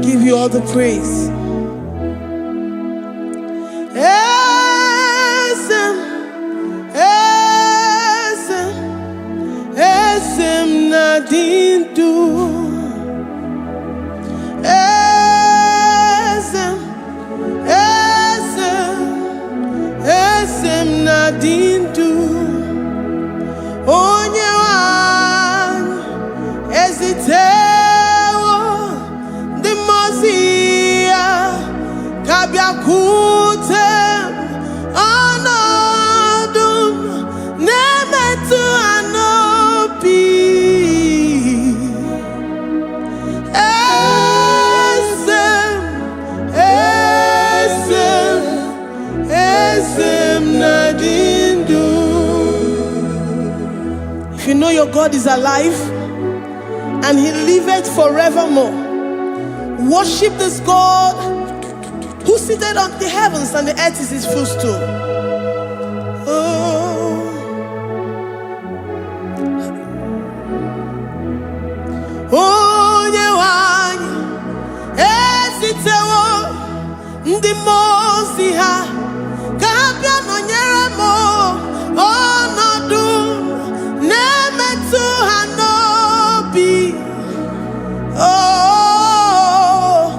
give you all the praise. Esem nadindu. Esem nadindu. Onye wan ezitewo di mozia kabia kutem anodum nemetu anobi. Esem nadindu. If you know your God is alive and he liveth forevermore, worship this God who seated on the heavens and the earth is his footstool. Oh, Nyewani esitewo ndi mozi ha kabia no nyeremo onodu nemetu hanobi. Oh,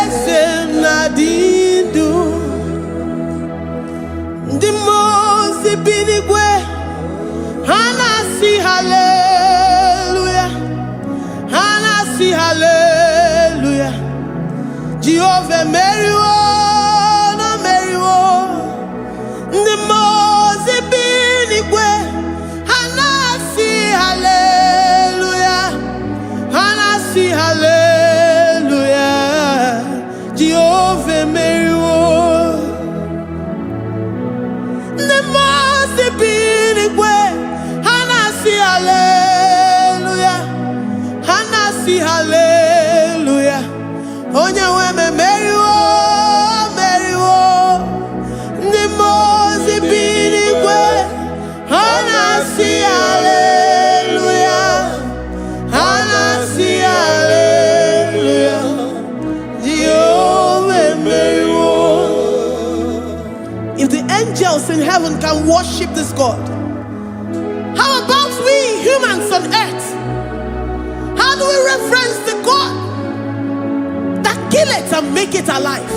esem nadindu. Ndi mozi binigwe hanasi hallelujah, hanasi hallelujah. Jehovah Meriwo, no Meriwo. Ndi mozi binigwe hanasi hallelujah, hanasi hallelujah. Jehovah Meriwo. Ndi mozi binigwe hanasi hallelujah, hanasi hallelujah. Onye weme Meriwo, Meriwo. Ndi mozi binigwe hanasi hallelujah, hanasi hallelujah. Jehovah Meriwo. If the angels in heaven can worship this God, how about we humans on earth? How do we reference the God that kill it and make it alive?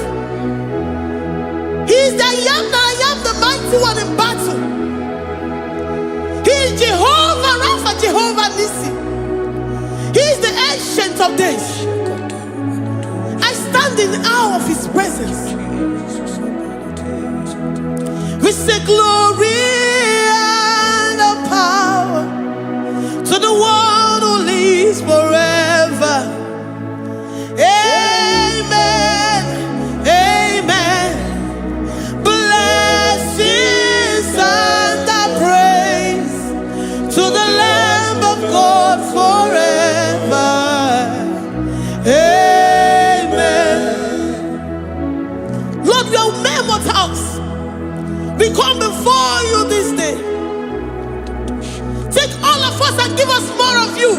He is the I am, the mighty one in battle. He is Jehovah Rapha, Jehovah Nissi. He is the ancient of days. I stand in awe of his presence. We say glory and power to the one who lives forever. Amen, amen. Blessings and praise to the Lamb of God forever. Amen. Lord, we are mere mortals. We come before you this day. Take all of us and give us more of you,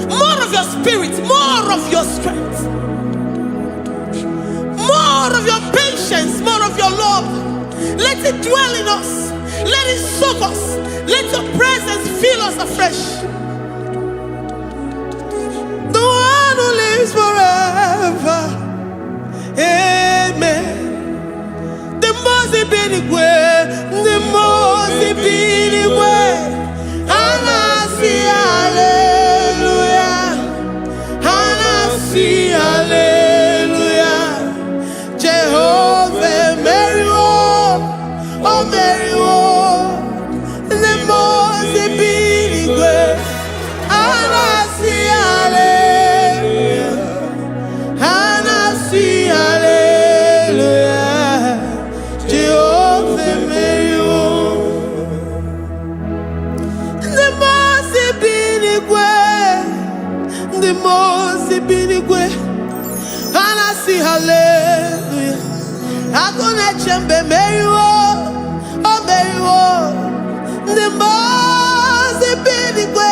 more of your spirit, more of your strength, more of your patience, more of your love. Let it dwell in us. Let it soak us. Let your presence fill us afresh. The one who lives forever. Amen. The most binigwe, the most binigwe. Hanasi hallelujah, hanasi hallelujah. Jehovah Meriwo, oh Meriwo. The most binigwe. Hanasi hallelujah, hanasi hallelujah. Jehovah Meriwo. The most binigwe, hanasi hallelujah. Agone chembe Meriwo, oh Meriwo. The most binigwe,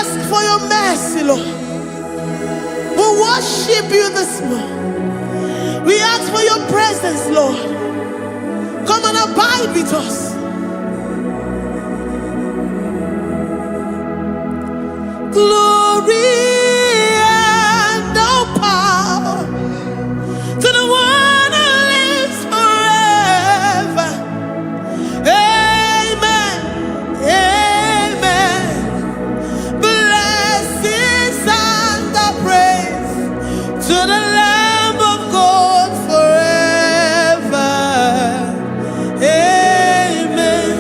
ask for your mercy, Lord. We worship you this morning. We ask for your presence, Lord. Come and abide with us. Glory and all power to the one who lives forever. Amen. Amen. Blessings and the praise to the Lamb of God forever. Amen.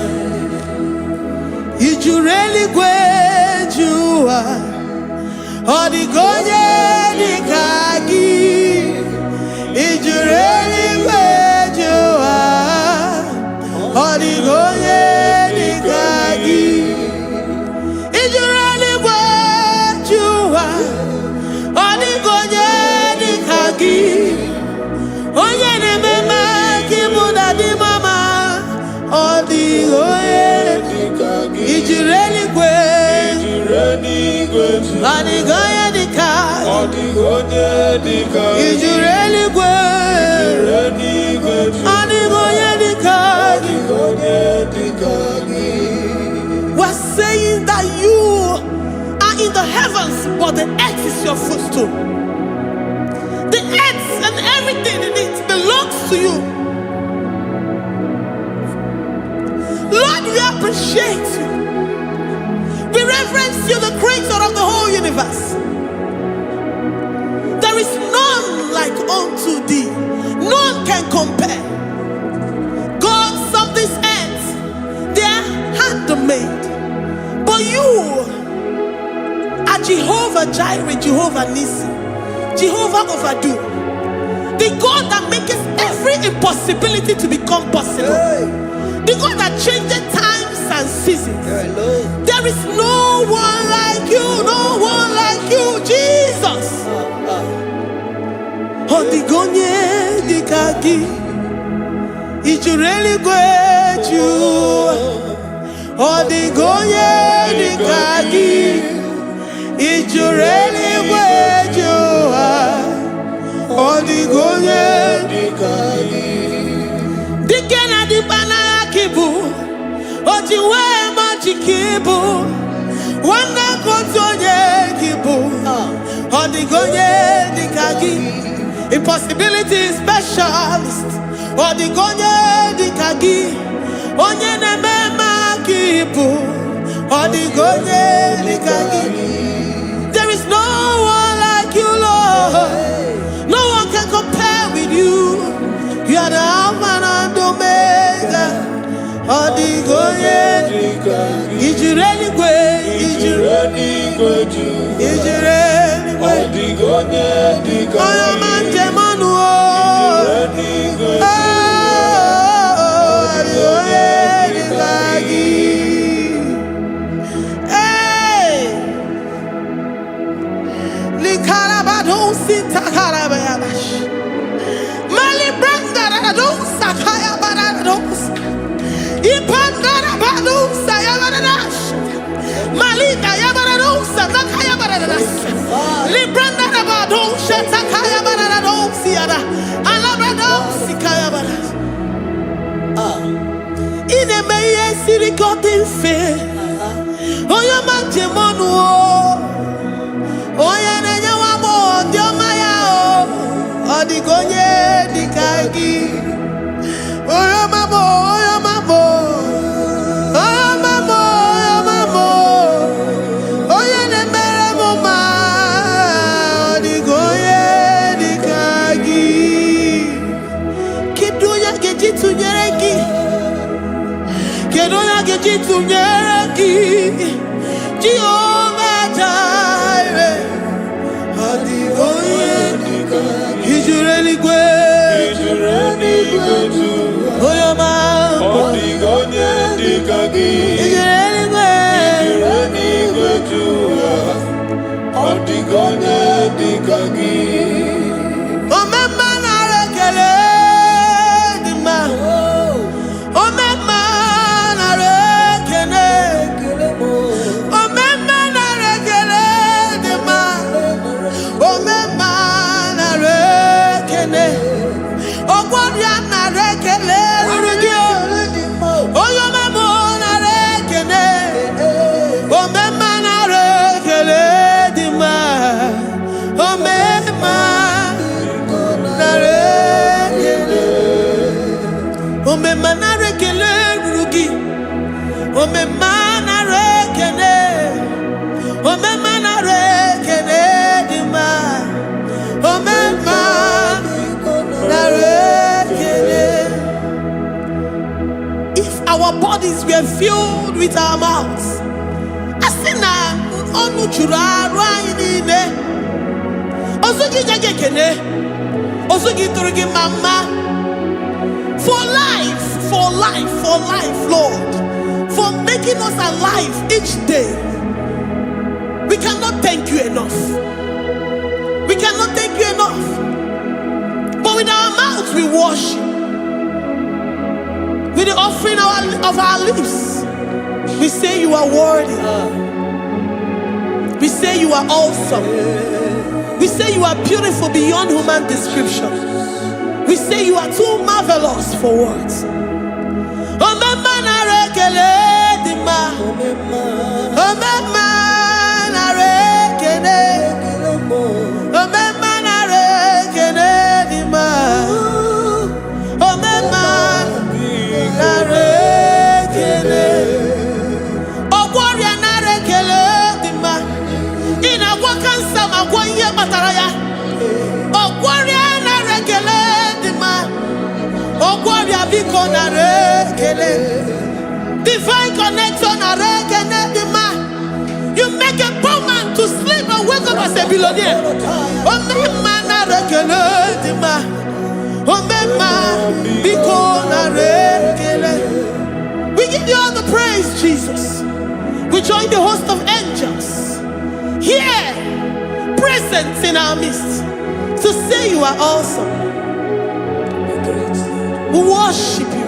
You really great you are. Odigonye dikagi. You really great you are. Odigonye dikagi. You really great you are. Odigonye dikagi. Onye ne mema kimuda di mama. Odigonye dikagi. You really great. Odigonye dikagi. Odigonye dikagi. You really great. Odigonye dikagi. We're saying that you are in the heavens, but the earth is your footstool. The earth and everything in it belongs to you. Lord, we appreciate you. We reverence you, the creator of the whole universe. There is none like unto thee. None can compare. Gods of this earth, they are handmade. But you are Jehovah Jireh, Jehovah Nissi, Jehovah Overdo. The God that makes every impossibility to become possible. The God that changes times and seasons. There is no one like you, no one like you, Jesus. Odigonye dikagi. You really great you. Odigonye dikagi. You really great you. Odigonye dikagi. Dikena dibana kibu. Ojiwe majikibu. Wana kotonye kibu. Odigonye dikagi. Impossibility specialist. Odigonye dikagi. Onye nemema kibu. Odigonye dikagi. There is no one like you, Lord. No one can compare with you. You are the Alpha and Omega. Odigonye dikagi. Is you really great? Is you really great? Is you really great? Odigonye dikagi. Oh, man, Jemanu. Odigonye dikagi. Oyo mamo, oyo mamo. Oyo mamo, oyo mamo. Oyo nemere mama. Odigonye dikagi. Kidunya gejitu nyereki. Kidunya gejitu nyereki. Jehovah Jireh. Odigonye dikagi. Is you really great? Is you really great? Oh, your man. Odigonye dikagi. Is you really great? Is you really great? Odigonye dikagi. Oh, mama na rekele di ma. Oh, mama na rekele. Oh, mama na rekele. bodies were filled with our mouths. Asina onu chura ruaine. Osugi jagekene. Osugi turigi mama. For life, Lord. For making us alive each day. We cannot thank you enough. We cannot thank you enough. But with our mouths we worship. With the offering of our lips, we say you are worthy. We say you are awesome. We say you are beautiful beyond human description. We say you are too marvelous for words. Divine connection. You make a poor man to sleep and wake up as a billionaire. We give you all the praise, Jesus. We join the host of angels here, present in our midst, to say you are awesome. We worship you.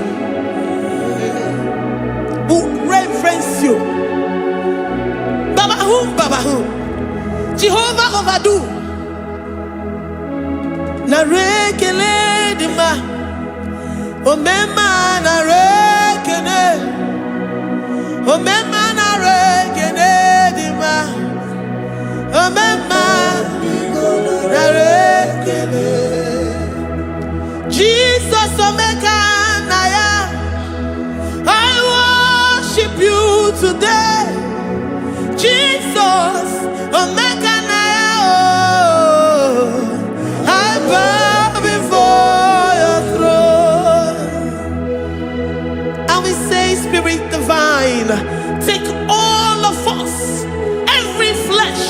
We reverence you. Babahum. Jehovah overdo. Narekele dima. Omema narekene. Omema narekene dima. Omema narekene. Jesus Omeka Naya, I worship you today. Jesus Omeka Naya, I bow before your throne. And we say, Spirit divine, take all of us, every flesh,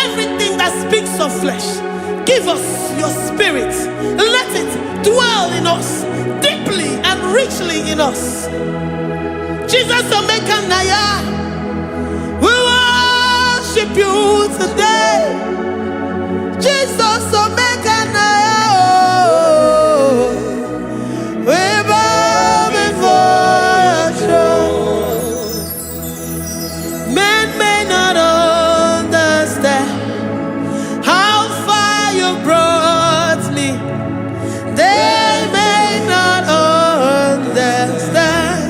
everything that speaks of flesh. Give us your spirit. Let it dwell in us, deeply and richly in us. Jesus Omeka Naya, we worship you today. Jesus Omeka Naya, we bow before your throne. Men may not understand how far you brought me. They may not understand.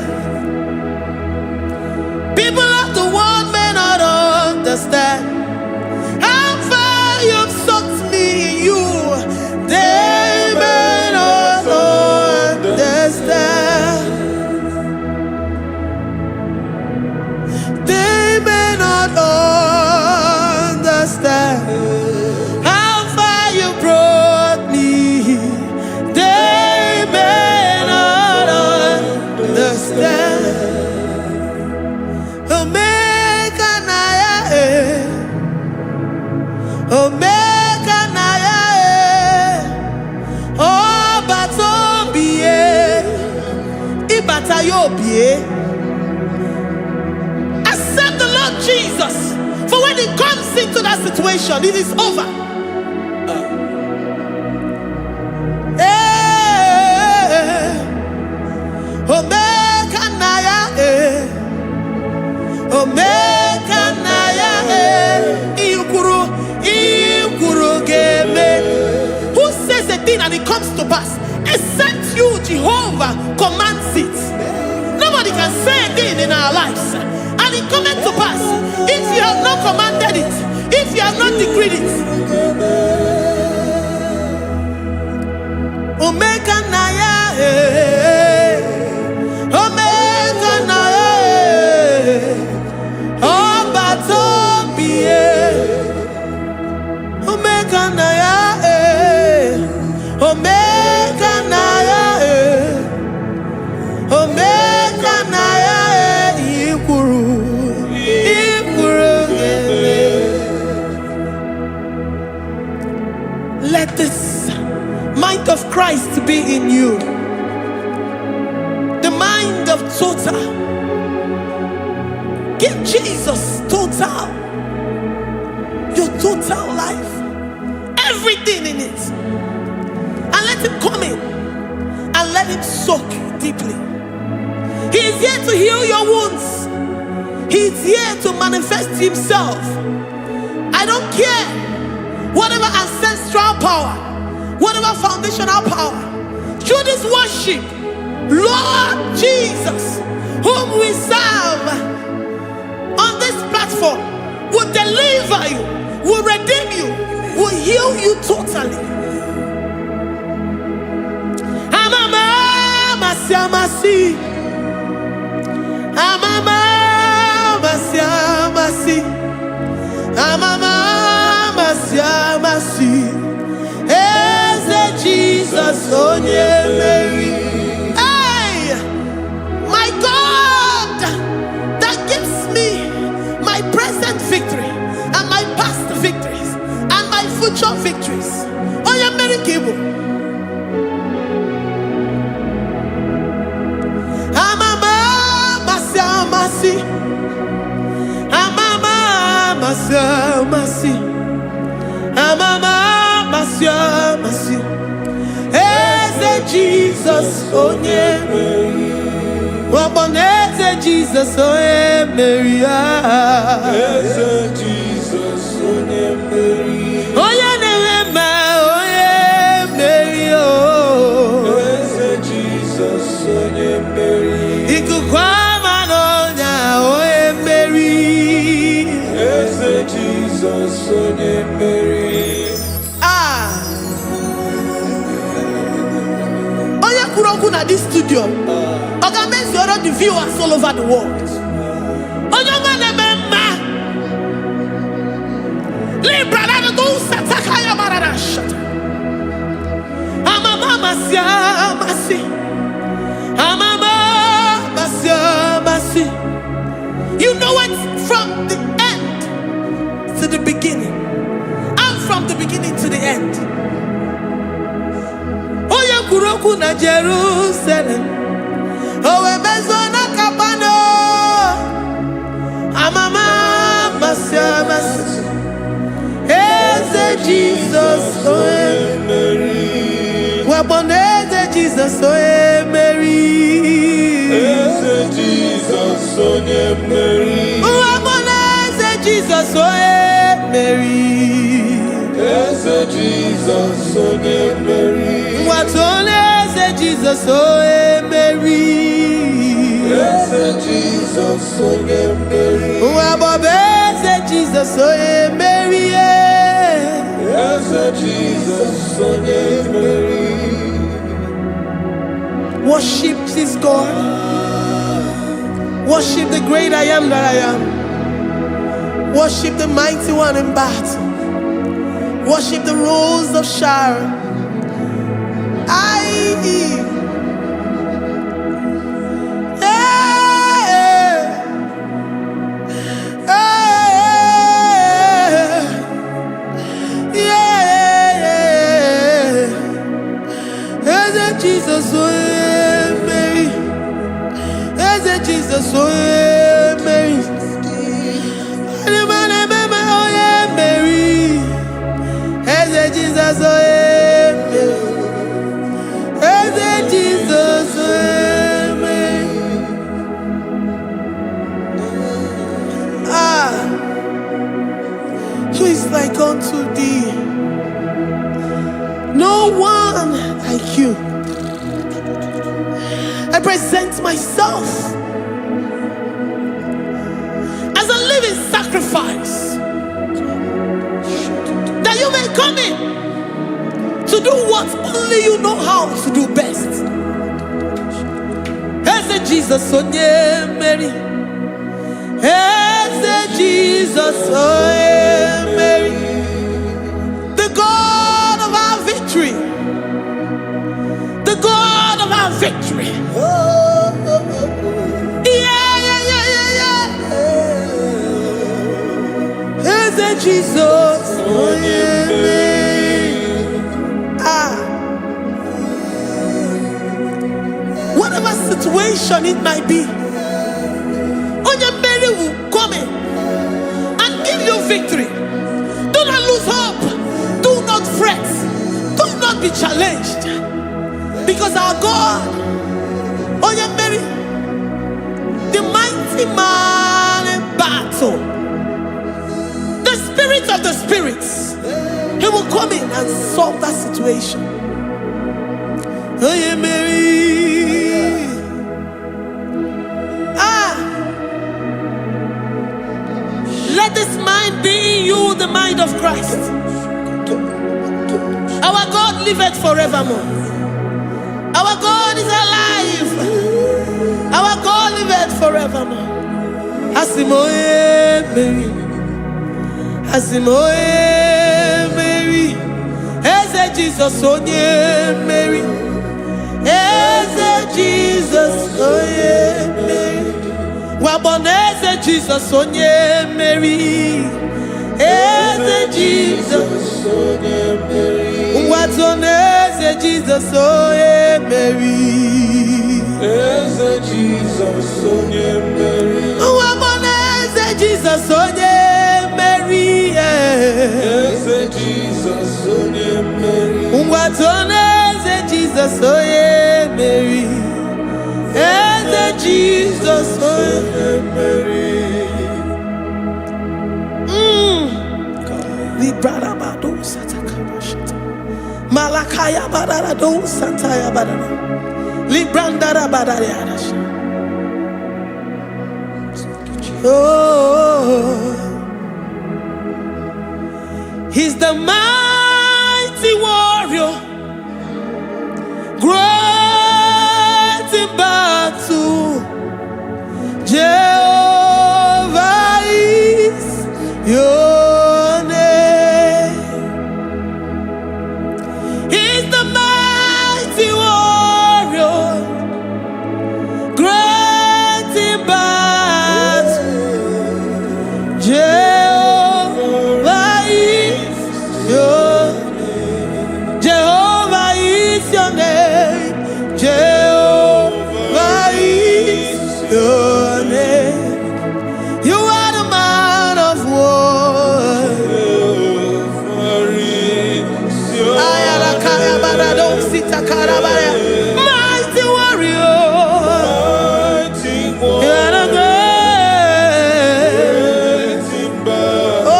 People of the world may not understand how far you've sucked me in you. They may not understand. They may not understand how far you brought me. They may not understand. Omeka Naya, Omeka Naya, oh Batombiye, Ibatayobie. Accept the Lord Jesus, for when He comes into that situation, it is over. Omeka Naya, Omeka Naya, Ikuru Geme. Who says a thing and it comes to pass? Except you, Jehovah, commands it. Nobody can say a thing in our lives and it comes to pass if you have not commanded it, if you have not decreed it. Omeka Naya, Omeka Naya, oh Batombiye, Omeka Naya, Omeka Naya, Omeka Naya. Christ be in you. The mind of total. Give Jesus total. Your total life. Everything in it. And let him come in. And let him soak deeply. He is here to heal your wounds. He is here to manifest himself. I don't care. Whatever ancestral power, whatever foundational power, through this worship, Lord Jesus, whom we serve on this platform, will deliver you, will redeem you, will heal you totally. Jesus, oh yeah, Mary. Hey, my God, that gives me my present victory and my past victories and my future victories. Oh yeah, Mary Kibo. Amama masi, amama masi, amama masi. Jesus, oh yeah, Mary. Waboneze Jesus, oh yeah, Mary. Jesus, oh yeah, Mary. Oh yeah, Mary. Oh, Jesus, oh yeah, Mary. Ikukwamano nya, oh yeah, Mary. Jesus, oh yeah, Mary. At this studio, organize the viewers all over the world. You know it from the end to the beginning, and from the beginning to the end. Kuroku na Jerusalem, oh Bezona Kapano, Amama Masiamas, Eze Jesus, oh Mary, Waboneze Jesus, oh Mary, Eze Jesus, oh Mary, Waboneze Jesus, oh Mary, Eze Jesus, oh Mary. What on is Jesus, oh Mary? Yes, Jesus, oh Mary. What is Jesus, oh Mary? Yes, Jesus, oh Mary. Worship this God. Worship the great I am that I am. Worship the mighty one in battle. Worship the rose of Sharon. Jesus, oh Mary, Jesus, oh Mary, Mary, Jesus, oh Jesus, Mary. Who is like unto thee? No one like you. I present myself as a living sacrifice, that you may come in to do what only you know how to do best. As Jesus, oh yeah, Mary. As Jesus, oh yeah, Mary. The God of our victory. The God of our victory. Jesus, oh yeah, situation it might be, Onyemere will come in and give you victory. Do not lose hope. Do not fret. Do not be challenged. Because our God, Onyemere, the mighty man in battle, the spirit of the spirits, he will come in and solve that situation. Onyemere. Let this mind be in you, the mind of Christ. Our God liveth forevermore. Our God is alive. Our God liveth forevermore. Asimoye Mary. Asimoye Mary. Eze Jesus onye Mary. Eze Jesus onye Mary. Waboneze Jesus onye Mary. Eze Jesus onye Mary. Watoneze Jesus onye Mary. Eze Jesus onye Mary. Waboneze Jesus onye Mary. Eze Jesus onye Mary. Watoneze Jesus onye Mary. Eze Jesus onye Mary. Librada bado satakabashita. Malakaya badara do santaya badara. Librandara badara yadasha. Oh, he's the mighty warrior, great in battle. Jehovah is your name. He's the mighty warrior, great in battle. Jehovah is your name. Jehovah is your name. Jehovah is your name. You are the man of war. Mighty warrior. You are the great. Oh,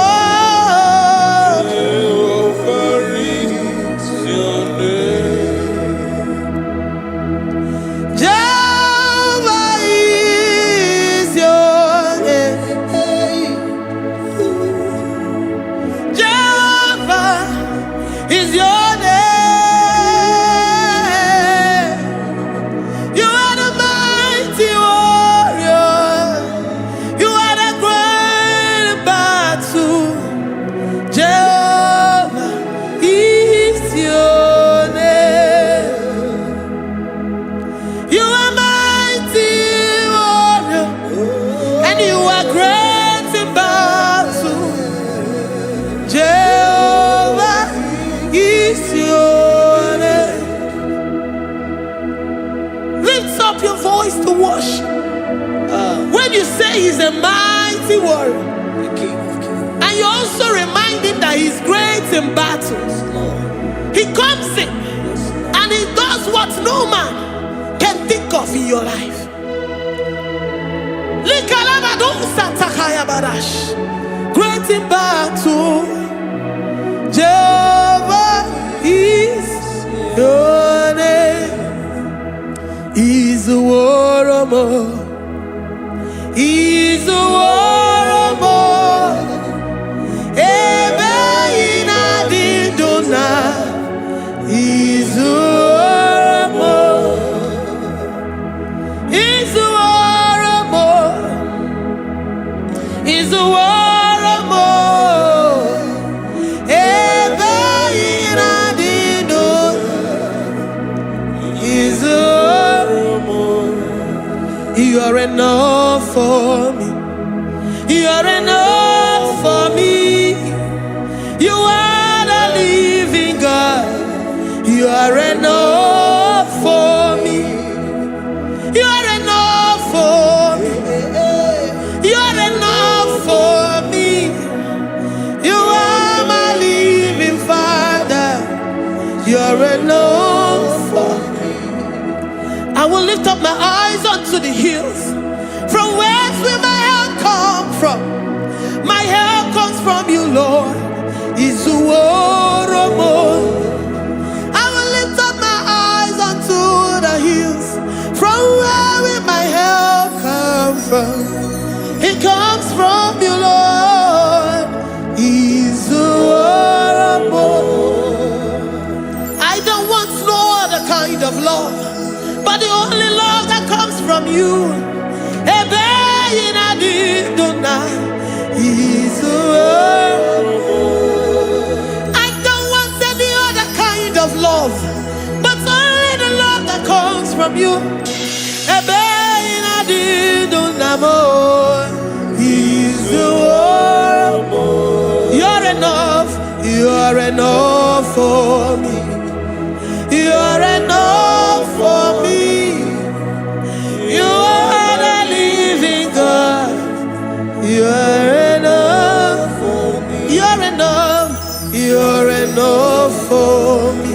Jehovah is your name. Jehovah is your name. Jehovah is your name. You are the mighty warrior. You are the great battle. Jehovah is your name. You are mighty warrior, and you are great in battle. Jehovah is your name. Lift up your voice to worship. When you say he's a mighty warrior, and you also remind him that he's great in battles, he comes in and he does what no man can think of in your life. Great in battle, Jehovah is your name. He's a warrior. He's a warrior. Ebe ina dindona. He's a warrior. He's a warrior. He's a warrior. Ebe ina dindona. He's a warrior. You are enough for me. You are enough for me. You are the living God. You are enough for me. You are enough for me. I will lift up my eyes unto the hills. From whence will my help come from? My help comes from you, Lord. Izuoromo. I will lift up my eyes unto the hills. From where will my help come from? It comes from you, Lord. Izuoromo. I don't want no other kind of love, but the only love that comes from you. I don't want any other kind of love, but only the love that comes from you. You're enough, you're enough for me. You're enough for me. You are the living God. You're enough for me. You're enough. You're enough for me.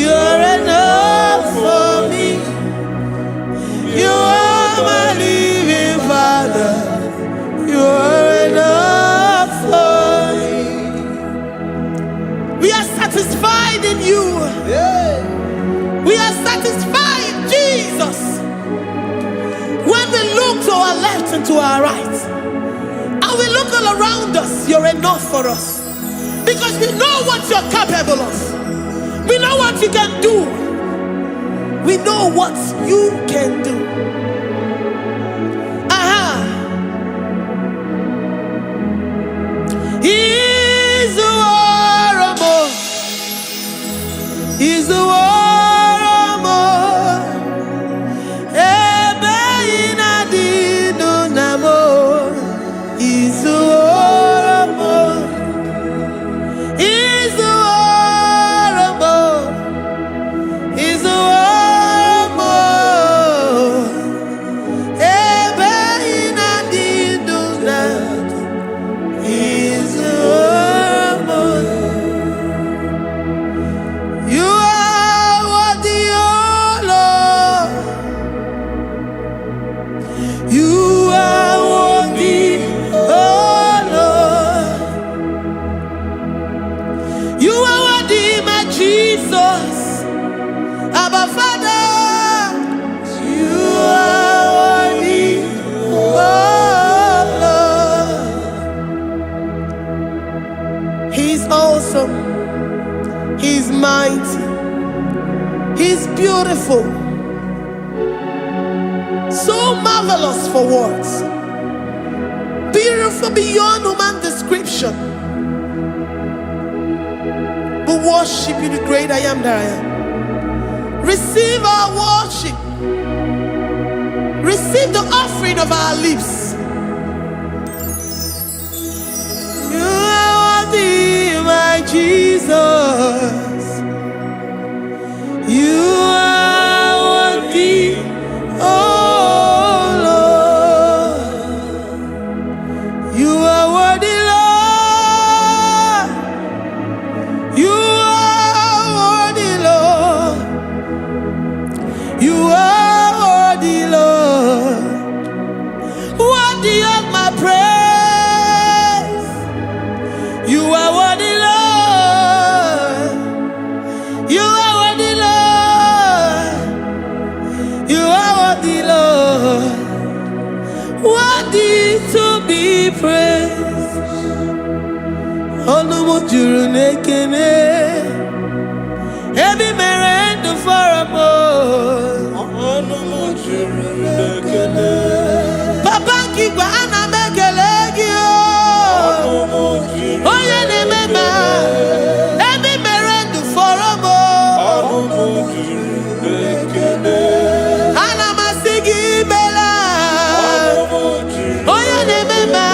You're enough for me. You are my living Father. You're enough for me. We are satisfied in you. We are satisfied, Jesus. When we look to our left and to our right, and we look all around us, you're enough for us. Because we know what you're capable of. We know what you can do. We know what you can do. He's the war. He's the war. He's mighty. He's beautiful. So marvelous for words. Beautiful beyond human description. We worship you, the great I am that I am. Receive our worship. Receive the offering of our lips. You are worthy, my Jesus. You are worthy, oh Lord. You are worthy, Lord. You are worthy, Lord. You are worthy, Lord. Worthy of my praise. You are worthy, Lord. You are worthy, Lord. You are worthy, Lord. Worthy to be praised. Onumujuru nekene. Every merend for a more. Onumujuru nekene. Papa kigwa ana mekelegio. Oye ne mema. Every merend for a more. Onumujuru nekene. Ana masigi bela. Oye ne mema.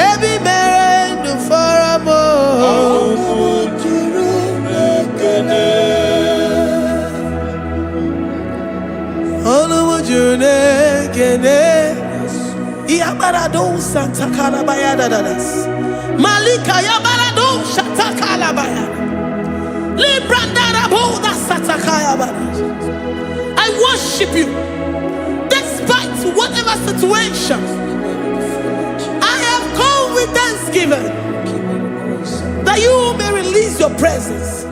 Every merend for a more. Onumujuru nekene. Onumujunekene. Iabarado Santa Calabayadadas. Malika Yabarado Shata Calabaya. I worship you despite whatever situation. I have come with thanksgiving that you may release your presence.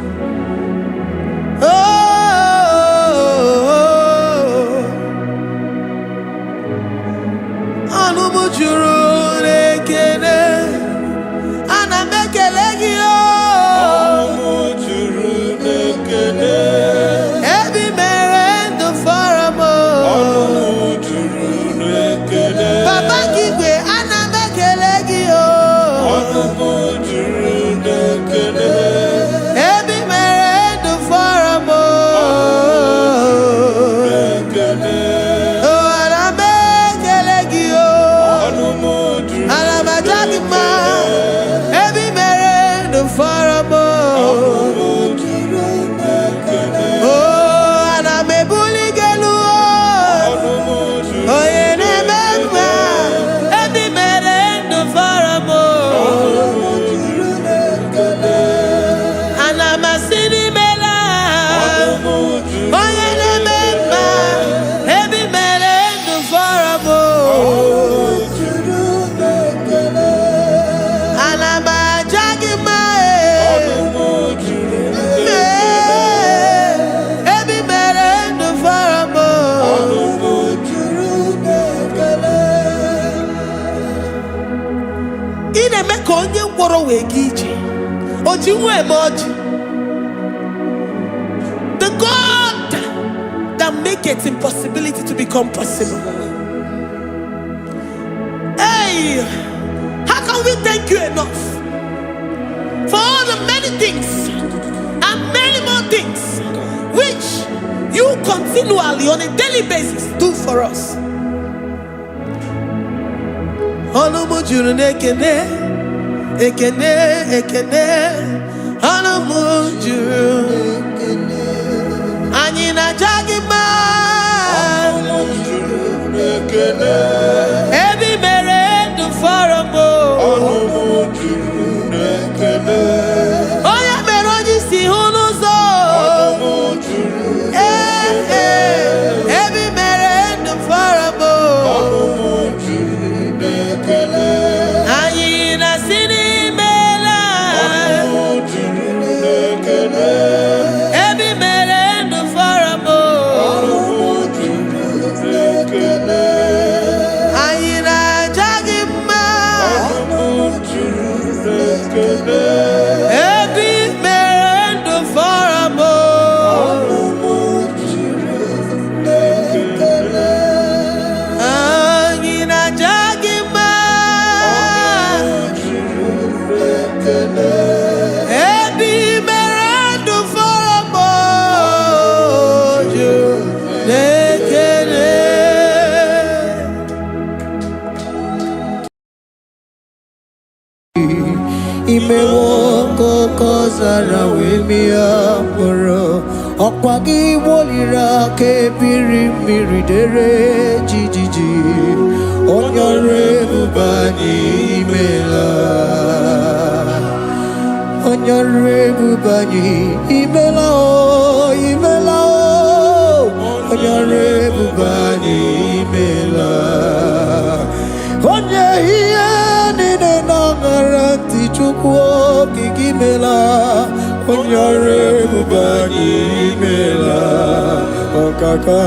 The God that maketh impossibility to become possible. Hey, how can we thank you enough for all the many things and many more things which you continually on a daily basis do for us? Ekene Anamujuru Anina Jagima Ebi mere du faramo Oya meroji si hunuzo Ebi mere du faramo Anina sini Imewoko kozara wemia moro Okwagi wolira ke biri miridere jijiji Onyore bubani imela Onyore bubani imela o imela o Onyore bubani imela Onye hiye nine nangaranti chukwo kikimela Onyore bubani imela Okaka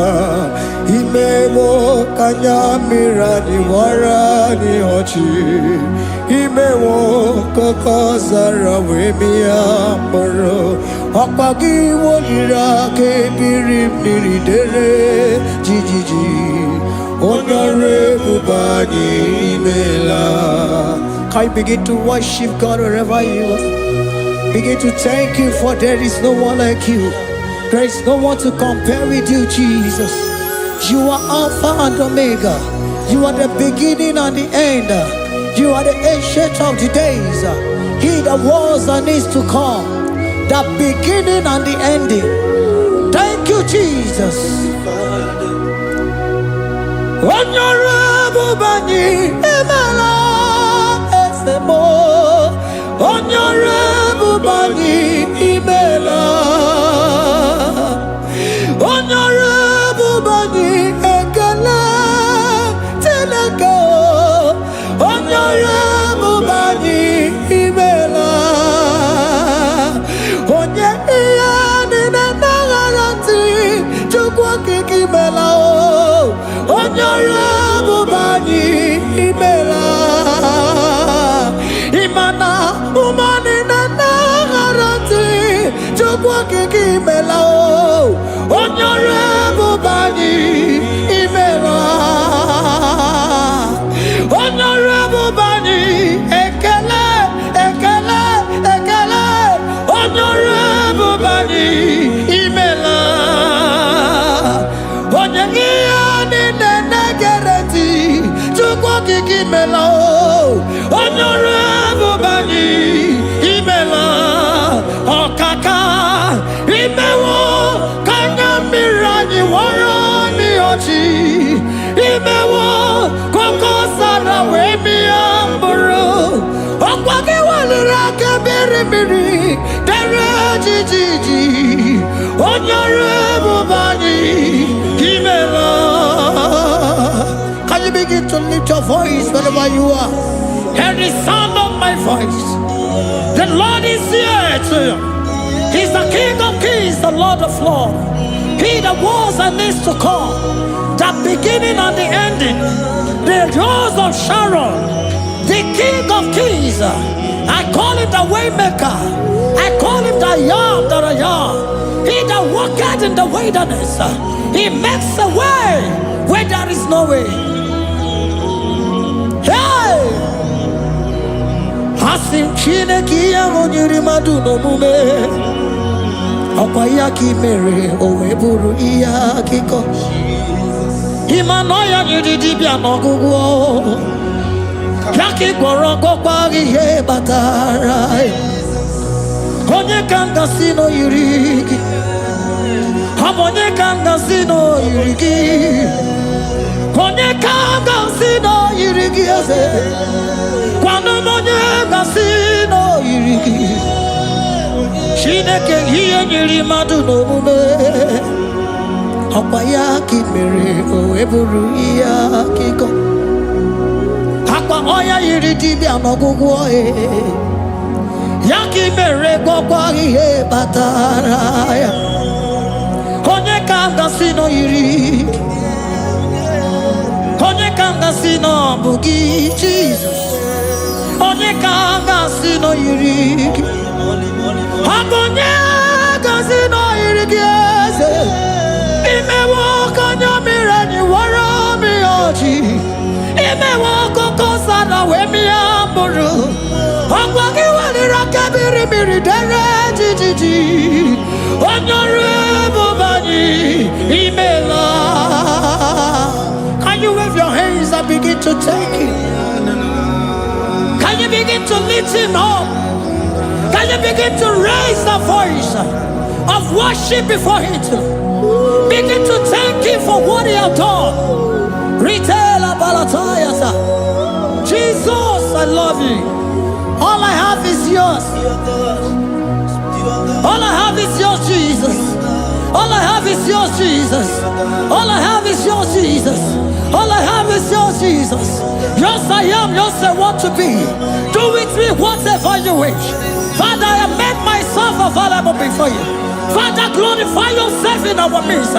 Imemo kanyamira ni wara ni hochi Imewo koko zara wemia moro Okpagi wolira ke biri miridere jijiji Onyore bubani imela. Can you begin to worship God wherever you are? Begin to thank Him, for there is no one like you. There is no one to compare with you, Jesus. You are Alpha and Omega. You are the beginning and the end. You are the ancient of the days. He that was and is to come. The beginning and the ending. Thank you, Jesus. Honorable Bani Emala Esemo. Honorable Bani Emela. kiki mela o onyore bubani imela onyore bubani ekele ekele ekele onyore bubani imela onye ni negereti chukwu kiki mela o onyore bubani imela okaka imewo kanya mirani warani ochi imewo koko sara we mi amburu okwage walira kabiri miri dere jiji onyore bubani imela. Can you begin to lift your voice wherever you are? Hear the sound of my voice. The Lord is here to you. He's the King of Kings, the Lord of Lords. He that was and is to come, the beginning and the ending, the rose of Sharon, the King of Kings. I call him the Waymaker. I call him the Yam that I am. He that walketh in the wilderness, he makes a way where there is no way. Hey! Hasim Chineki Yamonyuri Maduno Mume Okwayaki Mere Oweburu Iyakiko Imanoya Yudibia Nogugo Yaki Goroko Kwagi He Batarai Konye Kanga Sino Yurigi Hamonye Kanga Sino Yurigi Konye Kanga Sino Yurigi Kwano monye kasino yiriki Shineke hiye nyiri madu no mume Akwa yaki mere oweburu iya kiko Akwa oya yiri dibia nogugu oe Yaki mere gwagwa ihe bataraya Konye kanga sino yiriki Konye kanga sino bugi Jesus Onye kanga sino yiriki Akonye kanga sino yiriki eze Imewo kanya mirani wara mi oji Imewo koko sana we mi amburu Akwagi walira kabiri miri dere jijiji Onyore bubani imela. Can you wave your hands and begin to take it? Can you begin to lift him up? Can you begin to raise the voice of worship before him? Begin to thank him for what he has done. Retailer Balatayasa. Jesus, I love you. All I have is yours. All I have is yours, Jesus. All I have is yours, Jesus. All I have is yours, Jesus. All I have is yours, Jesus. Yours I am, yours I want to be. Do with me whatever you wish. Father, I have made myself available before you. Father, glorify yourself in our midst.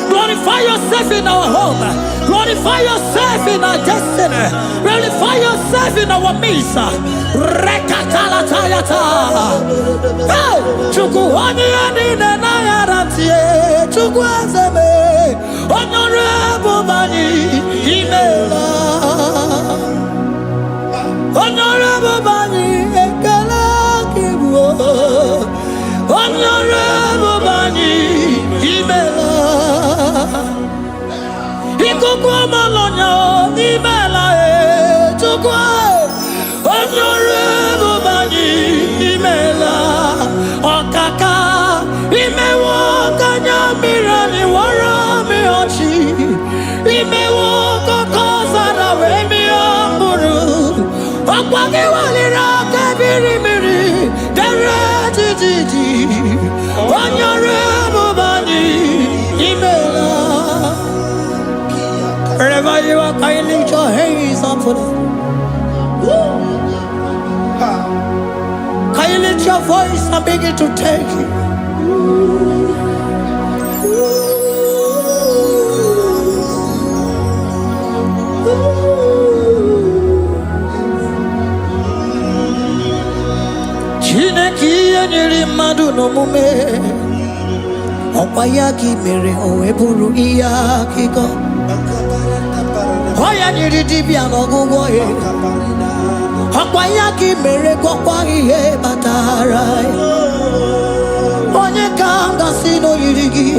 Glorify yourself in our home. Glorify yourself in our destiny. Glorify yourself in our midst. Rekatalatayata. Hey! Chukwani anine na yaratie. Chukwazeme. Honorable Bani Imela. Honorable Bani Ekala Kibu. Honorable Bani Imela. Ikukwa malonya Imela Chukwa. Honorable Bani Imela. Okaka Imewo kanya mirani wara mi ochi. Imewo koko sara we mi amburu. Okwage walira kabiri miri dere jiji. Onyore bubani imela. Wherever you are, can you lift your hands up for them? Can you lift your voice and begin to take it? Chineki nyiri madu no mume Opayaki mere o eburu iya kiko. Oya nyiri dibia n'ọgwụgwọ ya. Opayaki mere gwọkwa ihe batara. Onye ka m gasị n'oyiri gị.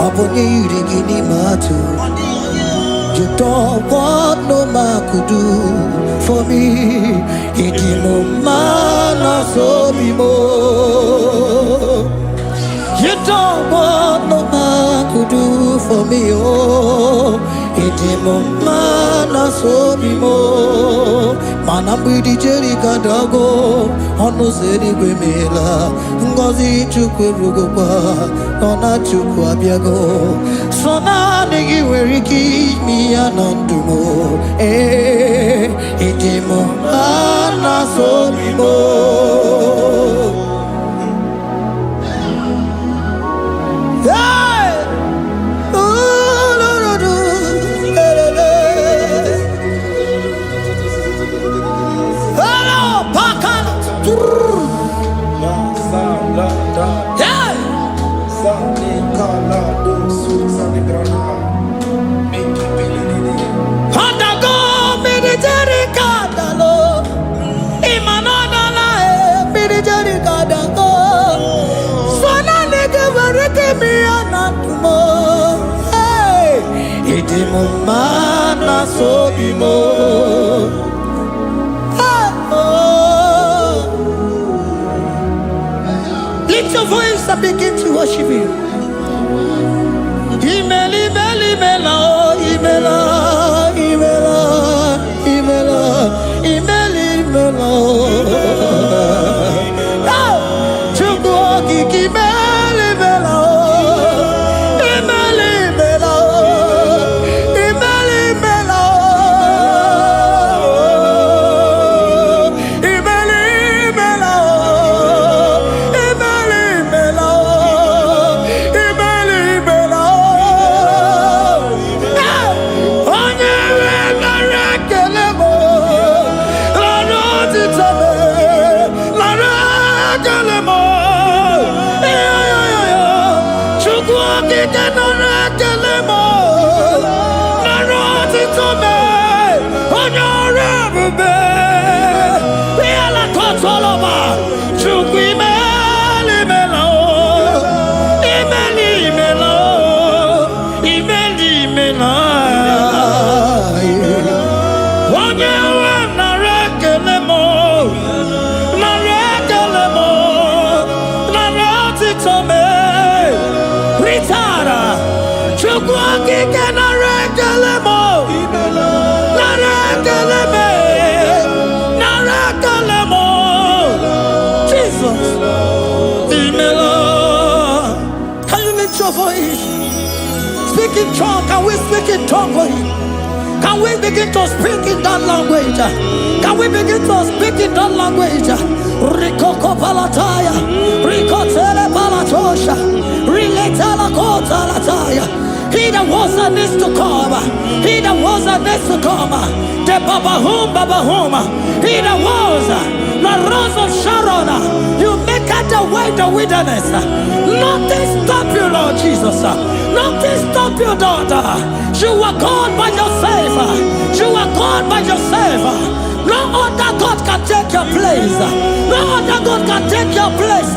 Ọ bụ onye yiri gị n'ime atụ. You don't want no man could do for me. It is no man so be more. You don't want no man could do for me. Oh, it is no man so be more. Man, I'm with the Jerry Cadago. On no city Grimela. Ngozi Chukwerugopa. Nona Chukwabiago. So now nigga where he keep me anondumo. Eh, it is no man so be more. Mana so bimo. Lift your voice and begin to worship Him. Imela, imela, imela, imela, imela, imela, imela, imela. Chukwuoki imela, imela. Speak in tongue. Can we speak in tongue for Him? Can we begin to speak in that language? Can we begin to speak in that language? Rikoko palataya, rikotele palatosha, riletala kota lataya. He that was and is to come. He that was and is to come. The Babahum, Babahum. He that was the rose of Sharon. You make out the way the wilderness. Nothing stop you, Lord Jesus. Nothing stop you, daughter. You are God by yourself. You are God by yourself. No other God can take your place. No other God can take your place.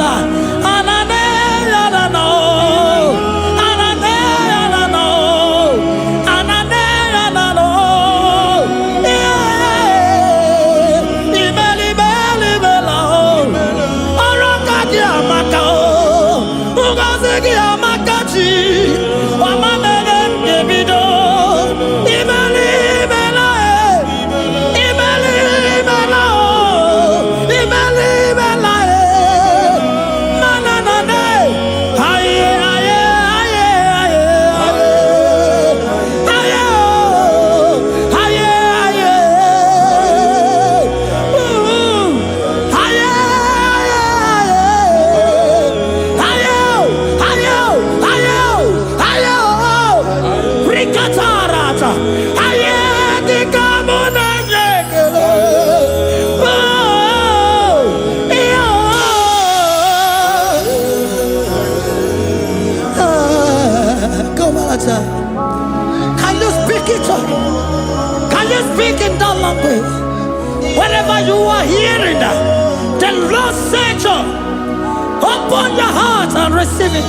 The Lord said, open your heart and receive it.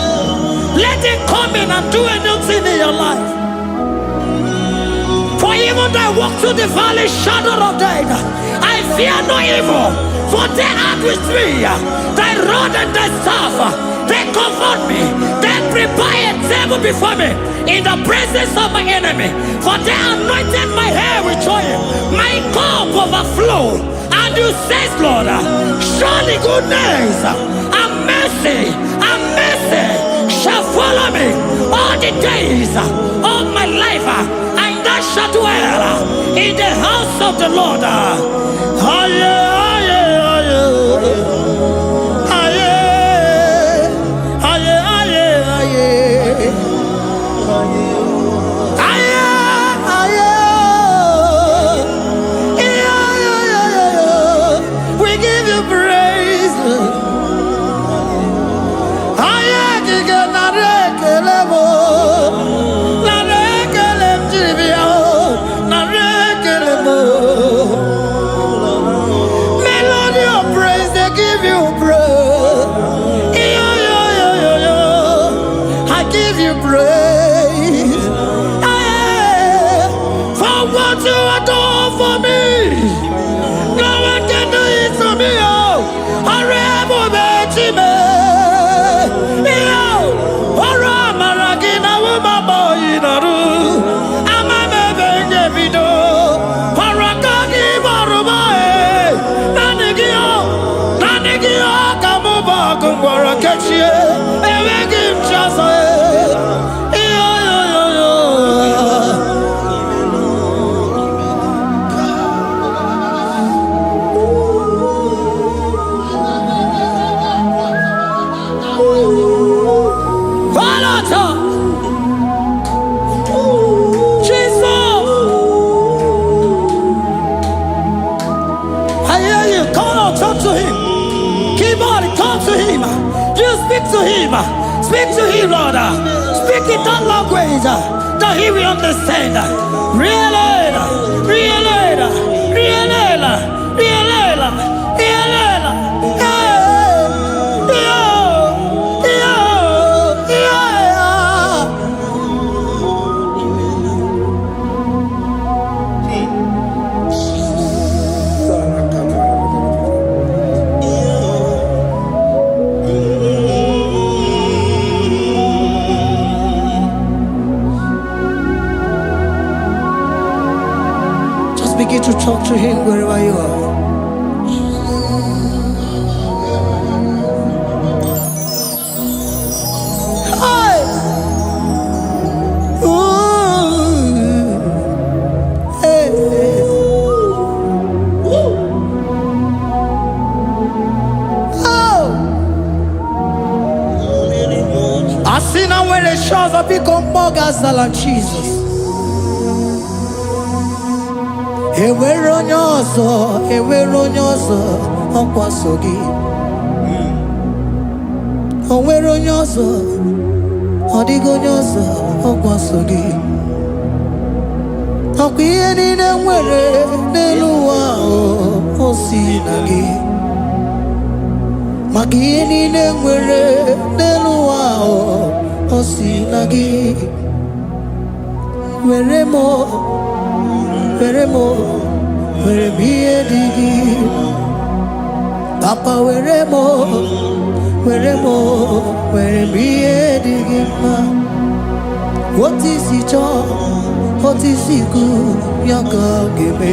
Let it come in and do a new thing in your life. For even though I walk through the valley shadow of death, I fear no evil. For they are with me. Thy rod and thy staff, they comfort me. They prepare a table before me in the presence of my enemy. For they anointed my hair with oil. My cup overflow. And you say, Lord, surely goodness and mercy shall follow me all the days of my life. And I shall dwell in the house of the Lord. We give you praise. Melody of praise, they give you praise. I give you praise. For what you have done for me, no one can do it for me. Speak to him, Lord. Speak in that language that he will understand. Begin to talk to him wherever you are. Hey! Ooh! Hey! Oh! I see now where the shores have become more than Jesus. Ewere onye ọzọ ọkwaso gị. O nwere onye ọzọ, ọ dịghị onye ọzọ ọkwaso gị. Ọkwa ihe niile nwere n'elu ụwa o si na gị. Maka ihe niile nwere n'elu ụwa o si na gị. Were m ihe dị gị. Papa were m ihe dị gị mma. Otu isi chọọ, otu isi kwu ya ka ọ ga-eme.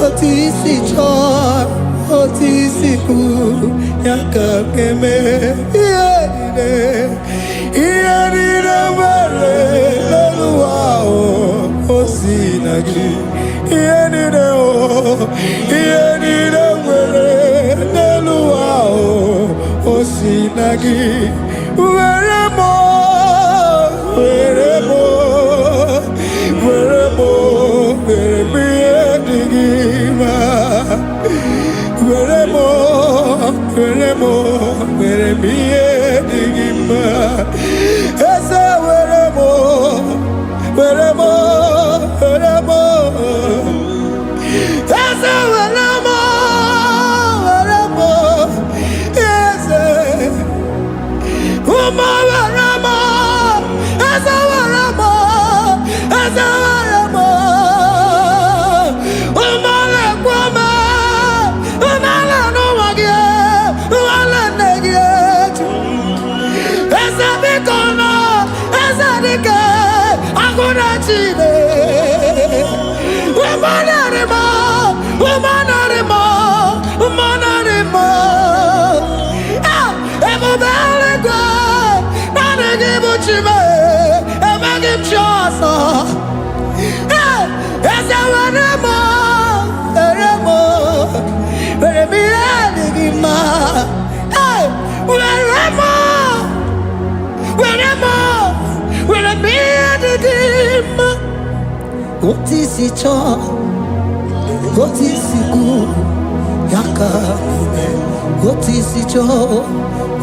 Otu isi chọọ, otu isi kwu ya ka ọ ga-eme. Ihe niile nwere n'elu ụwa o si na gị. Ihe niile nwere n'elu ụwa o si na gị. Were m ihe dị gị mma. Were m ihe dị gị mma. Eze were m Eze were m What is it all? What is it good? Yaka. What is it all?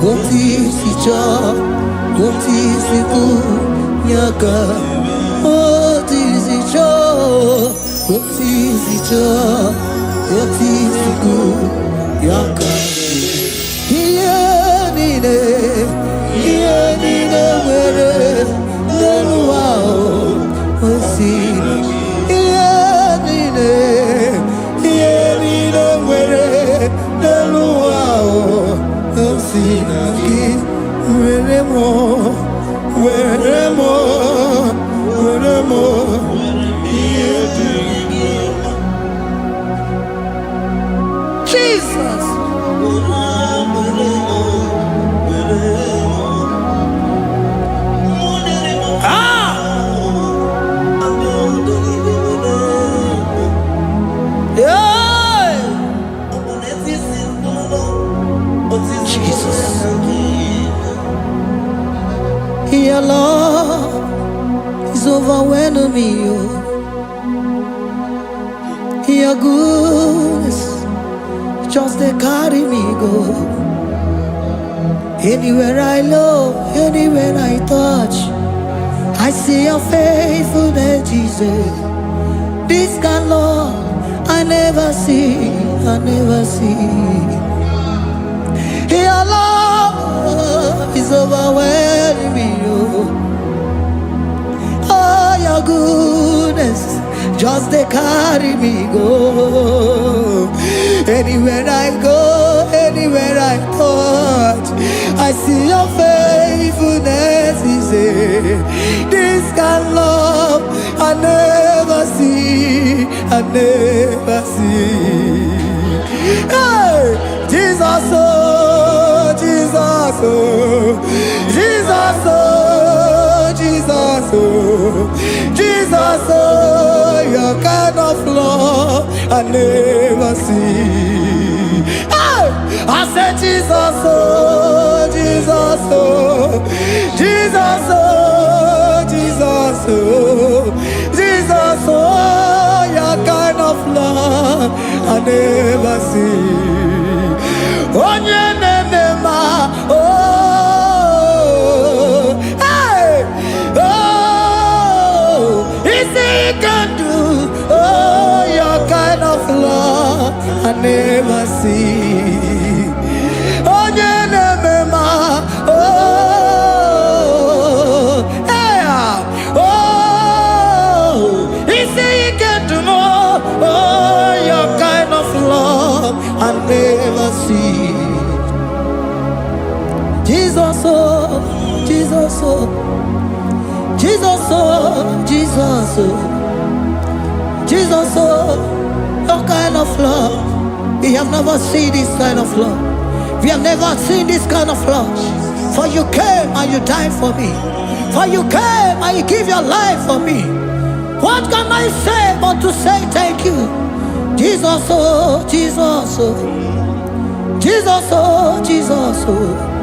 What is it all? What is it good? Yaka. What is it all? What is it all? What is it good? Yaka. Nine, where no wow, see. Jesus. Your love is overwhelming me. Your goodness just they carry me go. Anywhere I look, anywhere I touch, I see your faithfulness, Jesus. This kind of love I never see, I never see. Your love is overwhelming me. Oh, your goodness just they carry me go. Anywhere I go, anywhere I touch, I see your faithfulness. This kind of love I never see, I never see. Hey, Jesus, oh, Jesus, oh, Jesus, oh, Jesus, oh, Jesus, oh, your kind of love I never see. Hey, I said Jesus, oh, Jesus, oh, Jesus, oh, Jesus, oh, Jesus, oh, your kind of love I never see. Hey, oh, easy can do. Oh, your kind of love I never see. Oh, hey, oh, easy can do more. Oh, your kind of love I never see. Jesus, oh, Jesus, oh, Jesus, oh, Jesus, oh, Jesus, oh, your kind of love. We have never seen this kind of love. We have never seen this kind of love. For you came and you died for me. For you came and you give your life for me. What can I say but to say thank you? Jesus, oh, Jesus, oh, Jesus, oh, Jesus, oh,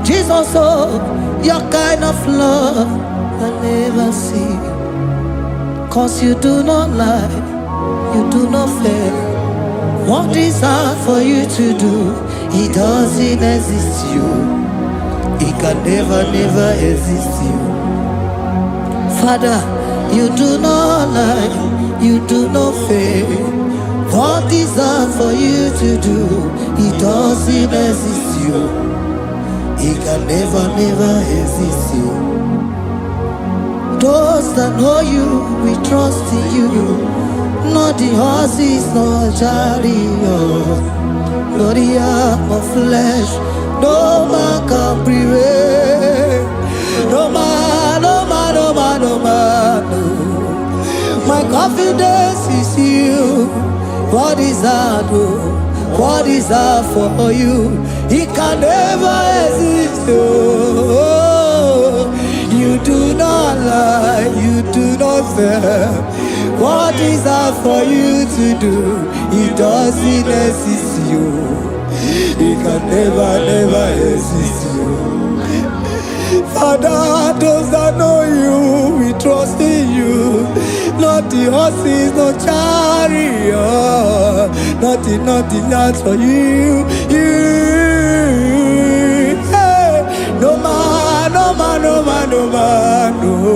Jesus, oh, your kind of love I never see. 'Cause you do not lie, you do not fail. What is hard for you to do, it doesn't exist you. It can never, never exist you. Father, you do not lie, you do not fail. What is hard for you to do, it doesn't exist you. It can never, never exist you. Those that know you, we trust in you. Not the horses, not chariot, not the arm of flesh. No man can prevail. No man, no man, no man, no man. No. My confidence is you. What is hard? What is hard for you? It can never exist. Oh, you do not lie, you do not fail. What is hard for you to do? It doesn't exist you. It can never, never exist you. Father, those that know you, we trust in you. not the horses, no chariot, nothing that's for you. Hey, no man, no.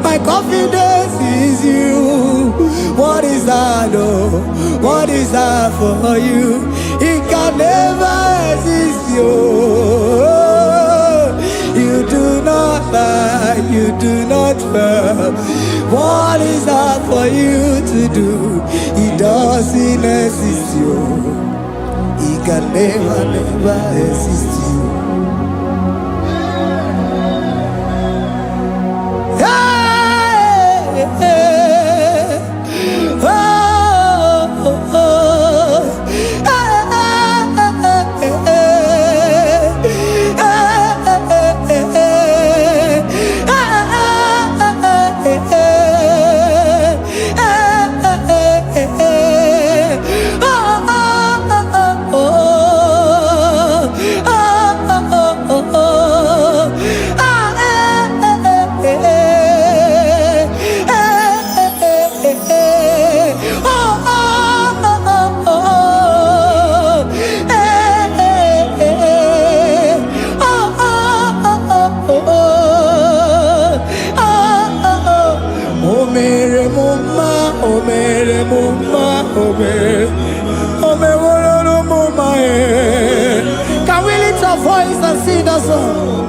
My confidence is you. What is that, oh? What is that for you? It can never exist, you. You do not lie, you do not fail. What is that for you to do? It doesn't exist, you. It can never exist, you. Can we lift our voice and sing that song?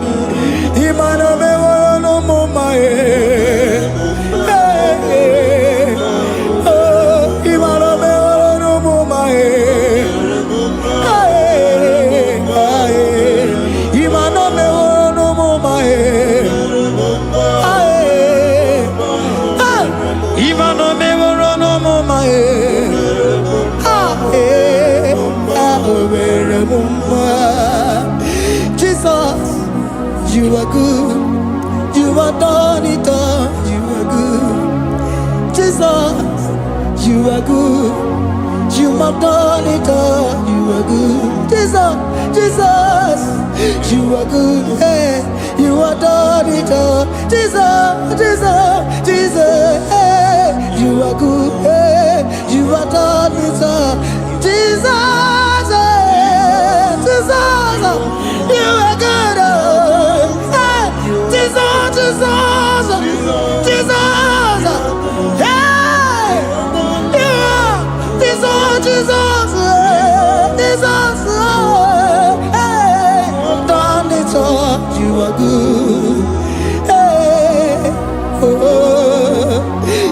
Jesus, you are good. You are done it all. You are good. Jesus, you are good. You have done it all. You are good. Jesus, you are good. Hey, you are done it all. Jesus, hey, you are good. Hey, you are done it all. Jesus, you are good. Hey, Jesus, hey, you are Jesus, hey, done it all. You are good. Hey, oh,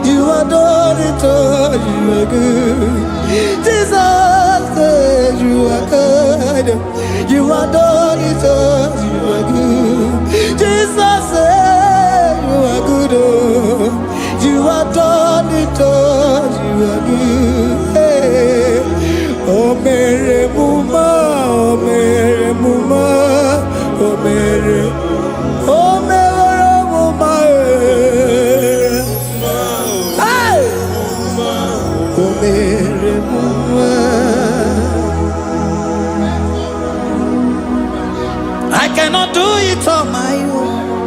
you are done it all. You are good. Jesus, you are good. You are done it all. You are good. Jesus, you are good. Oh, you are done it all. You are good. Hey. Oh, Mary Muma, oh, Mary Muma, oh, Mary, oh, Mary Muma, hey, oh, Mary Muma. I cannot do it on my own.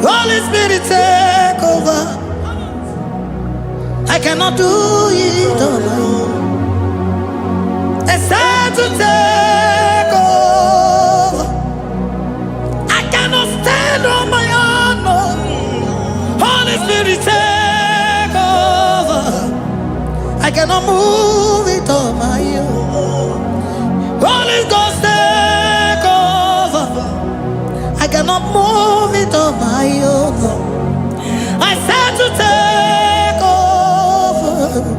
Holy Spirit, take over. I cannot do it on my own. It's time to take over. I cannot stand on my own. No. Holy Spirit, take over. I cannot move it on my own. Holy Ghost, take over. I cannot move it on my own. I said to take over.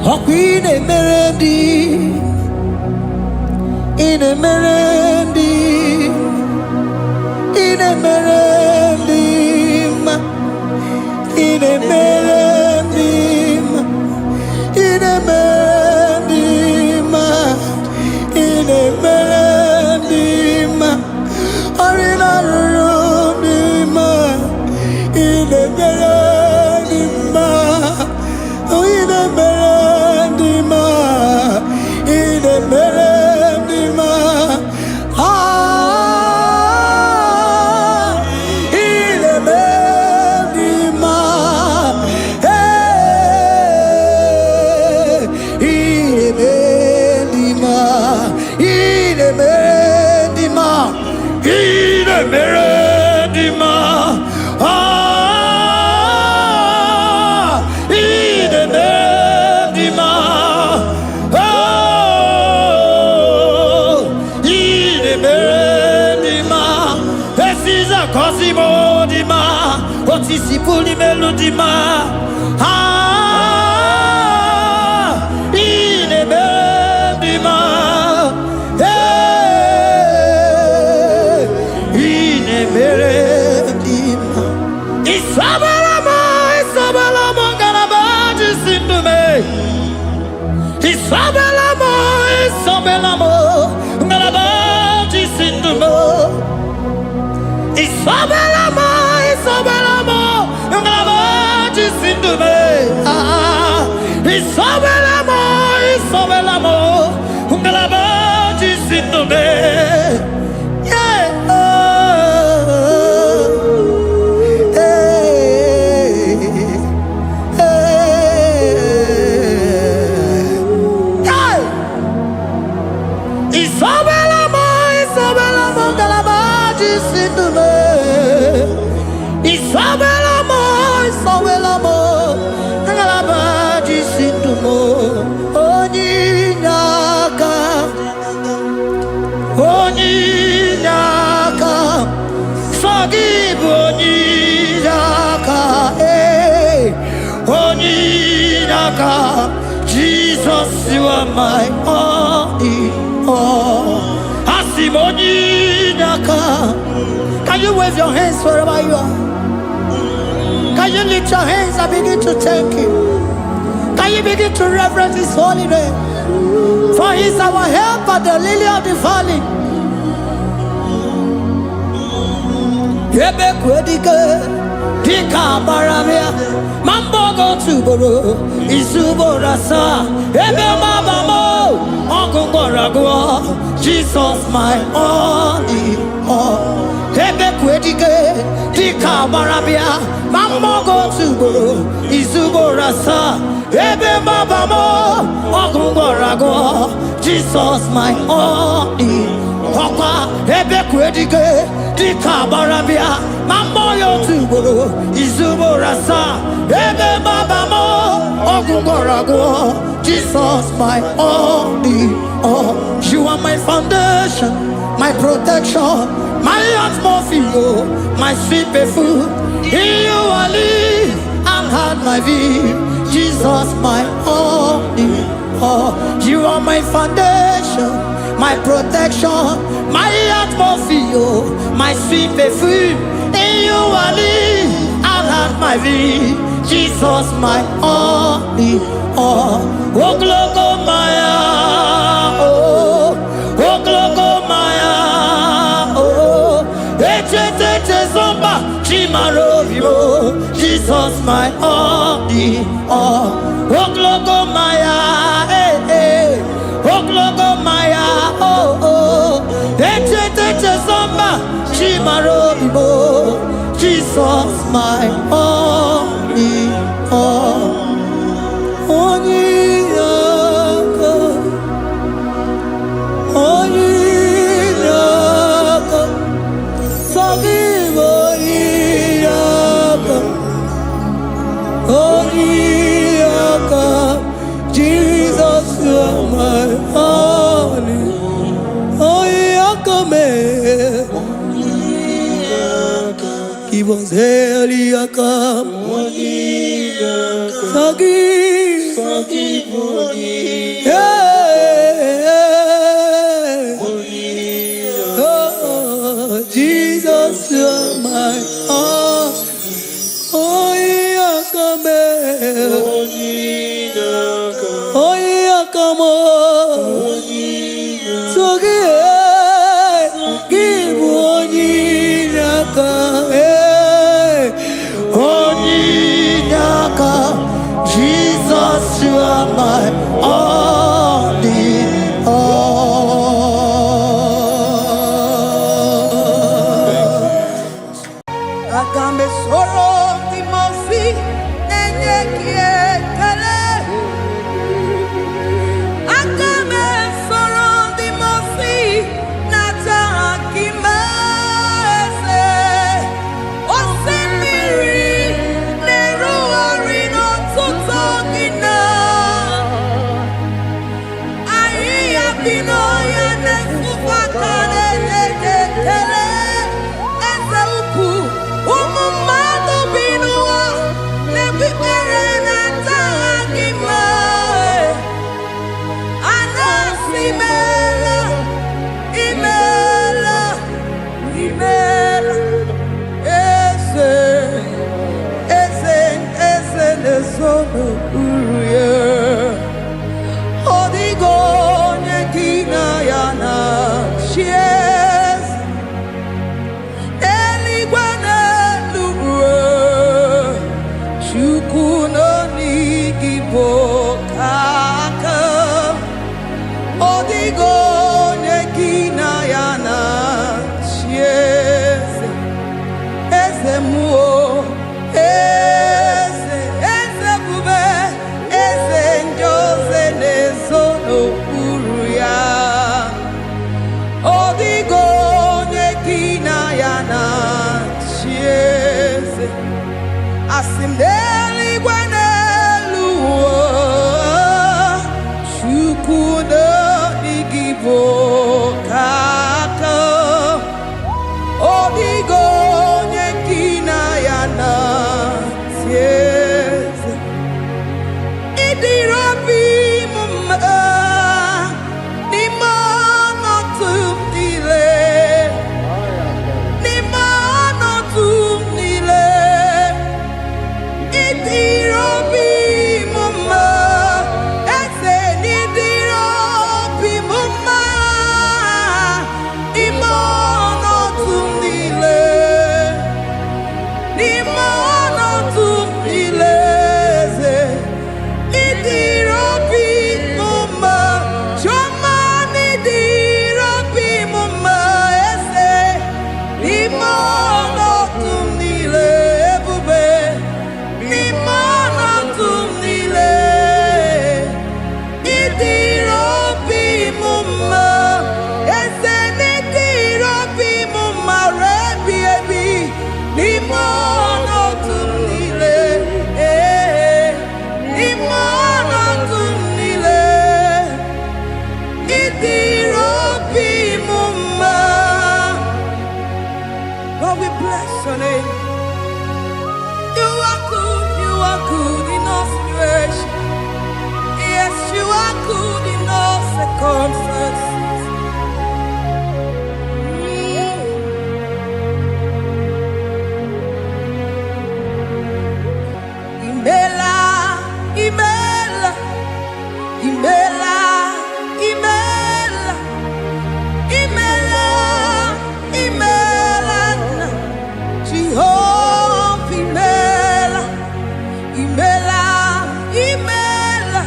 Oh, Queen Emerendi, in Emerendi, in Emerendi, in Emerendi, in Emerendi, in Emerendi, Arina Rudima, in Emerendi, in Emerendi, in Emerendi, dima, otisi puli melodima. Ine bendima, ine bendima. Isabelamo, Isabelamo, galabaji sindume. Isabelamo, Isabelamo, galabaji sindume. Isabelamo, Isabelamo, galabaji sindume. Isabelamo, Isabelamo, galabaji sindume. Isabelamo, Isabelamo, galabaji sindumo. Onyinaka, onyinaka, forgive onyinaka, onyinaka. Jesus, you are my only all. Asim onyinaka. Can you wave your hands wherever you are? Can you lift your hands and begin to thank Him? Can you begin to reverence His holy name? For He is our help at the lily of the valley. Yebe kwedike, dika baramia, mambo go tuboro, isubora sa, ebe mabamo, ogungorago, Jesus my only all. Ebe kwedike, dika baramia, mambo go tuboro, isubora sa, ebe mabamo, ogungorago, Jesus my only all. Ebe kwedike, dika baramia, mambo yo tuboro, isubora sa, ebe mabamo, ogungorago, Jesus my only all. You are my foundation, my protection, my atmosphere, my sweet perfume. In you I live and had my being. Jesus my only all. You are my foundation, my protection, my atmosphere, my sweet perfume. In you I live and had my being. Jesus my only all. Oh glogo maya, oh glogo maya, oh eche zomba chimaro vivo. Jesus my only all. Oh glogo maya, oh glogo maya, oh eche zomba chimaro vivo. Jesus my only all. Onyinaka, onyinaka, forgive onyinaka, onyinaka. Jesus, you are my only. Onyinaka me, give us Eliaka, forgive onyinaka. Oh, Jesus, you are my all. Onyinaka me, onyinaka mo, give onyinaka, onyinaka. Jesus, you are my only all. Agambe soro timosi nenye kiekele. Agambe soro timosi nata akimese. Osemiri neru orino tutogina. Aia bino ya nesufakane nekele. Eze uku umu n'okpuru ya. Ọ dịghị onye gị na ya na-achị eze. Eluigwe n'elu ruo, Chukwu nọ n'igi bụ aka. Ọ dịghị onye gị na ya na-achị eze. Eze mmụọ, eze, eze bube, eze ndị ozi na-ezo n'okpuru ya. Ọ dịghị onye gị na ya na-achị eze. Asị m n'eluigwe n'elu ụwa, Chukwu n'igwe bụ aka. Ọ dịghị onye gị na ya na-achị eze. Ịdịrị obi m mma n'ime ọnọdụ m niile, n'ime ọnọdụ m niile. Ịdịrị obi m mma, eze, n'ịdịrị obi m mma n'ime ọnọdụ m niile, n'ime ọnọdụ m niile, eze. Ịdịrị obi m mma, Chioma, n'ịdịrị obi m mma, eze, n'ime ọnọdụ m niile, ebube, n'ime ọnọdụ m niile. Ịdịrị obi m mma, eze, n'ịdịrị obi m mma, rebi ebi, n'ime ọnọdụ m niile, n'ime ọnọdụ m niile. Ịdịrị obi m mma. God, we bless your name. You are good in all situations. Yes, you are good in all circumstances. Imela, imela, imela, imela, imela, imela, Jehovah, imela, imela, imela,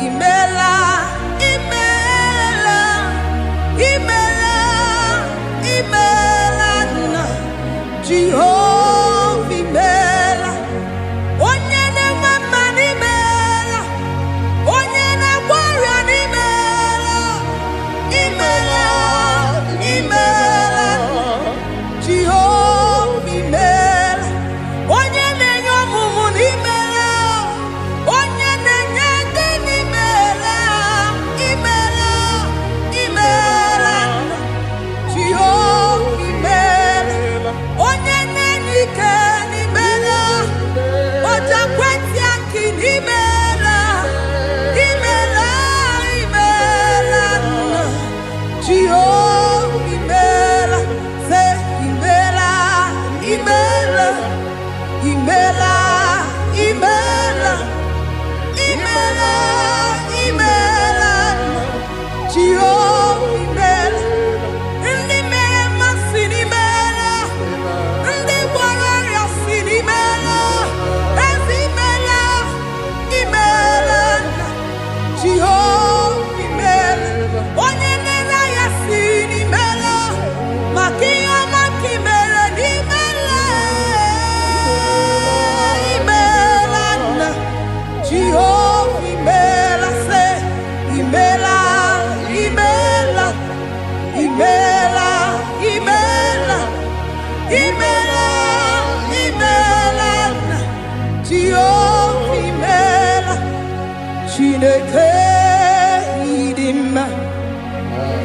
imela, imela, imela, imela, Jehovah, imela. Onye na-enwe mma n'imela, onye na-agwọ ọrịa n'imela, imela, imela, Jehova imela. Onye na-enye ọmụmụ n'imela, onye na-enye ndị n'imela, imela, imela, Jehova imela. Onye na-enye ike n'imela, oja kwenti aki n'imela, imela, imela, Jehova imela. Say imela, imela, imela, imela, imela, imela, Jehova imela. Ndị mere mmasị n'imela, ndị gwara ọrịa si n'imela, ezi imela, imela, Jehova imela. Onye nere ya si n'imela, maka ihe ọma ka imere n'imela, imela, Jehova imela. Say imela, imela, imela, imela, imela, imela, Jehova imela. Chineke ịdị mma,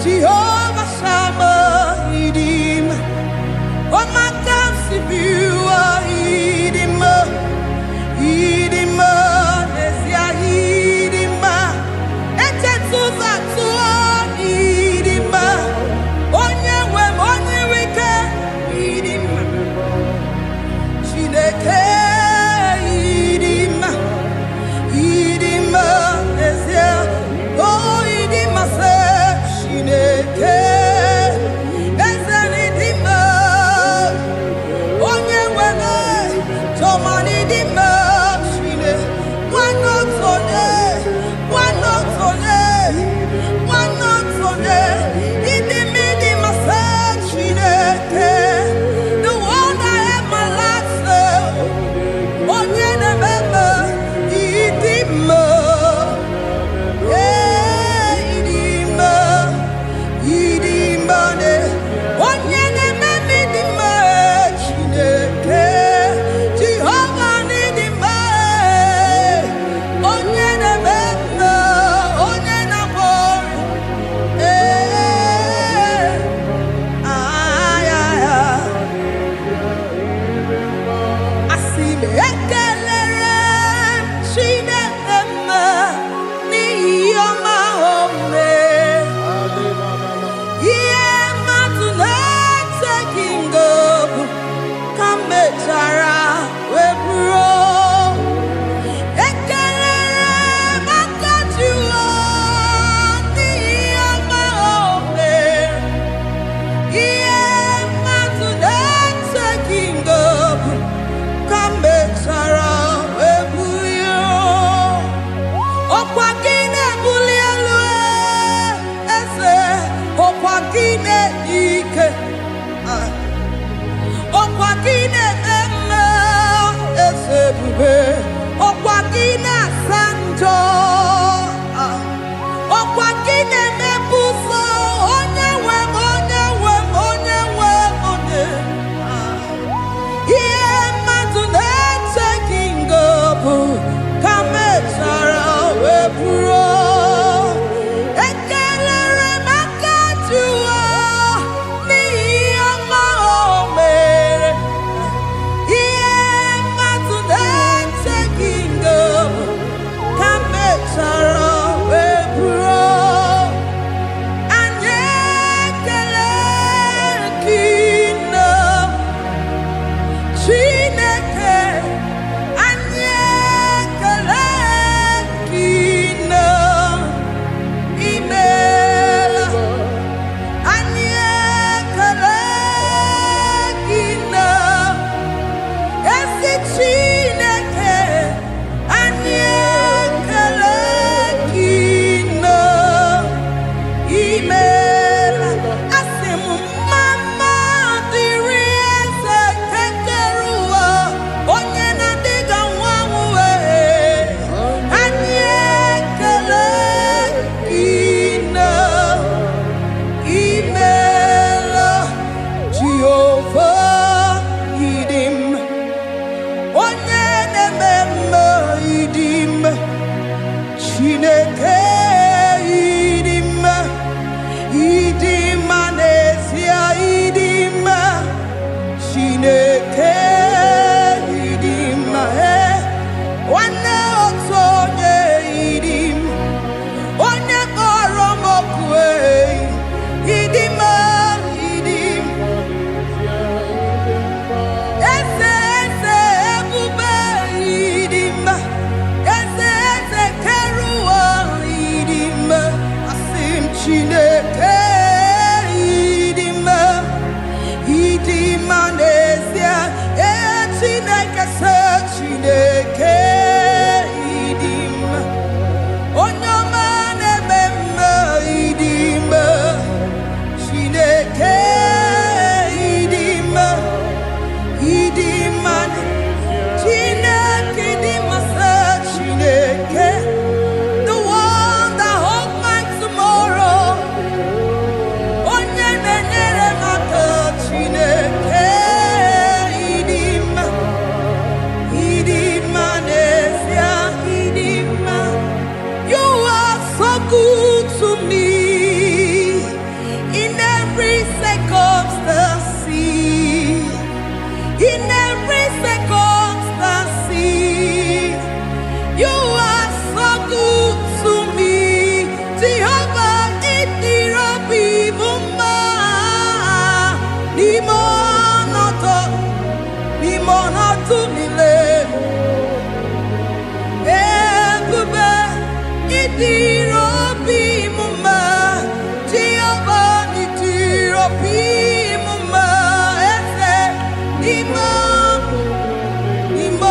Jehova Sama ịdị mma. Ọmaka si biwa ịdị mma, ịdị mma, n'ezie ịdị mma. Echetụza tụọ ịdị mma. Onye nwe m, onye nwe ike, ịdị mma. Chineke ịdị mma. Imo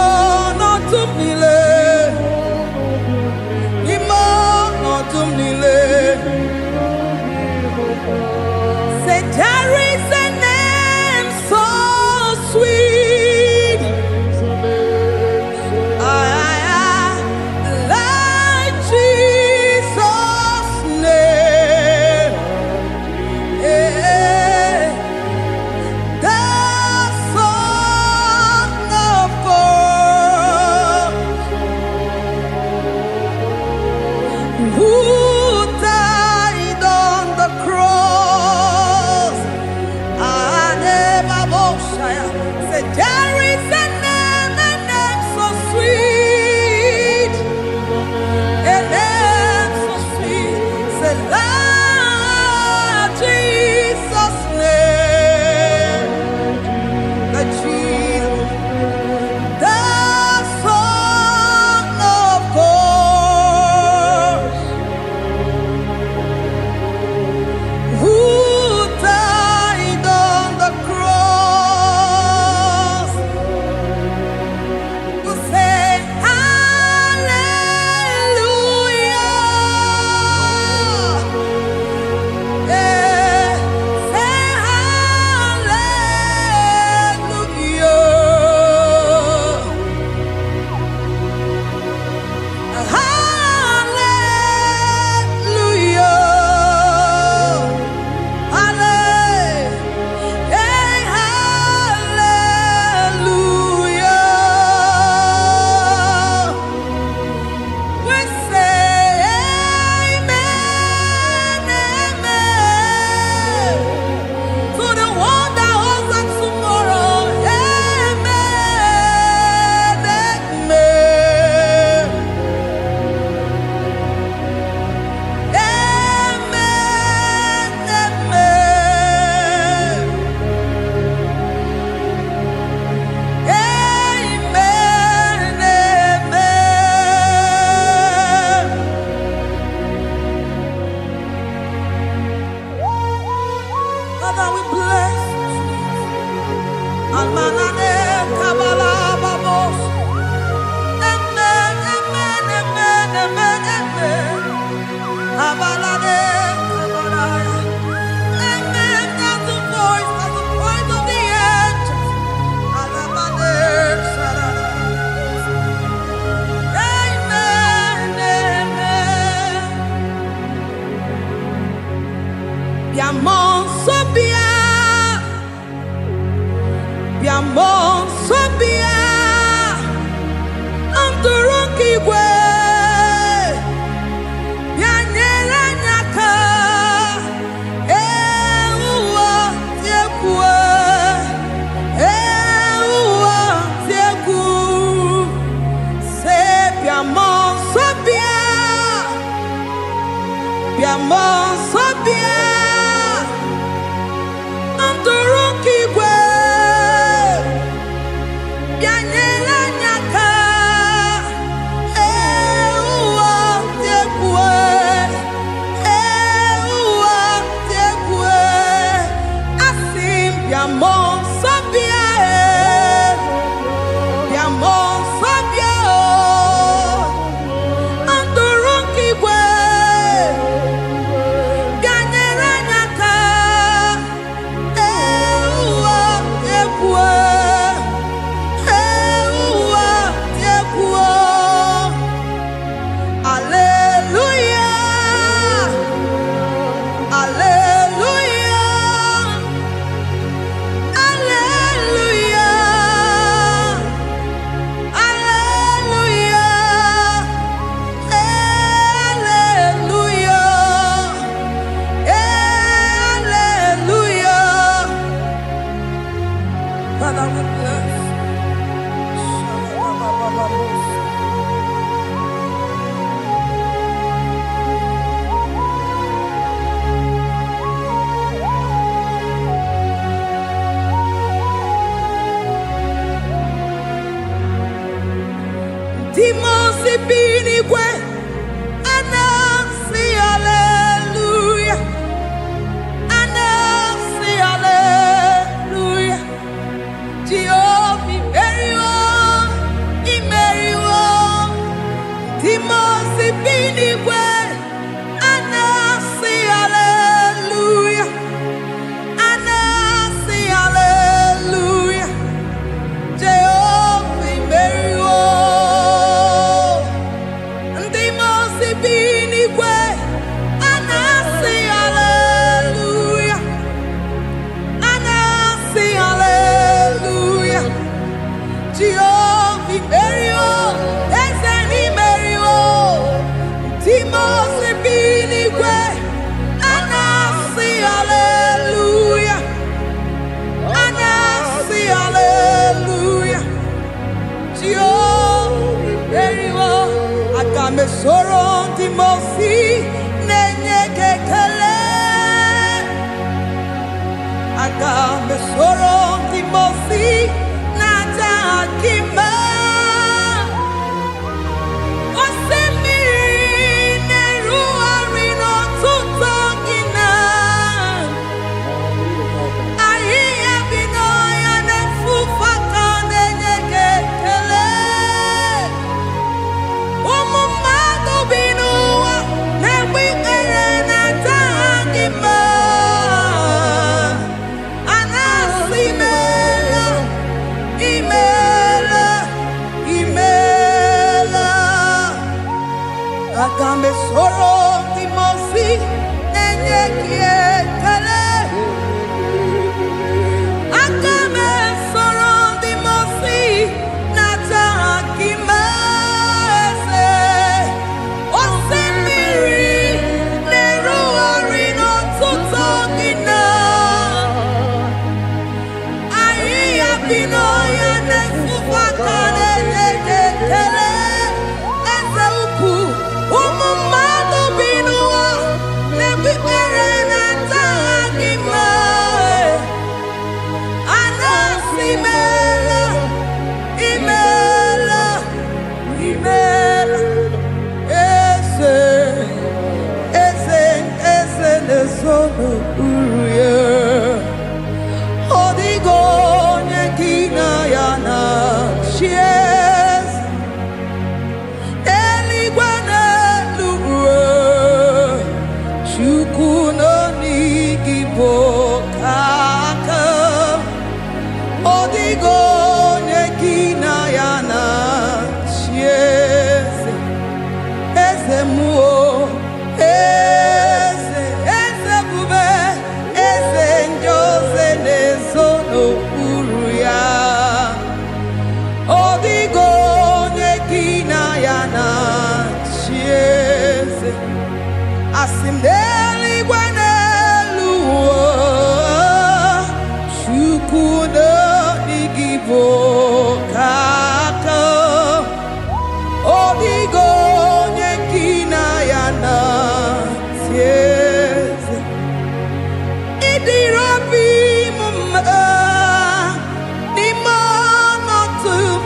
To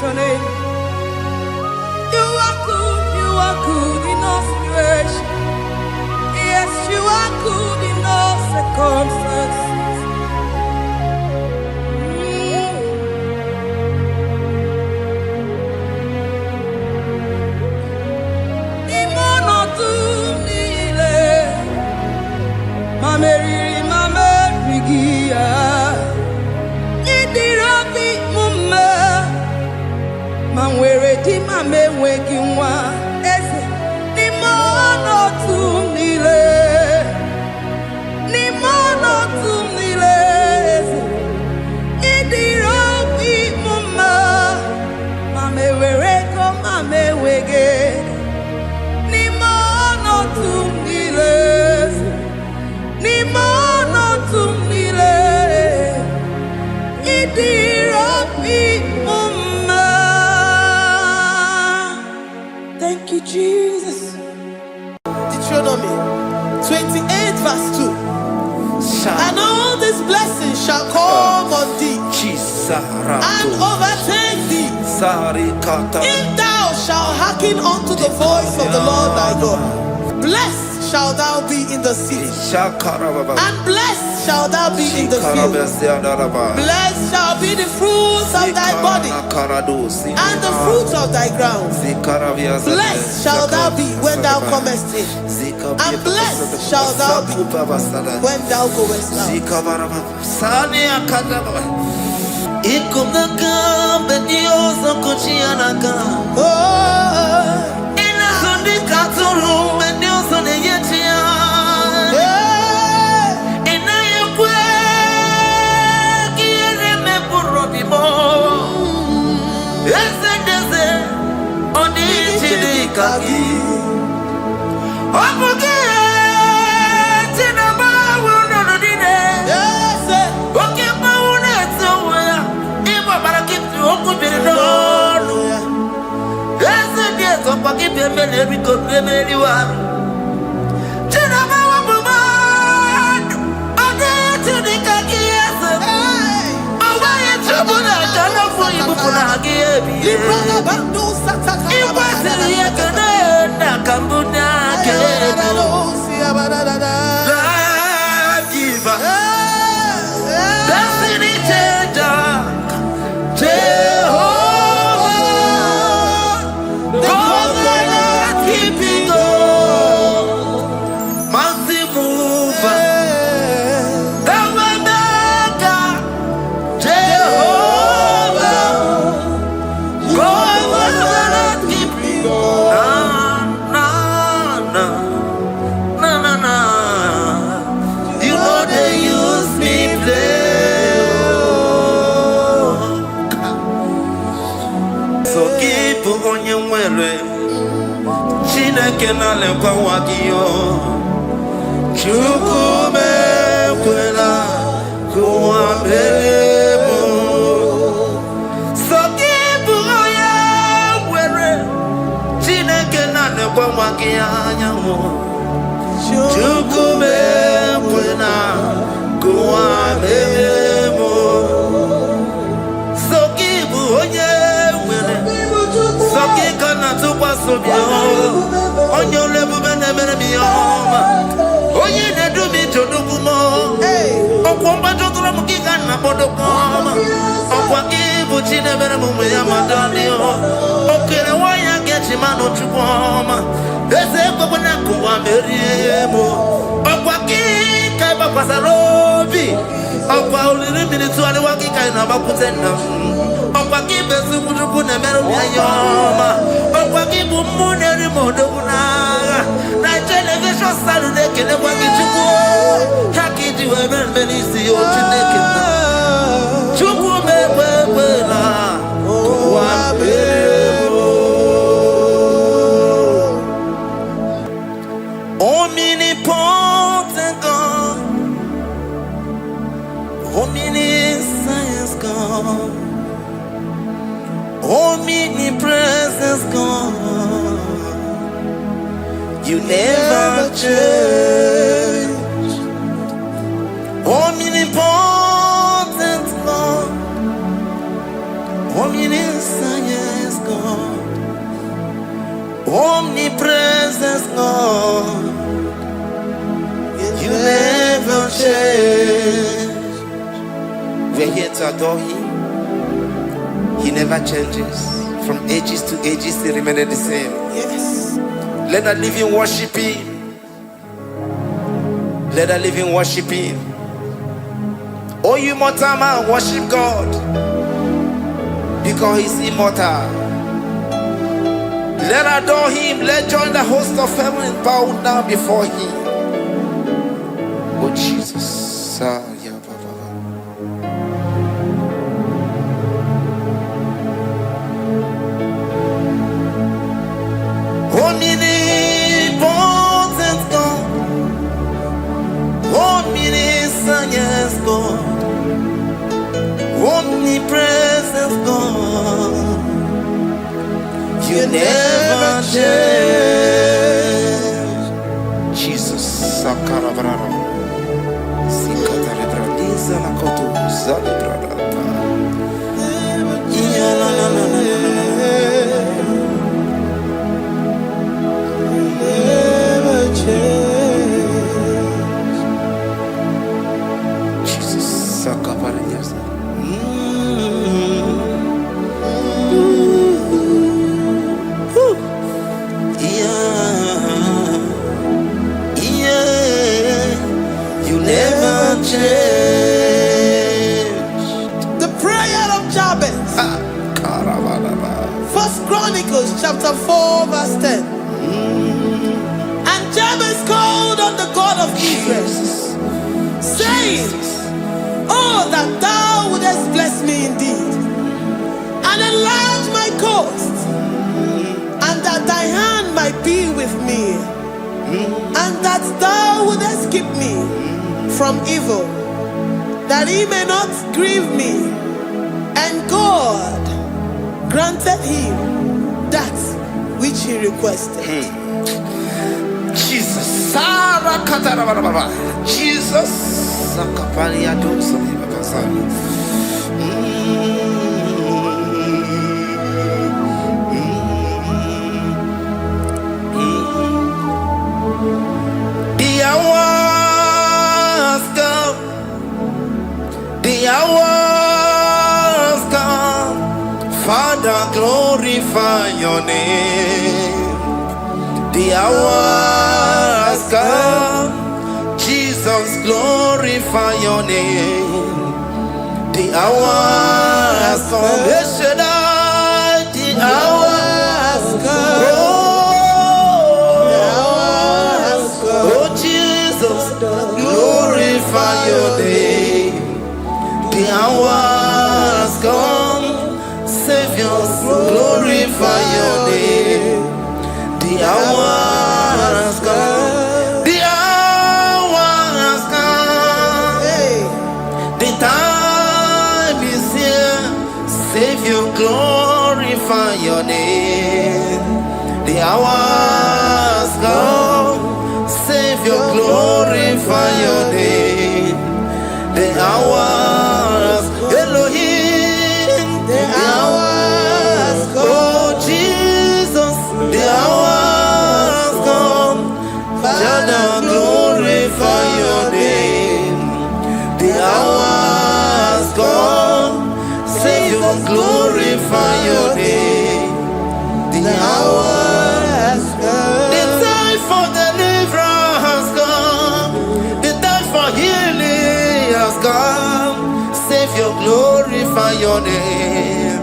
your name. You are good in all situations. Yes, you are good in all circumstances. Thank you, Jesus. Deuteronomy 28 verse 2. And all these blessings shall come on thee and overtake thee, if thou shalt hearken unto the voice of the Lord thy God. Blessed shall thou be in the city, and blessed shall thou be in the field. Blessed shall be the fruit of thy body, and the fruit of thy ground. Blessed shall thou be when thou comest in, and blessed shall thou be when thou goest out. Omnipotent God, omniscience God, omnipresence God, you never change. Omnipotent God, omniscience We're here to adore him. He never changes. From ages to ages, he remains the same. Yes. Let the living worship him. Let the living worship him. Oh, you mortal man, worship God, because he's immortal. Let adore him. Let join the host of heaven and bow down before him. Oh Jesus. Yeah, Baba. Omnipotent God, omniscient God, omnipresent God, you never change. Jesus. Sakarabrara. Sikatalebradiza nakoto zalebrada. Yeah, la, la, la, la, la, la. Never change. Jesus. Sakaparadiasa. First Chronicles chapter 4 verse 10. And Jabez called on the God of Israel, saying, oh, that thou wouldest bless me indeed, and enlarge my coast, and that thy hand might be with me, and that thou wouldest keep me from evil, that he may not grieve me. And God granted him that which he requested. Jesus. Jesus. The hours come. The hours come. Father, glorify your name. The hours come. Jesus, glorify your name. The hours come. Yes, Shaddai, the hours come. Oh, Jesus, glorify your name. The hours come. Savior, glorify your name. The hours come. The hours come. The time is here. Savior, glorify your name. The hours come. Savior, glorify your name. The hours, Elohim. The hours come. Oh Jesus, the hours come. Father, glorify your name. The hours come. Savior, glorify your name. The hours come. The time for deliverance has come. The time for healing has come. Savior, glorify your name.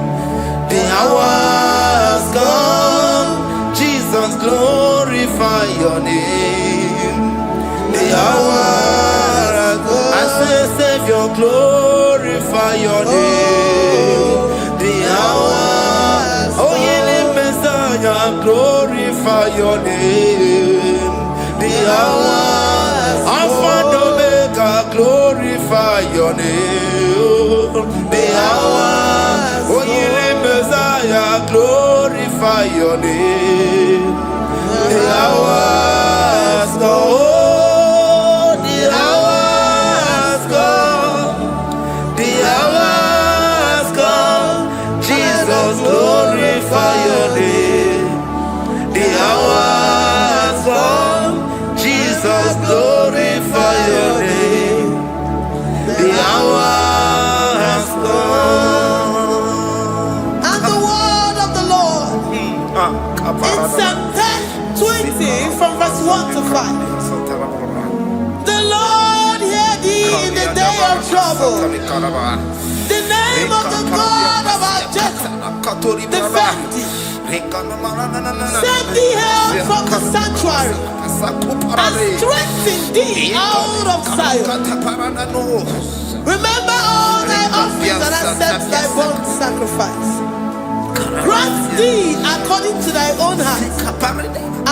The hours come. Jesus, glorify your name. The hours come. I say, Savior, glorify your name. The hours. Oh, healing Messiah, glorify your name. The hours. Alpha and Omega, glorify your name. The hours. Oh, healing Messiah, glorify your name. The hours go. Oh, the hours go. The hours come. Jesus, glorify your name. The hours come. Jesus, glorify your name. The hours 5. The Lord hear thee in the day of trouble. The name of the God of our Jacob defend thee. Send thee help from the sanctuary and strengthen thee out of Zion. Remember all thy offerings and accept thy burnt sacrifice. Grant thee according to thy own heart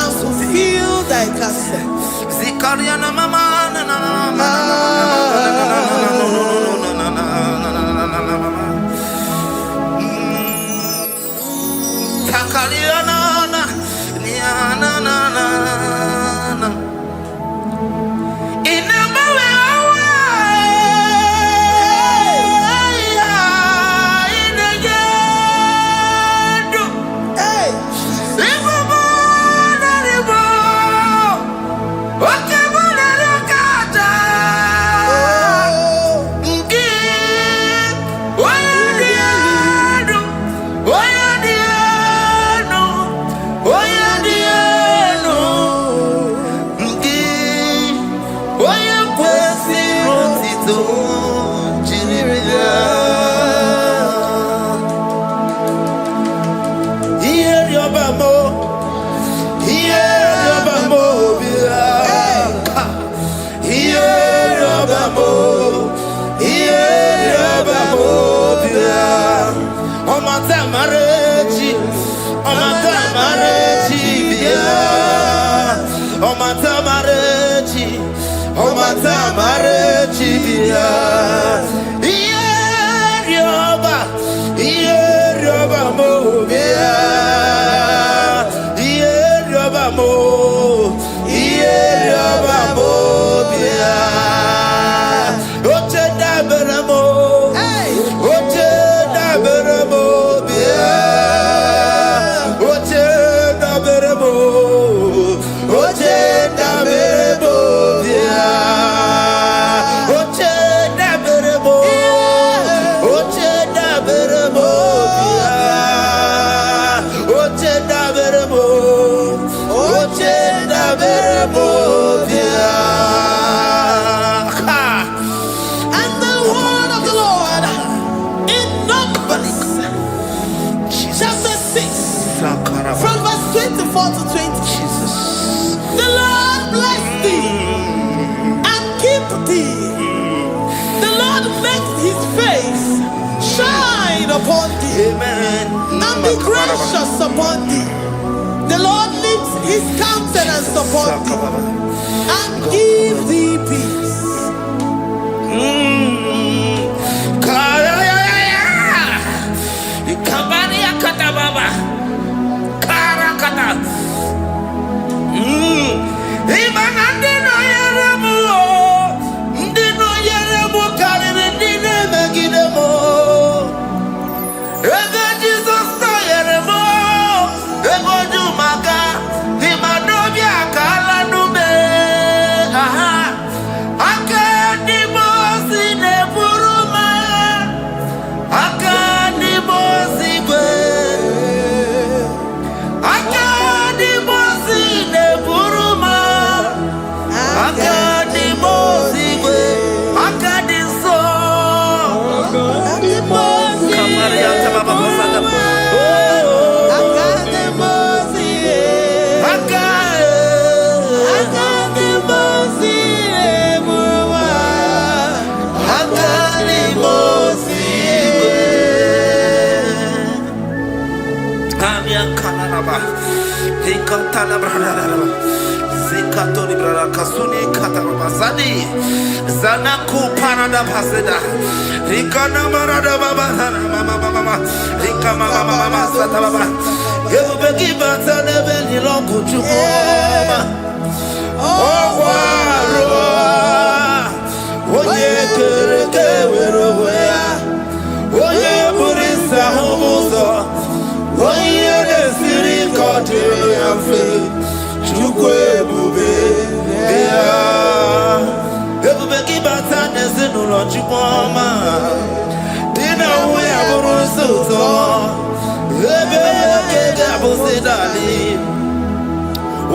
and fulfill thy counsel. Upon thee, amen, and be gracious upon thee. The Lord lifts his countenance upon thee and give thee peace.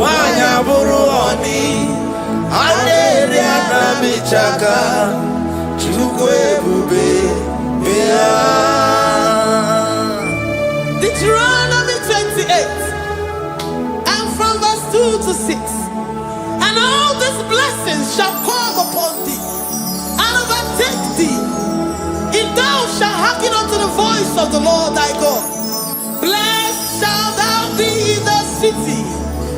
wanya buruoni Adere anamichaka Chukwe bube Deuteronomy 28 and from verse 2 to 6. And all these blessings shall come upon thee and overtake thee if thou shalt hearken unto the voice of the Lord thy God. Blessed shalt thou be in the city,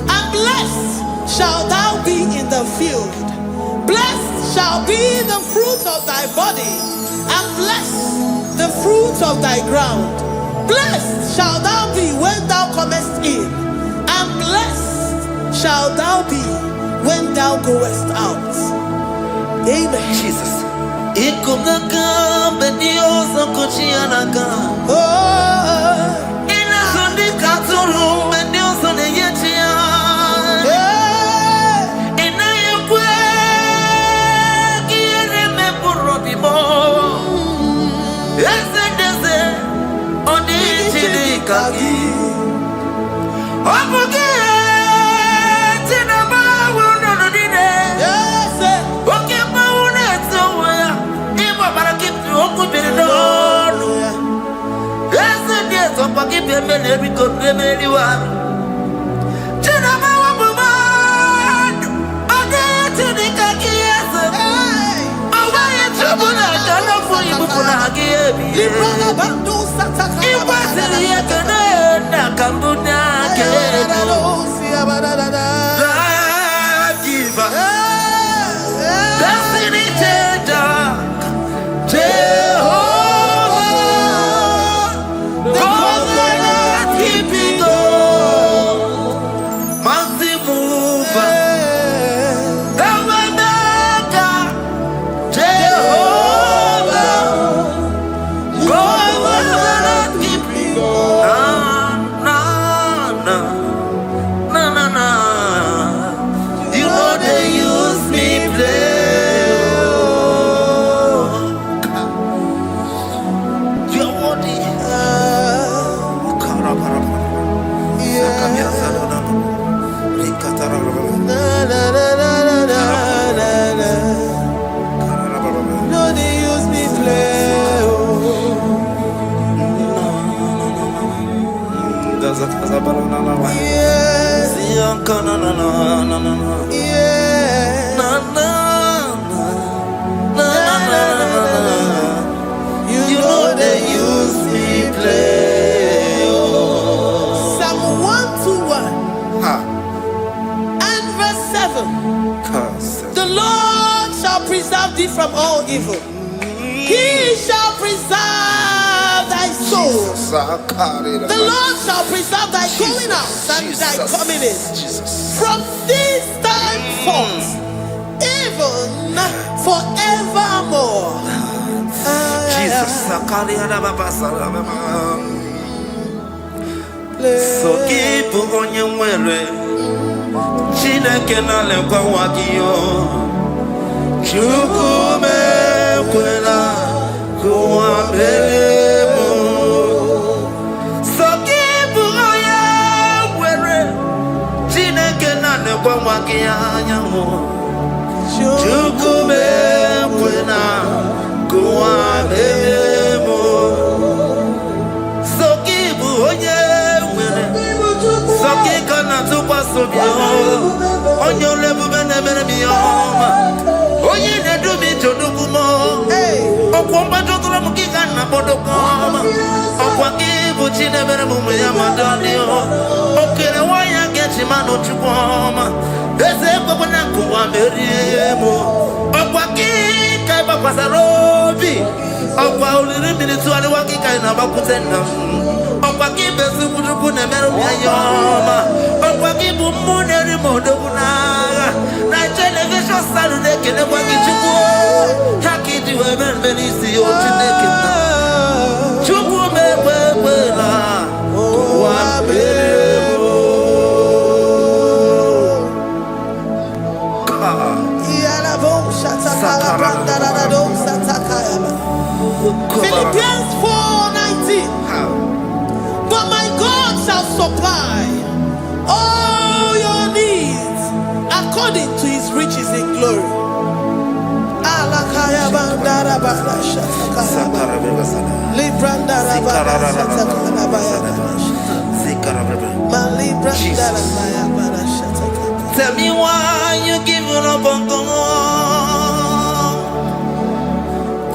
and blessed shalt thou be in the field. Blessed shall be the fruit of thy body, and blessed the fruit of thy ground. Blessed shalt thou be when thou comest in, and blessed shalt thou be when thou goest out. Amen. Jesus. From all evil, he shall preserve thy soul. The Lord shall preserve thy going out and thy coming in from this time forth, even forevermore. Jesus, so keep on your way. Chineke na lekwa wagiyo. Chukume kwela kuambelemo Sokibu oya were Chineke na nekwa wakianya mo Chukume kwela kuambelemo Sokibu oya were Sokika na tukwa sobio Onyo lebu bene bene biyoma Oye ne do mi to do kumo. Okwomba to kula mukika na bodo koma. Okwaki buchi ne bere mumu ya madani o. Okere waya gechi mano chukoma. Ese kwa na kuwa meriemo. Okwaki kai ba kwasa robi. Okwa uliri militu ali waki kai na bakutenda. Okwaki besu kujuku ne meru ya yoma. Okwaki bumu ne rimodo kunaga. Na television Saturday kene kwa kichuku. Haki diwe benisi o chineke na. Chuku mewe na. Kwa beremo. Philippians 4:19. But my God shall supply all your needs Tell me why you giving up on God.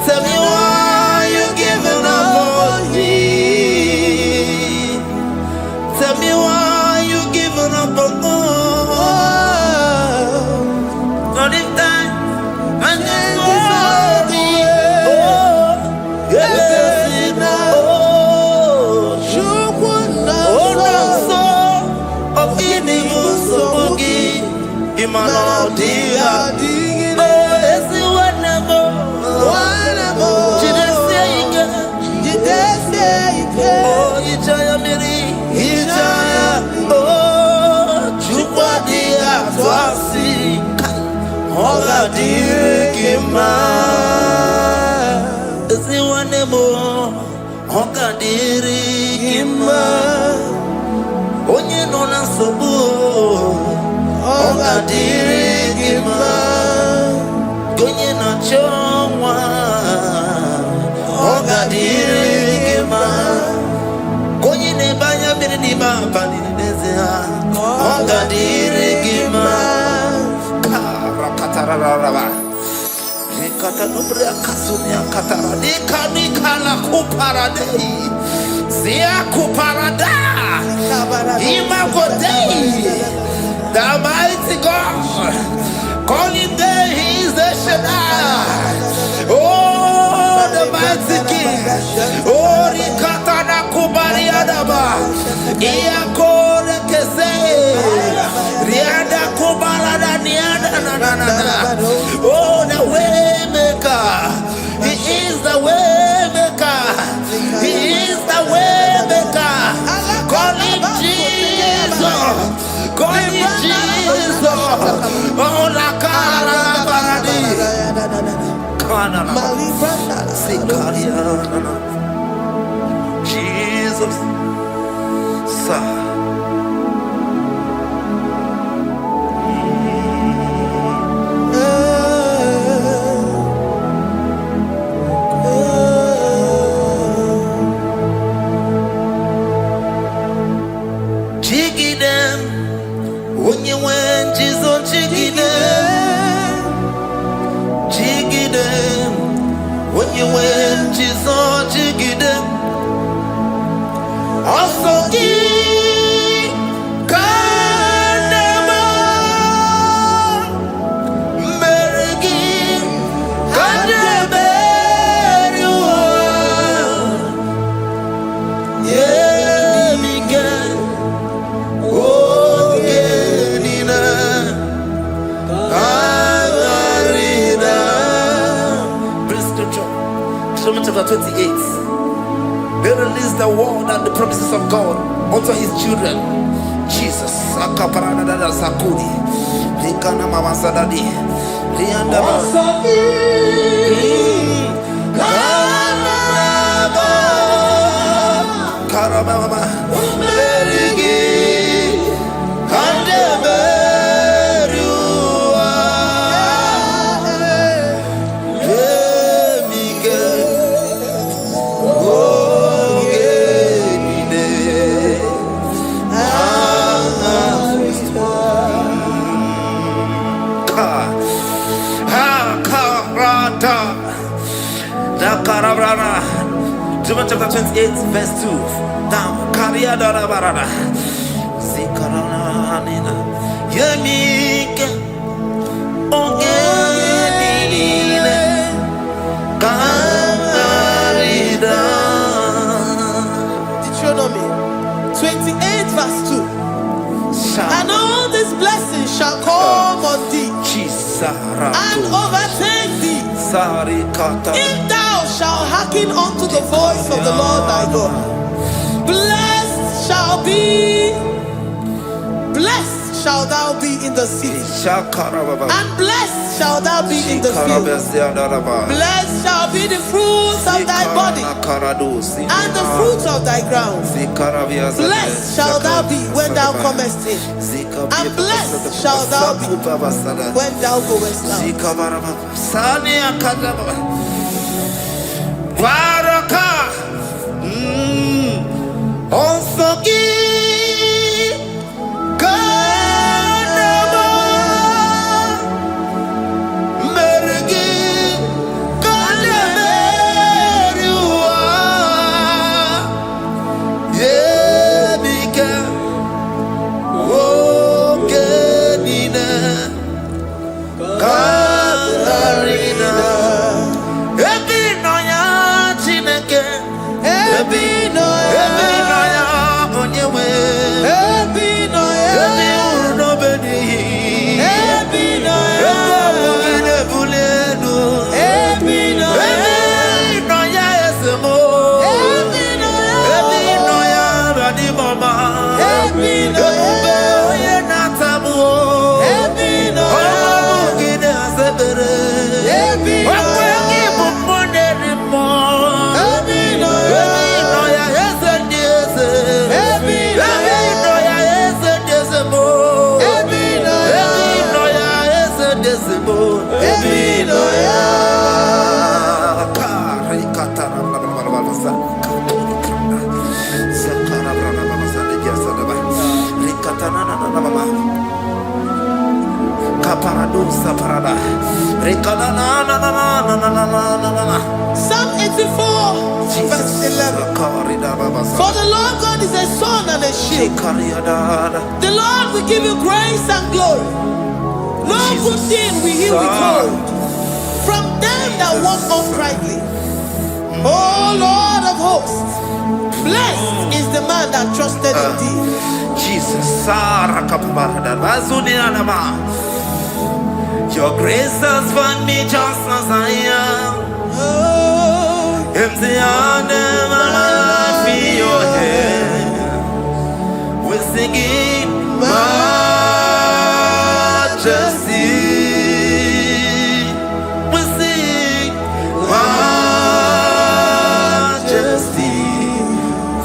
Tell me why you giving up on me. Tell me why you giving up on God. Not in time, and then glory. Oh, yes, oh, of giving us so boogie. Imano dia, oh, it's the one more. Oh, Ijaya Miri, Ijaya, oh, Chupadia, Twasi, Hola Dirikima, is the one more, Hoga Dirikima, Onye Nona Sobu, Hoga Dirikima, Gonye Nachoma, Hoga Dirikima. Banya bini ba bani nezia onga dirigima kara katararaba nikata nubria kasunya katara nikala kuparadei zia kuparada imagodei the mighty God calling there he is the Shaddai. Oh, the mighty King. Oh, Rikatana Kubariadaba. Iakore Kese. Riada Kubalada Niada. Oh, the way maker. He is the way maker. He is the way maker. Call him Jesus. Call him Jesus. Oh, la cara baradi. Jesus, jiggy them when you went, Jesus, jiggy them, jiggy them. When you went, Jesus, jiggy them. Also, Kanema, Merigi, Kandeberu, yeah, Miguel, oh, Genina, Agarida. Romans chapter 28. They release the word and the promises of God unto his children. Jesus. Akaparanada Sakudi. Likana Mama Sadadi. Lianda Karababa. Merigi. Romans chapter 28, verse 2. Down. Karia Dara Barada. Zikarana Nina. Yamika. Ogenine. Kamarida. Deuteronomy 28, verse 2. And all these blessings shall come on thee and overtake thee if thou shalt hearken unto the voice of the Lord thy God. Blessed shall thou be in the city, and blessed shall thou be in the field. Blessed shall be the fruits of thy body and the fruits of thy ground. Blessed shall thou be when thou comest in, and blessed shall thou be when thou goest out. Psalm 84, verse 11. For the Lord God is a sun and a shield. The Lord will give you grace and glory. No good thing will he withhold from them that walk uprightly. O Lord of hosts, blessed is the man that trusted in thee. Jesus, your grace has found me just as I am. Empty handed, my life in your hand. We're singing majesty. We sing majesty.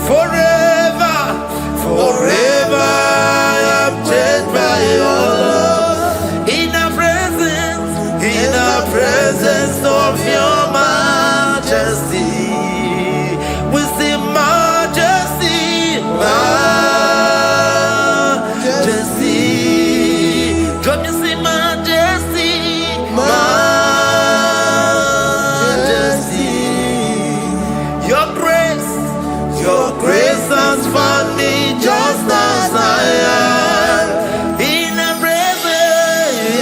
Forever, forever I'm changed by your love. In the presence of your majesty, we see majesty, majesty. Come you see majesty, majesty. Your grace has found me just as I am. In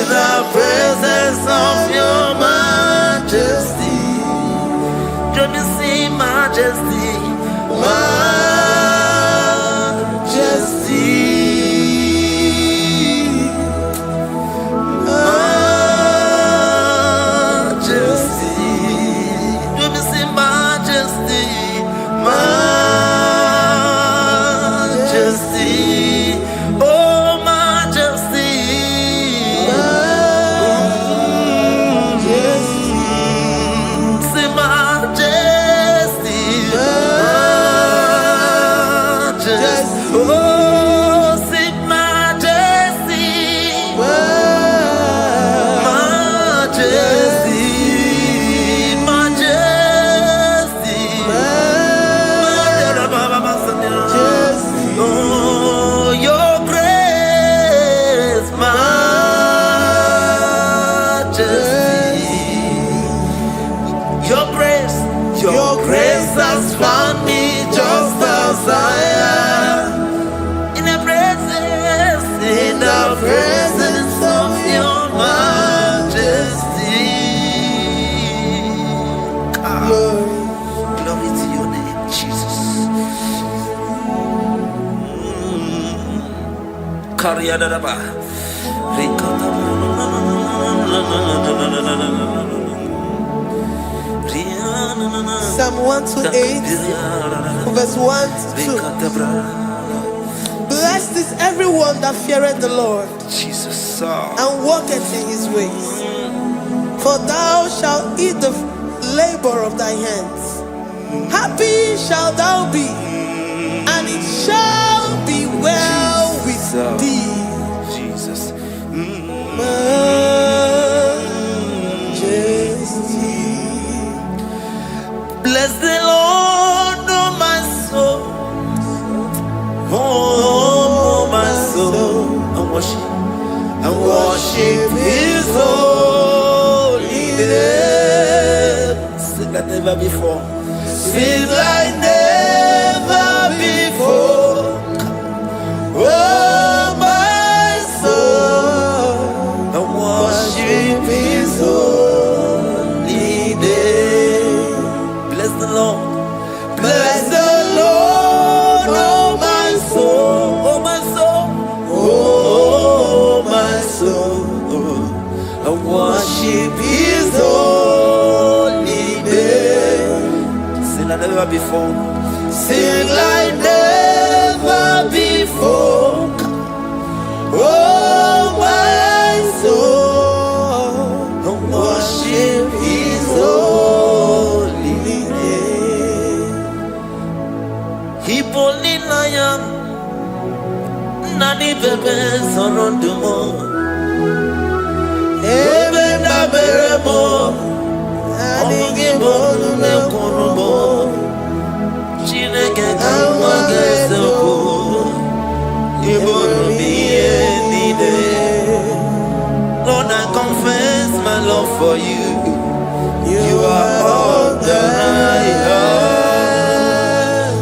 the presence of your majesty, let me see majesty, majesty, majesty. Let me see majesty, majesty. Oh, majesty. Your grace has found me just as I am. In the presence of your majesty. Glory to your name, Jesus. Psalm 128, verse 1 to 2. Blessed is everyone that feareth the Lord, Jesus, and walketh in his ways. For thou shalt eat the labor of thy hands. Happy shalt thou be, and it shall be well with thee. Jesus. Bless the Lord, oh my soul, oh my soul, and worship His holy name. Sing like never before. Sing like never before. Oh my soul, and worship His holy name. Bless the Lord. Bless the Lord, oh my soul, oh my soul, oh my soul, and worship His holy name. Sing like never before. Sing like never before. invoke. Oh, my soul, worship His holy name. Hipoli lion, nani bebe sorondumo. Ebe da beremo, omugi bolu ne kurumo. Chineke kama gesoko, ibolu miye nide. Lord, I confess my love for you. You are all that I have.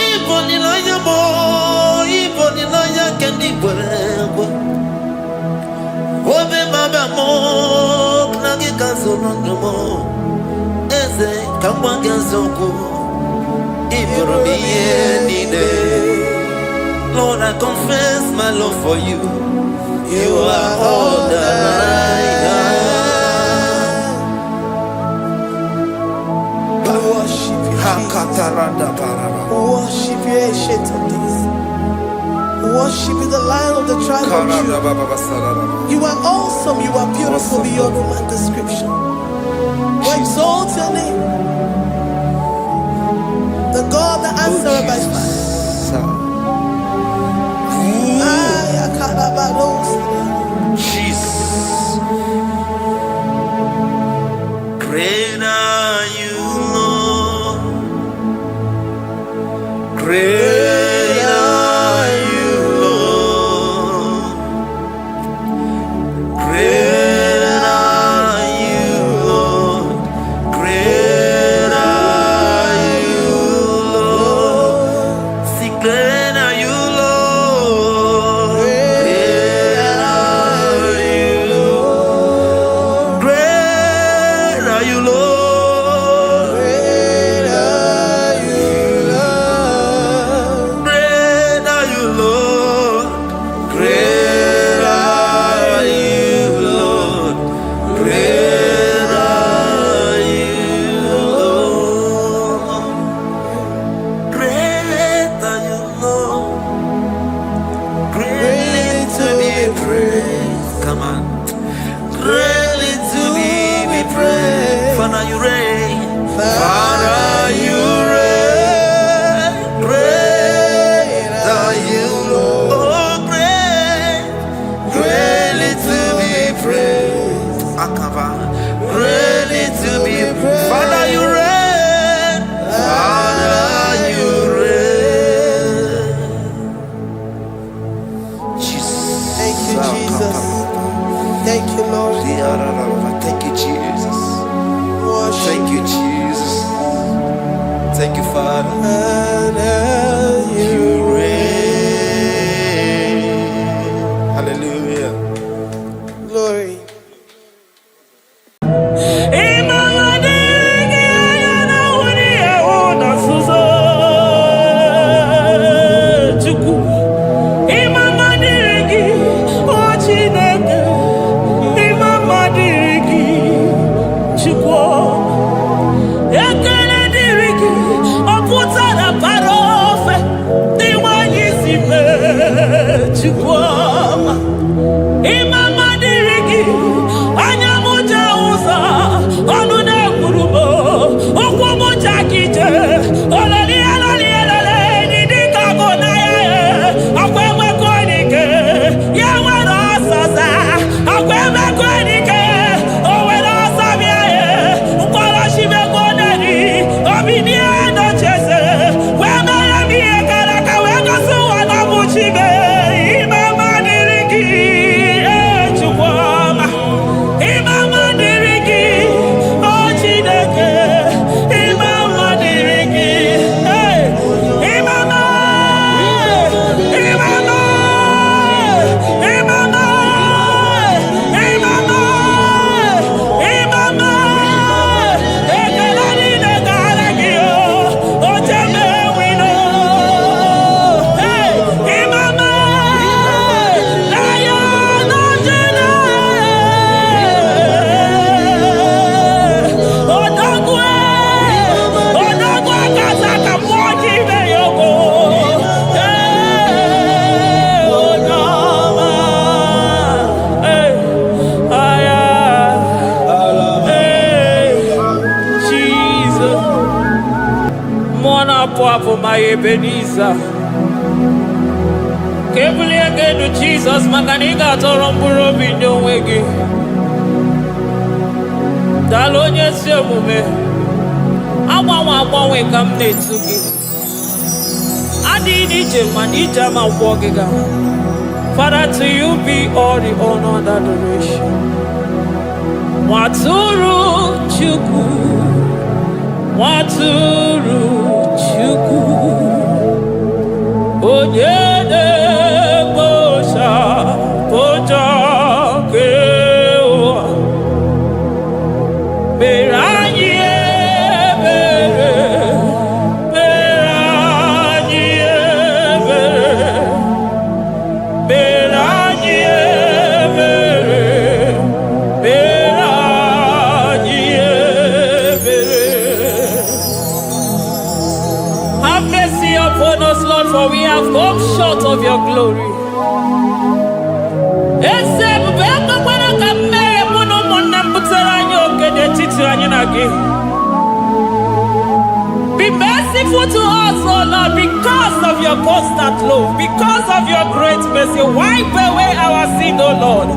Iboni loya mo, iboni loya kendi bwebo. Obe baba mo, knagi kazonondo mo. Eze kama gesoko, ibolu miye nide. Lord, I confess my love for you. You are all that I have. Worship you, Jesus. Worship you, Ancient of Days. Worship you, the Lion of the tribe of Judah. You are awesome. You are beautiful beyond human description. We exalt your name, the God that answered by fire. Jesus, great are you, Lord. Great are you, Lord. Great are you, Lord. Great are you, Lord. See, great are you, Lord. Thank you, Lord. Thank you, Jesus. Worship. Thank you, Jesus. Thank you, Father. You reign. Hallelujah. Glory. Ekele diriki, oputa Poapo my Ebenezer. Kebuli again to Jesus, Makaniga Toromburo Bindo Wegi. Dalonya Semume. Awa we come to give. Adi Nija Manija Ma Wogiga. Father, to you be all the honor and adoration. Waturu Chuku. Waturu Chuku. Onyede Bosha Boja Kewa. Beranye Bere. Beranye Bere. Beranye Bere. Beranye Bere. Have mercy upon us, Lord, for we have come short of your glory. Be merciful to us, oh Lord, because of your constant love, because of your great mercy. Wipe away our sin, oh Lord.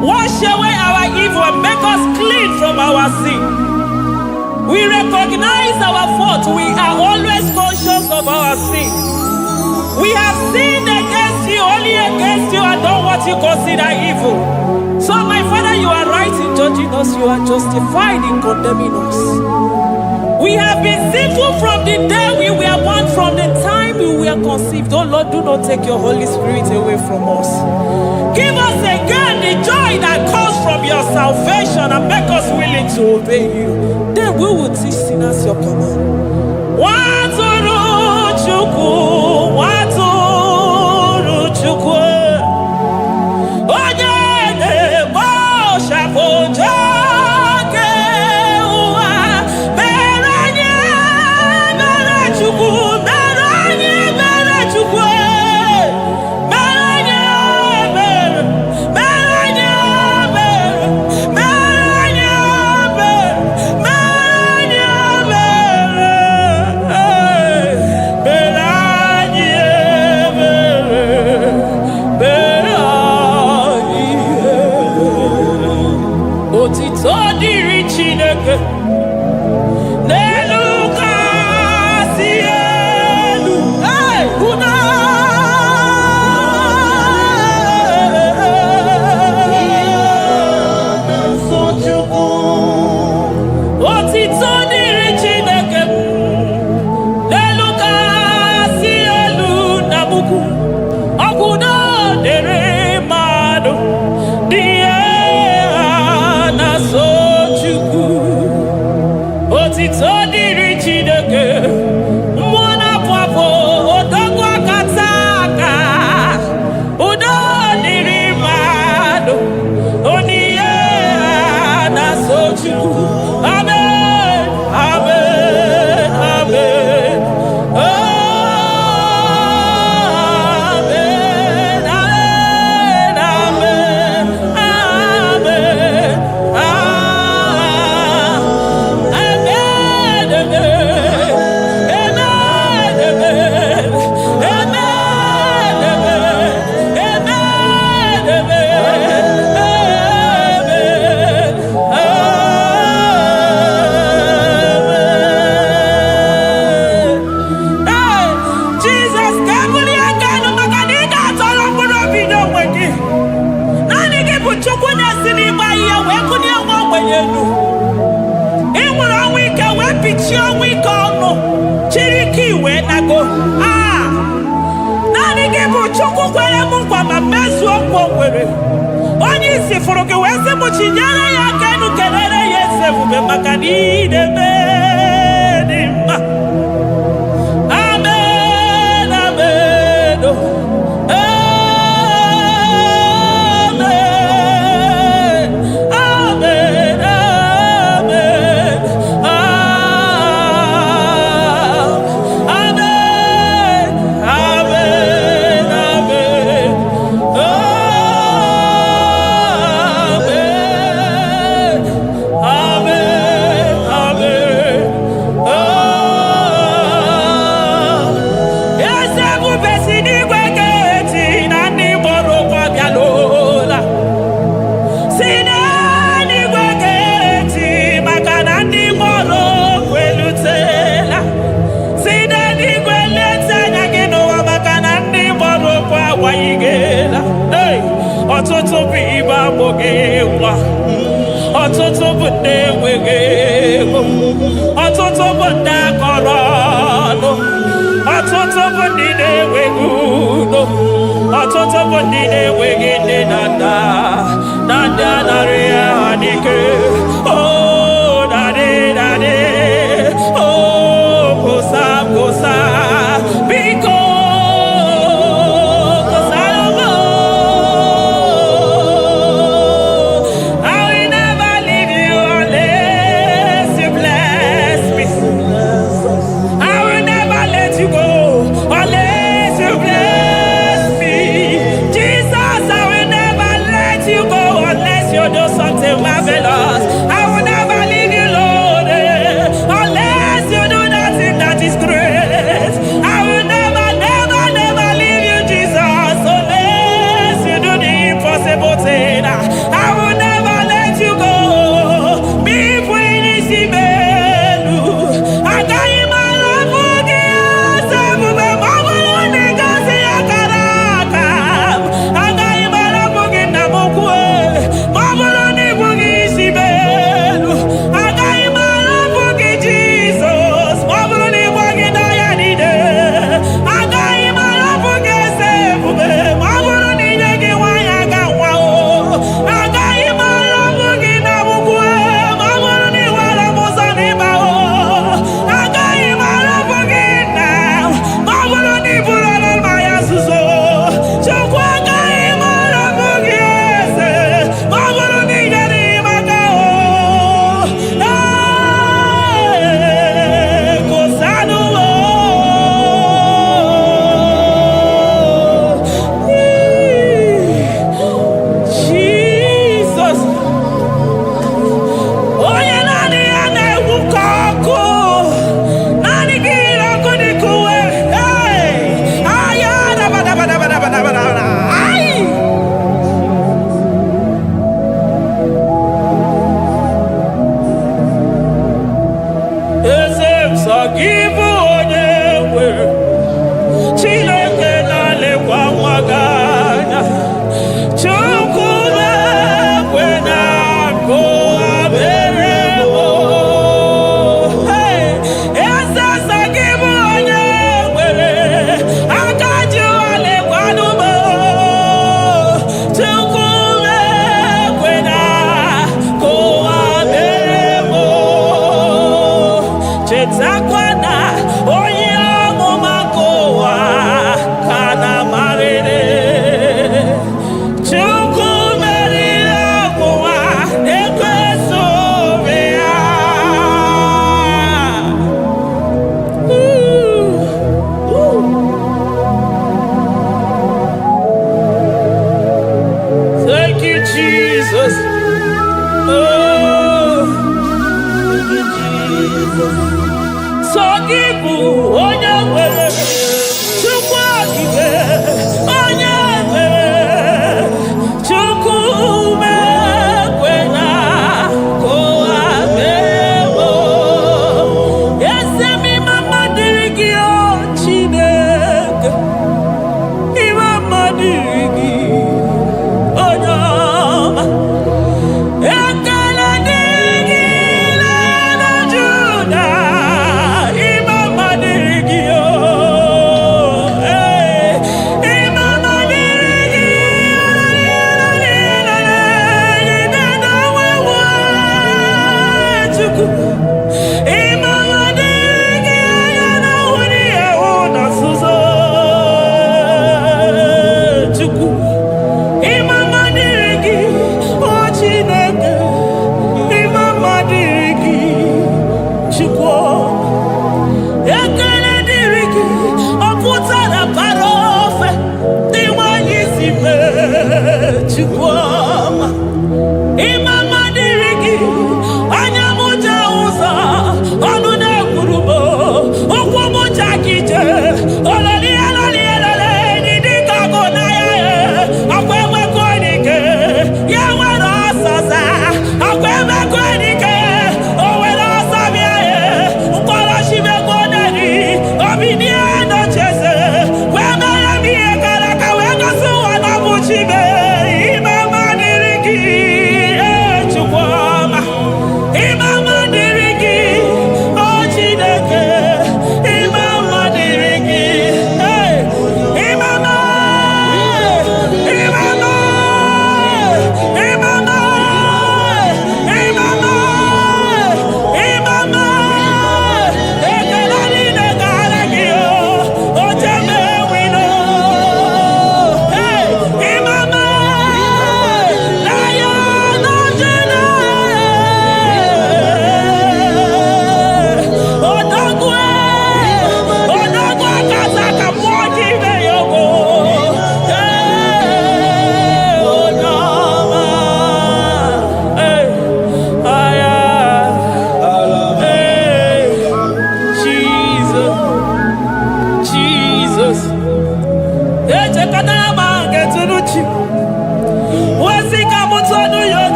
Wash away our evil and make us clean from our sin. We recognize our fault. We are always conscious of our sin. We have sinned against you, only against you, and done what you consider evil. So, my Father, you are right in judging us. You are justified in condemning us. We have been sinful from the day we were born, from the time we were conceived. Oh Lord, do not take your Holy Spirit away from us. Give us again the joy that comes from your salvation and make us willing to obey you. Then we will teach sinners your command. Waturu Chuku, Waturu Chuku. Onyede Bosha Boja Kewa. Beranye Bere Chuku. Beranye Bere Chuku. Beranye Bere. Beranye Bere. Beranye Bere. Beranye Bere. Beranye Bere. Beranye Bere. Otito diri Chineke. N'elu kasị elu. Hey, una. Otito diri Chineke. N'elu kasị elu na buku. Ọgwụdo dịrị mmadụ. Dị ya na-asọ Chukwu. Otito dịrị Chineke. Mmụọ na-apụ apụ, odogwu akata aka. Udo dịrị mmadụ. Oniye na-asọ Chukwu. Amen, amen, amen. Oh, amen, amen, amen, amen, Jesus, kabuli agano makanida tolo mbuno bido wengi. Nani kipu chukwu nesi n'igba ihe wee kunye nwa ogbenyenu. Ịnwere ọnwa ike wee pichie ọnwa ike ọnụ. Chiri ka iwe nago. Naanị gị bụ Chukwu kwere m nkwa ma mezuo nkwa o kwere. Onye isi fụrụ gị wee sị m chinyere ya aka enu kelere ya eze ebube maka na ị na-eme dị mma. Amen, amen, oh. Amen, amen, amen, amen, amen, amen, amen, amen, amen. amụghị nwa. Ọtụtụ bụ ndị enweghị ego. Ọtụtụ bụ ndị akọrọ ọnụ. Ọtụtụ bụ ndị na-enweghị udo. Ọtụtụ bụ ndị na-enweghị nne na nna. Na ndị anarị ya n'ike. Oh, daddy, daddy. Oh, kosa, kosa. Biko. Marvelous.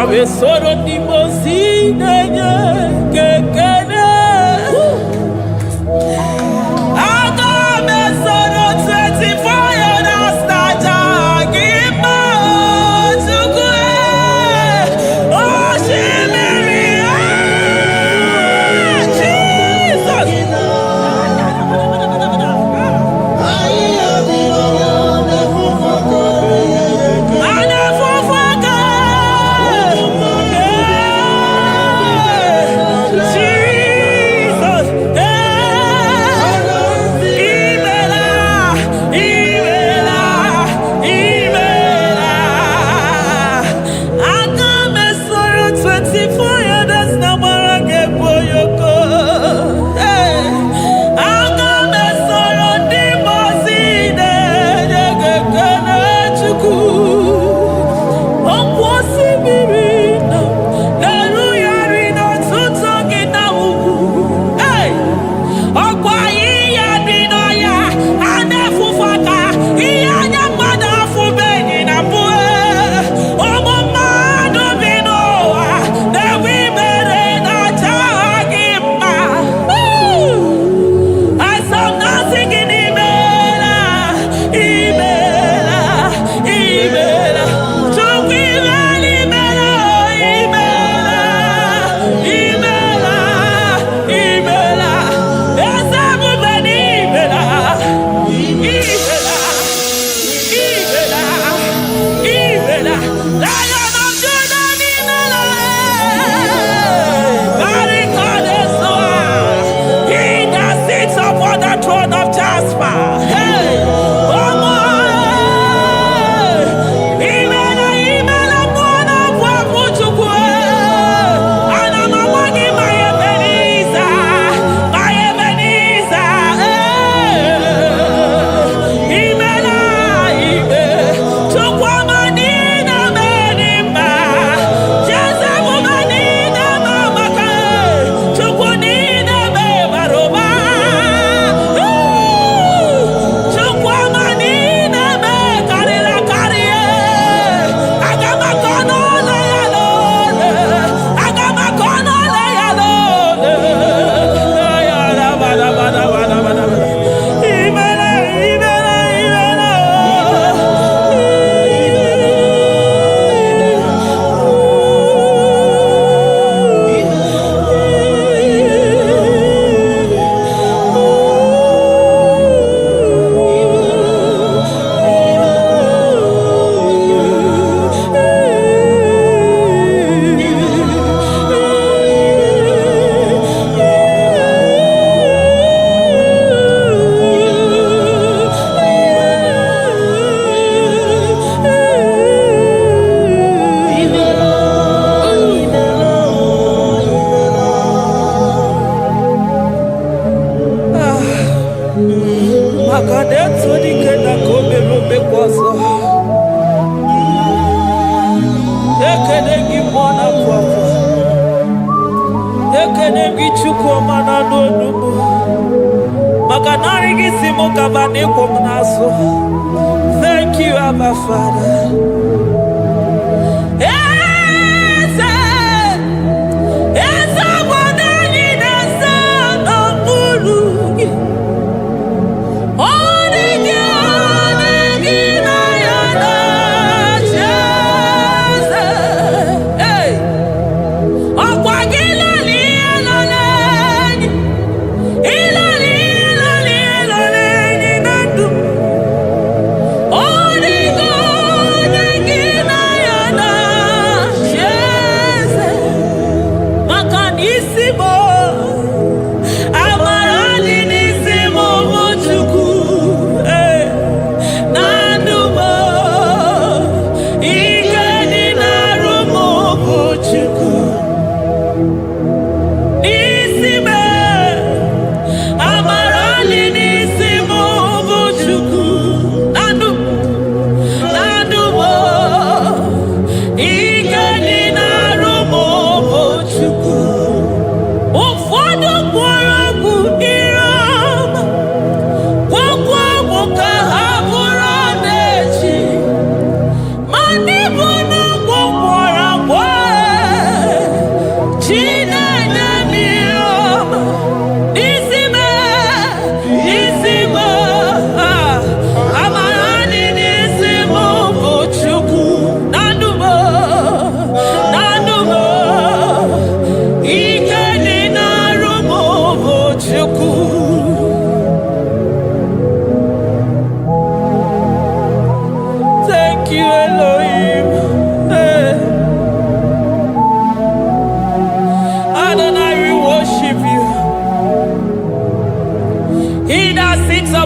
we soro ndị mozi na-enye kekele. Aga m esoro 24 years Naija gị ma Chukwu osimiri Jesus. Thank you, Abba Father.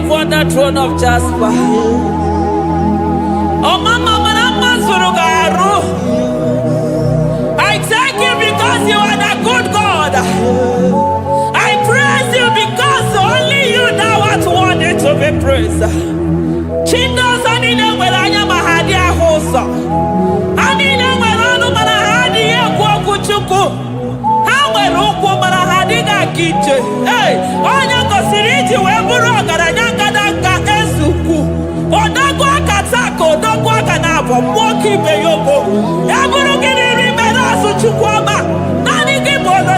love on the throne of Jasper. Oh, Mama, I thank you because you are the good God. I praise you because only you now are worthy to be praised. Chindos anine welanya mahadi ahosa. Anine welanu mahadi ekwo kuchuku. Hawe ruku mahadi ga kiche. Hey, onya kosiriji weburu ogaranya kadanga esuku. Odago akatako, odago akanabo, mwoki beyobo. Eburu gini rimena suchukwama. Nani gibono,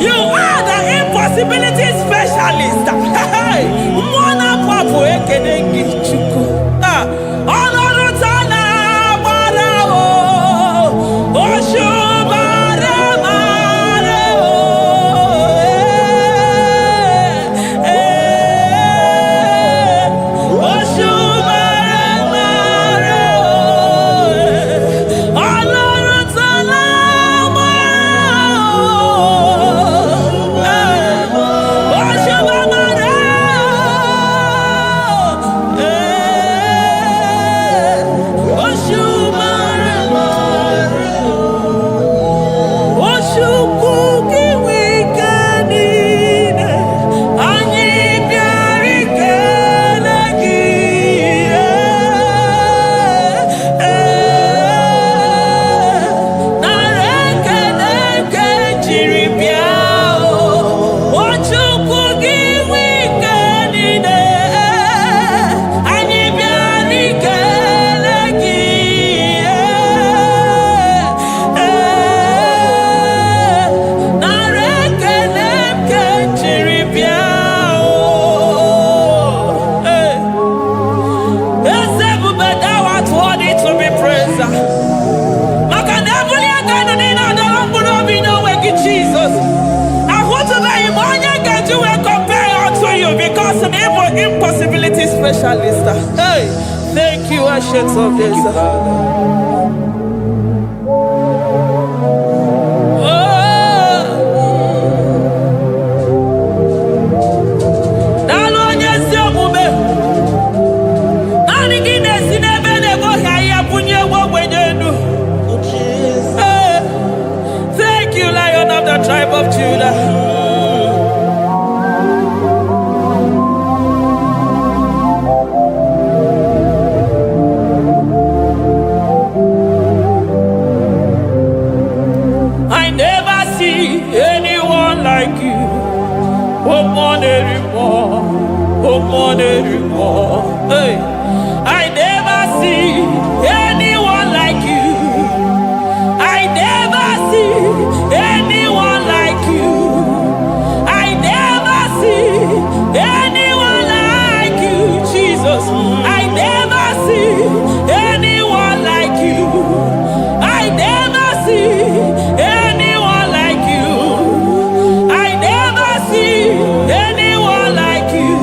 you are the impossibility specialist. Hey, mwana papu ekenengi chuku. Olorutana barao, oshubara marao. Impossibility specialist. Hey, thank you, Ancient of Days. Thank you, Lion of the tribe of Judah. Hey, I never see anyone like you. I never see anyone like you. I never see anyone like you, Jesus. I never see anyone like you. I never see anyone like you. I never see anyone like you.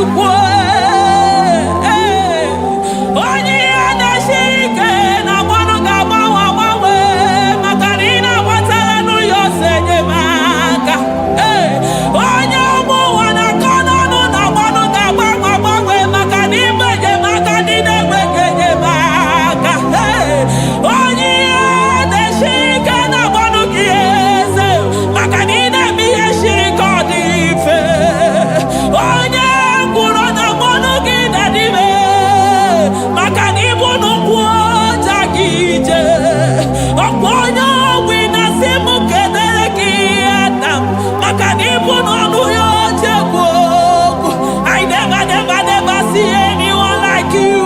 chukwu onye ya na-esiri ike na mmanụ ga-agbanwe agbanwe maka na ị na-agbatara n'ụlọ ose enyemaka onye ụmụ ụwa na-akọ n'ọnụ na mmanụ ga-agbanwe agbanwe maka na ịgba enyemaka ndị na-enweghị enyemaka onye ya na-esiri ike na mmanụ gị eze maka na ị na-eme ihe siri ike ọ dị mfe onye kwuru na mmanụ gị na-adịbe maka na ịbụ n'ụkwụ ọja gị ije ọkwa onye ọgwụ na-asị m kedere gị Adam maka na ịbụ n'ọnụ ya oche gwu okwu I never see anyone like you.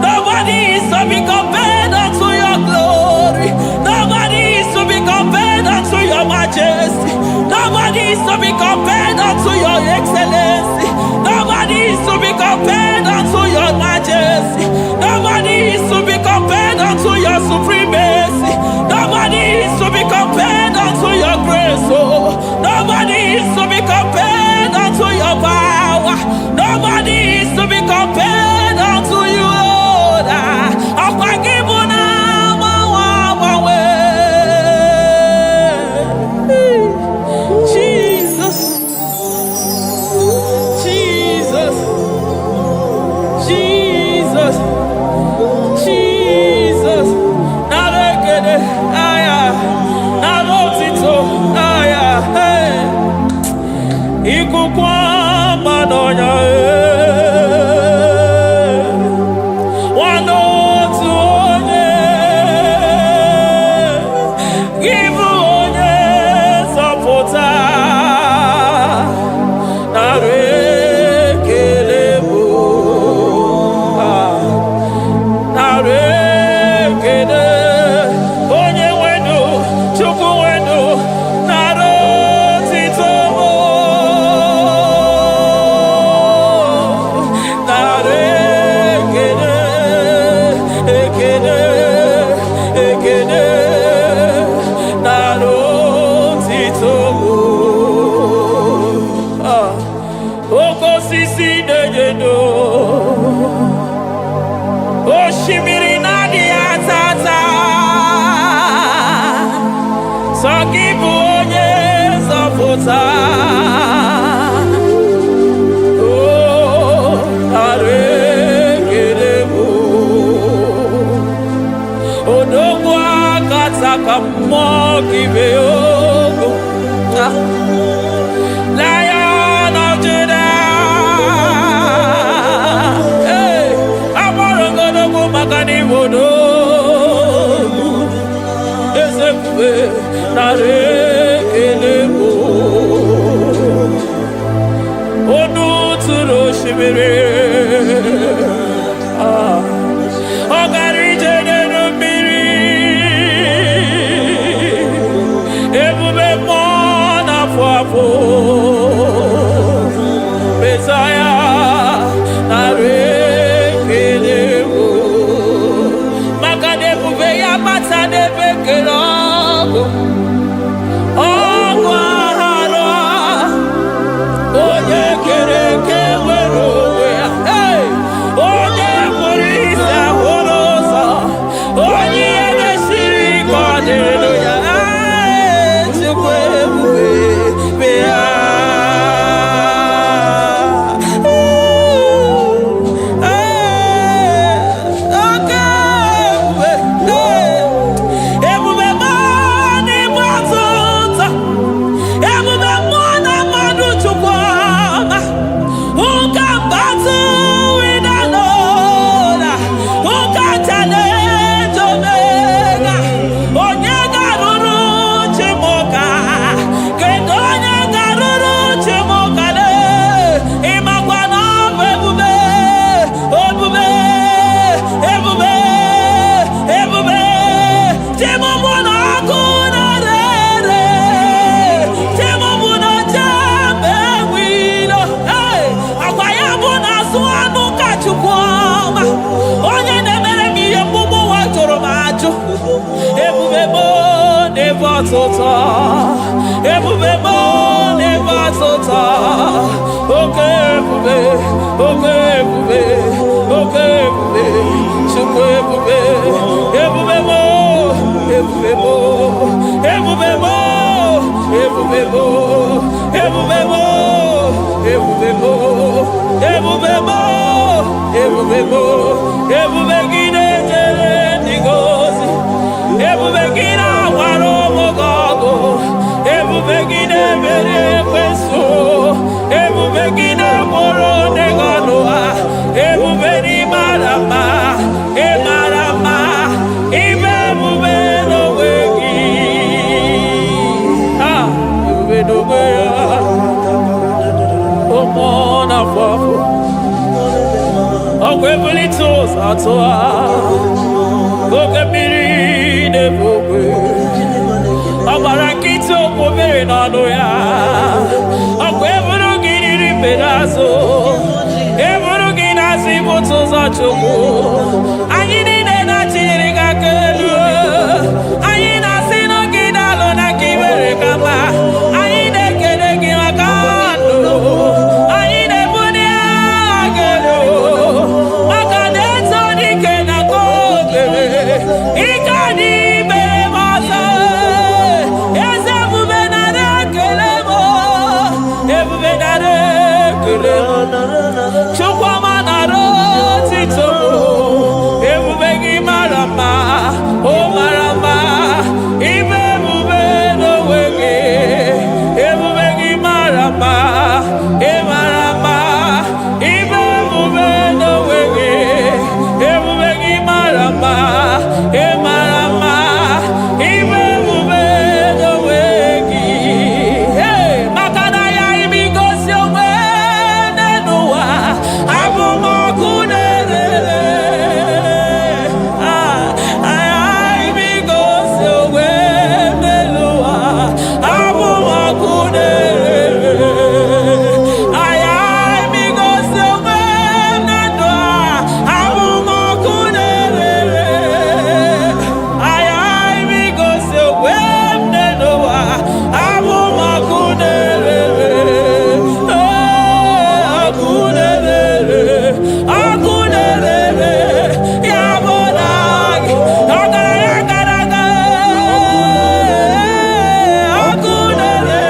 Nobody is to be compared unto your glory. Nobody is to be compared unto your majesty. Nobody is to be compared unto your excellency. Nobody is to be compared unto your majesty. Nobody is to be compared unto your supremacy. Nobody is to be compared unto your grace. Oh, nobody is to be compared unto your power. Nobody is to be compared unto you, Lord. Jesus, Jesus, Jesus, Jesus. Naregede, aya, narotito, aya, hey. Ikukwa manonya, wanotu onye, ibu onye zọpụta, narekele bụ, narekele onye nwenu, Chukwu nwenu, narotito mụ. Oshimiri na-adị atata sọ gị bụ onye nzọpụta arekere bụ odogwu akata ka mmụọ gị bee ogo Lion of Judah agbọrọgodogwu maka n'ime odogwu ezekwe nara ekele bụ onu tụrụ osimiri ọ gara ije n'elu mmiri ebube mmụọ na-afụ afụ Mesaya nara ekele bụ maka na ebube ya bata n'ebe kere ọgụ aghara onye kere eke nwere onwe ya onye kpụrụ isi ahụrụ ụzọ onye ihe mesiri ike ọ dịrị ya Chukwu ebube bịa ọtụtụ ebube m n'ebe sota. Okay, bube, okay, bube, okay, bube. Chukwe bube, ebube mo, ebube mo, ebube mo, ebube mo, ebube mo, ebube mo, ebube mo, ebube mo, ebube gine jere nigozi, ebube gina waro mogogo, ebube gine mere kweso, ebube gine moro neganoa, ebube ni marama, e marama, ibe ebube no wegi, ebube no wegi, omona fafo, okwebuli toza toa, okebiri nebogwe, abarakito kobere nano ya, okweburu giri pedazo, eburu ginazi botoza choko, anyi nine na chiri kakelu, anyi na sino gidalo na kibere kama, anyi nekede kimakando, anyi nebuni agelo, makadeto dike na kobere, ikadi bere masa, eze bube na rekelemo, ebube na rekelemo, chukwama na rotito, ebube gi marama, o marama, ibe ebube no wege, ebube gi marama, e marama, ibe ebube no wege, ebube gi marama, e marama, ibe ebube no wege. Hey, makana ya imigosi owe nenuwa, abumo kunere. Imigosi owe nenuwa, abumo kunere. Imigosi owe nenuwa, abumo kunere. Imigosi owe nenuwa, abumo kunere. Akunere, yabonagi, agaraga, akunere,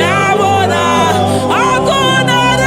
yabona, akunere,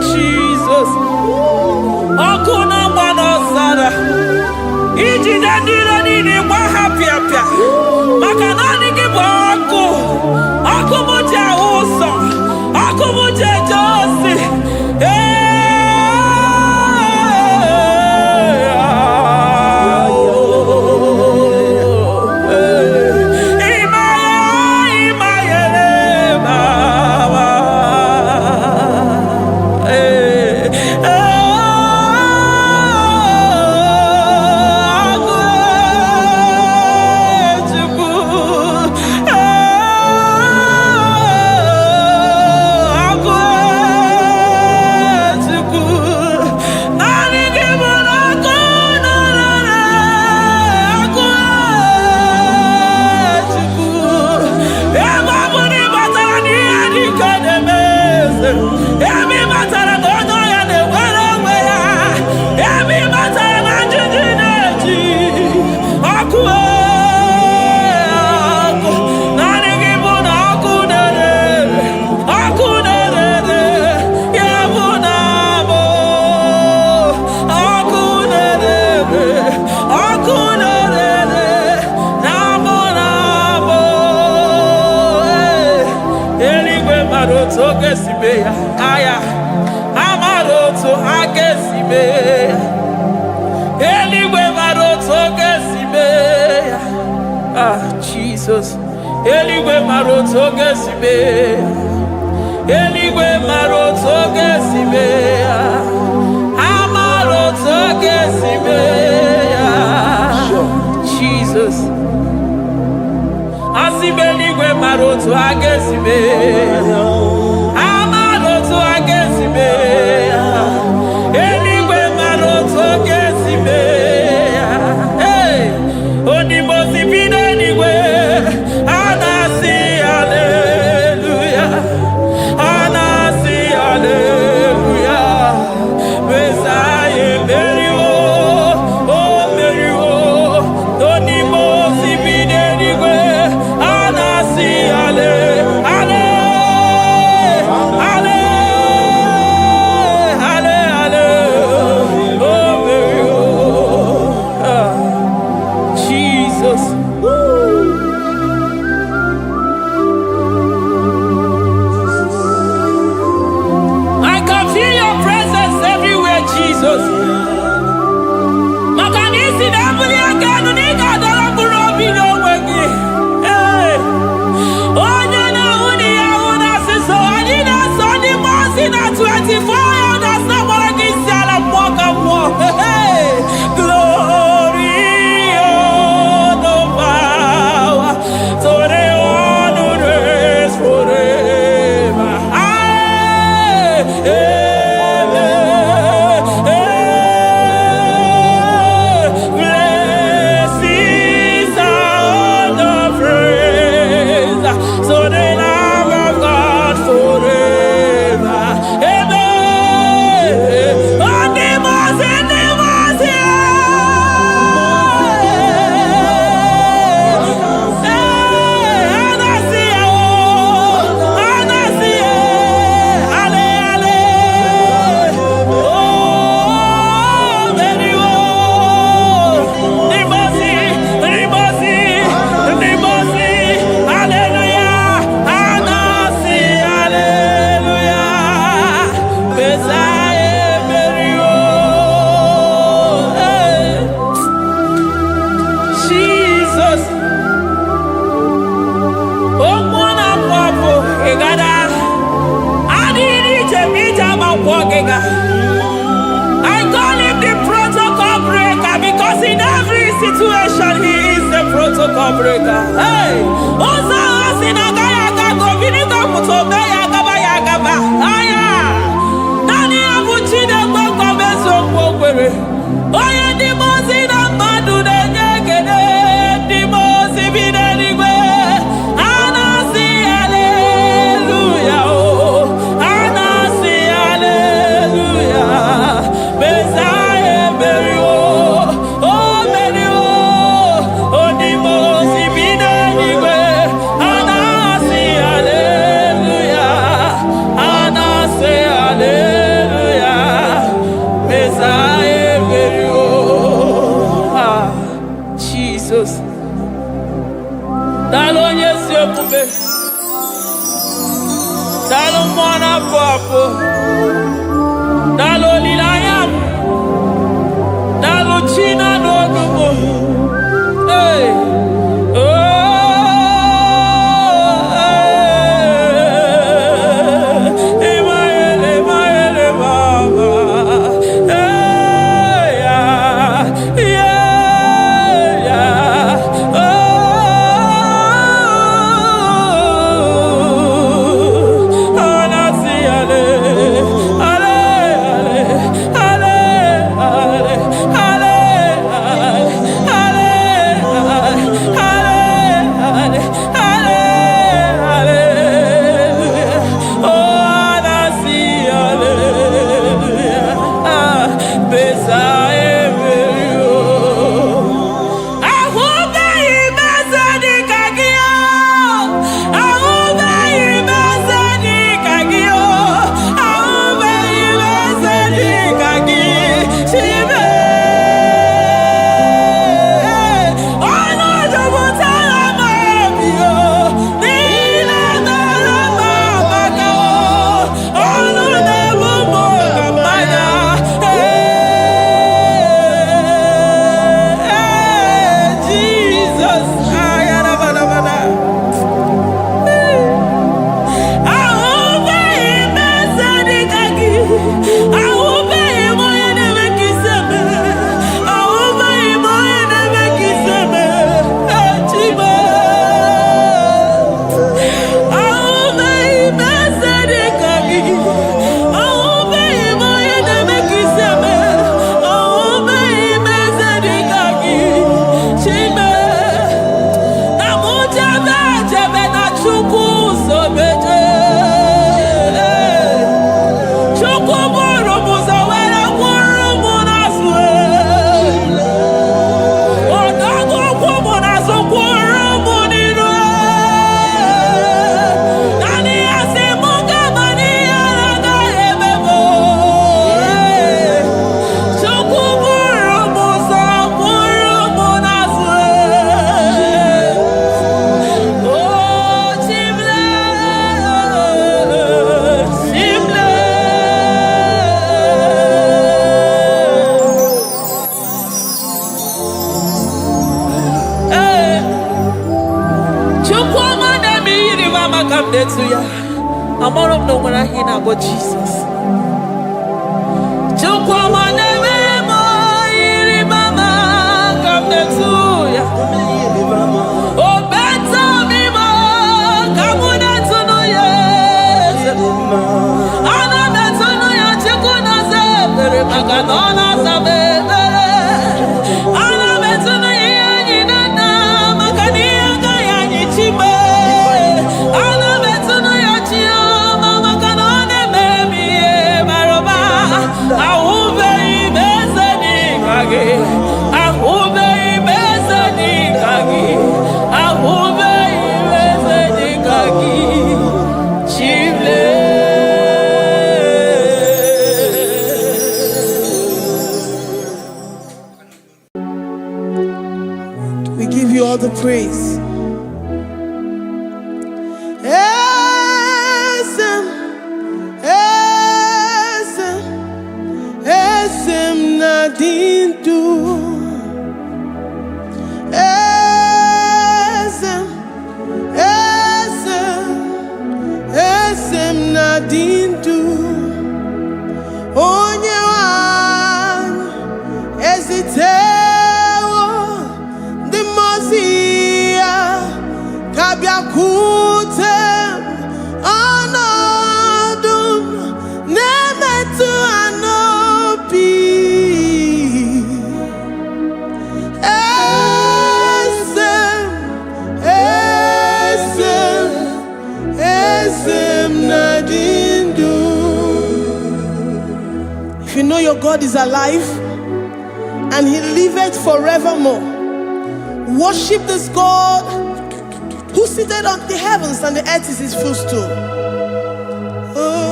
Jesus. Akuna mwana sara. Ijide ndiro nini kwa hapia pia. Makanani kibu aku. Aku muje uso. Aku muje josi. Aya, amaroto agesibe, eligwe maroto agesibe. Ah, Jesus, eligwe mara otu oge si mee, eligwe mara otu oge si mee ya, amara otu oge si mee ya. Jesus, asị m eligwe mara otu oge si mee ya, amara otu oge si mee ya, eligwe mara otu oge si mee ya. Hey, onimosi bi n'eluigwe, a na-asị haleluya, a na-asị haleluya. Mesaya emeriwo, o meriwo, onimosi bi n'eluigwe, a na-asị hale, hale, hale, hale, hale, o meriwo. Jesus. I can feel your presence everywhere, Jesus. Makanisi na mbuli aganu nika dala burobi no wegi. Hey, onye na uni ya una siso anina soni mosi na 24 ya na sabora kisiala mwaka mwo. Hey, glory, honor, power, to the one who reigns forever. Blessings are the praise, so the love of God forever. Amen. On the mountain, Jesus. Oh, mwana papo, egada. Adiri chemita mapokega. I call him the protocol breaker because in every situation he is the protocol breaker. Hey, oza asinagaya gago viniko mutobe yagaba yagaba. Aya, nani abuchide gbogbo bezo gbogbere. Oye di mozi na madu de nyegede, di mozi bidenigwe. Anasi hallelujah, oh, anasi hallelujah. Messiah merio, oh merio, oh di mozi bidenigwe. Anasi to ya. I'm all of no when I hear about Jesus. We give you all the praise. Esem nadindu. Esem nadindu. Onye wan ezitewo the mozia kabia kutem anadum nemetu anopi. Esem nadindu. If you know your God is alive and he liveth forevermore, worship this God who seated on the heavens and the earth is his footstool. Oh.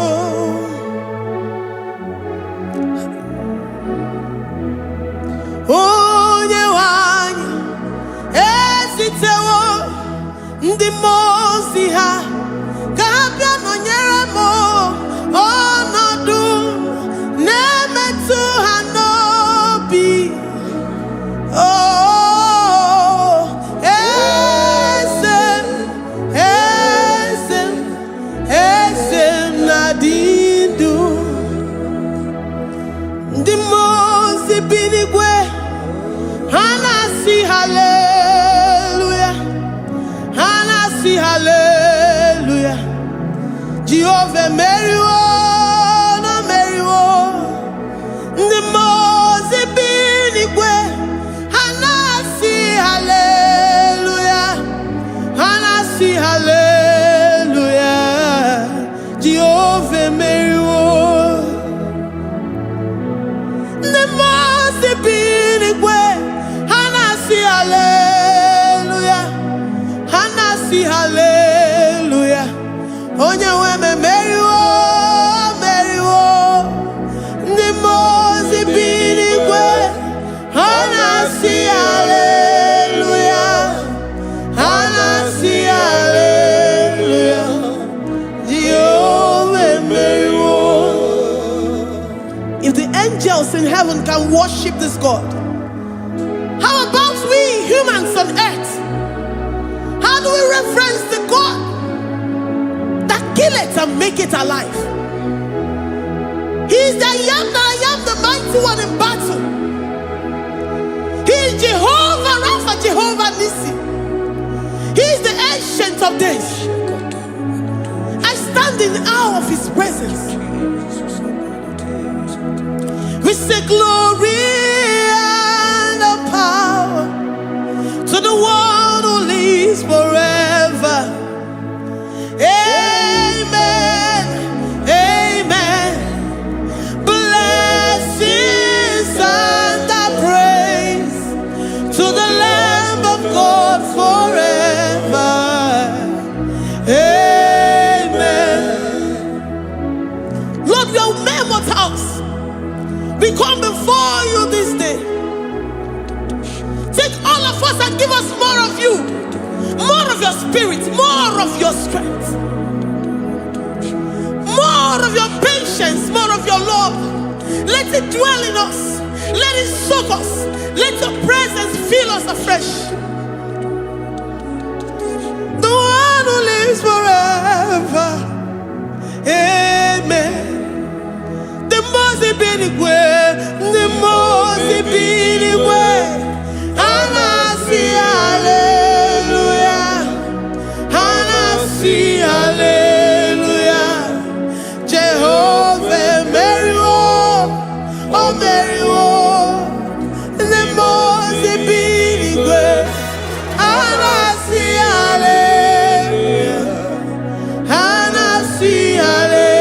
Onye wanyi esitewo ndi mozi ha kabia nonyere mo onodu nemetu hanobi. Oh, esem nadindu. Ndi mozi binigwe hanasi hallelujah, hanasi hallelujah. Jehovah meriwo no meriwo. Ndi mozi binigwe hanasi hallelujah, hanasi hallelujah. Jehovah meriwo. Ndi mozi binigwe hanasi hallelujah, hanasi hallelujah. Onye weme meriwo, meriwo. Ndi mozi binigwe hanasi hallelujah, hanasi hallelujah. Jehovah meriwo. If the angels in heaven can worship this God, how about we humans on earth? How do we reference the God that kill it and make it alive? He is the I am that I am, the mighty one in battle. He is Jehovah Rapha, Jehovah Nissi. He is the ancient of days. I stand in awe of his presence. We say glory and power to the one who lives forever. Amen, amen. Blessings and praise to the Lamb of God forever. Amen. Lord, we are mammoth house. We come before you this day. Take all of us and give us more of you, more of your spirit, more of your strength, more of your patience, more of your love. Let it dwell in us. Let it soak us. Let your presence fill us afresh. The one one who lives forever. Amen. The most big way, the most big way. And I see hallelujah. And I see hallelujah. Jehovah, Mary, oh Mary, the most big way. And I see hallelujah. And I see hallelujah.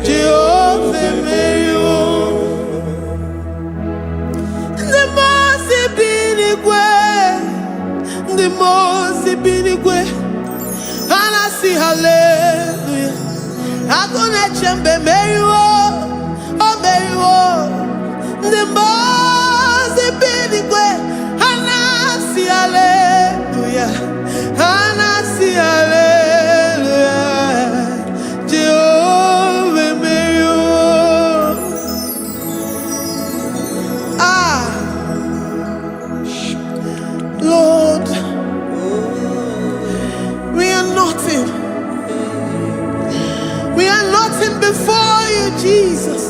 Jehovah, Mary, the most big way. The most big way. And I see hallelujah. I'm gonna chamber Mary, oh Mary, the most big way. And I see hallelujah. And I see hallelujah. Jehovah Mary, Lord, we are nothing. We are nothing before you, Jesus.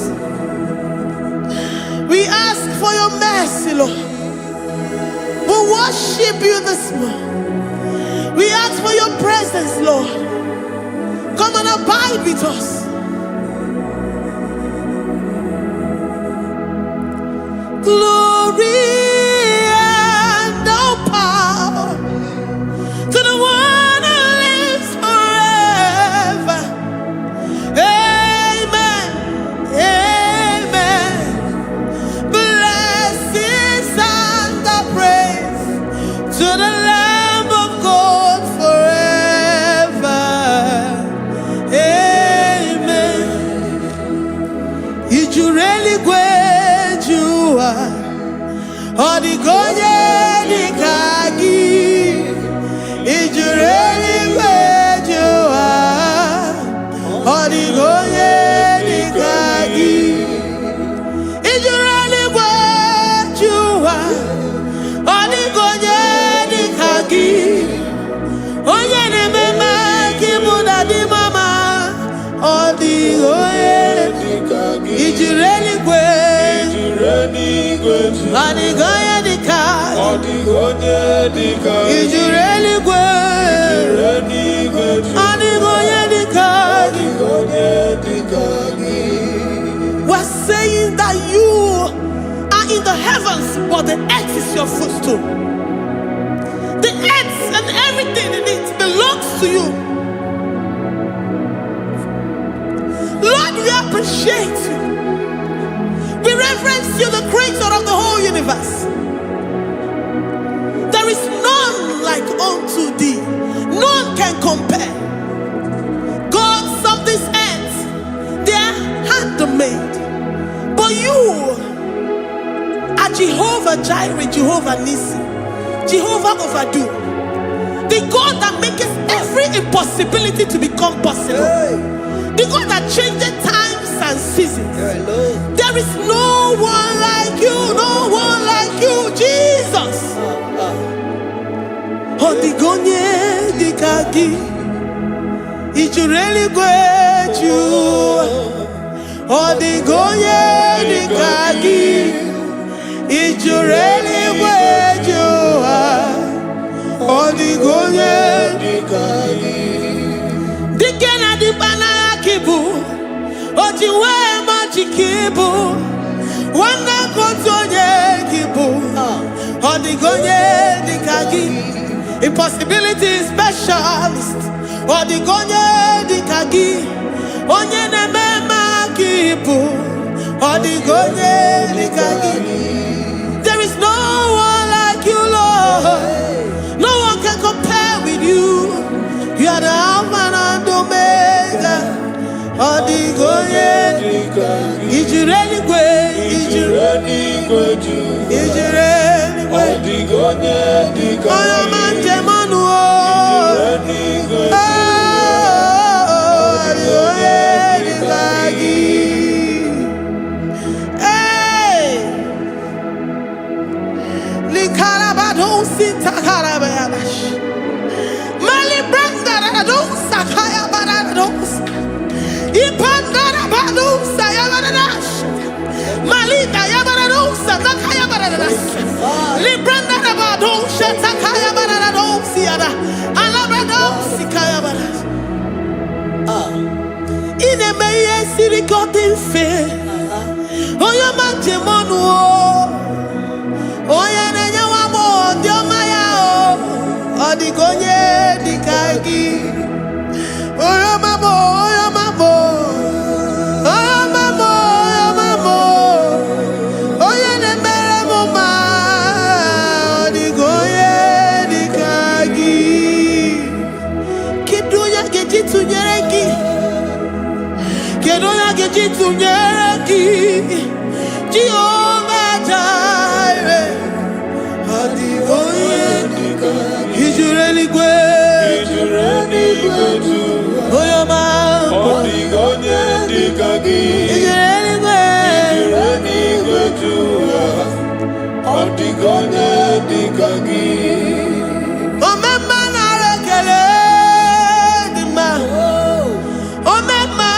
We ask for your mercy, Lord. We worship you this morning. We ask for your presence, Lord. Come and abide with us. Glory and all power to the one who lives forever. Amen. Amen. Blessings and the praise to the Lamb of God forever. Amen. If you really great you are, or the Goye Kagi. If you really great you are, or the Goye Kagi. If you really great you are, or the Goye Kagi. Oye ne mema kimuda di mama, or the Goye Kagi. If you really great. Anigoye dika, is you really good? Anigoye dika. We're saying that you are in the heavens, but the earth is your footstool. The earth and everything in it belongs to you. Lord, we appreciate you. We reverence you, the creator of the whole universe. There is none like unto thee. None can compare. Gods of this earth, they are handmade. But you are Jehovah Jireh, Jehovah Nissi, Jehovah Overdo. The God that makes every impossibility to become possible. The God that changes times and seasons. There is no one like you, no one like you, Jesus. Odigonye dikagi, ichureli gweju. Odigonye dikagi, ichureli gweju. Odigonye dikagi. Dikena dipana kibu. Ojiwe majikibu, wana kotonye kibu. Odigonye dikagi, impossibility specialist. Odigonye dikagi, onye nemema kibu. Odigonye dikagi. There is no one like you, Lord. No one can compare with you. You are the Alpha and Omega. Odigonye dikagi, ijureli gwe, ijureli gwe, odigonye dikagi, oyamante manu, ijureli gwe, odigonye dikagi. Hey, likarabado sita karabayabash. Yabaradousa, Yabaradash. Malita, Yabaradousa, Takaya Baradas. Libranda Rabadosha, Takaya Baradosiada. Alabradosi, Kaya Baradas. In a meye sirikotin fe. Oya manjemonu. Oya nenya wamo, diomaya o. Odigonye dikagi. Oya mamo, oya mamo. Oya mamo, oya mamo. Oya nemere moma. Odigonye dikagi. Kidunya gejitu nyereki. Kedonya gejitu nyereki. Jehovah Jireh. Odigonye dikagi. Ijureli gwe. Oyoma. Odigonye dikagi. Ijureli gwe. Odigonye dikagi. Omema na rekele dima. Omema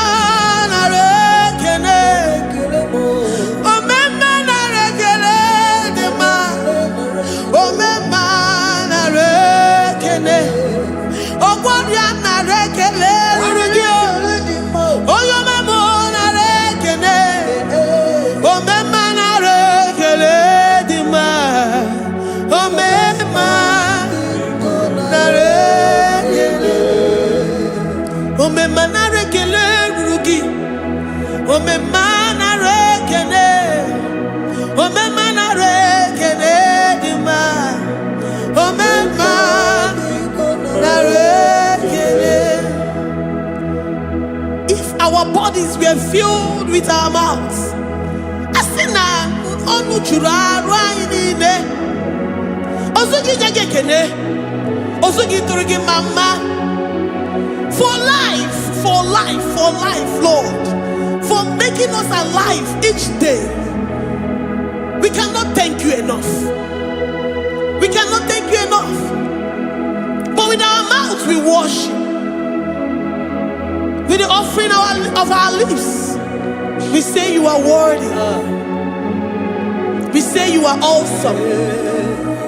na rekele. Omema na rekele dima. Omema na rekele. Ogwaria na rekele rugio. Oyoma mo na rekele. Omema na rekele dima. Omema na rekele. Omema na rekele rugi. Omema na rekele. Omema na rekele dima. Omema na rekele. If our bodies were filled with our mouths, asina onu chura rainine. Osugi jagekene. Osugi turugi mama. For life, Lord. For making us alive each day. We cannot thank you enough. We cannot thank you enough. But with our mouths we worship. With the offering of our lips, we say you are worthy. We say you are awesome.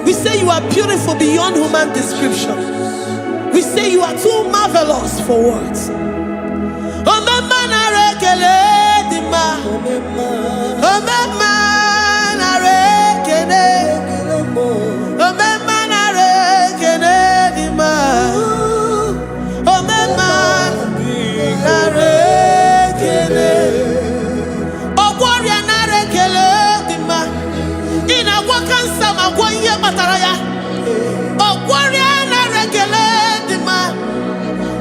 We say you are beautiful beyond human description. We say you are too marvelous for words. Omema na rekele dima. Omema na rekele. Omema na rekele dima. Omema na rekele. Ogwaria na rekele dima. Ina wakansa magwanye bataraya. Ogwaria na rekele dima.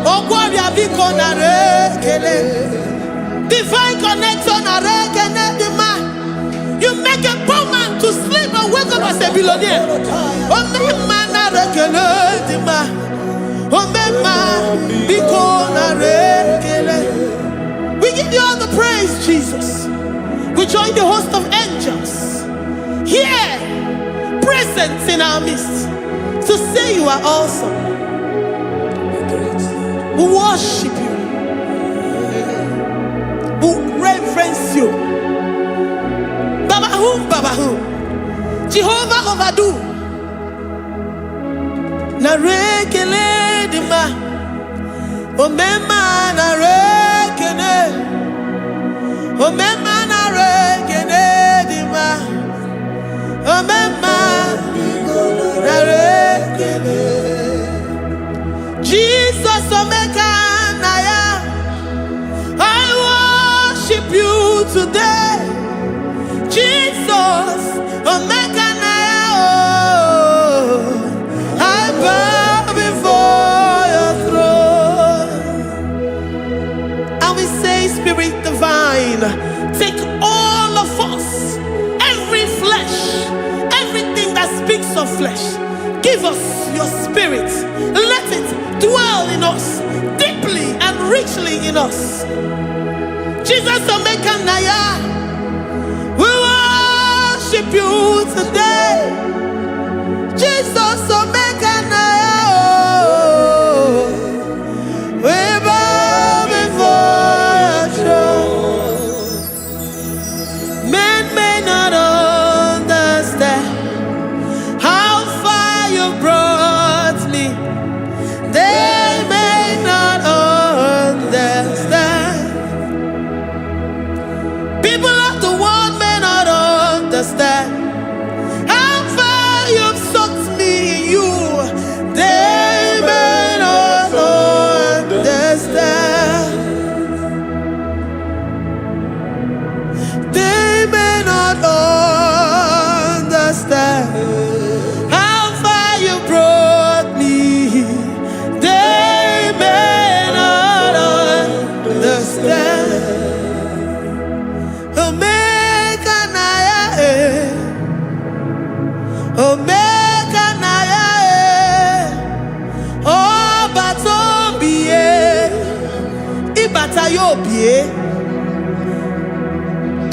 Ogwaria biko na rekele. Divine connection na rekele dima. You make a poor man to sleep and wake up as a billionaire. Omema na rekele dima. Omema biko na rekele. We give you all the praise, Jesus. We join the host of angels here, present in our midst, to say you are awesome. We worship you. We reverence you. Babahum. Jehovah overdo. Na rekele dima. Omema na rekele. Omema na rekele dima. Omema na rekele. Jesus omeka na ya. I worship you today. Jesus omeka na ya. Oh, I bow before your throne. And we say, Spirit divine, take all of us, every flesh, everything that speaks of flesh. Give us your spirit. Let it dwell in us, deeply and richly in us. Jesus Omeka Naya, we worship you today. Jesus Omeka Naya, oh, we bow before your throne.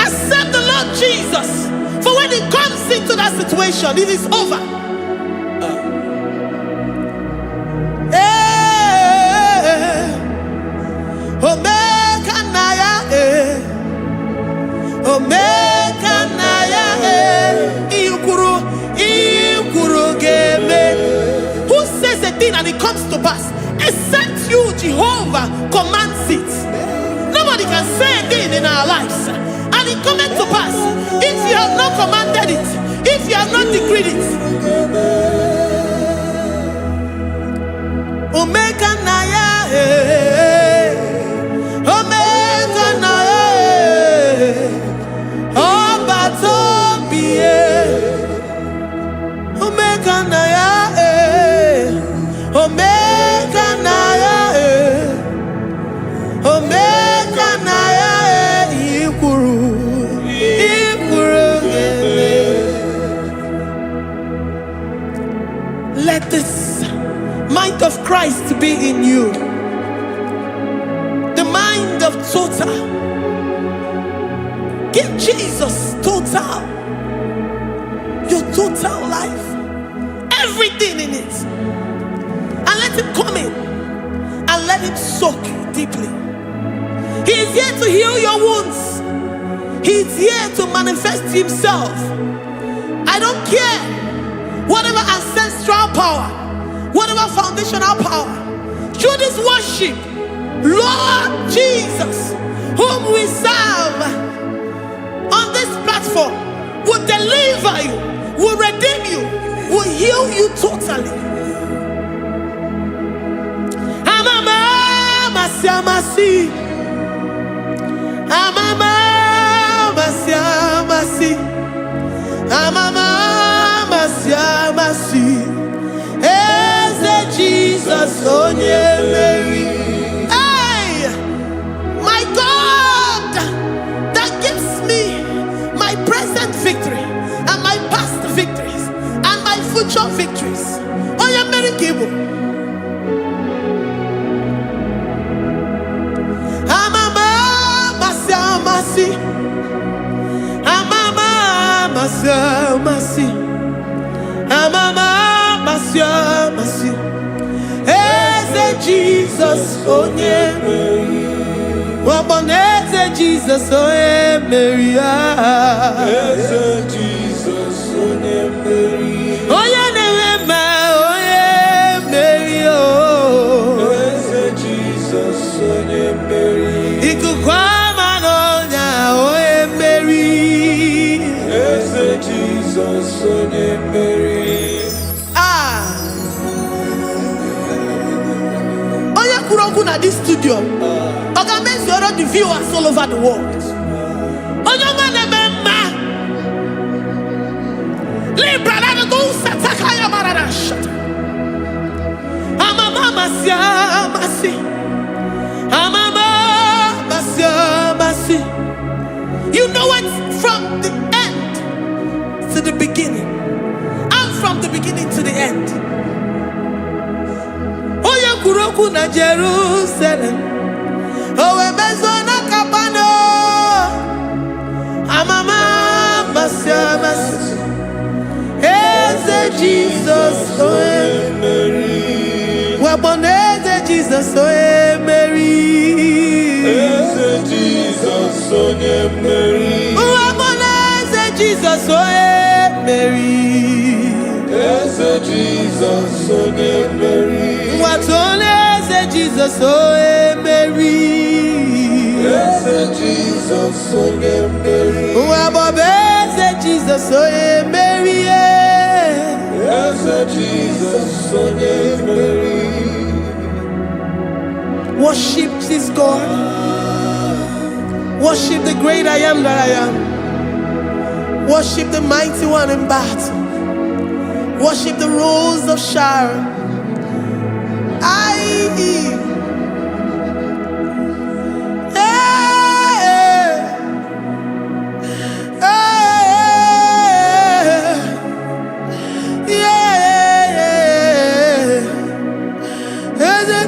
Accept the Lord Jesus. For when He comes into that situation, it is over. Omega Naya, Omega Naya, Ikuru Game. Who says a thing and it comes to pass? Except you, Jehovah, commands it. Nobody can say a thing in our lives and it cometh to pass if you have not commanded it, if you have not decreed it. Omega Naya, Omega Naya, Obatobie, Omega Naya, Omega Naya, Omega Naya, Ikuru. Let this mind of Christ be in you. The mind of total. Give Jesus total. Your total life. Everything in it. And let Him come in. And let Him soak deeply. He is here to heal your wounds. He is here to manifest Himself. I don't care. Whatever ancestral power, whatever foundational power, through this worship, Lord Jesus, whom we serve on this platform, will deliver you, will redeem you, will heal you totally. Amama Masiamasi, Amama Masiamasi, Amama Masiamasi, Eze Jesus onye Mary. Hey, my God, that gives me my present victory and my past victories and my future victories. Onye Mary Kibu. Amama Masiamasi, Amama Masiamasi, Amama Masiamasi, Eze Jesus onye Mary. Waboneze Jesus onye Mary. Eze Jesus onye Mary. Onye Nehema onye Mary. Eze Jesus onye Mary. Ikukwama n'ọnya onye Mary. Eze Jesus onye Mary. Na this studio, organize the viewers all over the world. You know it from the end to the beginning, and from the beginning to the end. Kuroku na Jerusalem, owe mezona kapano, amama masiamasi, Eze Jesus oe Mary, waboneze Jesus oe Mary, Eze Jesus oe Mary, waboneze Jesus oe Mary, Eze Jesus oe Mary. Watoleze Jesus oe Mary. Eze Jesus oe Mary. Wabobeze Jesus oe Mary. Eze Jesus oe Mary. Worship this God. Worship the great I am that I am. Worship the mighty one in battle. Worship the rose of Sharon.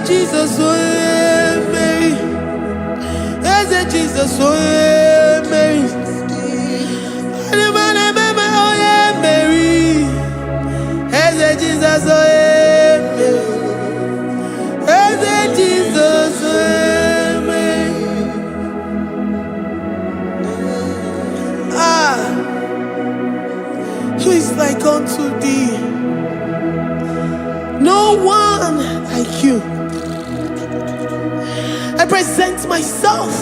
Jesus, Mary. Jesus, oh yeah, Mary. Oh yeah, Mary. Hey, Jesus, oh yeah, Mary. Hey, Jesus, oh yeah, Mary. Who is like unto thee? No one like you. I present myself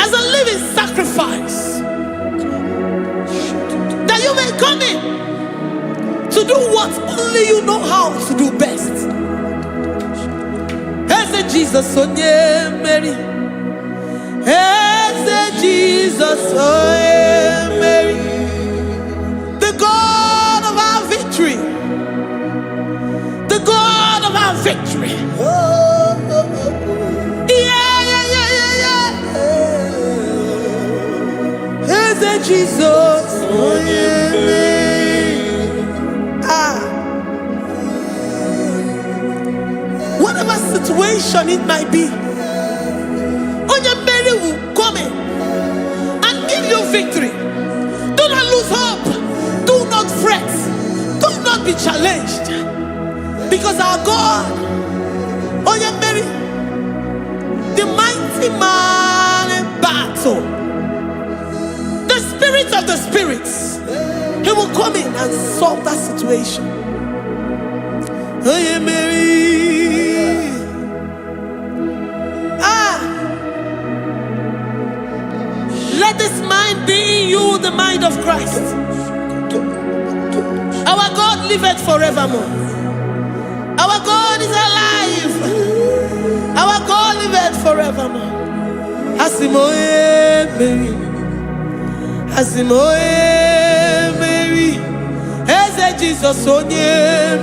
as a living sacrifice, that you may come in to do what only you know how to do best. As Jesus, oh yeah, Mary. As Jesus, oh yeah, Mary. The God of our victory. The God of our victory. As Jesus, oh yeah, Mary. Whatever situation it might be, Mary will come in and give you victory. Do not lose hope. Do not fret. Do not be challenged. Because our God, Mary, the mighty man in battle, the spirit of the spirits, he will come in and solve that situation. Mary. Let this mind be in you, the mind of Christ. Our God liveth forevermore. Our God is alive. Our God liveth forevermore. Asimoye Mary. Asimoye Mary. Eze Jesus onye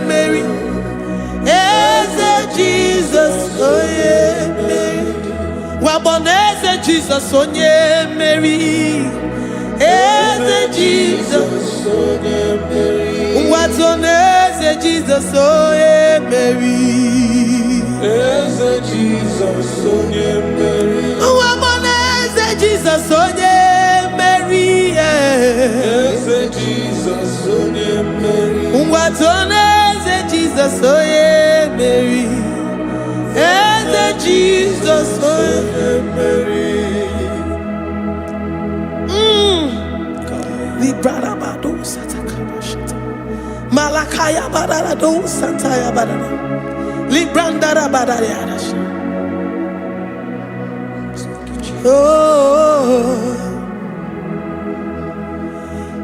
Mary. Eze Jesus onye Mary. Waboneze Jesus onye Mary. Eze Jesus onye Mary. Watoneze Jesus onye Mary. Eze Jesus onye Mary. Waboneze Jesus onye Mary. Eze Jesus onye Mary. Watoneze Jesus onye Mary. Eze Jesus onye Mary. Librarabado satakabashata. Malakaya bararado santaya barara. Librandara barariadash. Oh,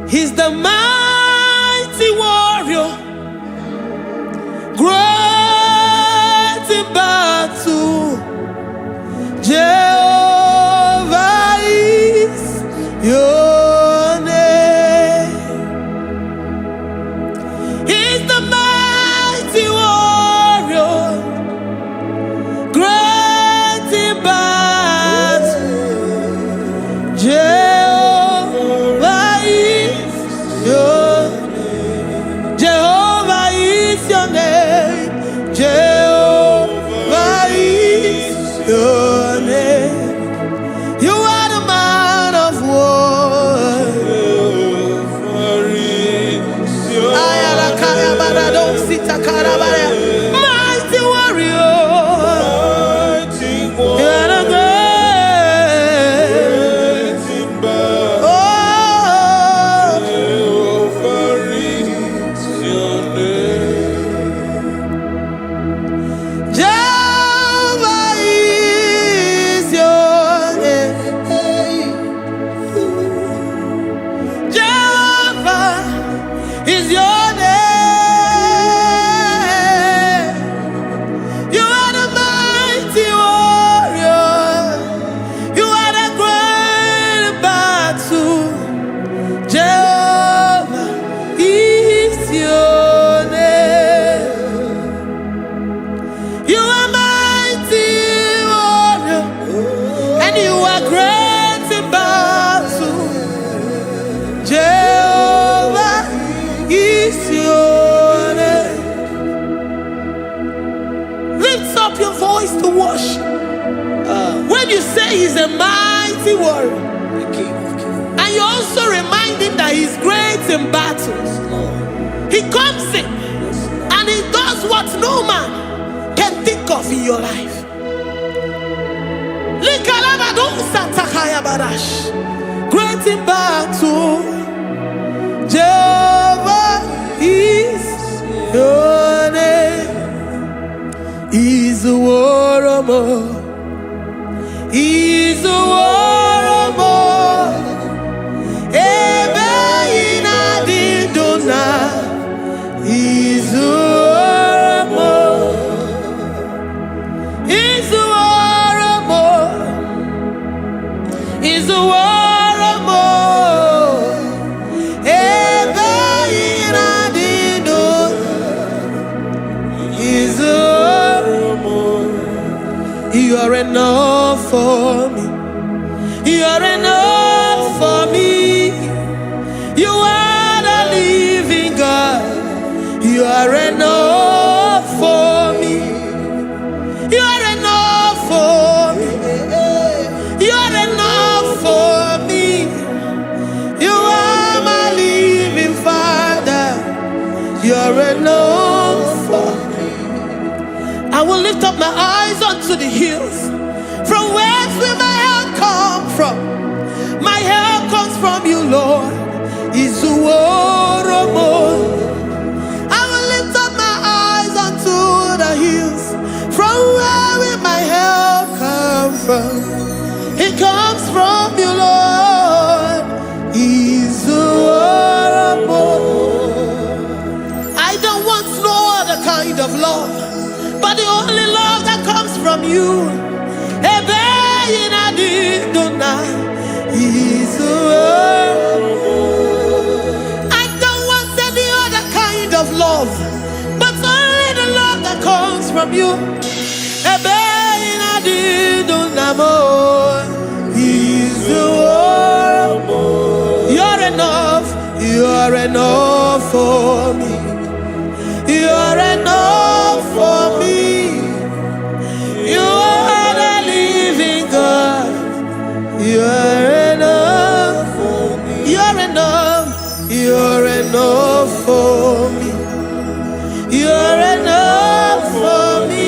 he's the mighty warrior, great in battle. Jehovah is your name. He's the mighty warrior, great in battle. Jehovah is your name. say he's a mighty warrior. the King of Kings. And you also remind him that he's great in battles. He comes in and he does what no man can think of in your life. Great in battle, Jehovah is your name. He's a warrior. He's a warrior. Ebe ina di dona. He's a warrior. He's a warrior. He's a warrior. Ebe ina di dona. He's a warrior. You are enough for me. You are enough for me. You are the living God. You are enough for me. You are enough for me. You are enough for me. You are my living Father. You are enough for me. I will lift up my eyes unto the hills. From whence will my help come from? My help comes from you, Lord. Is the word of God. I will lift up my eyes unto the hills. From where will my help come from? It comes from you, Lord. Is the word of God. I don't want no other kind of love, but the only love that comes from you. I don't want any other kind of love, but only the love that comes from you. You're enough. You're enough for me. You're enough for me. You are the living God. You're enough for me. You're enough. You're enough for me. You're enough for me.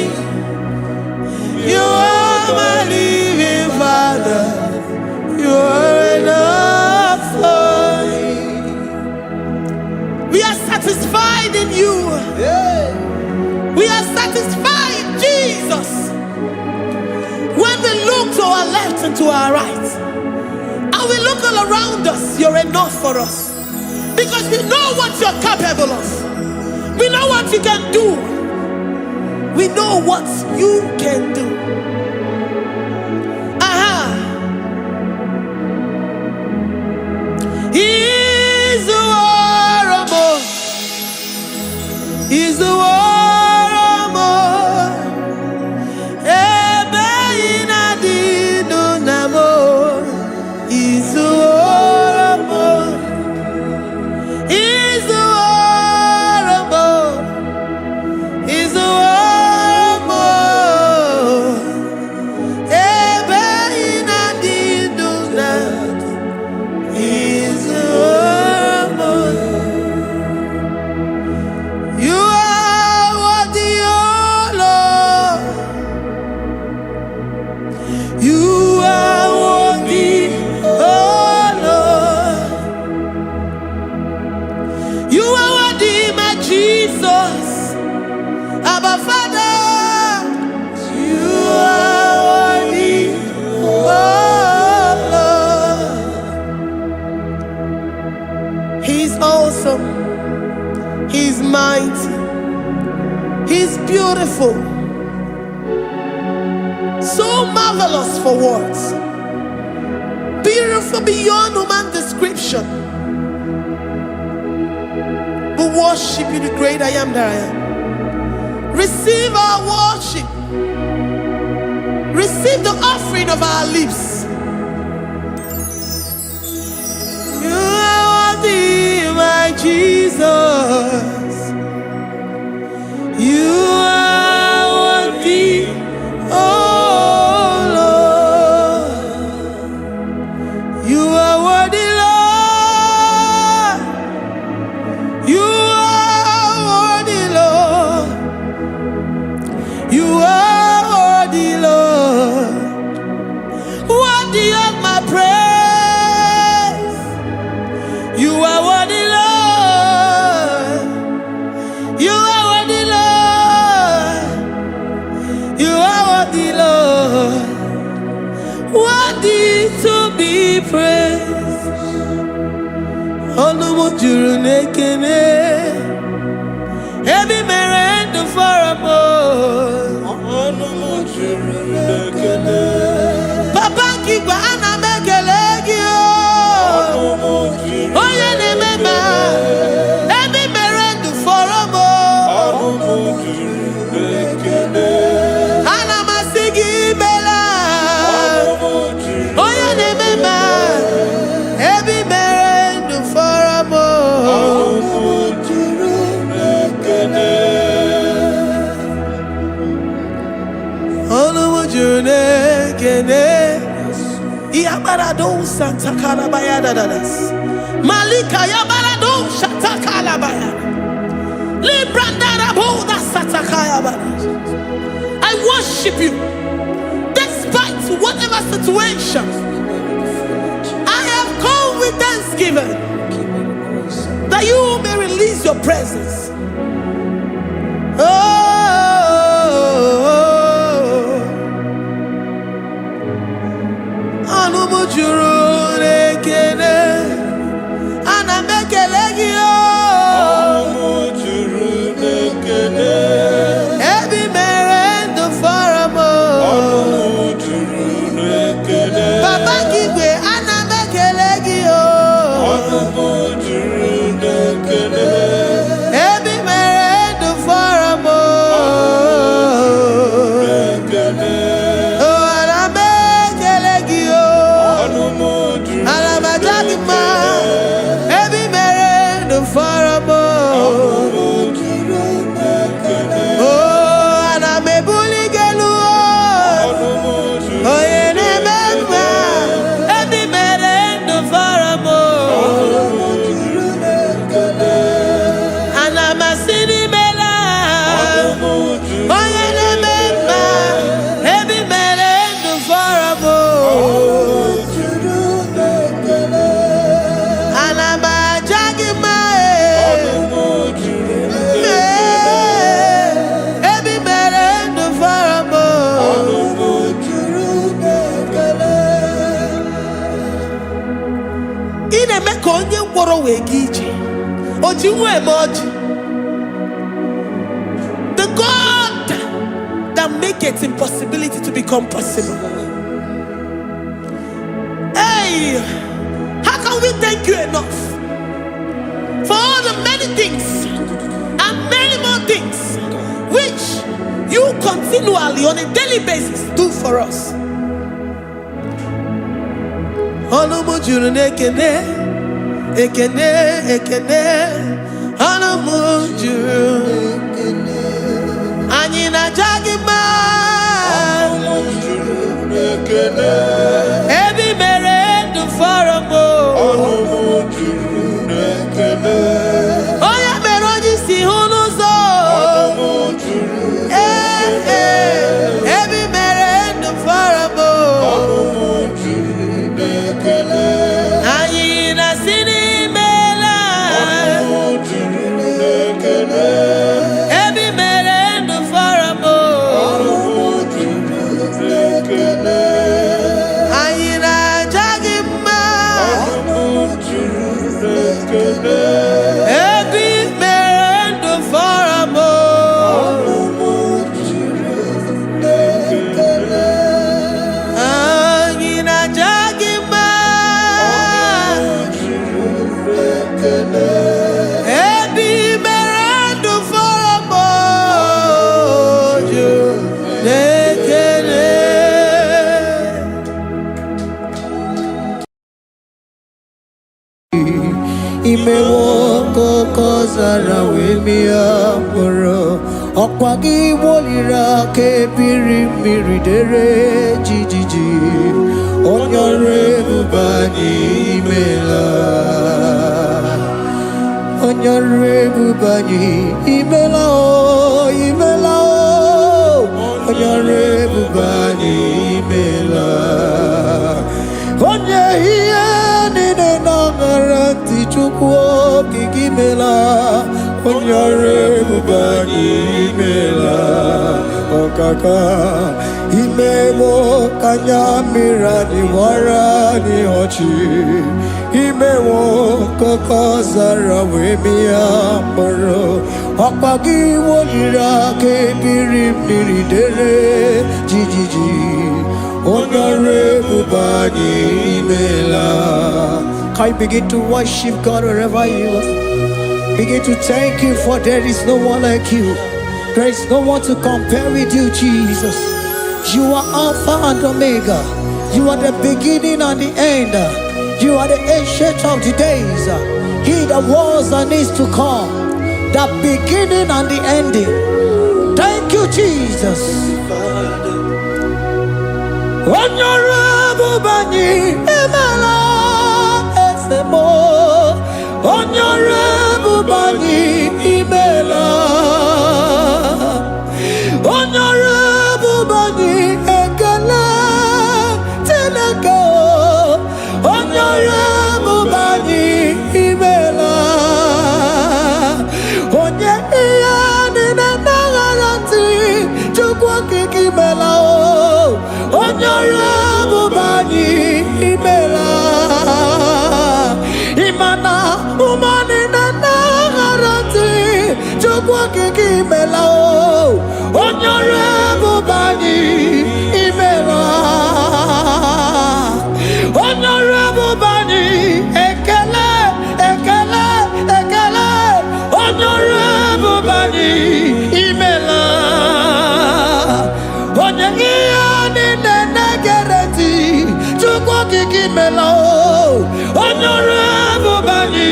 You are my living Father. You're enough for me. We are satisfied in you. We are satisfied in Jesus. When we look to our left and to our right, and we look all around us, you're enough for us. Because we know what you're capable of. We know what you can do. We know what you can do. He's the warrior. He's the warrior. He's mighty. He's beautiful. So marvelous for words. Beautiful beyond human description. We worship you, the great I am that I am. Receive our worship. Receive the offering of our lips. You are worthy, my Jesus. You are worthy, oh Lord. worthy of my praise. You are worthy, Lord. You are worthy, Lord. You are worthy, Lord. Worthy to be praised. Olumu juru nekene. Every merendo for a Papa Kigwa ana mekelegi Oye ne mema Every merendo for a Ana masigi bela Oye ne mema Every merendo for a Yabarado Santa Calabaya dadas. Malika Yabarado Shata Calabaya. Librandara Boda Satakaya badas. I worship you despite whatever situation. I have come with thanksgiving that you may release your presence. The God that makes impossibility to become possible. Hey, how can we thank you enough for all the many things and many more things which you continually on a daily basis do for us? Ekene Anamujuru Anina Jagima Ebi Merendo Faramo Oya Meroji si Hunuzo Ebi Merendo Faramo Anina Sini Imewoko kozara wemia moro Okwagi wolira ke biri miridere jijiji Onyore bubani imela Onyore bubani imela o imela o Onyore bubani imela Onyorebubani imela okaka imemo kanyamira ni warani ochi imemo koko zara wemia moro okpagi wolira kebiri miri dere jijiji Onyorebubani imela. Can you begin to worship God wherever you are? Begin to thank Him, for there is no one like you. There is no one to compare with you, Jesus. You are Alpha and Omega. You are the beginning and the end. You are the ancient of the days. He that was and is to come. The beginning and the ending. Thank you, Jesus. Onyorebubani imela. Onyorebubani imela. Onyorebubani ekele tineke. Onyorebubani imela. Onye iya nina nagarati chukwa kikimela. Onyorebubani imela. Imana umani nana garati chukwa kikimela. Onyorebubani imela. Onyorebubani ekele ekele ekele. Onyorebubani imela. Onye iya nina garati chukwa kikimela. Onyorebubani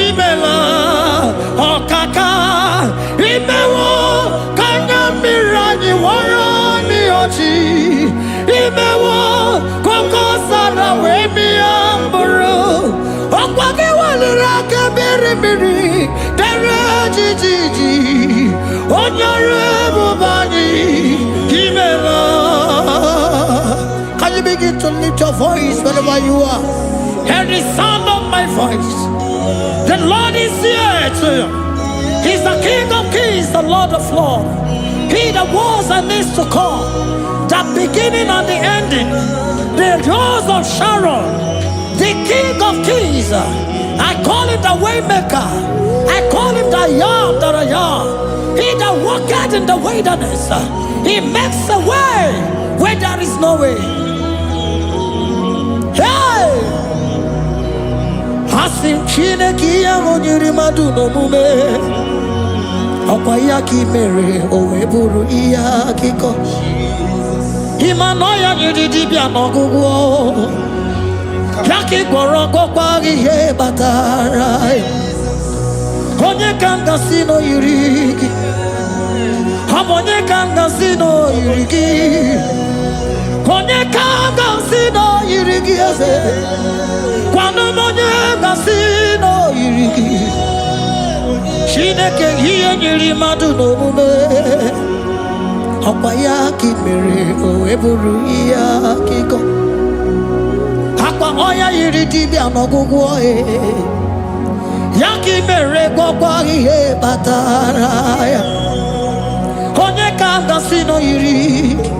imela okaka imewo kanyamirani warani ochi imewo koko sara wemi amburu okwagi walira kebiri miri dere jijiji Onyorebubani imela. Can you begin to lift your voice wherever you are? Hear the sound of my voice. The Lord is here to you. He's the King of Kings, the Lord of Lords. He that was and is to come, the beginning and the ending, the Rose of Sharon, the King of Kings. I call him the Waymaker. I call him the Yam that I am. He that walketh in the wilderness, he makes a way where there is no way. Hey! Asim Chineke ya onyiri madu no mume. Ọkwa ya ki mere o wee bụrụ ihe akụkọ. Ịmanụ ya nyiri dibịa n'ọgwụgwọ. Ya ka ị gwọrọ gwọkwa ihe batara. Onye ka m gasị n'oyiri gị. Ọ bụ onye ka m gasị n'oyiri gị. Onye ka m gasị n'oyiri gị eze. Kwanu monye gasị n'oyiri gị. Chineke ihe nyiri mmadụ n'omume. Ọkwa ya ka ị mere o wee bụrụ ihe akụkọ. Akwa ọya yiri dibịa n'ọgwụgwọ ya ka ị mere gwọkwa ihe batara ya. Onye ka m gasị n'oyiri gị.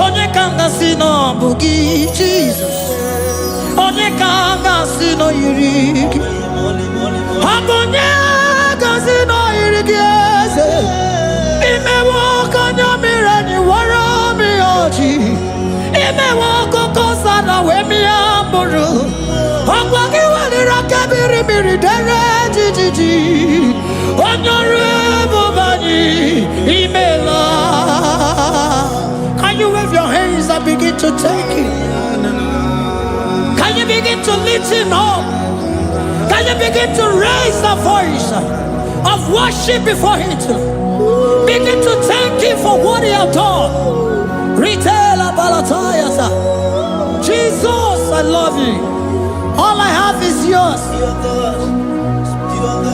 Onye ka m gasị n'ọbụ gị Jizọs. Onye ka m gasị n'oyiri gị. Ọ bụ onye gasị n'oyiri gị eze. Imewo kanyamira ni wara mi ọjị. Imewo koko sara wee mịa mbụrụ. Ọgwa gị weliri kebiri miri dere jijiji. Onyorebubani imela. Can you wave your hands and begin to thank Him? Can you begin to lift Him up? Can you begin to raise the voice of worship before Him? Begin to thank Him for what He has done. Retailer Balatayasa. Jesus, I love you. All I have is yours.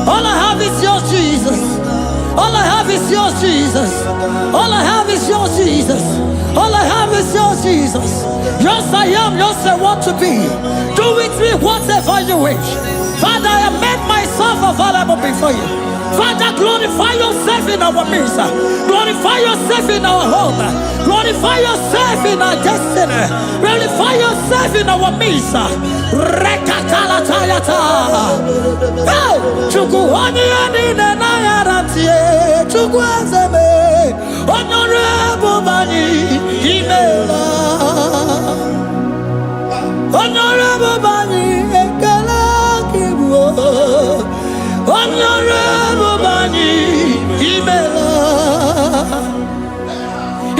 All I have is yours, Jesus. All I have is yours, Jesus. All I have is yours, Jesus. All I have is yours, Jesus. Yours I am just I want to be. Do with me whatever you wish. Father, I made myself available before you. Father, glorify yourself in our midst. Glorify yourself in our home. Glorify yourself in our destiny. Glorify yourself in our midst. Rekatalatayata. Hey, Chukwani anine na yaratie. Chukwazeme. Honorable Bani Imela. Honorable Bani Ekala Kibu. Honorable Bani Imela.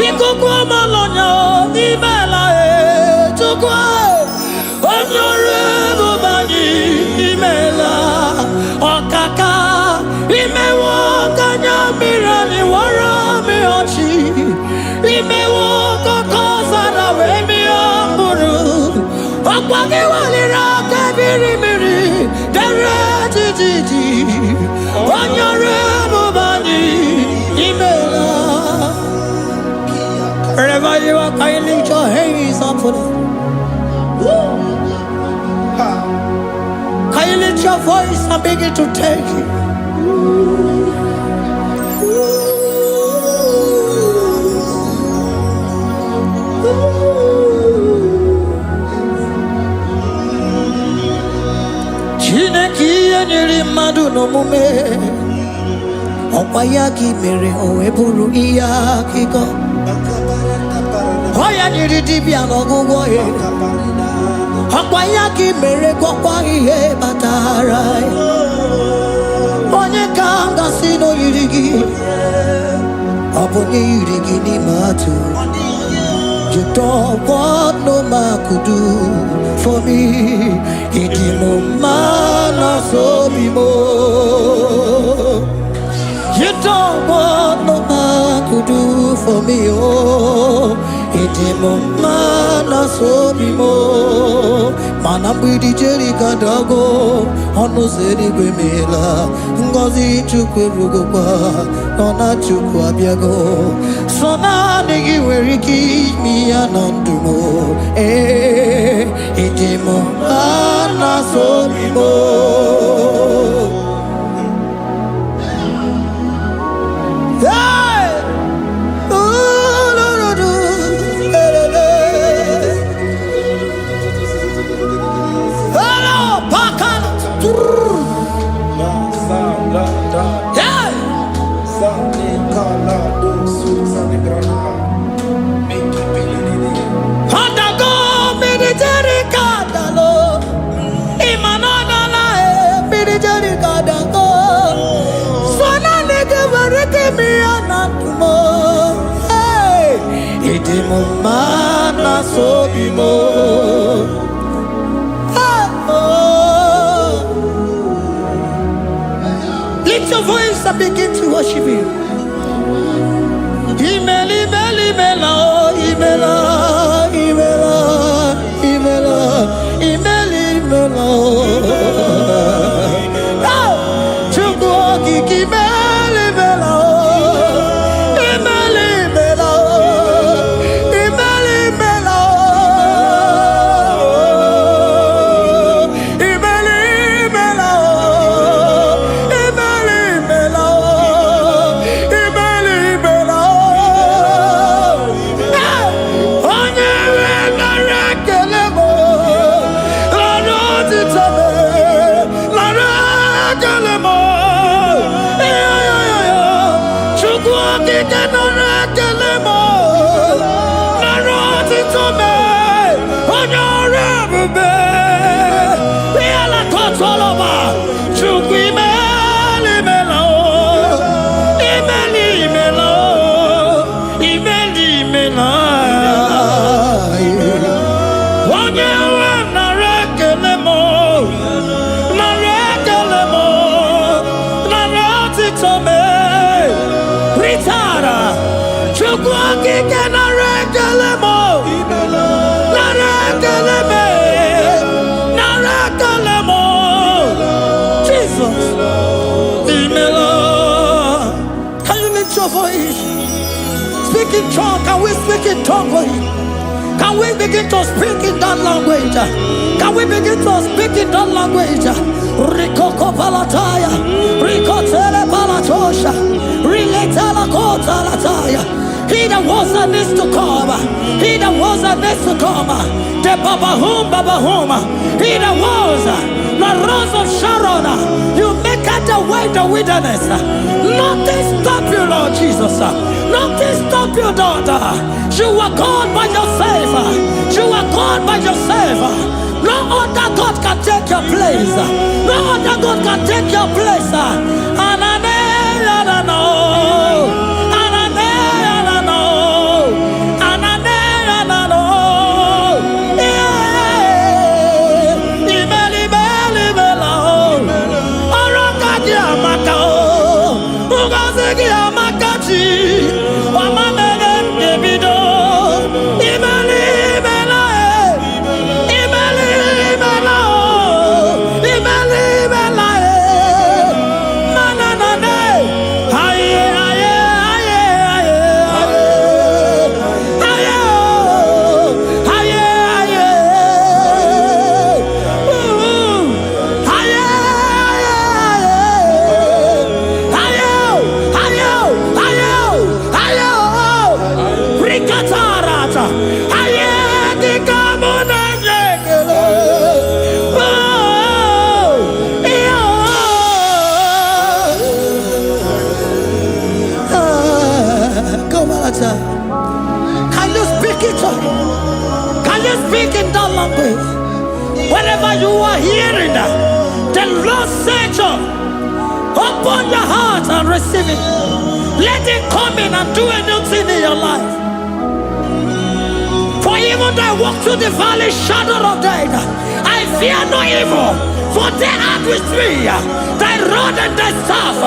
Ikukwa Malonya Imela Chukwa. Honorable Bani Imela. Okaka Imewo Kanya Mirani Warami Ochi. Imewo Kokosana Wemi Amburu. Okwagi Walira Kabiri Miri. Derejiji. Honorable Bani Imela. Wherever you are, can you lift your hands up for them? Can you lift your voice and begin to take it? Chineke nyere mmadụ n'omume ọkwa ya ka mere o wee bụrụ ihe akụkọ. Ọ ya nyere dibịa n'ọgwụgwọ ya ọkwa ya ka mere gwọkwa ihe batara ya. Onye ka m gasị na o yiri gị ọ bụ onye yiri gị n'ime atụ. You don't want no man could do for me. Iti mo mana so bimo. You don't want no man could do for me. Oh, iti mo mana so bimo. Mana bidi jeri kadago ono zeri gwemela. Ngozi chukwe rugokwa nona chukwu abiago. Sona nigi weriki mi anandumo. Itimo anasobimo. Hey, hello, pakan. Yeah. Mana sobimo. Lift your voice and begin to worship Him. Imeli, imeli, imela, imela, imela, imela, imeli, imela. Chukwu okike imeli, imela. Speak in tongue, can we speak in tongue for Him? Can we begin to speak in that language? Can we begin to speak in that language? Rikoko palataya, rikotele palatosha, riletala kota lataya. He that was and needs to come. He that was and needs to come. The Babahum. He that was the rose of Sharon. You make out the way in the wilderness. Nothing stop you, Lord Jesus. Nothing stop you, daughter. You are God by yourself. You are God by yourself. No other God can take your place. No other God can take your place. And I know. Can you speak it? Can you speak in that language? Whenever you are hearing that, the Lord said, open your heart and receive it. Let it come in and do a new thing in your life. For even though I walk through the valley shadow of death, I fear no evil. For they are with me. Thy rod and thy staff,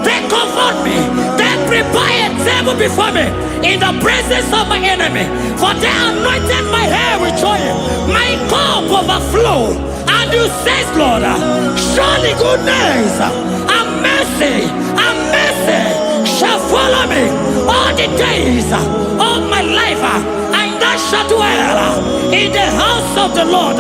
they comfort me. They prepare a table before me in the presence of my enemy. For they anointed my hair with oil. My cup overflow. And you say, Lord, surely goodness and mercy shall follow me all the days of my life. And I shall dwell in the house of the Lord.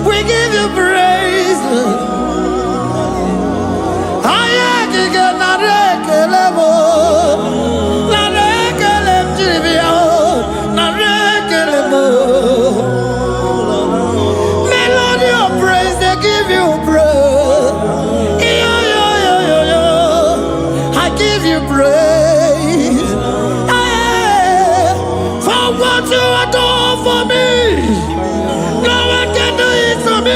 We give you praise. Melody of praise, they give you praise. I give you praise. For what you are doing for me, no one can do it for me.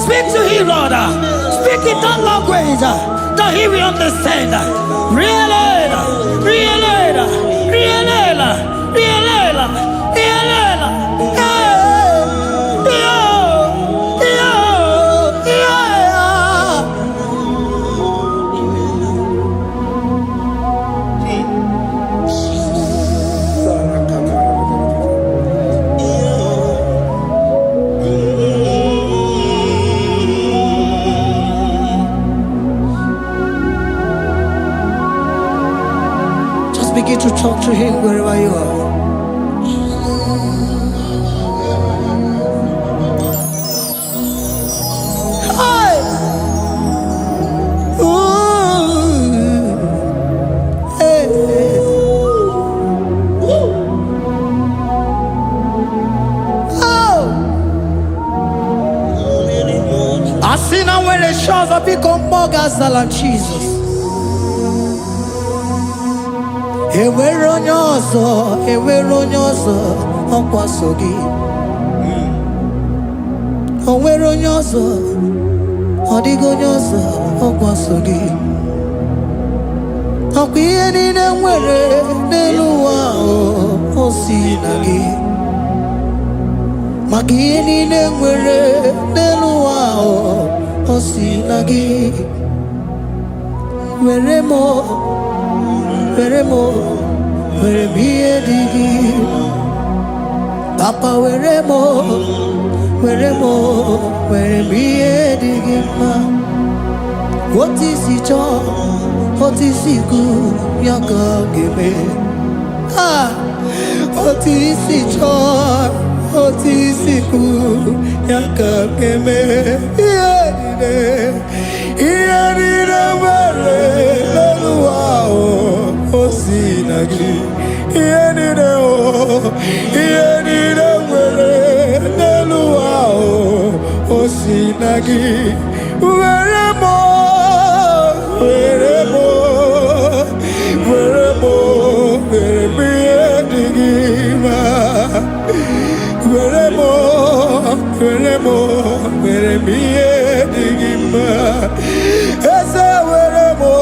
Speak to him, Lord. Speak in that language that he will understand. Begin to talk to him wherever you are. Hi. Ooh. the shores of Ikombogazala, Jesus. Eweronyoso, Okwasogi. Oweronyoso, Odigonyoso, Okwasogi. Okwieni nwere n'eluwa osinagi. Magieni nwere n'eluwa osinagi. Weremo, biye digi. Papa weremo, biye digi ma. What is it all? What is it good? Yaka give ah, what is it all? What is it good? Yaka give me. Osinagi, Osinagi, weremo, werebiyedigima, werebiyedigima, ese weremo,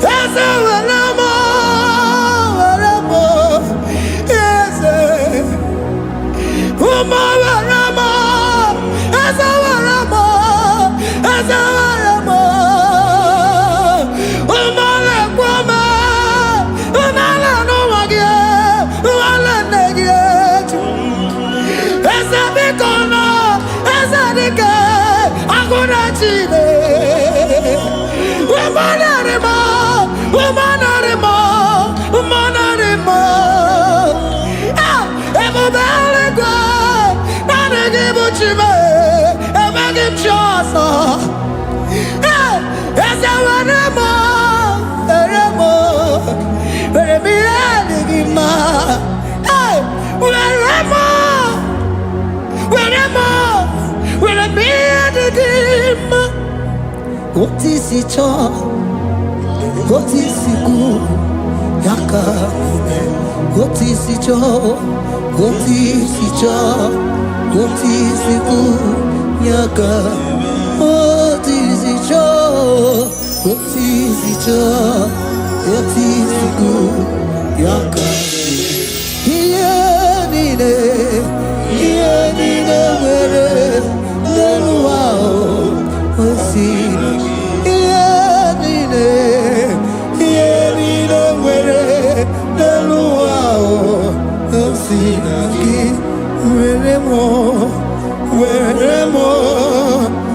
ese weremo, ese uma weremo, ese weremo, uma lekwama, uma lenuwagie, uma lenegie, ese bikono, ese dike, akuna chide, umanarimo, emubeligwe, nanigibuchime, emegimchoso, ese weremo, werebiyedigima, werebiyedigima. What is it all? What is it good? Yaka. What is it all? What is it all? What is it good? Yaka. What is it all? What is it all? What is it good? Yaka. Nine,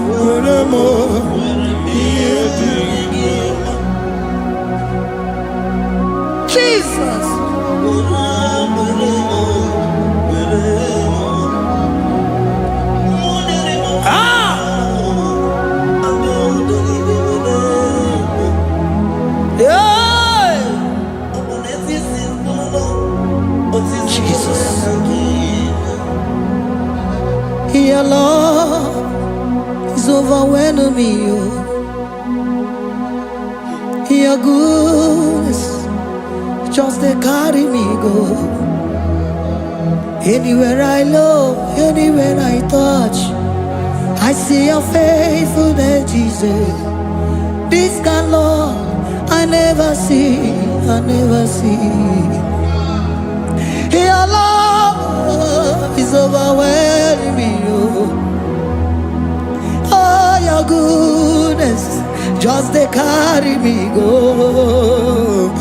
where the Jesus. Your love is overwhelming me. Your goodness just they carry me go. Anywhere I look, anywhere I touch, I see your faithfulness, Jesus. This kind of love I never see, I never see. Your love is overwhelming me. Oh, your goodness just they carry me go.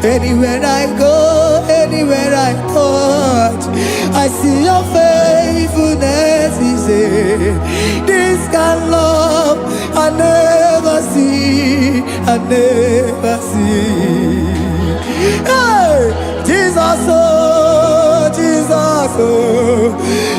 Anywhere I go, anywhere I touch, I see your faithfulness. This kind of love I never see, I never see. Hey, Jesus, oh, Jesus, oh,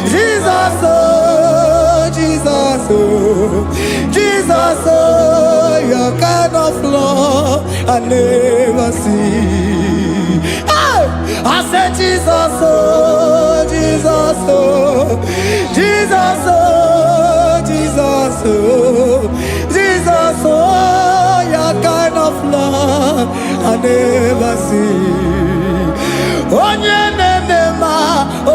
Jesus, oh, Jesus, oh, Jesus, oh, your kind of love I never see. Hey, I said Jesus, oh, Jesus. Jesus, oh, Jesus, oh, Jesus, oh, Jesus, oh, your kind of love I never see. Oh, yeah, oh,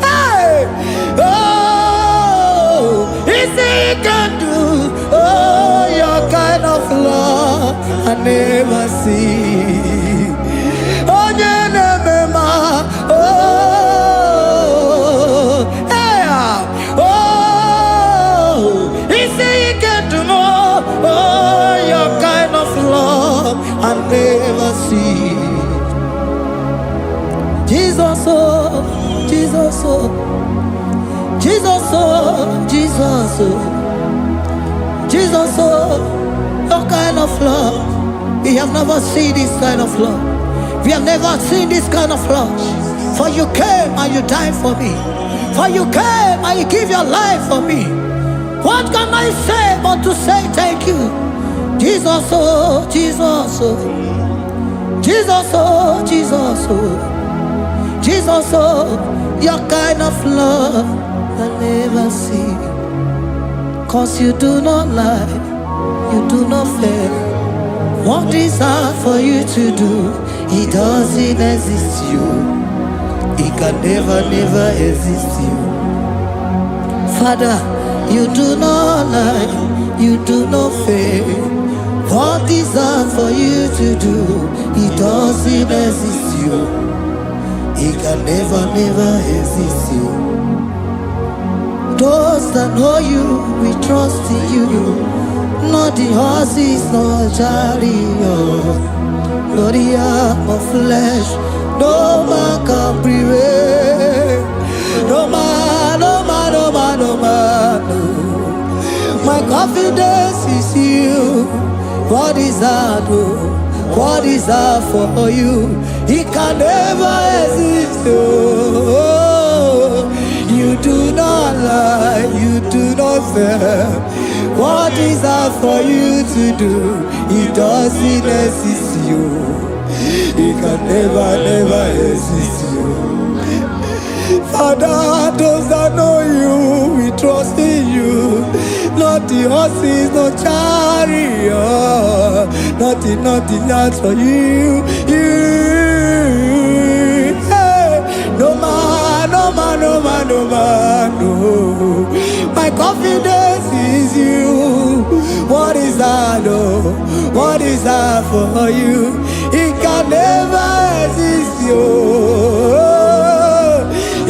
hey, oh, easy can do. Oh, your kind of love I never see. Oh, yeah, oh, hey, oh, easy can do more. Oh, your kind of love I never see. Jesus, oh, Jesus, oh, Jesus, oh, Jesus, oh, Jesus, oh, your kind of love. We have never seen this kind of love. We have never seen this kind of love. For you came and you died for me. For you came and you give your life for me. What can I say but to say thank you? Jesus, oh, Jesus, oh, Jesus, oh, Jesus, oh, Jesus, oh, your kind of love I never see. 'Cause you do not lie, you do not fail. What is hard for you to do, it doesn't exist you. It can never, never exist you. Father, you do not lie, you do not fail. What is hard for you to do, it doesn't exist you. It can never, never exist you. Those that know you, we trust in you. Not the horses, not chariot, not the arm of flesh. No man can prevail. No man, no man, no man, no man, no. My confidence is you. What is hard, oh? What is hard for you? It can never exist, oh. You do not lie, you do not fail. What is hard for you to do? It doesn't exist you. It can never, never exist you. Father, those that know you, we trust in you. Not the horses, no chariot. Nothing else for you. Hey, no man, no man, no man, no man, no. My confidence is you. What is that, oh? What is that for you? It can never exist you.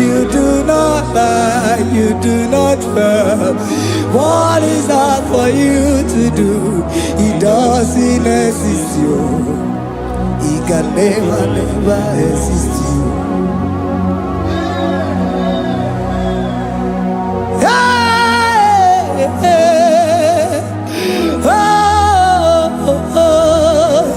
You do not lie, you do not fail. What is that for you to do? It doesn't exist you. It can never, never exist you. Hey, hey, oh, oh, oh.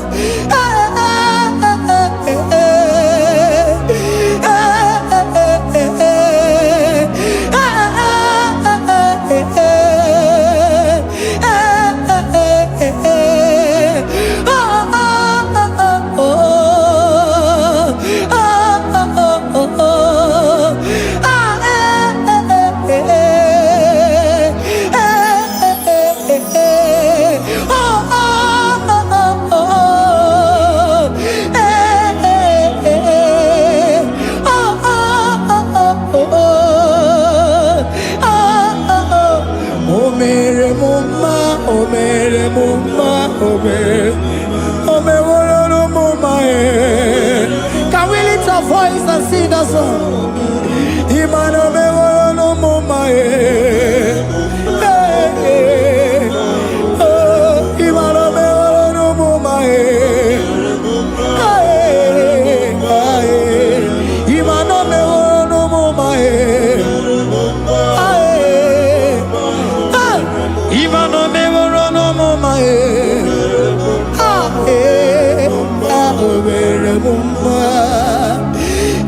Can we lift our voice and sing that song?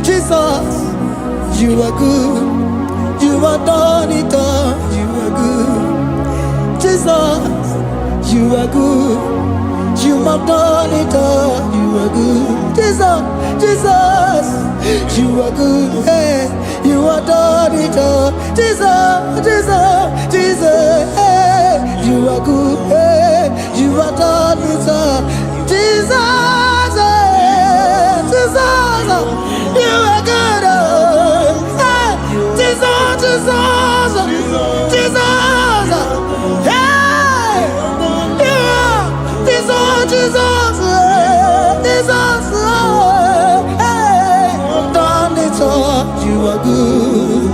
Jesus, you are good. You are done it all. You are good. Jesus, you are good. You have done it all. You are good. Jesus, Jesus, you are good. Hey, you have done it all. Jesus, Jesus, Jesus, hey, you are good. Hey, you have done it all. Jesus, hey, Jesus, you are good. Hey, Jesus, Jesus, Jesus, hey, you are Jesus, Jesus, Jesus, hey, done it all. You are good.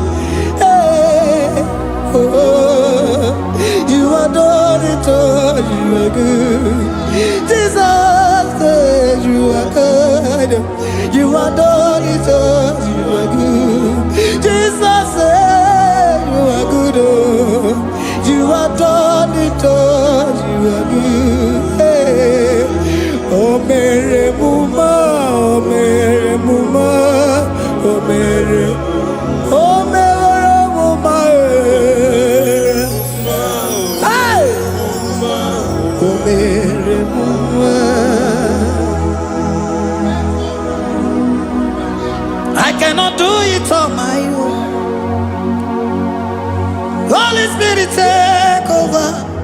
Hey, oh, you are done it all. You are good. Jesus, you are good. You are done it all. You are good. Jesus, you are good. Oh, you are done it all. You are good. Hey, oh, Mary Muma, oh, Mary Muma, oh, Mary, oh, Mary Muma, hey, oh, Mary Muma. I cannot do it on my own. Holy Spirit, take over.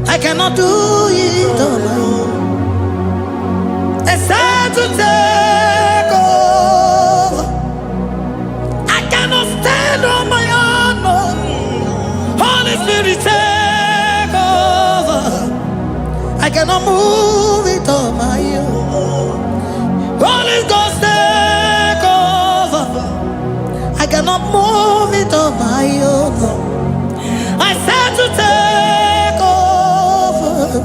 I cannot do it on my own. It's time to take over. I cannot stand on my own. No. Holy Spirit, take over. I cannot move it on my own. Holy Ghost, take over. I cannot move it on my own. I said to take over.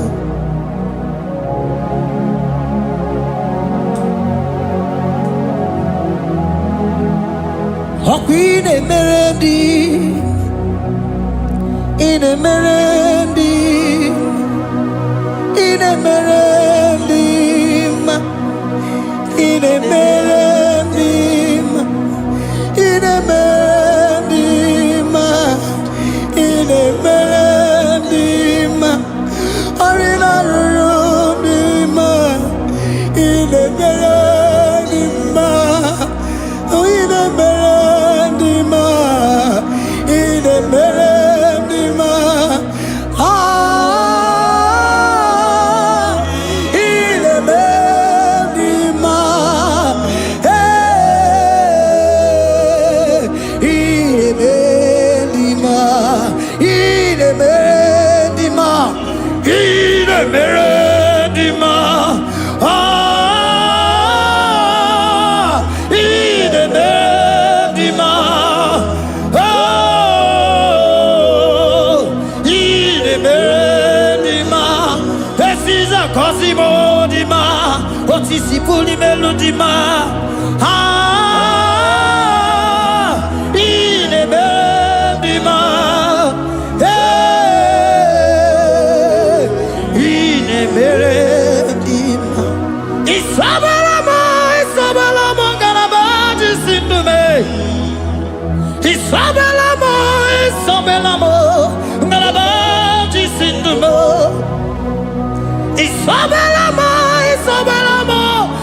Queen in a merendi, in a merendi, in a merendi, in a merendi, in a merendi, arena rundima, in a merendi, in a merendi, in a merendi, ah, in a merendi, hey, in a merendi, in a merendi, in a merendi, ah, in a merendi, oh, in a merendi, this is a cosimo dima, what is the fully melody ma, ah, in a merendi, hey, in a merendi, Isabelamo, Isabelamo, Garabaji Sindume, Isabelamo, Isabelamo, Garabaji Sindume, Isabelamo, Isabelamo,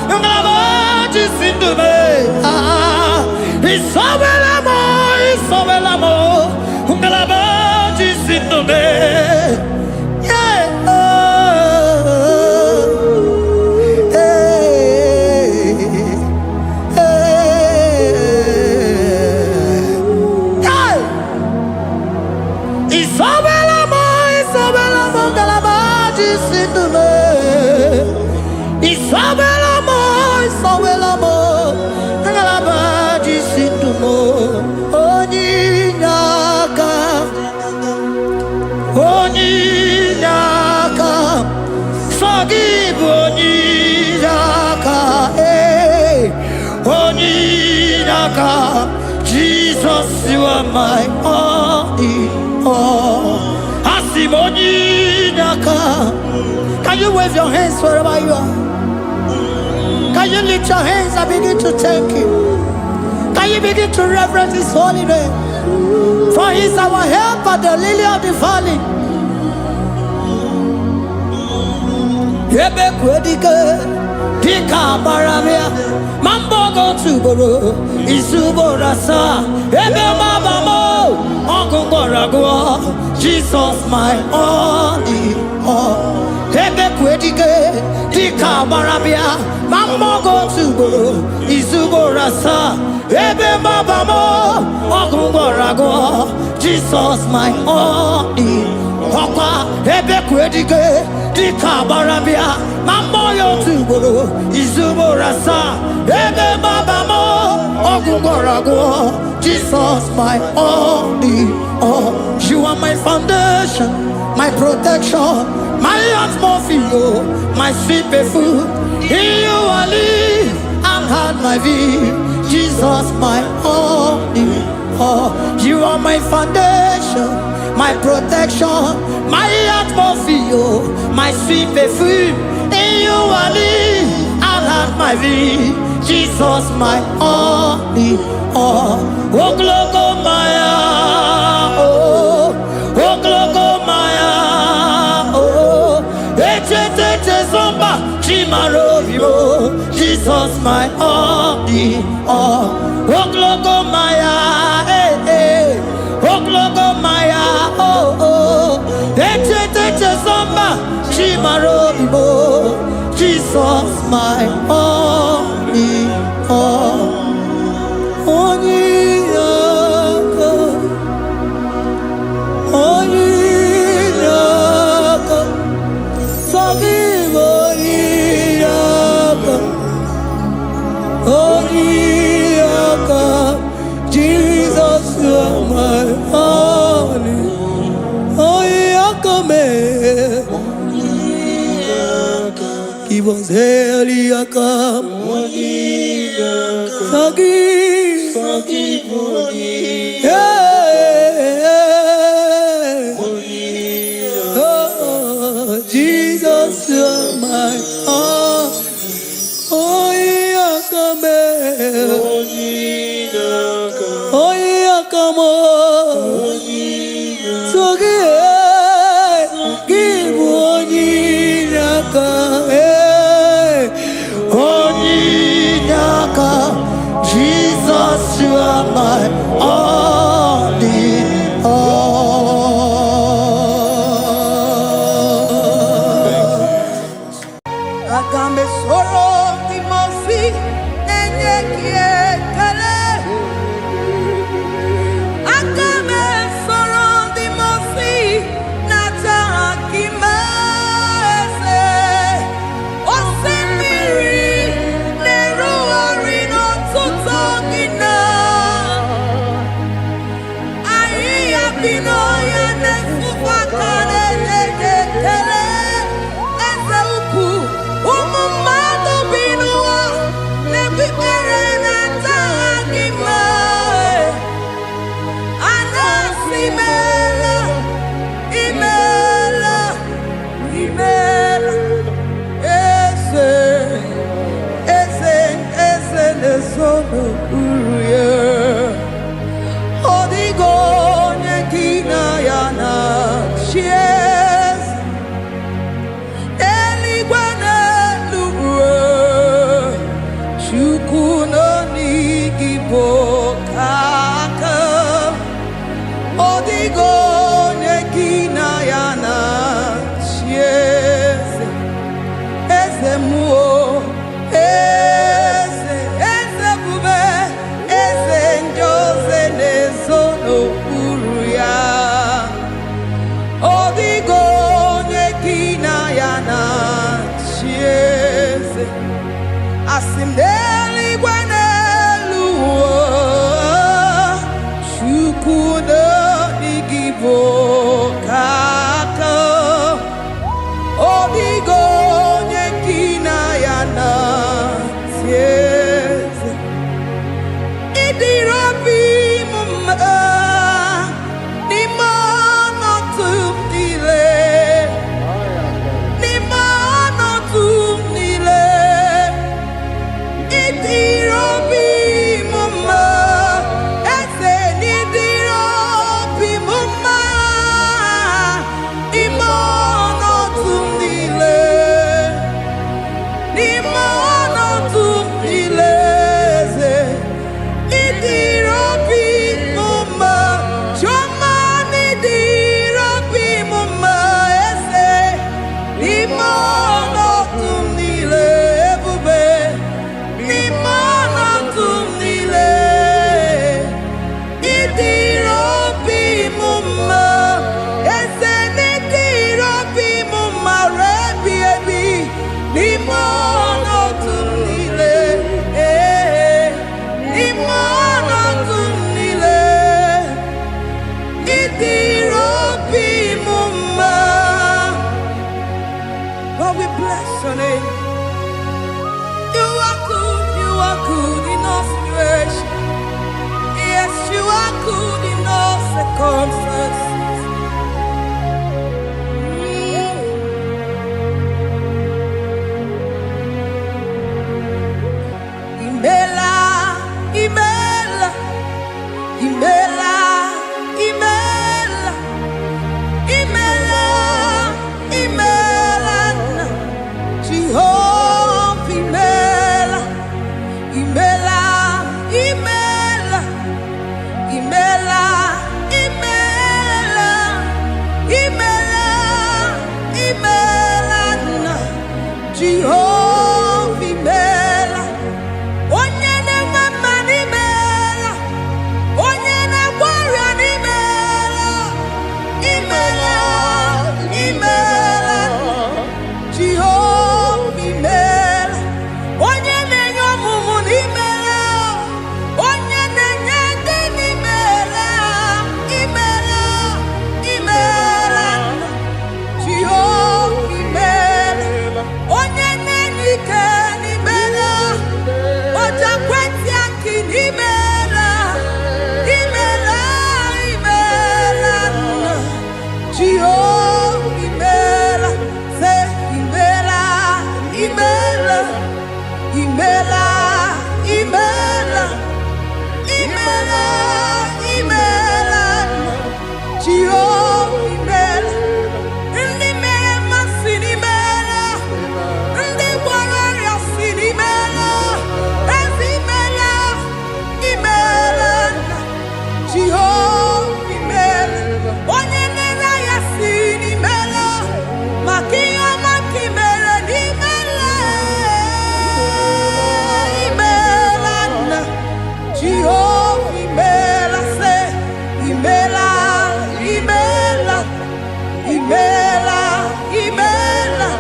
Garabaji Sindume, ah, Isabelamo, Isabelamo, Garabaji Sindume, yeah, Isabelamo, Isabelamo, Galabaji Sindume, Isabelamo, Isabelamo, Galabaji Sindume, Oninyaka, Oninyaka, Sagibu Oninyaka, hey, Oninyaka, Jesus, you are my only all. Asimoninyaka. Can you wave your hands wherever you are? Can you lift your hands and begin to thank Him? Can you begin to reverence His holy name? For He is our help at the lily of the valley. ebe kwedike dika baramia mambo go tuboro isuborasa ebe mabamo ogungorago Jesus my only ebe kwedike dika baramia mambo go tuboro isuborasa ebe mabamo ogungorago Jesus my only Papa ebe kwedike dika baramia mambo yo tuboro izuborasa ebe babamo ogungorago Jesus my only you are my foundation, my protection, my atmosphere, my sweet perfume. In you I live and had my vie. Jesus my only you are my foundation, my protection, my atmosphere, my sweet perfume. In you I live and have my vie. Jesus my only Oglogo Maya Oglogo Maya Echete Zomba Chimarovio Jesus my only Oglogo Maya Oglogo Maya Echete Zomba Chimarovio Jesus my only Jesus, you are my only. He was Eliakam. Forgive. Oh, Jesus, you are my Jesus, you are my only Agambe soro di mosi enye kiekele. Agambe soro di mosi nata akimese. Osemiri neru orino tutogina. Ayi abino ya nesufakane ekele. Asimdeli gwanelu Shukuno igibo kaka Odigo nyekina yana sieze Idirabi mumma Nimano tumdile Nimano tumdile bless your name. You are good in all situations. Yes, you are good in all circumstances. Imela, Imela, Imela, Imela, Imela, Imela, Jehovah, Imela, Imela, Imela, Imela, Imela, Imela, Imela, Jehovah, Imela. Onye na-eme n'imela, onye na-agwara n'imela, imela, imela, Jehova imela. Onye na-enye ọmụmụ n'imela, onye na-enye ndị n'imela, imela, imela, Jehova imela. Onye na-enye ike n'imela, oja kweti aki n'imela, imela, imela, Jehova imela. Say imela, imela, imela, imela, imela, imela, Jehova imela. Ndị mere mmasị n'imela, ndị gwara ọrịa si n'imela, ezi imela, imela, Jehova imela. Onye na-ere ya si n'imela, maka ihe ọma ka i mere n'imela, imela, Jehova imela. Say imela, imela, imela, imela,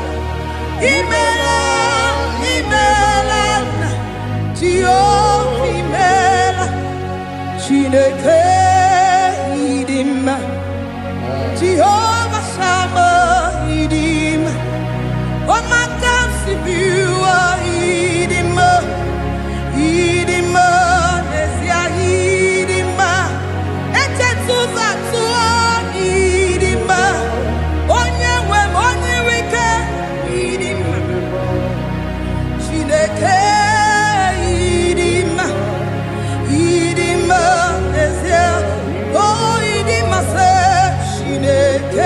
imela, imela, Jehova imela. Chineke ịdị mma, Jehova Sama ịdị mma, ọmaka m si biwa ịdị mma, ịdị mma, n'ezie ịdị mma, echetụzọ atụọ ịdị mma, onye nwe m onye ire ike ịdị mma, Chineke ịdị mma, ịdị mma, n'ezie, oh ịdị mma, sị Chineke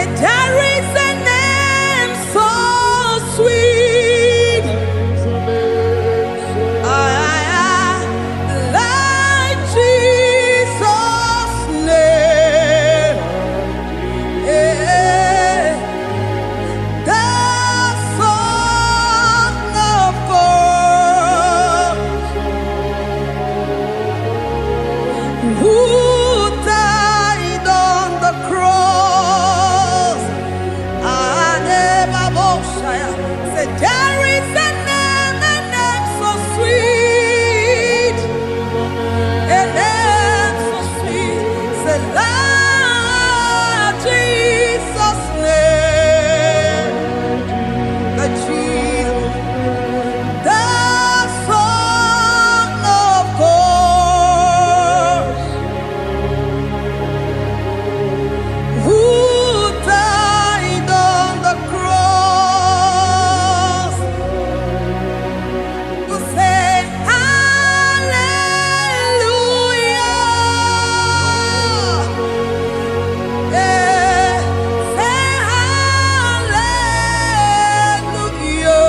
Say there is a name so sweet, like Jesus' name. The Son of God, who died on the cross. Say there is a name so sweet, a name so sweet. Say Lord Jesus' name, the Jesus, the Son of God, who died on the cross. We say hallelujah. Say hallelujah.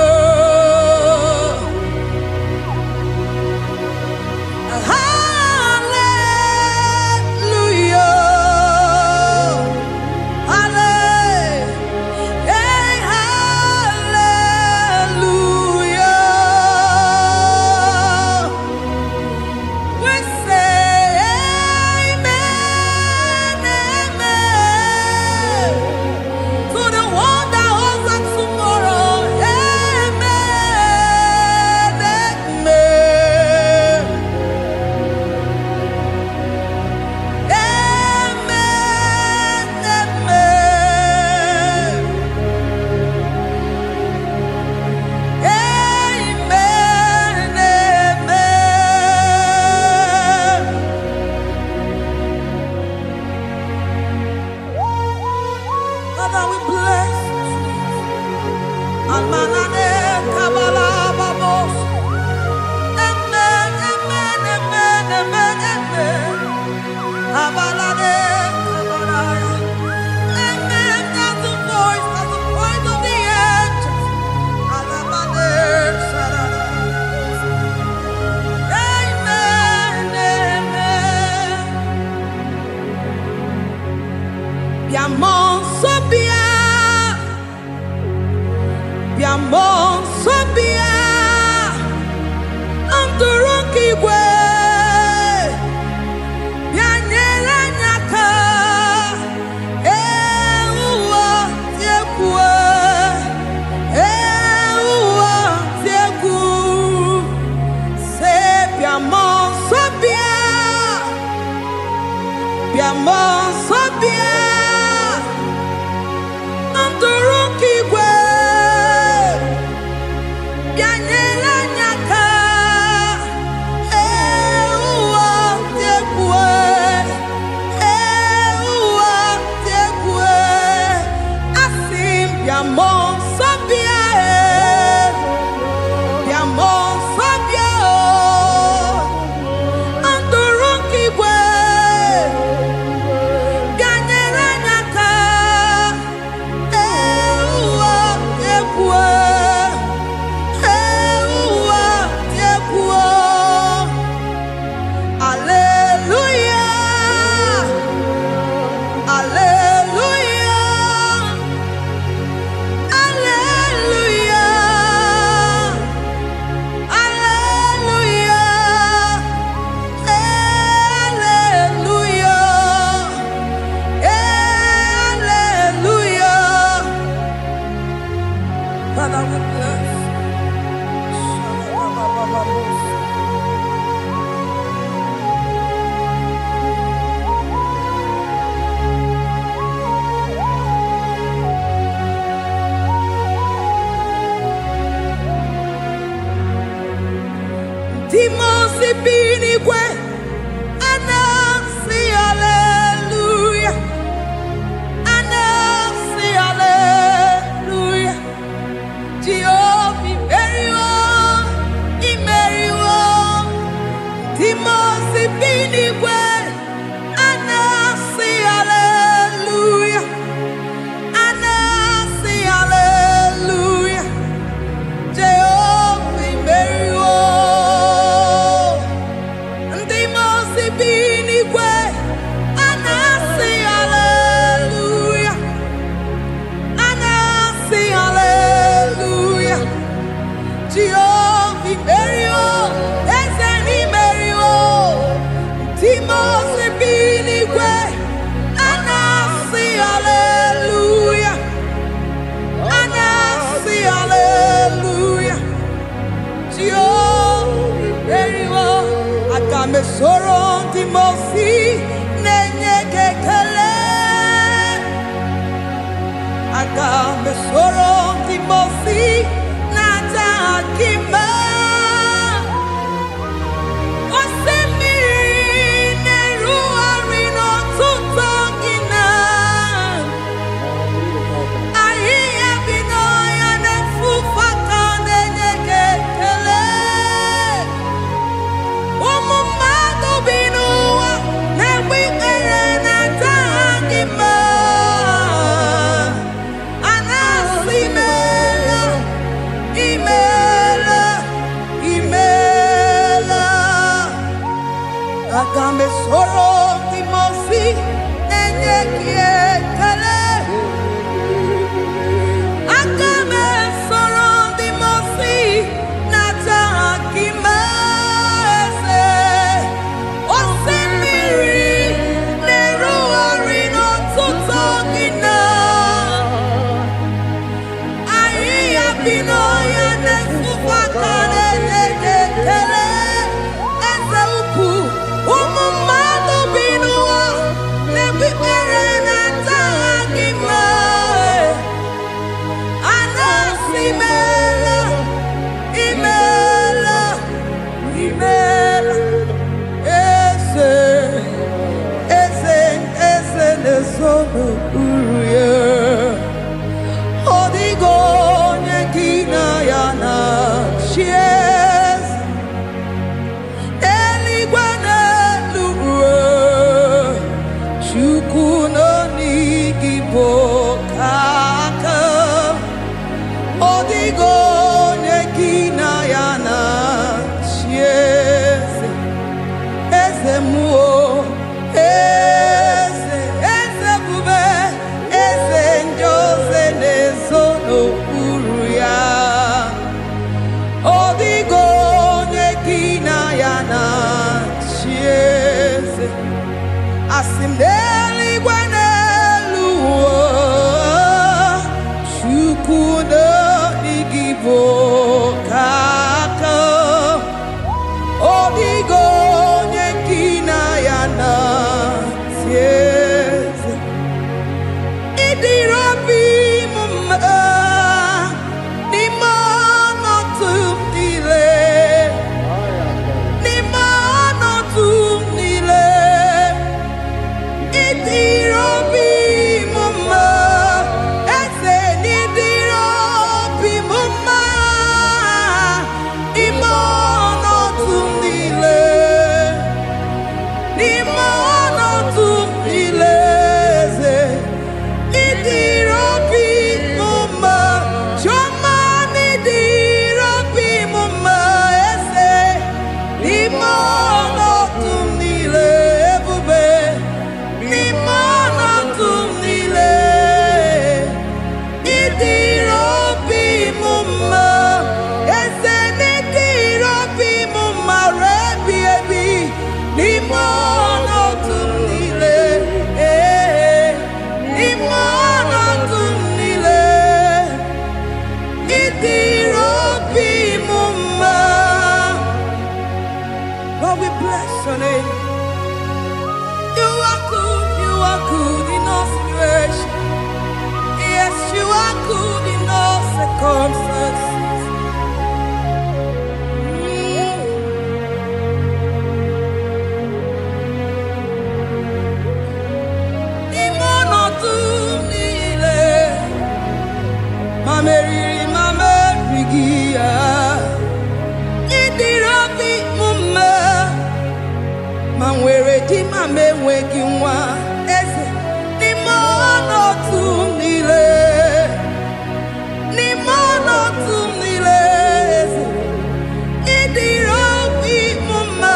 Hallelujah. We say amen, amen. To the one that holds us tomorrow. Amen, amen. Amen, amen. Amen, amen. Father, we bless you. Almanane kabala babos. Amen, amen, amen, amen, amen. Abalade kabalaya. Amen. That's the voice of the angels. Alabade sarara. Amen, amen. Biamon sobia, biamon sobia, amduruki we, bianyela nyaka, ewa tiekwe, ewa tieku, se biamon sobia, biamon sobia. Amduruki we, bianyela nyaka, ewa tiekwe, ewa tiekwe. Asim biamon sabia, biamon sabia. Amduruki we, bianyela nyaka, ewa tiekwe, ewa tiekwe. Hallelujah, hallelujah, hallelujah, hallelujah, hallelujah. Father, we bless. Dimosi binigwe, anasi hallelujah, anasi hallelujah. Jehovah, very well, very well. Dimosi binigwe, anasi hallelujah, mesoro ndị mosi na-enye gị ekele. Aga mesoro ndị mosi na-aja gị mma. Aga mesoro ndị mosi na-enye gị ekele. Aga mesoro ndị mosi na-aja gị mma. Eze osimiri na-erugharị n'ọtụtụ gị na ahịhịa bi n'ọhịa na-efufe aka na-enye gị ekele. Eze ukwu ụmụ mmadụ bi n'ụwa na-ekpere na-aja gị mma. A na-asị imeela, imeela, imeela. Eze, eze, eze na-eso n'okpuru ya. Ọ dịghị onye gị na ya na-achị eze. Eluigwe n'elu ruo, Chukwu nọ n'igi bụ aka. Ọ dịghị onye gị na ya na-achị eze. Eze mmụọ, eze, eze bube, eze ndị oze na-ezo n'okpuru ya. Ọ dịghị onye gị na ya na-achị eze. Asị m n'eluigwe n'elu ụwa, Chukwu nọ n'igi bụ aka. Ọ dịghị onye gị na ya na-achị eze. Ịdịrị obi m mma n'ime ọnọdụ m niile. N'ime ọnọdụ m niile, ịdịrị obi m mma. Eze n'ịdịrị obi m mma. N'ime ọnọdụ m niile, n'ime ọnọdụ m niile, eze ịdịrị obi m mma. Chioma n'ịdịrị obi m mma. Eze n'ime ọnọdụ m niile, ebube n'ime ọnọdụ m niile, ịdịrị obi m mma. Eze n'ịdịrị obi m mma ruo ebi ebi. N'ime ọnọdụ m niile, n'ime ọnọdụ m niile, ịdịrị obi m mma. Lord, we bless your name. You are good in all situations. Yes, you are good in all circumstances. N'ime ọnọdụ m niile, ma meriri ma merighị ya, ịdịrị obi m mma. Ma nwere di ma m enweghị nwa. Eze n'ime ọnọdụ m niile, n'ime ọnọdụ m niile, eze ịdịrị obi m mma.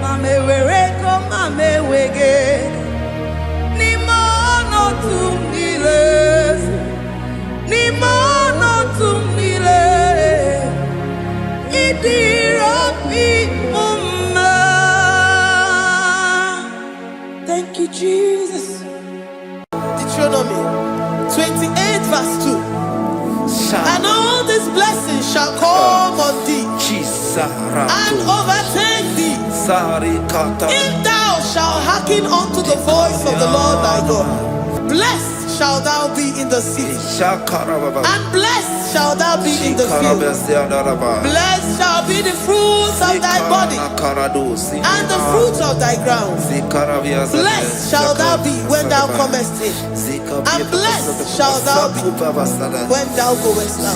Ma m ewere ego ma m enweghị. N'ime ọnọdụ m niile, eze n'ime ọnọdụ m niile, ịdịrị obi m mma. Thank you, Jesus. Deuteronomy 28 verse 2. And all these blessings shall come on thee and overtake thee If thou shalt hearken unto the voice of the Lord thy God, blessed shalt thou be in the city, and blessed shalt thou be in the field. Blessed shall be the fruits of thy body, and the fruits of thy ground. Blessed shalt thou be when thou comest in, and blessed shalt thou be when thou goest out.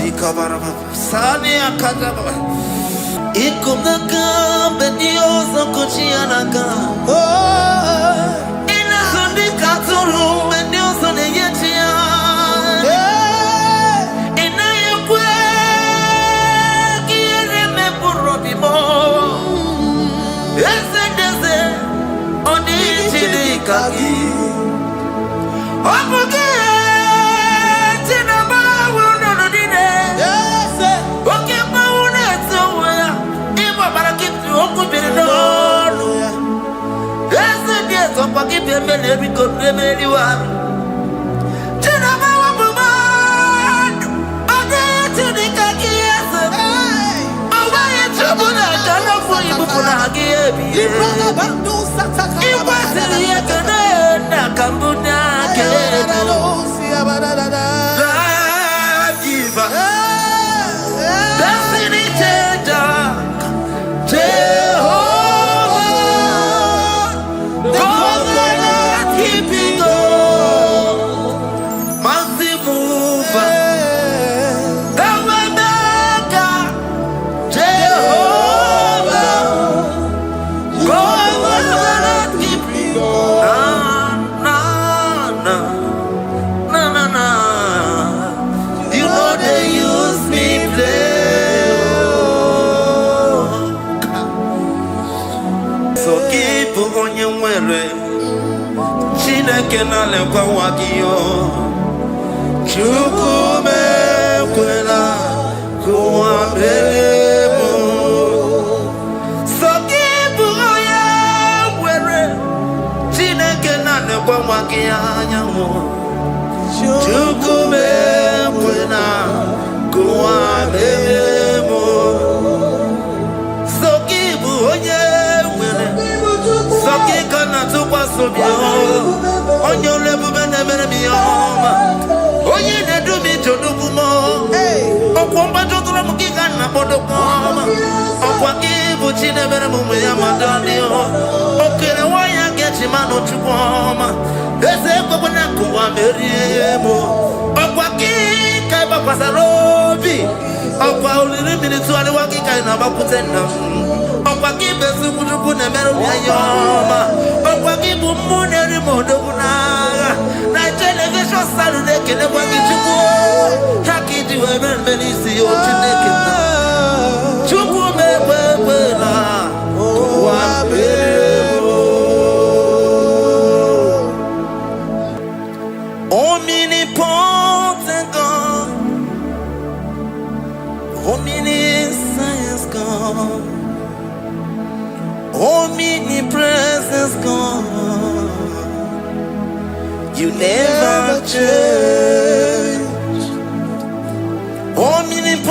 Omnipotent God, omniscience God, omnipresence God, you never change. Omnipotent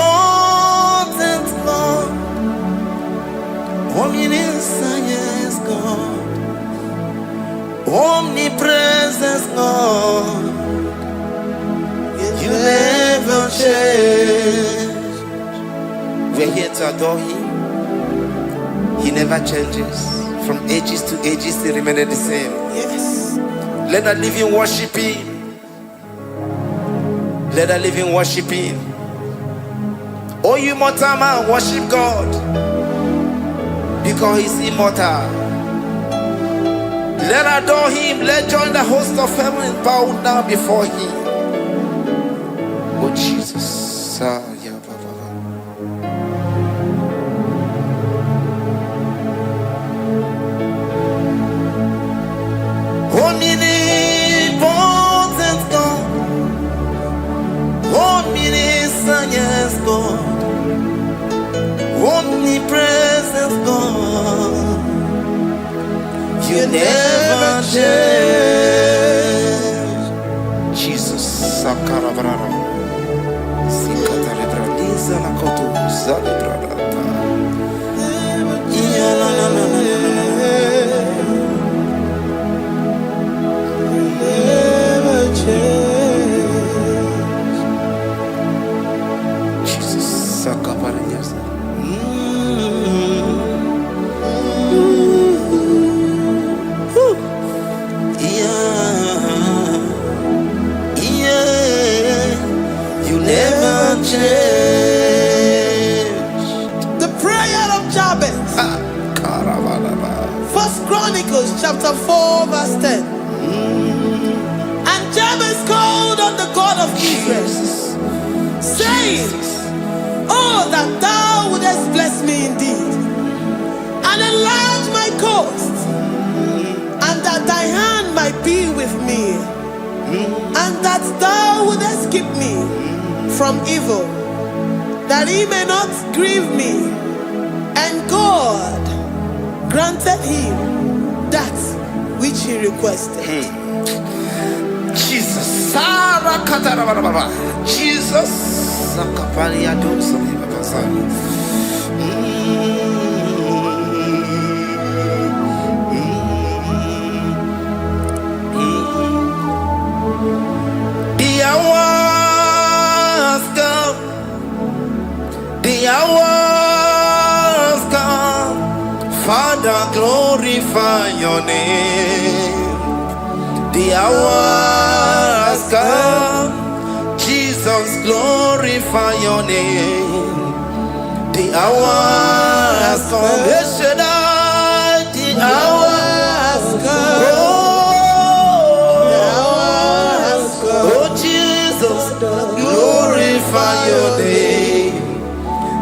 God, omniscience God, omnipresence God, you never change. We're here to adore Him. He never changes. From ages to ages, He remained the same. Yes. Let that living worship Him. Let that living worship Him. Oh, you mortal man, worship God, because He's immortal. Let adore Him. Let join the host of heaven and bow down before Him. Oh Jesus. Omnipotent God, omniscience God, omnipresence God, you never change. Jesus. Sakarabrara. Sikatalebraliza la kotu zalebrada. changed. The prayer of Jabez. First Chronicles chapter 4 verse 10. And Jabez called on the God of Israel, saying, oh, that thou wouldest bless me indeed, and enlarge my coast, and that thy hand might be with me, and that thou wouldest keep me from evil, that he may not grieve me. And God granted him that which he requested. Jesus. Jesus. The hours come, Father, glorify your name. The hours come, Jesus, glorify your name. The hours come, the hours come. Oh, Jesus, glorify your name.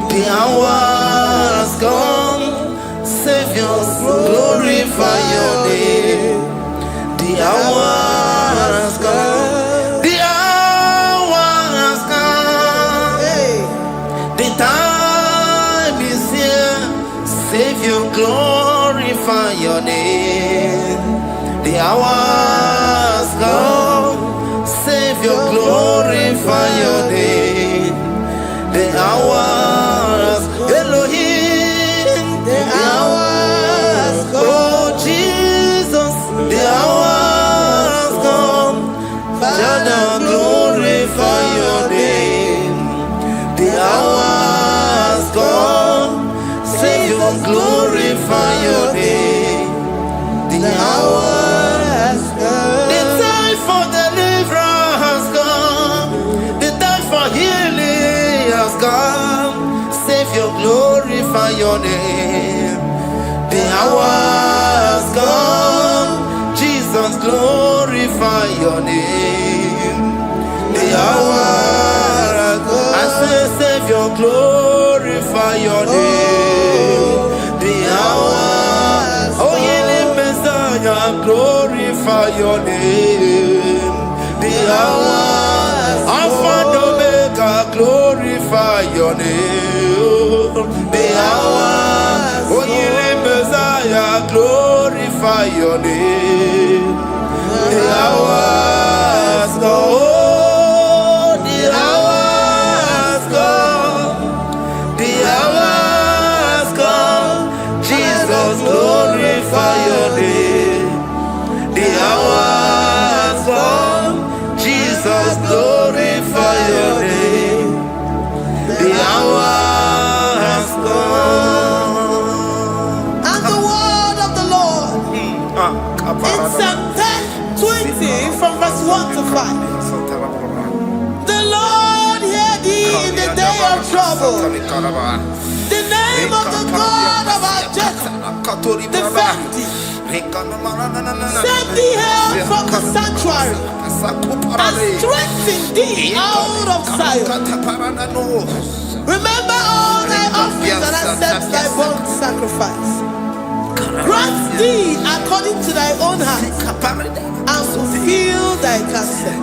The hours come, Savior, glorify your name. The hours come, the hours come. The time is here, Savior, glorify your name. The hours come, Savior, glorify your name. The hours, Elohim, the hours, oh Jesus, the hours come, Father, glorify your name. The hours come, Savior, glorify your name. The hours come, the time for deliverance has come, the time for healing has come. Savior, glorify your name. The hours come, Jesus, glorify your name. The hours come, I say, Savior, glorify your name. The hours, oh, ye Messiah, glorify your name. The hours, Alpha and Omega, glorify your name. The hours, oh, ye Messiah, glorify your name. The hours go, the hours go, the hours come, Jesus, glorify your name. The hours come, Jesus, glorify your name. The hours come. And the word of the Lord in Psalm 20 from verse 1 to 5. The Lord hear thee in the day of trouble. The name of the God of our Jacob defend thee. Send thee help from the sanctuary, and strengthen thee out of Zion. Remember all thy offerings and accept thy burnt sacrifice. Grant thee according to thy own heart, and fulfill thy counsel.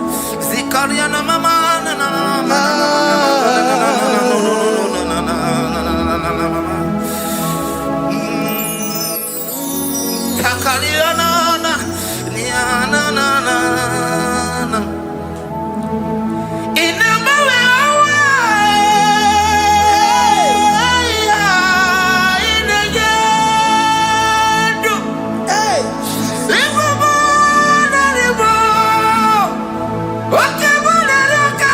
Okay.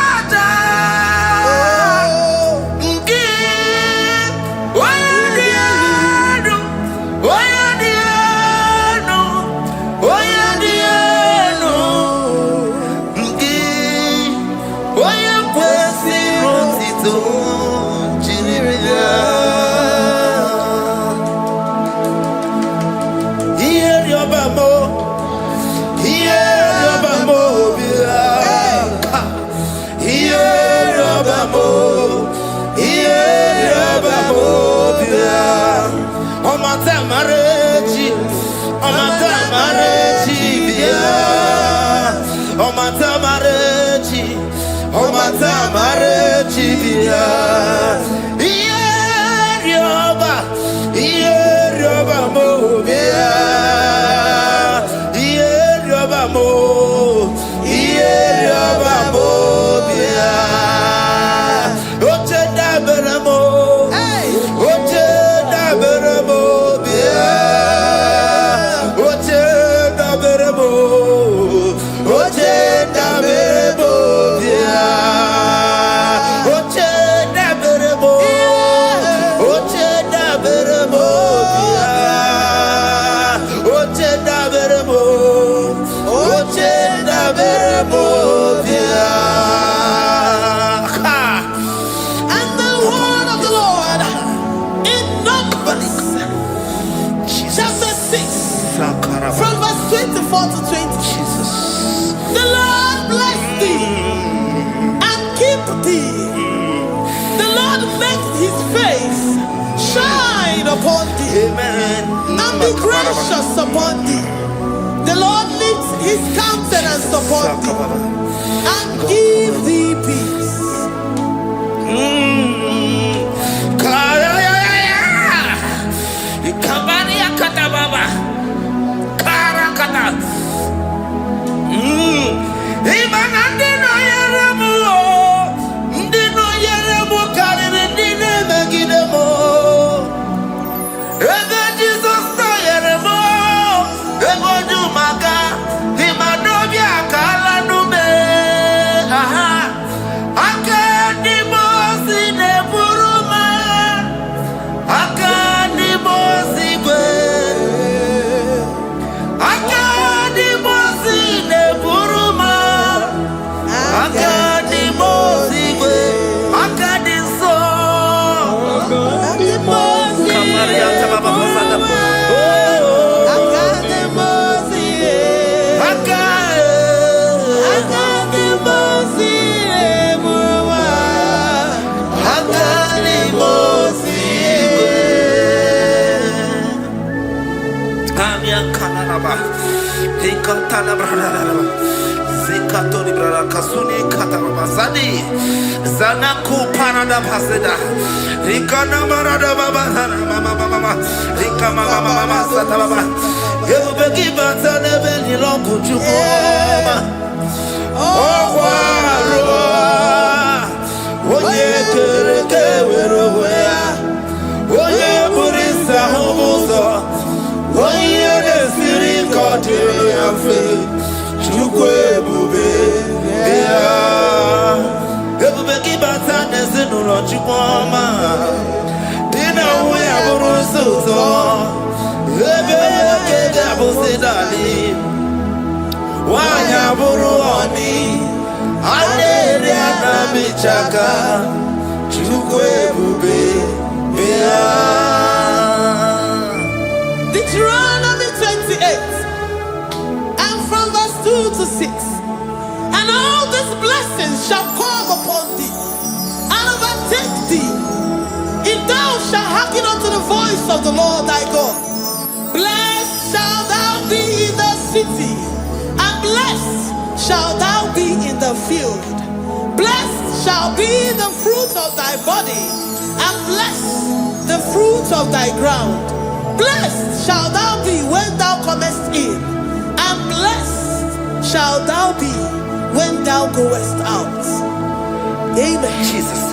Upon thee, amen, and be gracious upon thee. The Lord lifts his countenance upon thee and give thee peace. Zanaku parada paseda, Rikana marada baba, mama, Rikama mama sata baba. You begi bata nebeli longu chukoma. Oh waro, oye kereke weroya, oye burisa homuso, oye desiri kote yafe, chukwe bube ya. Everybody but I never know what you want. Dinner we have a roso. Everybody get a pussy darling. Why have a ruani? I need a bichaka. Chukwe bube. Deuteronomy 28 and from verse 2 to 6. And all these blessings shall come upon thee and overtake thee, if thou shalt hearken unto the voice of the Lord thy God. Blessed shalt thou be in the city, and blessed shalt thou be in the field. Blessed shall be the fruit of thy body, and blessed the fruit of thy ground. Blessed shalt thou be when thou comest in, and blessed shalt thou be when thou goest out. Amen. Jesus.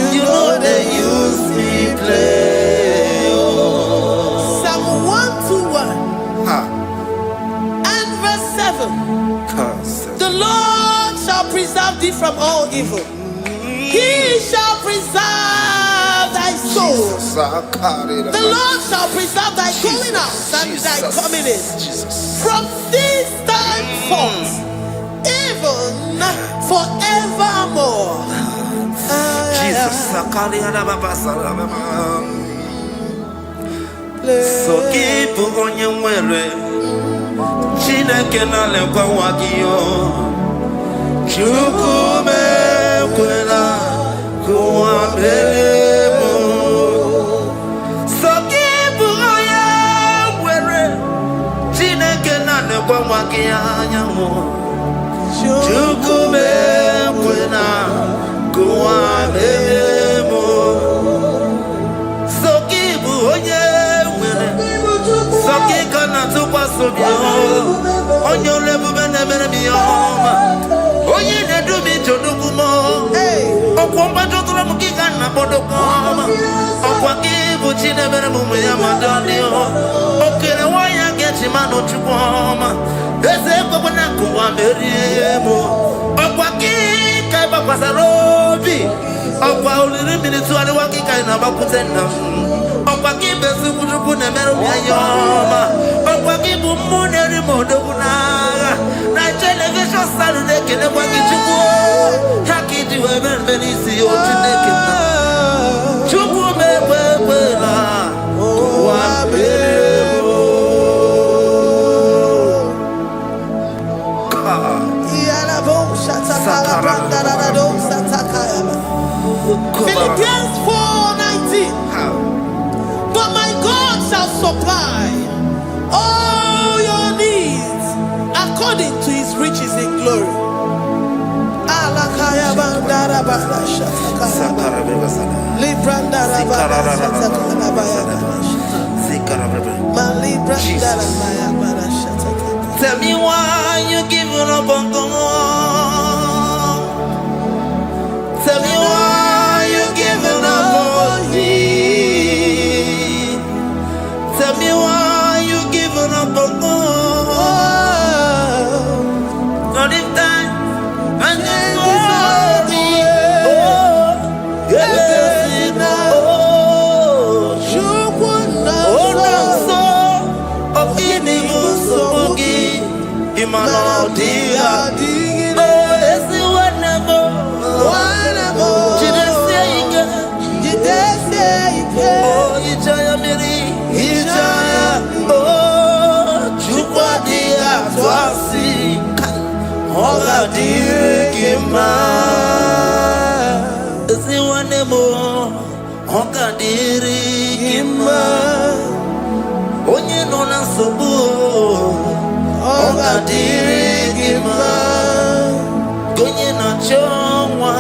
You know they use me play. Psalm 121 and verse 7. The Lord shall preserve thee from all evil. He shall preserve thy soul. The Lord shall preserve thy going out and thy coming in from this time forth, even forevermore. Jesus. So keep on your way. Chineke na lekwa wagio. Chukume kwela kuwa belemo. So keep on your way. Chineke na lekwa wagia mo. Chukume kwela kuwa belemo. So keep on your Sakikana tupa sobio onyo lebu bene bene miyoma onye ne dumi chodukumo okwomba chotula mukika na bodokoma okwa kibu chine bene mumuya madonio okere waya gechi mano chukoma eze kwa na kuwa meriemo okwa kika iba kwa sarobi okwa uliri minituari wakika inabakutenda Okwa kibe sukuruku na meru ya yoma Okwa kibu muneri modo kunaga Na television Saturday kene kwa kichuku Haki diwe benisi yote nekina Chuku mekwela Kwa bebo Iyala bo shatakala brandara do satakaya. Philippians 4:19. But my God shall supply all your needs according to his riches in glory. Alakaya bandara bala shatakaya. Librandara bala shatakaya baya. Malibrandara baya bala shatakaya. Tell me why you giving up on God. Tell me why you giving up on me. Tell me why you giving up on God. Not in time and in glory. Oh, yeah, oh, so of inimu so mugi imano dia. Oh, esi whenever. Oh, Ijaya Miri, Ijaya, oh, Chupadia, Twasi, Oga Dirikima, Ziwanemo, Oga Dirikima, Onye Nona Sobu, Oga Dirikima, Gonye na Chongwa,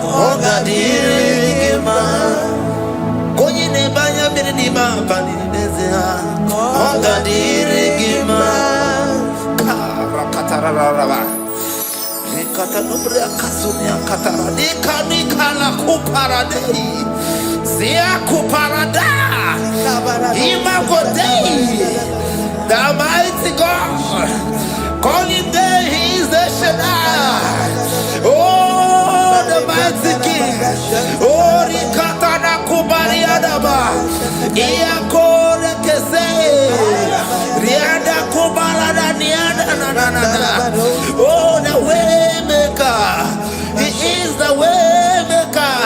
Oga Dirikima. Konye ne banya miri ni ba Katanubria Kasunia Katara, Nikala Kuparadei, Zia Kuparada, Imagodei, the mighty God, calling there, He is the Shaddai, oh, the mighty King, oh, Rikatana Kubariadaba, Iakore Kese, Riada Kubalada Niada, oh, the way. He is the way maker.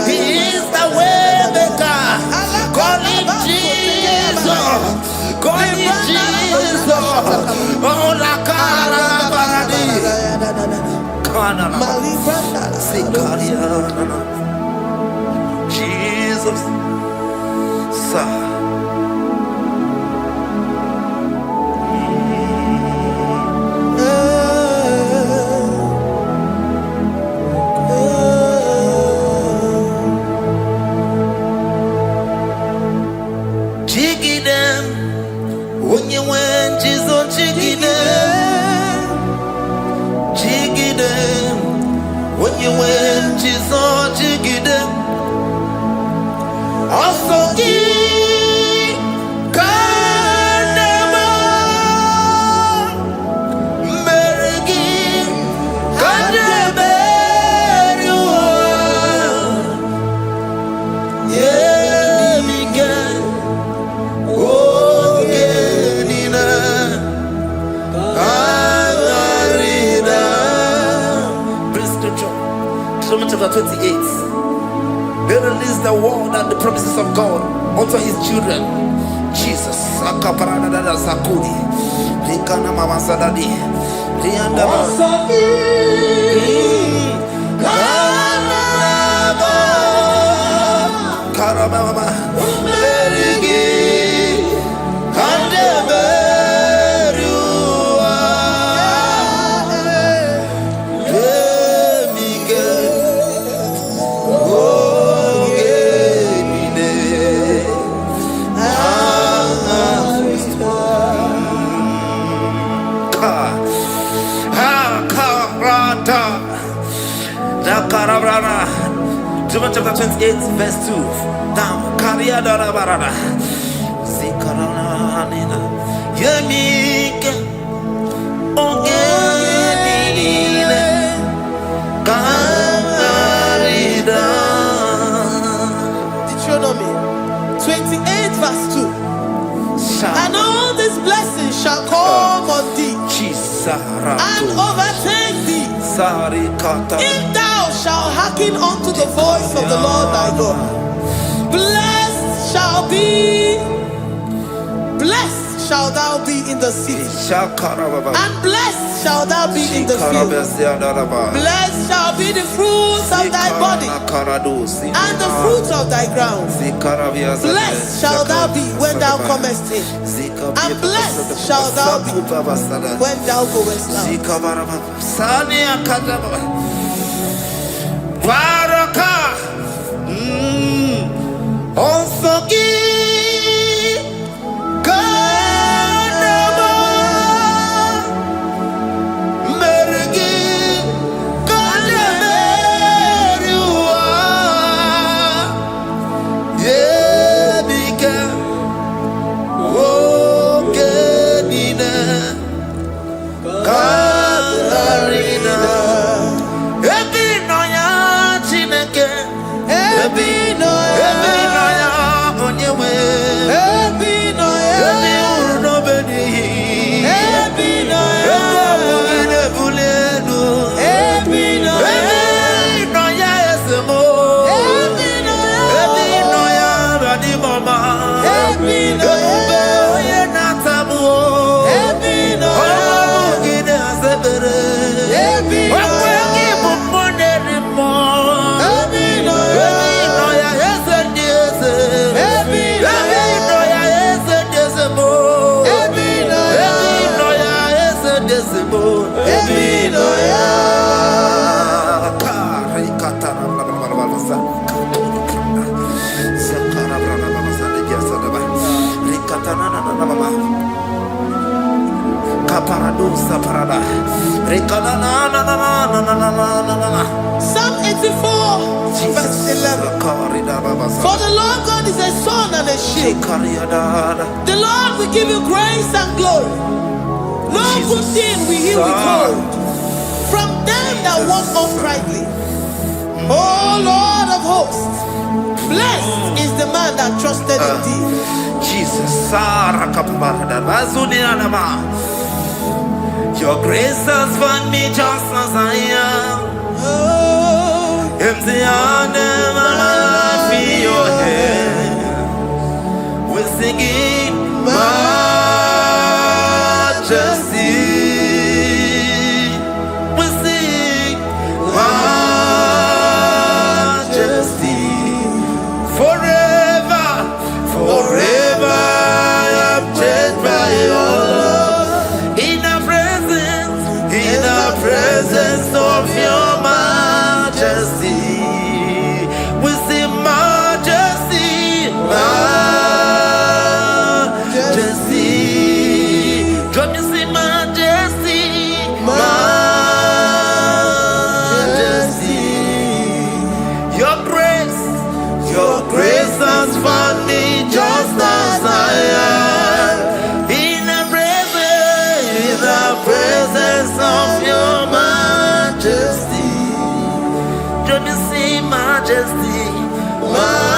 He is the way maker. Call him Jesus. Call him Jesus. Oh, la cara Jesus. Sir. Chapter 28. They release the word and the promises of God unto His children. Jesus. Chapter 28, verse 2. Down. Karia dara barada. Zikarana nina. Yemike. Ongenine. Karida. Deuteronomy 28, verse 2. And all these blessings shall come on thee and overtake thee if thou shalt hearken unto the voice of the Lord thy God. Blessed shall thou be in the city, and blessed shall thou be in the field. Blessed shall be the fruits of thy body and the fruits of thy ground. Blessed shall thou be when thou comest in, and blessed shall thou be when thou goest out. Ebinoya onyewe paradosa parada. Psalm 84, verse 11. For the Lord God is a sun and a shield. The Lord will give you grace and glory. No good thing will he withhold from them that walk uprightly. O Lord of hosts, blessed is the man that trusted in thee. Jesus, your grace has found me just as I am. Empty handed, my life in your hand. We're singing majesty. We sing majesty. Forever, forever I'm changed by your love. In the presence of your majesty. We sing majesty, majesty. Come you sing majesty, majesty. Your grace has found me just as I am. In the presence of your majesty. Come you sing majesty, majesty.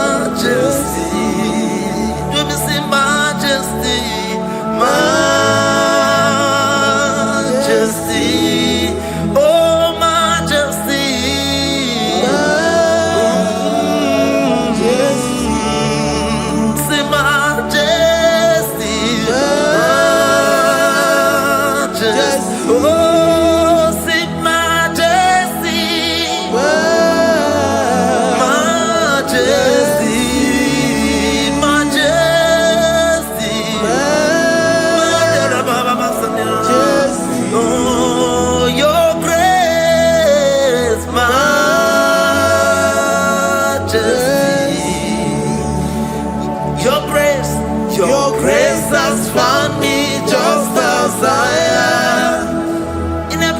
Majesty. Come you sing majesty, majesty. Oh majesty. Say majesty, majesty. Oh, say majesty, majesty, majesty, majesty. Oh, your grace, majesty. Your grace has found me just as I am. In the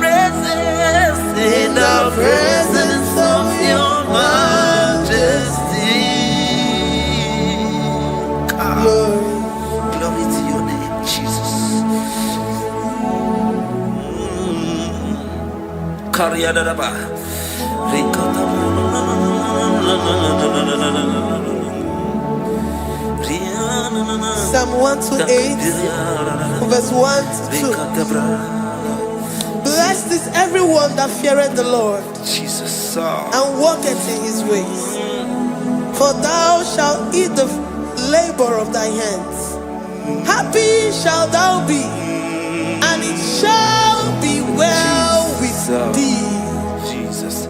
presence of your majesty. Glory to your name, Jesus. Psalm 128, verse 1 to 2. Blessed is everyone that feareth the Lord Jesus. and walketh in his ways. For thou shalt eat the labor of thy hands. Happy shalt thou be, and it shall be well with thee. Jesus.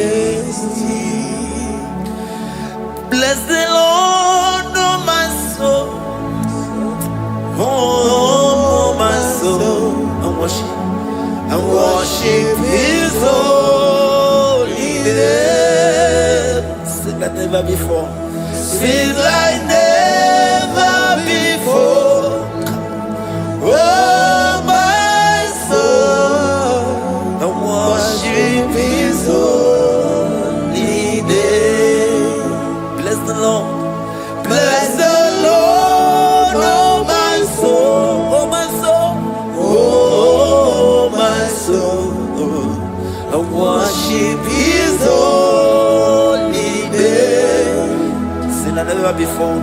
Majesty. Bless the Lord, oh my soul. Oh my soul. And worship his holy name. Sing like never before. Sing like never before. Oh my soul. And worship his holy name. Bless the Lord. Bless the Lord, oh my soul. Oh my soul. Oh my soul. And worship his holy name. Sing like never before.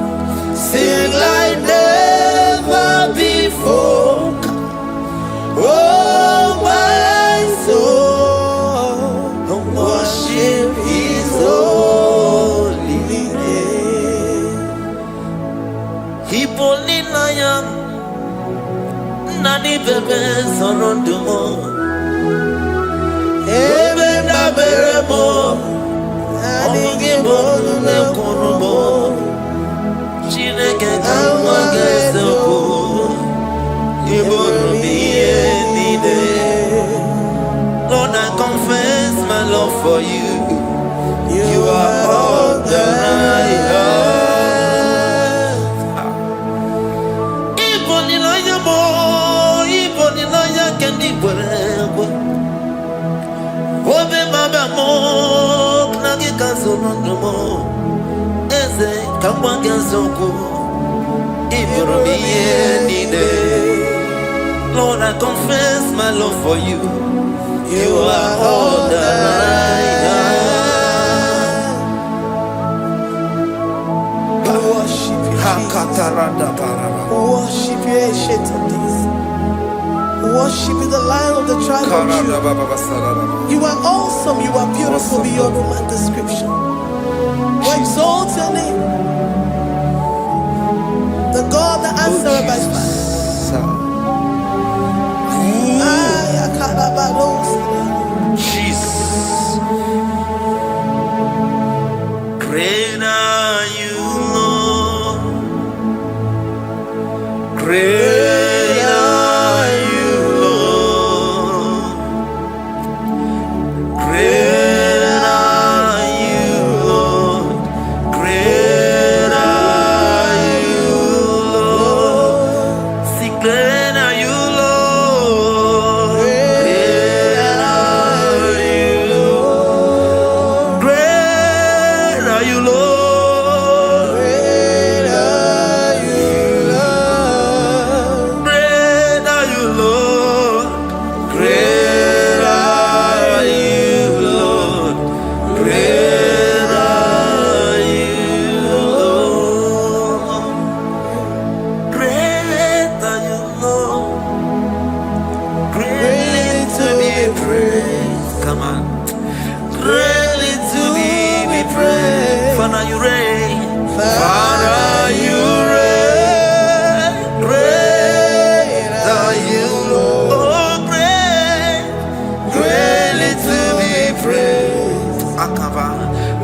Sing like never before. Oh my soul. And worship his holy name. Hipolina Nani bebe sorondumo. Ebe na beremo. Omugi bonu ne konumo. Chineke kama gesoko. Ibonu miye nide. Lord, I my love for you. You are all that I have. Ibonilaya mo, ibonilaya kendi bwerewe. Obe baba mo, knagi kazonondo mo. Eze kambwange zoko, iboromiye nide. Lord, I confess my love for you. You are all that I have. Worship you, worship you, ancient of days. Worship you, the Lion of the tribe of Judah. You are awesome, you are beautiful beyond human description. We exalt your name, the God that answered by fire. Jesus, great are you, Lord. Great are you, Lord. Great are you, Lord. Great are you, Lord. See, great are you, Lord. Great are you, Lord. Great are you, Lord. Great are you, Lord. Great are you, Lord. Great are you, Lord. Great are you, Lord. Great are you, Lord. Greatly to be praised. Come on. Greatly to be praised. Father, you reign. Father, you reign. Great are you, Lord. Oh, great. Greatly to be praised. Akaba.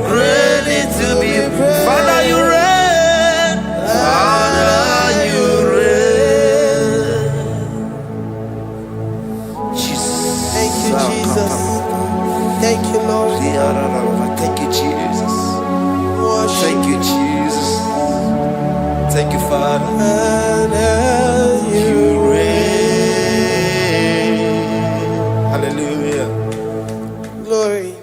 Greatly to be praised. Father, you reign. Father, you reign. Jesus. Thank you, Jesus. Thank you, Lord. Thank you, Jesus. Worship Thank you, Jesus. Thank you, Father. you. You reign. Hallelujah. Glory.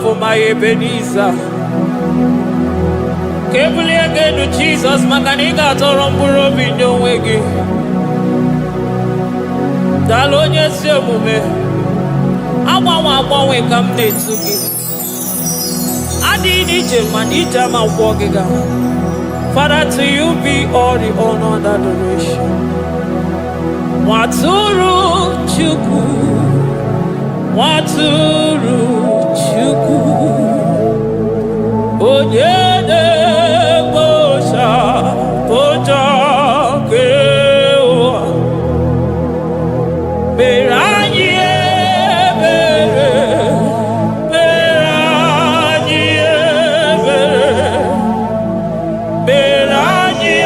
for my Ebenezer. Kebuli again to Jesus, Makanika Toromburo Bino Wegi. Dalonya Semume. I come to you. I did it, Manita, my walking. Father, to you be all the honor and adoration. Waturu Chukwu, Waturu Chukwu, Onyede Bosha, Boja Kewa, Beranye Bere, Beranye Bere, Beranye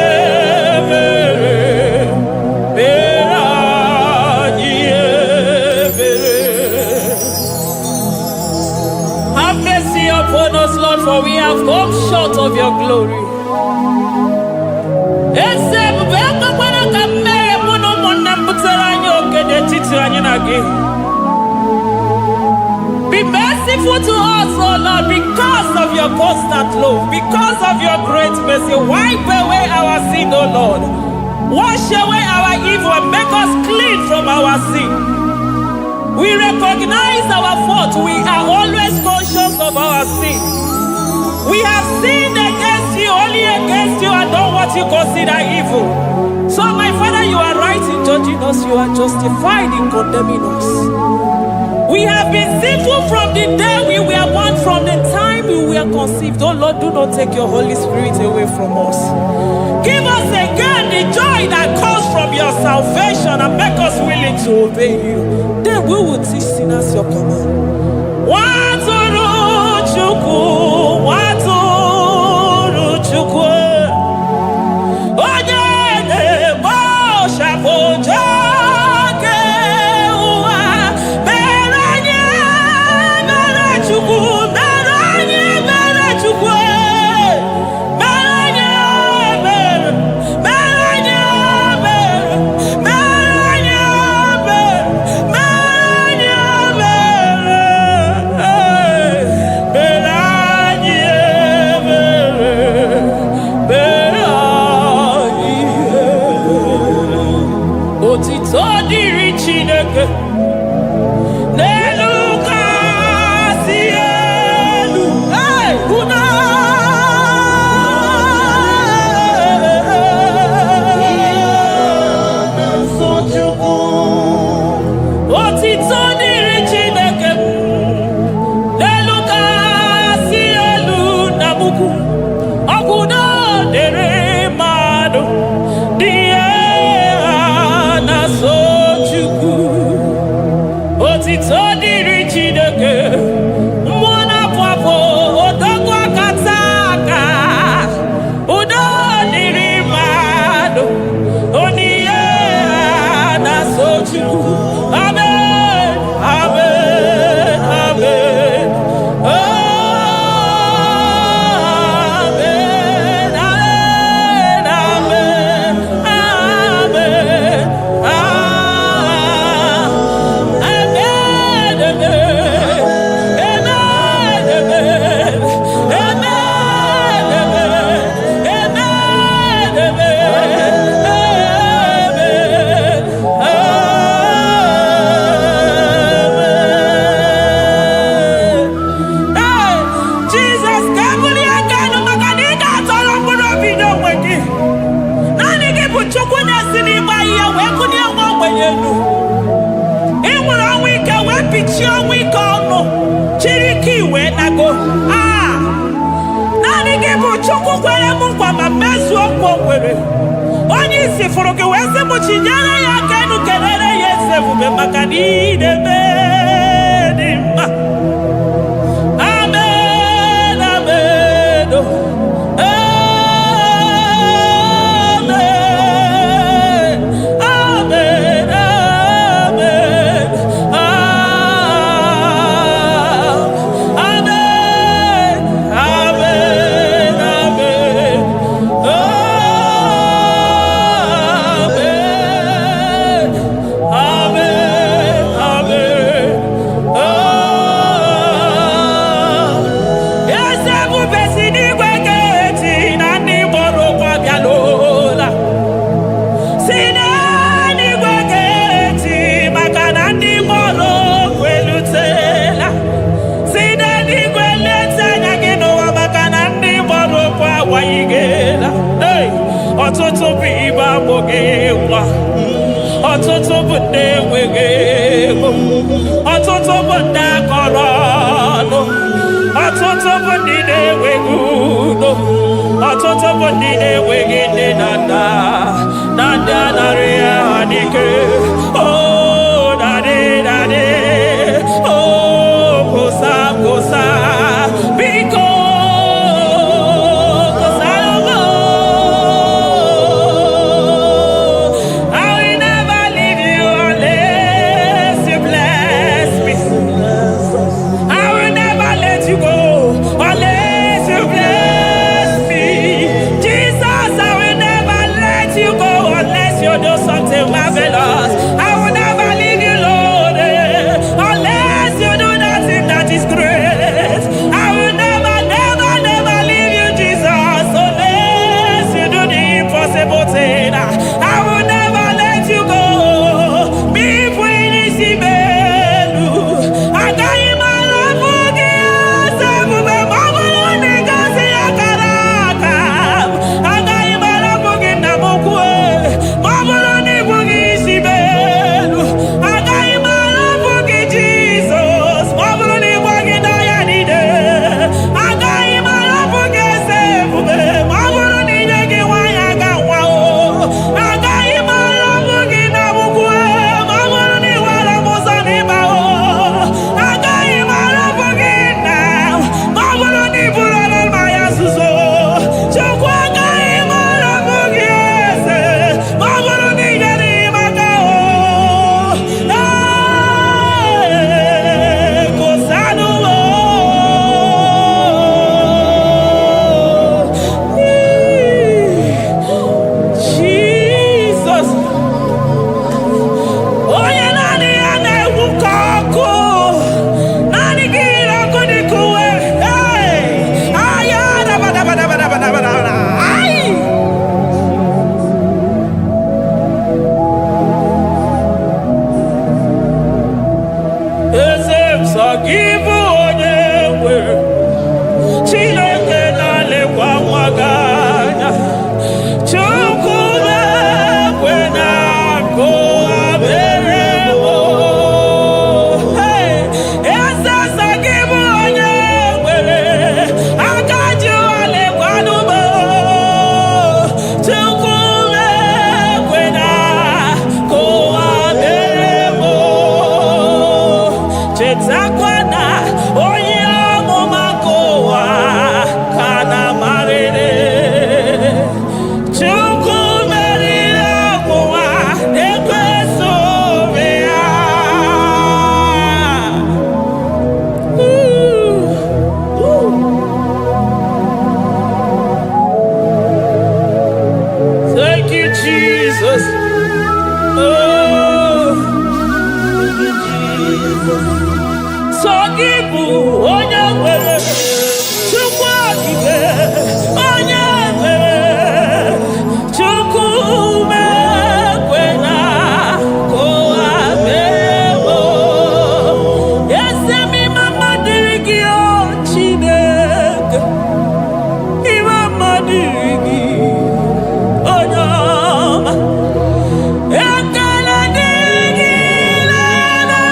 Bere, Beranye Bere. Have mercy upon us, Lord, for we have come short of your glory. Be merciful to us, oh Lord, because of your constant love, because of your great mercy. Wipe away our sin, oh Lord. Wash away our evil and make us clean from our sin. We recognize our fault. We are always conscious of our sin. We have sinned against you, only against you, and done what you consider evil. So, my Father, you are right in judging us. You are justified in condemning us. We have been sinful from the day we were born, from the time we were conceived. Oh Lord, do not take your Holy Spirit away from us. Give us again the joy that comes from your salvation and make us willing to obey you. Then we will teach sinners your command. Waturu Chukwu, Waturu Chukwu, Onyede Bosha Boja Kewa, Beranye Bere Chukwu, Beranye Bere Chukwu, Beranye Bere, Beranye Bere, Beranye Bere, Beranye Bere, Otito diri Chineke n'elu kasị elu. Una otito diri Chineke n'elu kasị elu na buku ọgwụdo dịrị mmadụ dị na so Chukwu. Otito dịrị Chineke mmụọ na-apụ apụ odogwu akata aka udo dịrị mmadụ oniye na so Chukwu. Amen, amen, amen. Amen, amen, amen, amen, Jesus, kabuli agano makanida atọrọ mkpụrụ obi n'onwe gị. Naanị gị bụ Chukwu na-esi n'ịgba ihe wee kụnye nwa ogbenye elu. Ị nwere ọnwụ ike wee pichie ọnwụ ike ọnụ, chiri ike iwe nago. Naanị gị bụ Chukwu kwere m nkwa ma mezuo nkwa o kwere. Onye isi fụrụ gị wee sị m chinyere ya aka enu kelere ya eze ebube maka na ị na-eme dị mma. Amen, amen, oh. Amen, amen, amen, amen, amen, amen, amen, amen, amen. ọtụtụ bụ ndị enweghị ego, ọtụtụ bụ ndị akọrọ ọnụ, ọtụtụ bụ ndị na-enweghị udo, ọtụtụ bụ ndị na-enweghị nne na nna, na ndị anarị ya n'ike. Oh, daddy, oh, kosa, biko.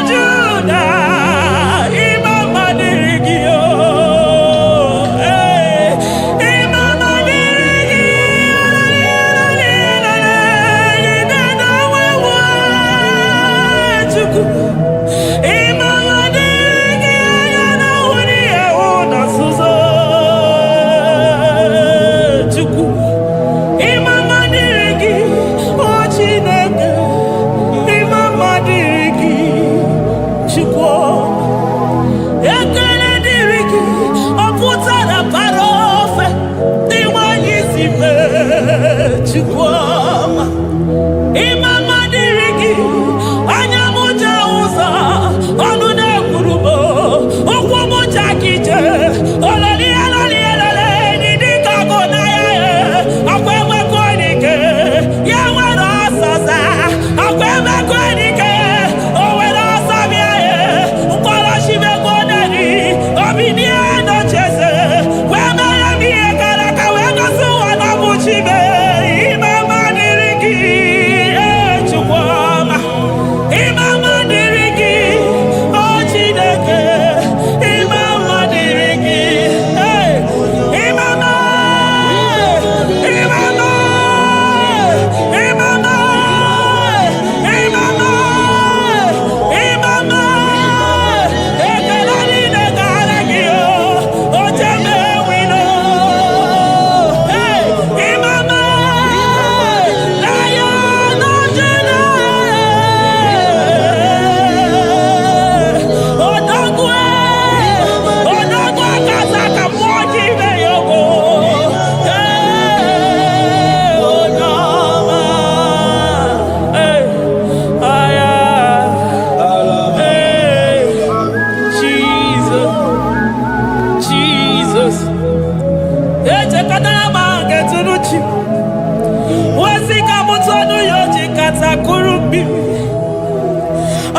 Judah, Imam Madi.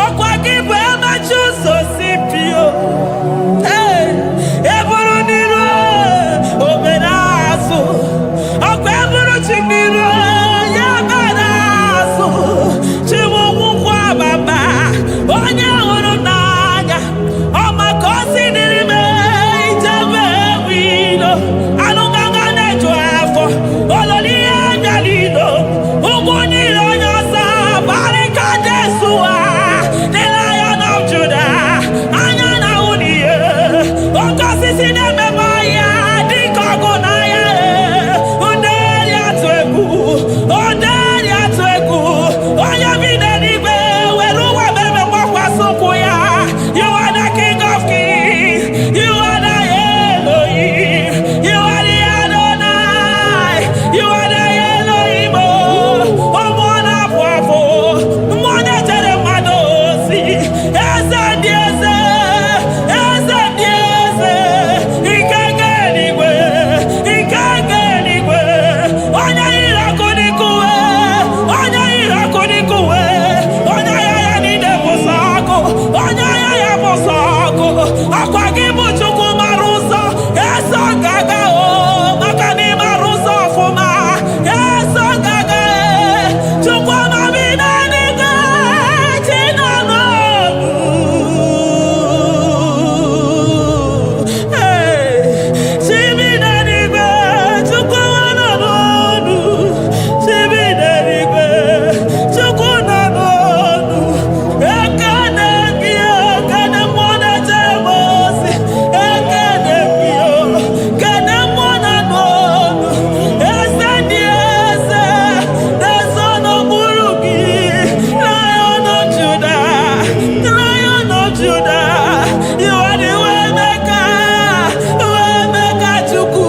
Ọkwa gị bụ amachi ụzọ si pio. Eburu n'iru obere azụ. Ọkwa eburu chi n'iru ya bara azụ. Chiwụkwụkwọ ababa onye hụrụ n'anya. Ọ maka o si n'ime ijebe wilo. Anụgaga na-eju afọ. Ololi ya bịalido. Ụgbọ niile onye ọzọ barịka Jesua. The Lion of Judah. Anya na uniye. Oke osisi na-ememe ya dịka ọgụ na ya. Nderi atụ egwu. Nderi atụ egwu. Onye bi n'eluigwe were ụwa meme gbakwasị ụkwụ ya. You are the King of Kings. You are the Elohim. You are the Adonai. You are the Elohim. Ụmụ na-abụ abụ. Mmụọ na-echere mmadụ ozi. Eze ndị eze. Eze ndị eze. Ike nke eluigwe. Ike nke eluigwe. Onye yiri ọkụ n'ikuwe. Onye yiri ọkụ n'ikuwe. Onye agha ya niile bụ sọ ọkụ. Onye agha ya bụ sọ ọkụ. Akwa gị bụ Chukwu mara ụzọ. Eso gaga o. Maka na ị mara ụzọ ọfụma. Eso gaga e. Chukwu amabi n'eluigwe. Chi nọ n'ọnụ. Chi bi n'eluigwe. Chukwu nọ n'ọnụ. Chi bi n'eluigwe. Chukwu nọ n'ọnụ. Ekene gị o. Kene mmụọ na-echere m ozi. Ekene gị o. Kene mmụọ nọ n'ọnụ. Eze ndị eze. Na-eso n'okpuru gị. Lion of Judah. Lion of Judah. You are the way maker. Way maker Chukwu.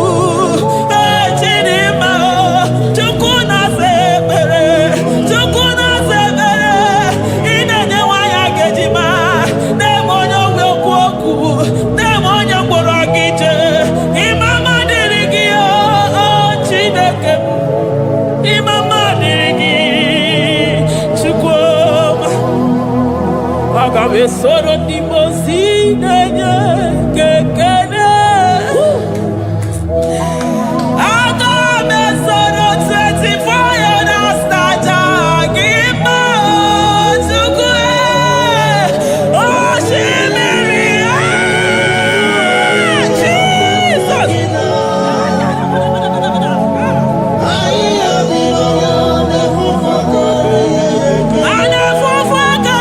Chidimma o. Chukwu na-asa ekpere. Chukwu na-asa ekpere. Ị na-enye nwanyị agejima. Na-eme onye ogbe okwu okwu. Na-eme onye mkpọrọ gị jee. Ịmama dịrị gị o Chineke m. Ịmama dịrị gị Chukwu ọma. Aga m esoro ndị mozi na-enye gị ekele. Aga m esoro 24 elders na-aja gị mma o Chukwu osimiri Jesus. Anafufu aka.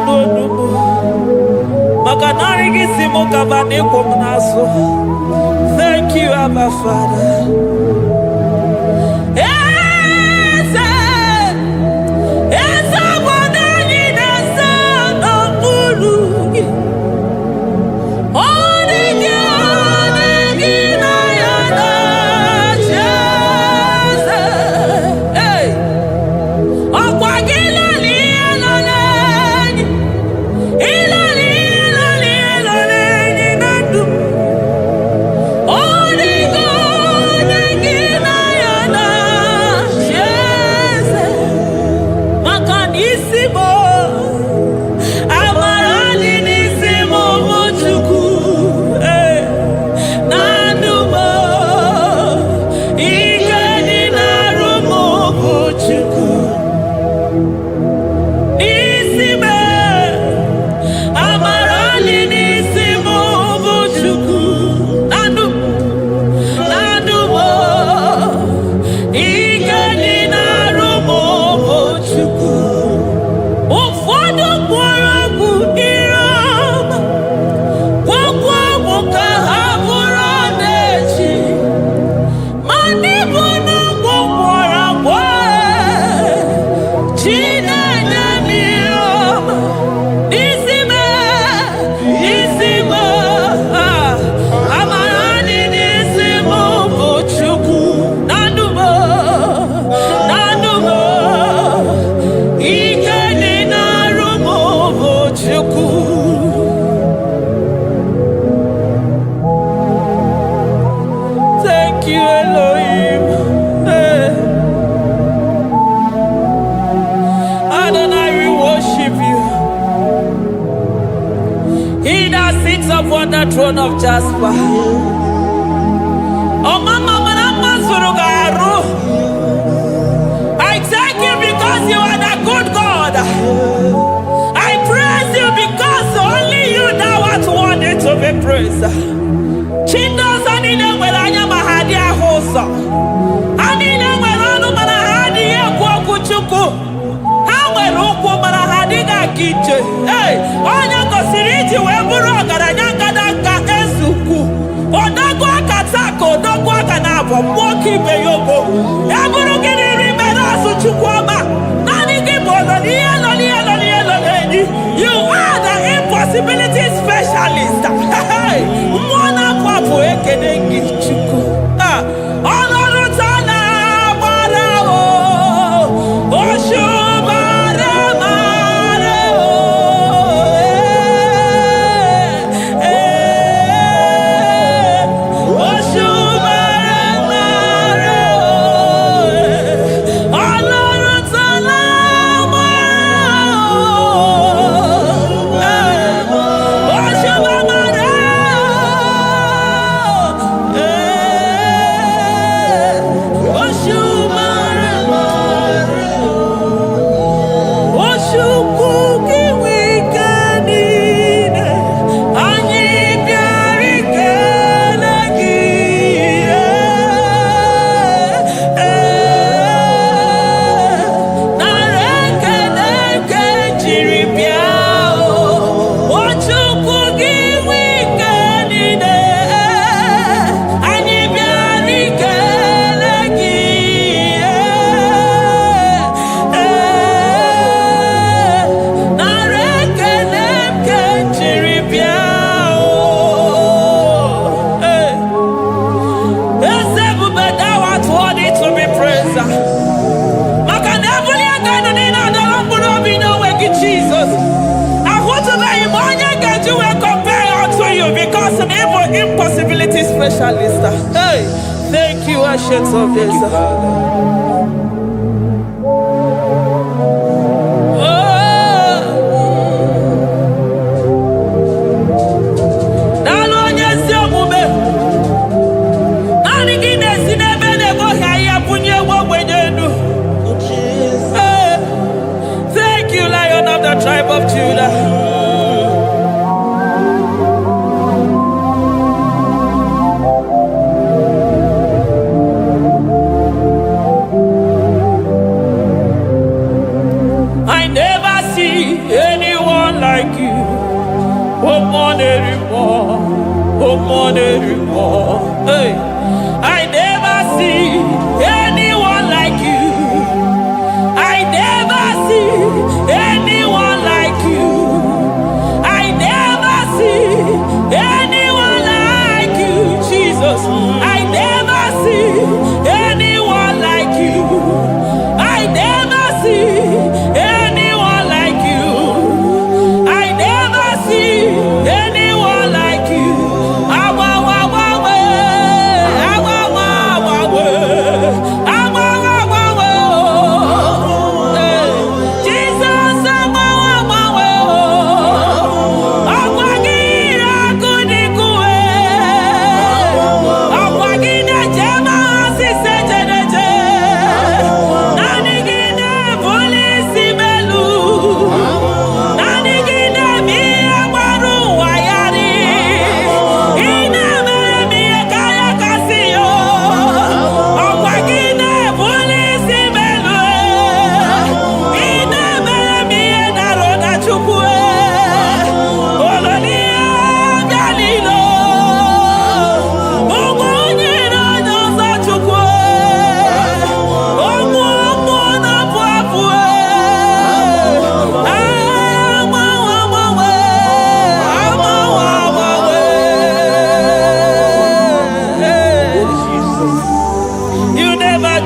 n'onumu. Maka nari gị si mụ kaba n'ịkwụ m n'azụ. Thank you, Abba Father. Upon the throne of Jasper. Oh, Mama, I thank you because you are the good God. I praise you because only you now are worthy to be praised. Chindos anine welanya mahadia hosa. Anine welanu manahadia kwa kuchuku. Hawe ruku manahadiga kiche. Hey, onya kosiriti weburu agaranya. Odagwa katako, odagwa kanabo, mwoki beyogo. Eburu gini rimena suchukwama. Nani gibolo, nielo. You are the impossibility specialist. Mwana papu ekenengi chuku. Onorutana barao. Oshubare mareo. Impossibility specialist. Hey, thank you, Ancient of Days. Thank you, Lion of the tribe of Judah.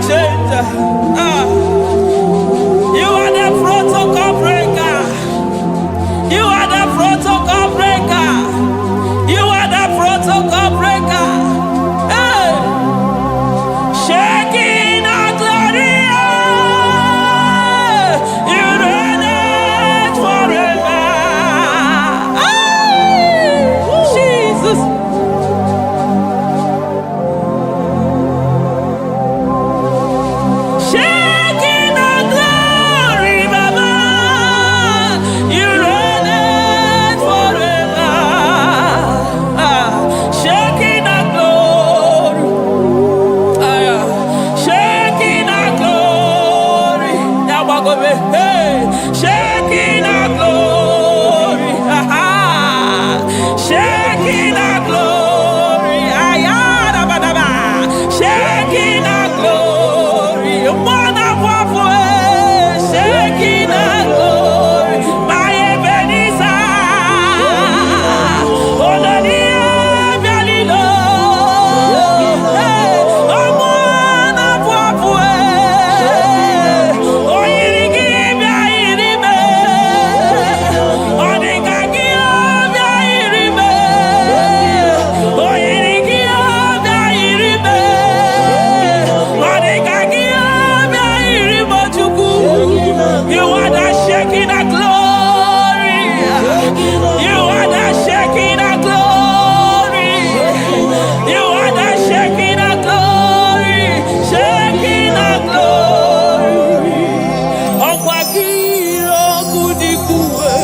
changer. You are the protocol breaker. You are the protocol breaker. You are the protocol breaker. Hey. Shaking our glory. You reign it forever. Hey. Jesus. Shaking our glory, Baba. You reign it forever. Shaking our glory. Shaking our glory. Hey. Shaking our glory. Shaking our glory. Shaking our glory. Mwana wapo. Shaking our glory. My Ebenezer. Olania Galilo. Mwana wapo. Oyirigi bia irime. Onigagi bia irime. Oyirigi bia irime. Onigagi bia irime chuku. You are the shaking of glory. You are the shaking of glory. You are the shaking of glory. Shaking of glory. Okwagi okudikuwe.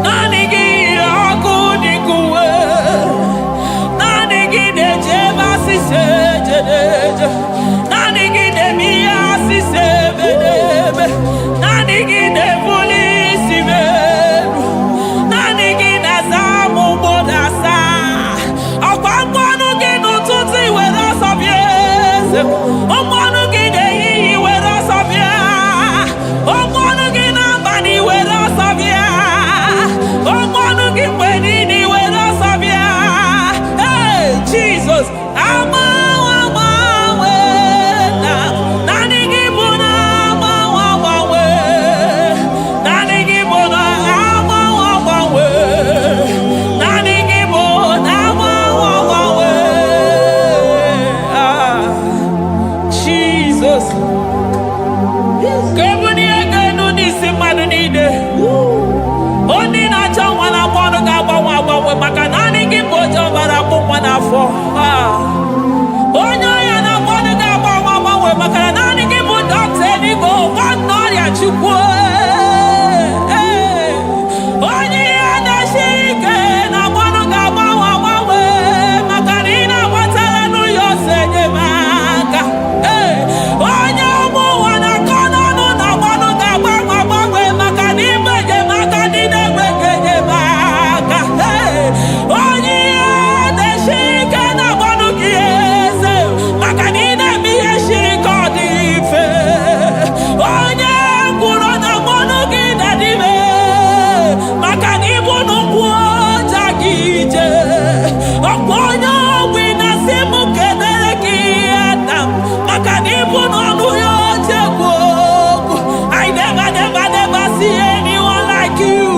Nanigi okudikuwe. Nanigi dejeba sisejedeje. Nanigi demia sisebedebe. Nanigi devolisi beru. Nanigi nazamu modasa. Okwangwanu ginu tuti wera sobiese. Omwanu gide iyi wera sobia. Omwanu gina bani wera sobia. Omwanu gimwenini wera sobia. Hey, Jesus. Jesus. Kebuni egenu nisi mmadụ niile. Onye na-achọ nwa n'afọ ọnụ ga-agbanwe agbanwe maka na anyị gị bụ oje ọbara akpụ nwa n'afọ. Onye ọya na-afọ ọnụ ga-agbanwe agbanwe maka na naanị gị bụ dọkịta eluigwe nwanne ọrịa Chukwu. Onye ihe na-esi ike na-afọ ọnụ ga-agbanwe agbanwe maka na ị na-agbatara n'ụyọ ose enyemaka. Onye ụmụ ụwa na-akọ n'ọnụ na-afọ ọnụ ga-agbanwe agbanwe maka na ime enyemaka ndị na-enweghị enyemaka. Onye ihe na-esi ike na-afọ ọnụ gị eze maka na ị na-eme ihe siri ike ọ dị mfe. Onye kwuru na mmanụ gị na-adịbe maka na ịbụ n'ụkwụ ọja gị ije. Ọkwa onye ogbi na-asị m kenere gị Adam maka na ịbụ n'ọnụ ya oche ekwu okwu. I never see anyone like you.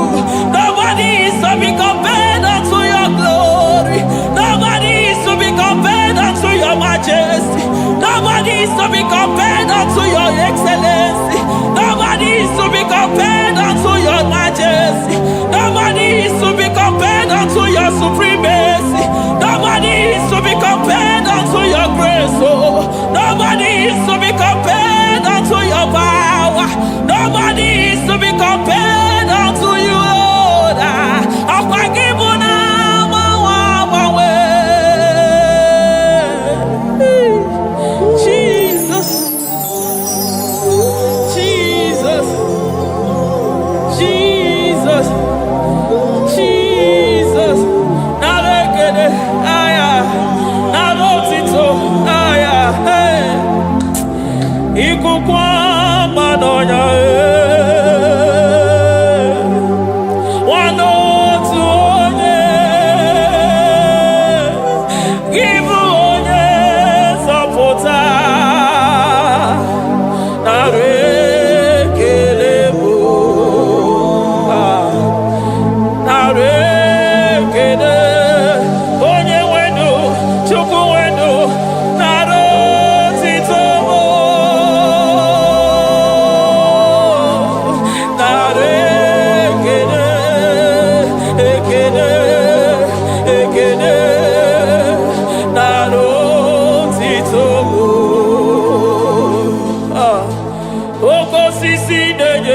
Nobody is to be compared unto your glory. Nobody is to be compared unto your majesty. Nobody is to be compared unto your excellency. Nobody is to be compared unto your majesty. Nobody is to be compared unto your supremacy. Nobody is to be compared unto your grace. Oh, nobody is to be compared unto your power. Nobody is to be compared unto you, Lord. Akwagibuna mawawe. Jesus. Jesus. Jesus. Jesus. Nalekede. Aya. Nalotito. Aya. Hey. Ikukwa madonya. Give onye support.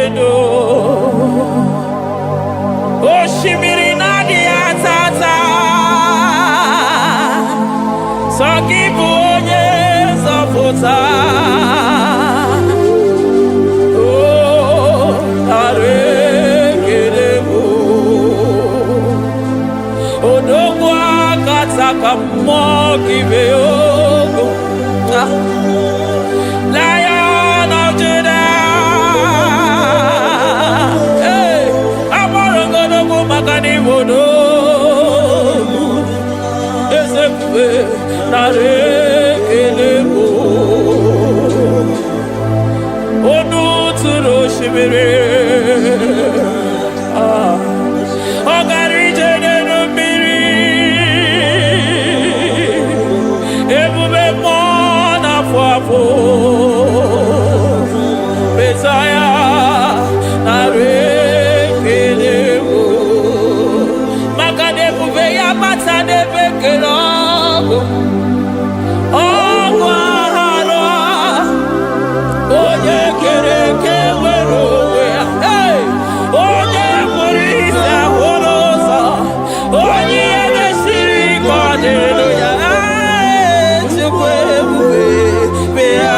edo. Oshimiri nadi atata. Sokibu onye zọpụta. Lion of Judah, hey, Amorogodogo Magani Wodo, Ezekwe, Nare Elebo, Onu Turo Shimere, Ogari Jene Miri, Ebube Mona Fwafo, Messiah, Nare Elebo, Makade Bubeya Matade Bekelogo, Ogwahara, Oye Kereke Werowe, hey, Oye Morisa Horosa, Oye Neshiri Kwadeloya, Chukwe Bube, Bea.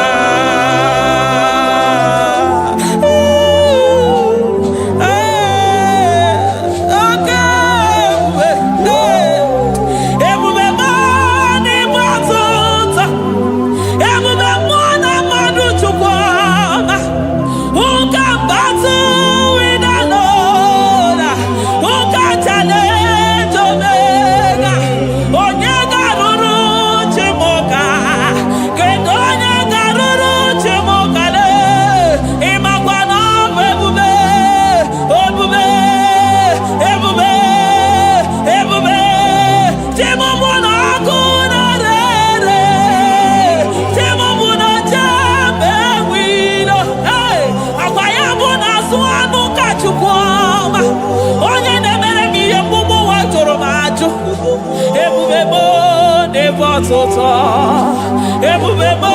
Ebubebo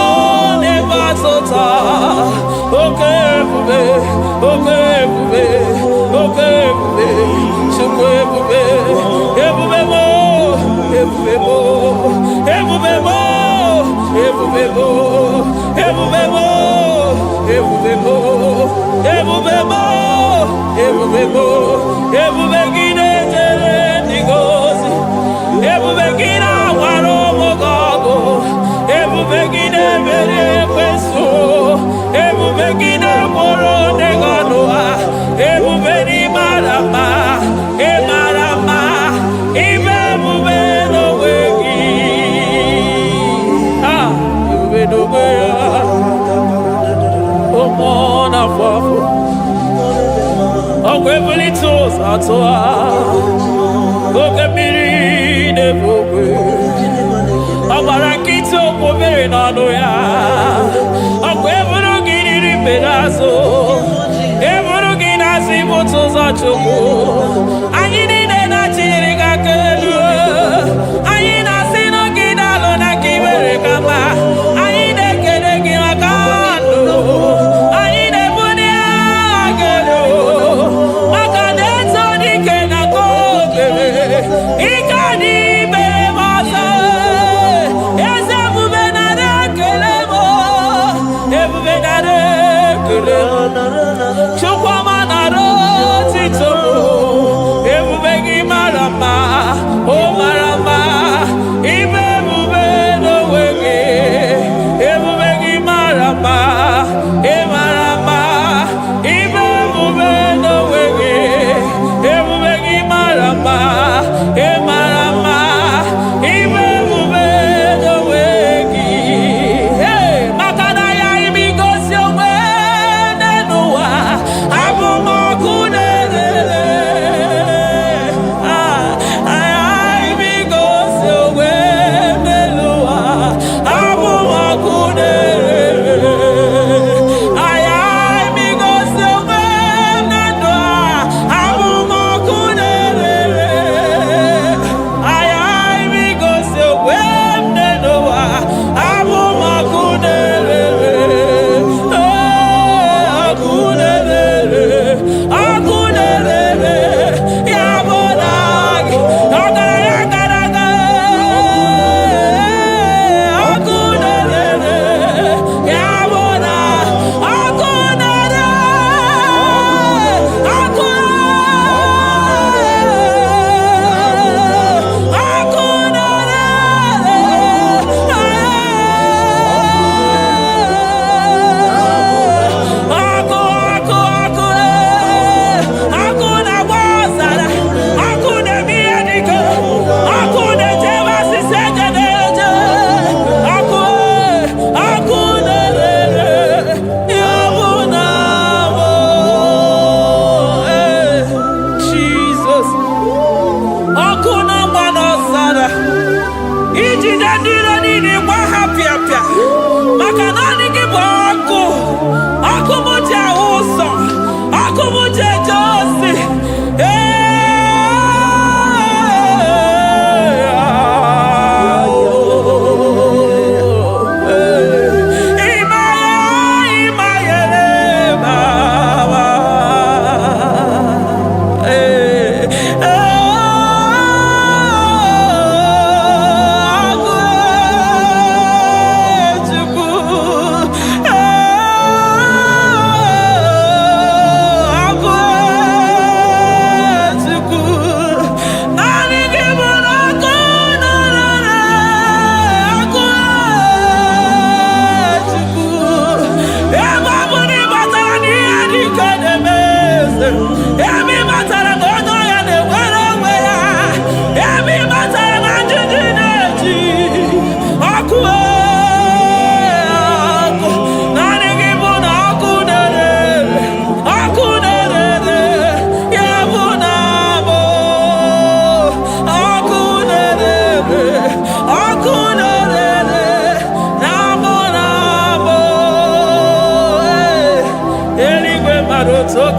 never tota. Okay, ebube, okay, ebube, okay, ebube, chukwu ebube, ebubebo, ebubebo, ebubebo, ebubebo, ebubebo, ebubebo, ebubebo, ebubebo, ebubegide jere ndigozi, ebubegide awaro mogogo. Ebubegide mere kweso, ebubegide moro neganoa, ebubeni marama, emarama, ibe bube no wegi. Ah, ebube no wegi. Omona fafo, okwebuli tos atoa, okebiri nebogwe. Abarakito povere nano ya. Akwe evuru gini pedazo. Evuru gina si moto za choko. Anyi ni na chiriga kelu. Anyi na sino gina lo na kibere kama. Anyi de kele gina kando. Anyi de buni agelo. Makade toni kena kobebe. Ikani bebe masa. Chukwamanaro tito.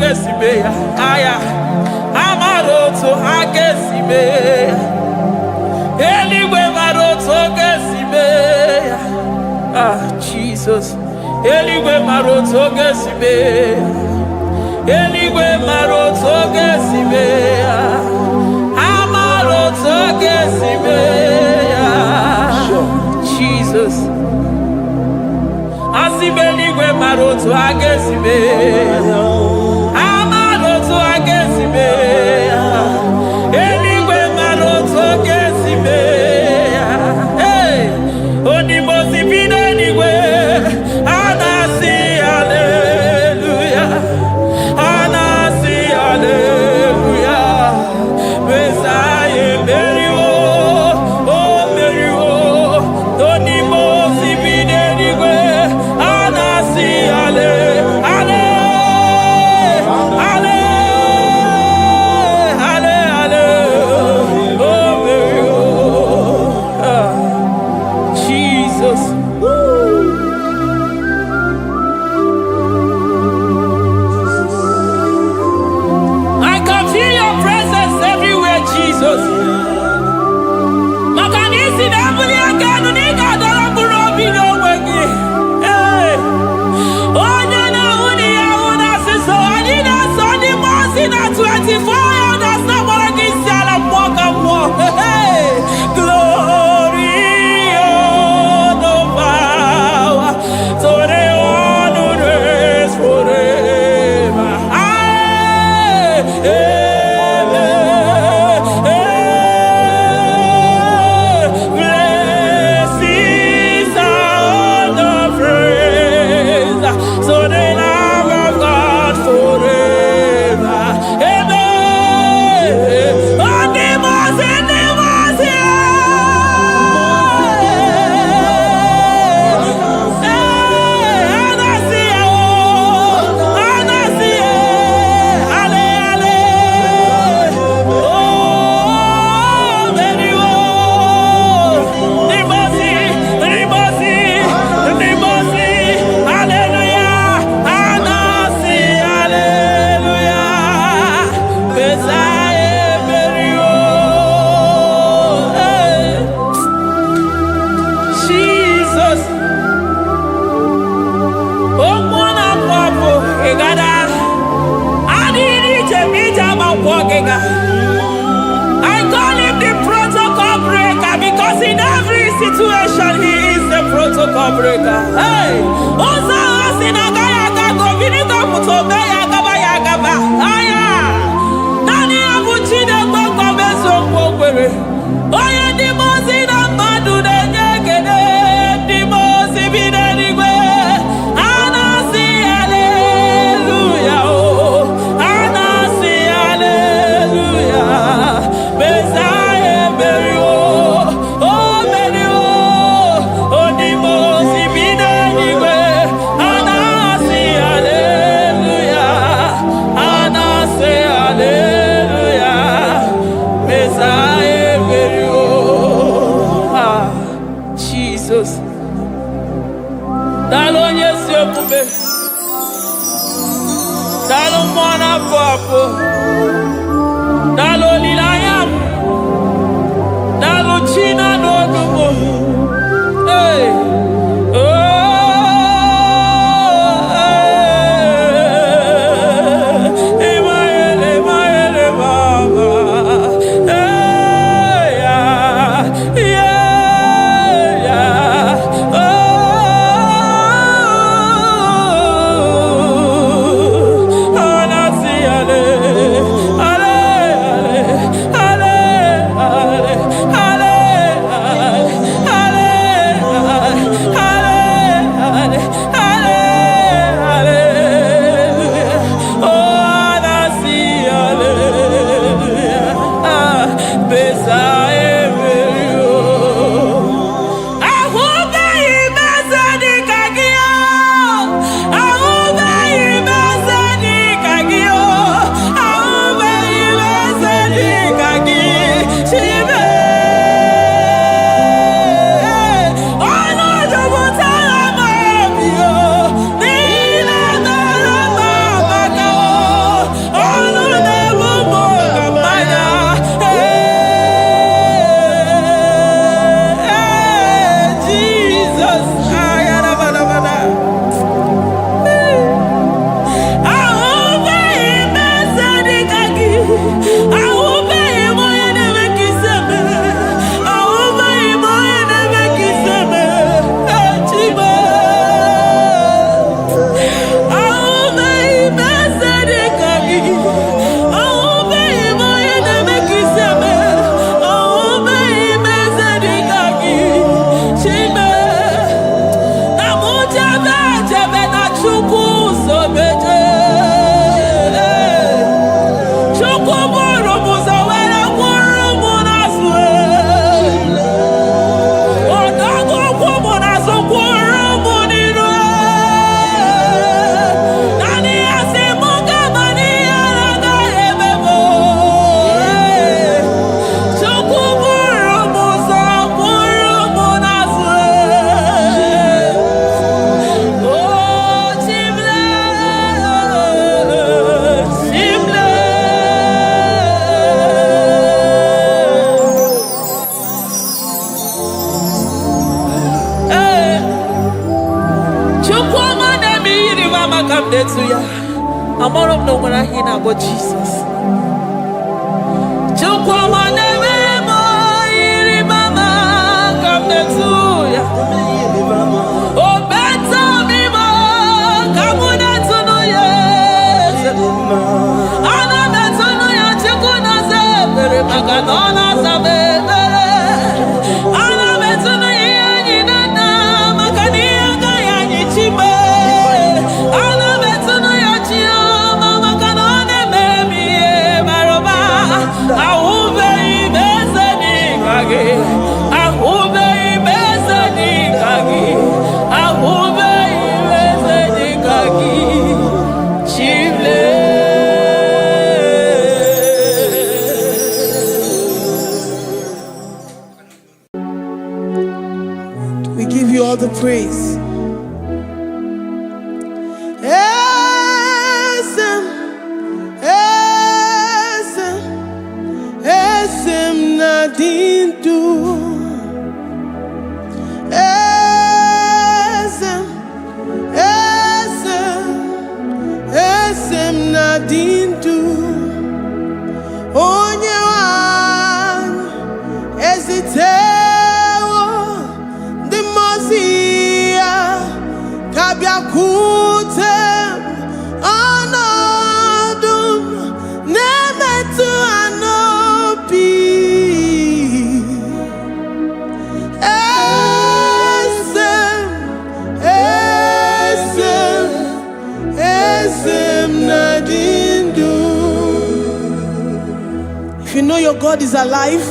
gesibe aya amaroto agesibe eligwe maroto gesibe Jesus eligwe maroto gesibe eligwe maroto gesibe amaroto gesibe Jesus asibeligwe maroto agesibe amaroto agesibe eligwe maroto gesibe onimosi bidenigwe anasi hallelujah anasi hallelujah Messiah merio oh merio onimosi bidenigwe anasi Jesus. I can feel your presence everywhere, Jesus. Makanisi dabuli aganu nika dara burobi no wegi. Onya na uni ya una siso anina soni mosi na 24 that's not what I can say la mwaka mwa. Glory. I call him the protocol breaker because in every situation he is the protocol breaker. Hey, Osa Osinagaya Gago Vinita Mutobe Yagaba Yagaba. Aya Nani Abuchina Boko Beso Bokwe. Oya Dimosina Madu de Nyagede Dimosi Bidanigwe. Anasi hallelujah. Anasi hallelujah. Messiah Merio, oh Merio, oh Dimosi Bidanigwe. Anasi hallelujah. Anasi hallelujah. Messiah Merio. Jesus. Dalon yes yo pube. Dalon mwana papo. Dalon lilayam. Dalon china no gumo. Hey. Oh. Emaele baba. Hey yeah. Yeah. Oh. Anasi ale. come there to ya. I'm all of no when I hear about Jesus. Come there to ya. Oh, better me more. Come on to know ya. Ana better know ya. Chikuna se pere maganona sabe. Ana better know ya ni nana makania kaya ni chimbe. Ana better know ya chia mama kanone baby maroba. Ahube ibeze ni kage. Ahube ibeze ni kage. Ahube ibeze ni kage. Chimle. We give you all the praise. Esem nadindu. Esem nadindu. Onye wan ezitewo the mozia kabia kutem anadum nemetu anopi esem nadindu. If you know your God is alive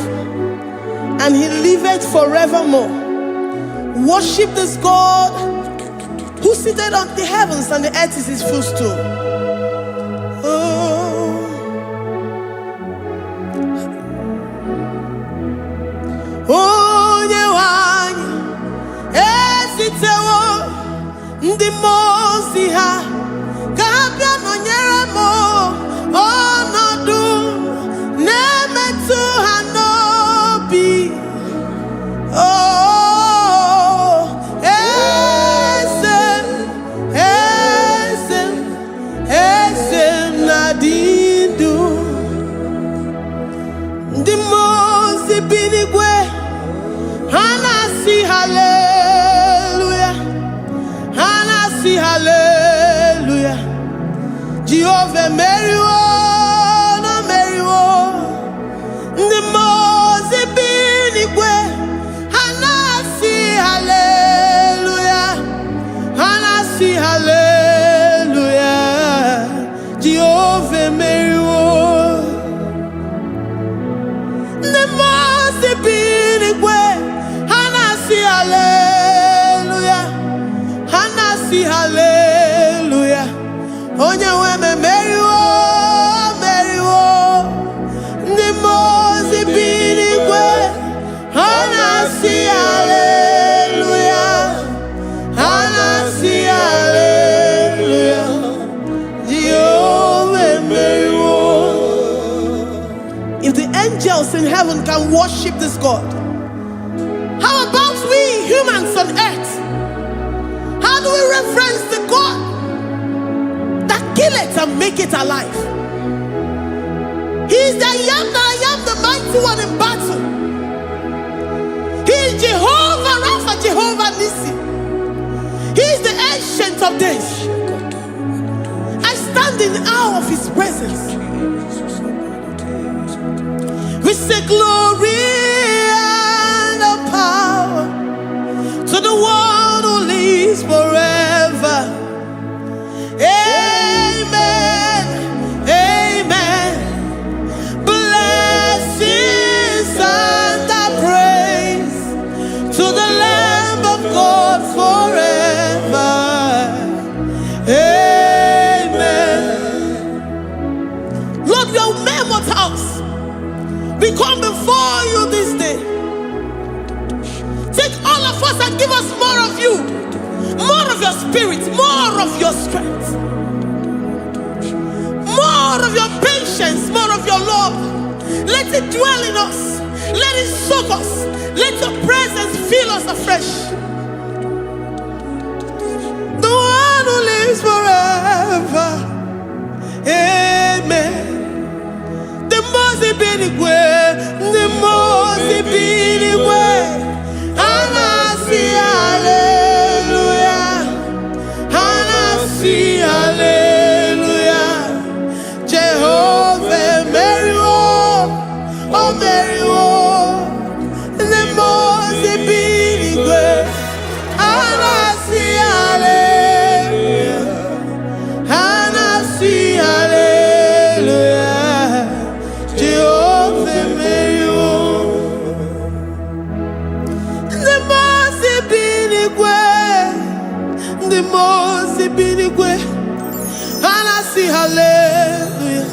and he liveth forevermore, worship this God who seated on the heavens and the earth is his footstool. Onye wanyi esitewo ndị mozi ha kabia nonyere mo ọnọdụ na-emetụ ha n'obi. Esem nadindu. Ndị mozi bi n'igwe ha na-asị hallelujah, ha na-asị hallelujah. Jehovah meriwo na meriwo. Ndị mozi bi n'igwe ha na-asị hallelujah, ha na-asị hallelujah. Jehovah meriwo. Ndị mozi bi n'igwe ha na-asị hallelujah, ha na-asị hallelujah. Onye nwe m meriwo, meriwo. Ndị mozi bi n'igwe ha na-asị hallelujah, ha na-asị hallelujah. Jehovah meriwo. If the angels in heaven can worship this God, how about we humans on earth? How do we reverence the God that kill it and make it alive? He is the I am, the mighty one in battle. He is Jehovah Rapha, Jehovah Nissi. He is the ancient of days. I stand in awe of his presence. We say glory and the power to the one who lives forever. Amen, amen. Blessings and the praise to the Lamb of God forever. Amen. Lord, your mammoth house, we come before you this day. Take all of us and give us more of you, more of your spirit, more of your strength, more of your patience, more of your love. Let it dwell in us. Let it soak us. Let your presence fill us afresh. The one who lives forever. see hallelujah.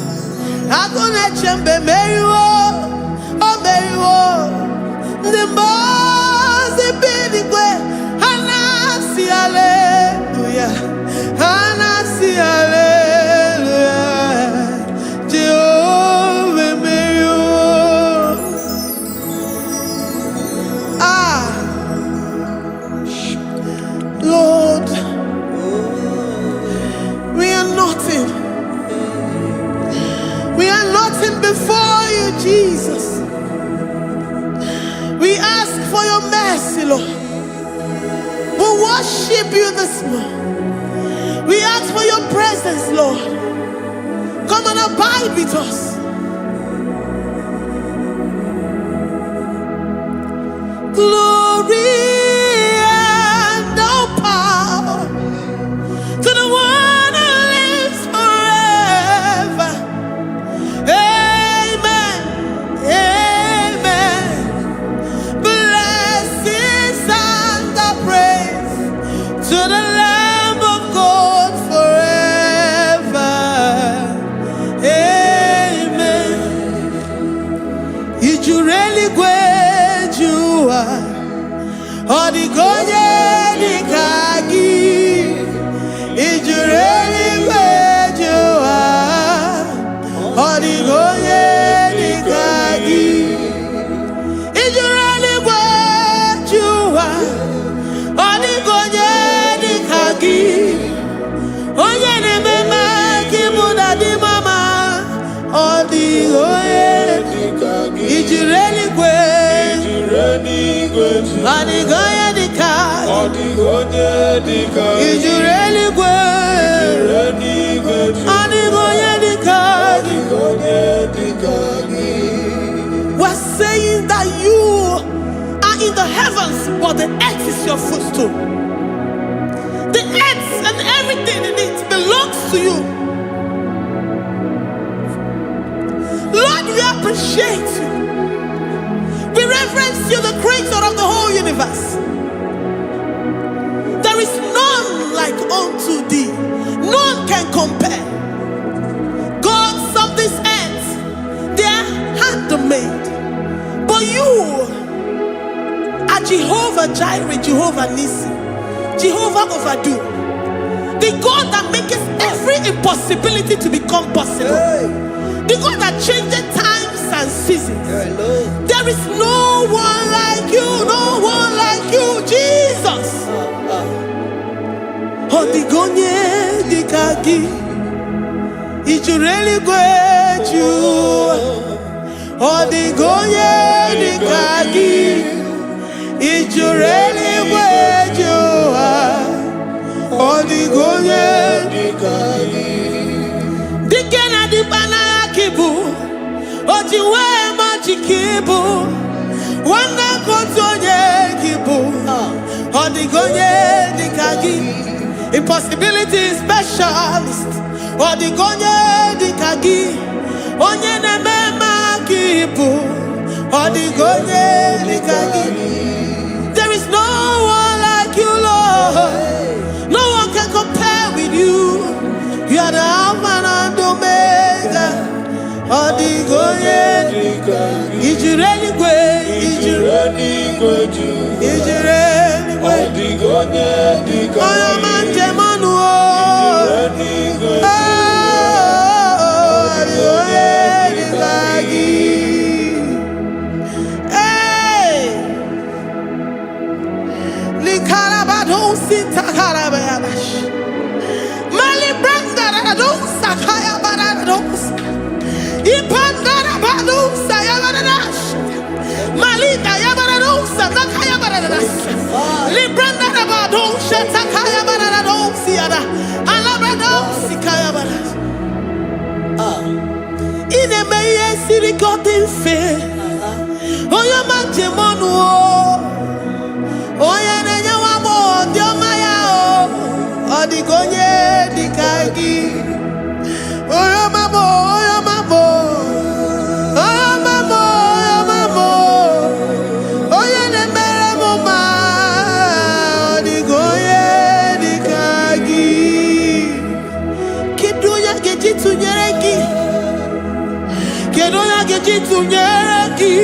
Agone chembe meriwo, oh meriwo. The boss ibinigwe, hana see hallelujah, hana see hallelujah. Jehovah meriwo. Lord, we are nothing. We are nothing before you, Jesus. We ask for your mercy, Lord. We worship you this morning. We ask for your presence, Lord. Come and abide with us. Glory and all power to the one who lives forever. Amen. Amen. Blessings and the praise to the Lamb of God forever. Amen. Did you really go? Odigonye dikagi, ijureli kwejuwa. Odigonye dikagi, ijureli kwejuwa. Odigonye dikagi, onye nemema kibuda di mama. Odigonye dikagi, ijureli kwejuwa. Odigonye dikagi, odigonye dikagi, ijureli kwejuwa. Odigonye dikagi, odigonye dikagi. We're saying that you are in the heavens, but the earth is your footstool. The earth and everything in it belongs to you. Lord, we appreciate you. We reverence you, the creator of the whole universe. There is none like unto thee. None can compare. Gods of this earth, they are handmade. But you are Jehovah Jireh, Jehovah Nissi, Jehovah Overdo. The God that makes every impossibility to become possible. The God that changes times and seasons. There is no one like you, no one like you, Jesus. Odigonye dikagi, ijureli kwejuwa. Odigonye dikagi, ijureli kwejuwa. Odigonye dikagi. Dikena dibana kibu, ojiwe majikibu. Wana kotonye kibu, odigonye dikagi. Impossibility specialist, odigonye dikagi. Onye nemema kibu, odigonye dikagi. There is no one like you, Lord. No one can compare with you. You are the Alpha and Omega. Odigonye dikagi. Ijureli kwe, ijureli kwe, ijureli kwe. Odigonye dikagi. Oyo manje manu o. Ijureli kwe. Odigonye dikagi. Hey. Likarabado sitakarabayabash. Mali branda radosa kaya baradosa. Ipandara badosa yabaradosa. Malika yabaradosa nakaya baradosa. Libranda rabadosa takaya baradosa yada. Alabradosa kaya baradosa. Ine meye sirikotin fe. Oyo manje monu o. Oya nenya wamo diomaya o. Odigonye dikagi. Oyo mamo, oyo mamo. Oyo mamo, oyo mamo. Oya nemere moma. Odigonye dikagi. Kiduya Ojitunyereki,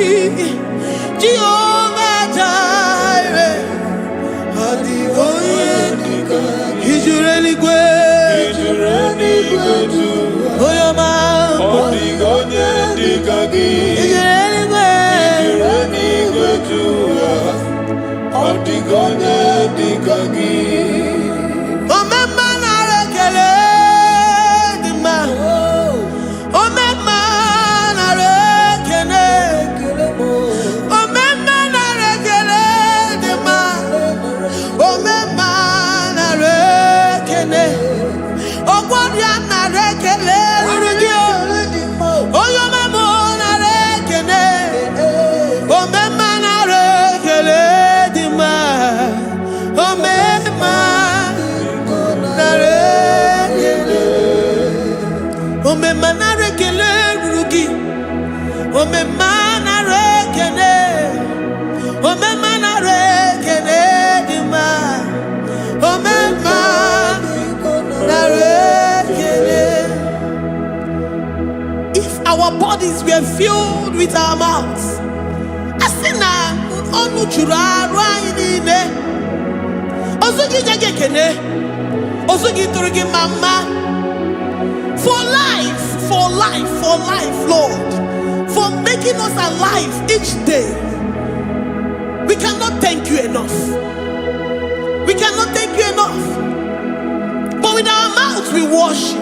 Jehovah Jireh, Adigoye, Ijureli Gwe, Oyoma, Odigonye dikagi, Ijureli Gwe, Odigonye dikagi. Omema na rekele dima, Omema na rekele, Omema na rekele dima, Omema na rekele, Ogwaria na rekele rugio, Oyoma mo na rekele, Omema na rekele dima, Omema na rekele, Omema na rekele rugi, Omema na rekele, Omema na rekele dima, Omema na rekele. If our bodies were filled with our mouths, asina onu chura rainine, ozugi jagekene, ozugi turugi mama, for life, Lord, for making us alive each day. We cannot thank you enough. We cannot thank you enough. But with our mouths we worship.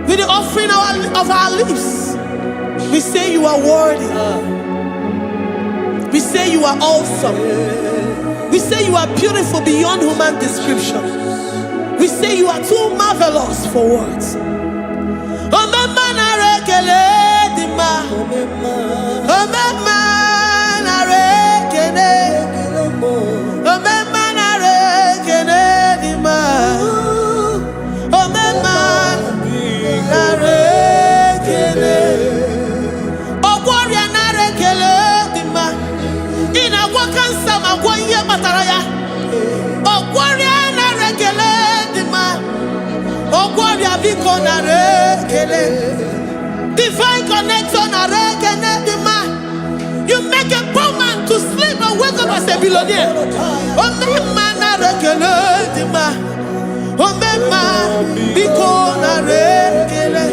With the offering of our lips, we say you are worthy. We say you are awesome. We say you are beautiful beyond human description. We say you are too marvelous for words. Omema na rekele dima, Omema na rekele, Omema na rekele dima, Omema na rekele, Ogwaria na rekele dima, ina wakansa magwanye bataraya, Ogwaria na rekele dima, Ogwaria biko na rekele, divine connection na rekele dima. You make a poor man to sleep and wake up as a billionaire. Omema na rekele dima, Omema biko na rekele.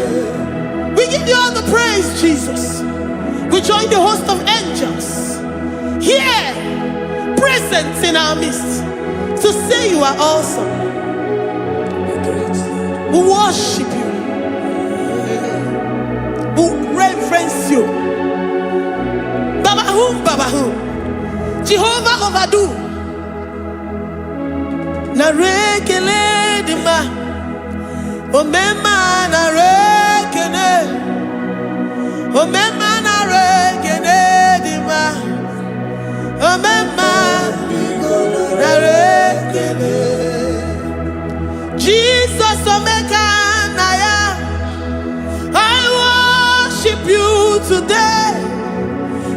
We give you all the praise, Jesus. We join the host of angels here, present in our midst, to say you are awesome. We worship you. We reverence you. Babahum, Jehovah overdo. Na rekele dima, Omema na rekele, Omema na rekele dima, Omema na rekele. Jesus Omeka Naya, I worship you today.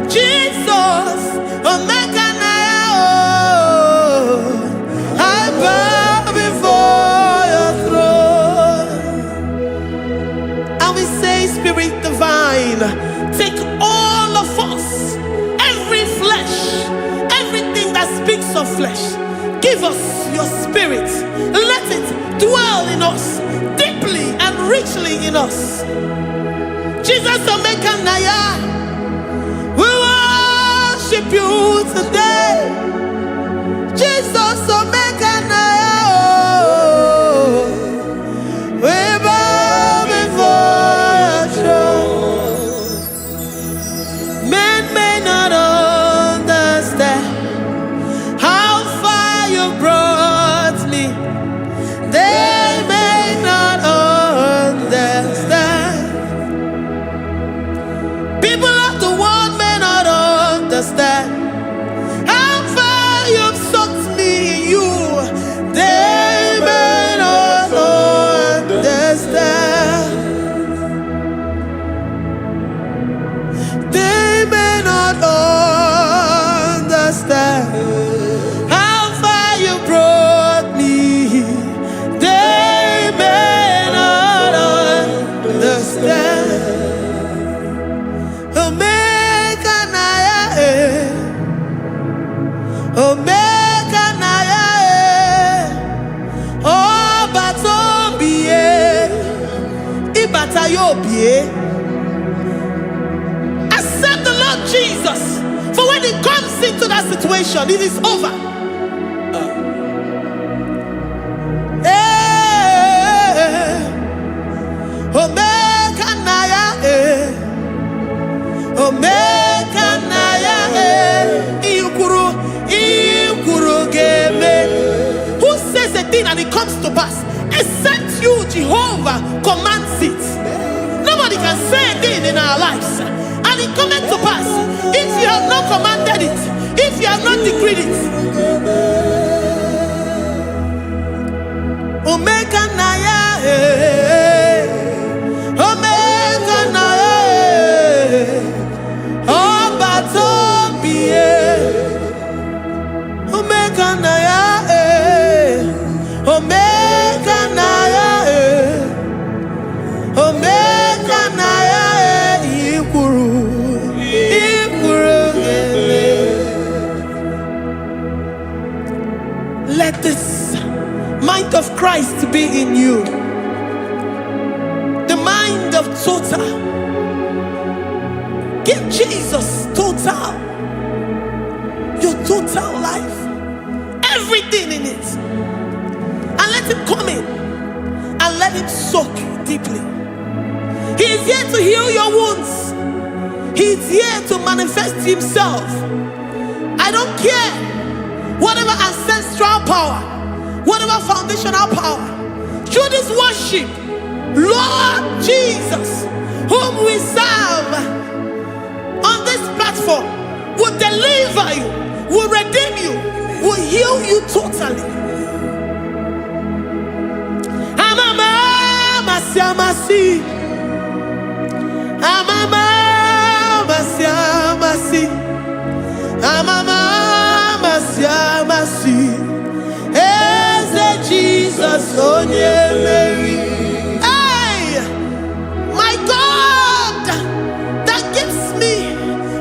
Jesus Omeka Naya, oh, I bow before your throne. And we say, Spirit divine, take all of us, every flesh, everything that speaks of flesh. Give us your spirit. Let it dwell in us, deeply and richly in us. Jesus Omeka Naya, we worship you today. Jesus Omeka Naya, oh, we bow before your throne. Men may not understand how far you brought me. They may not understand. People of the world may not understand Accept the Lord Jesus. For when He comes into that situation, it is over. Omega Naya, Omega Naya, Ikuru Game. Who says a thing and it comes to pass? Except you, Jehovah, commands it. Nobody can say a thing in our lives and it comes to pass. If you have not commanded it, if you have not decreed it. Omega Naya, Omega Naya, Obatobie, Omega Naya, Omega Naya, Omega Naya, Ikuru. Let this mind of Christ be in you. The mind of total. Give Jesus total. Your total life. Everything in it. And let Him come in. And let Him soak deeply. He is here to heal your wounds. He is here to manifest Himself. I don't care. Whatever ancestral power, whatever foundational power, through this worship, Lord Jesus, whom we serve on this platform, will deliver you, will redeem you, will heal you totally. Amama Masiamasi, Amama Masiamasi, Amama Masiamasi, Eze Jesus onye Mary. Hey, my God, that gives me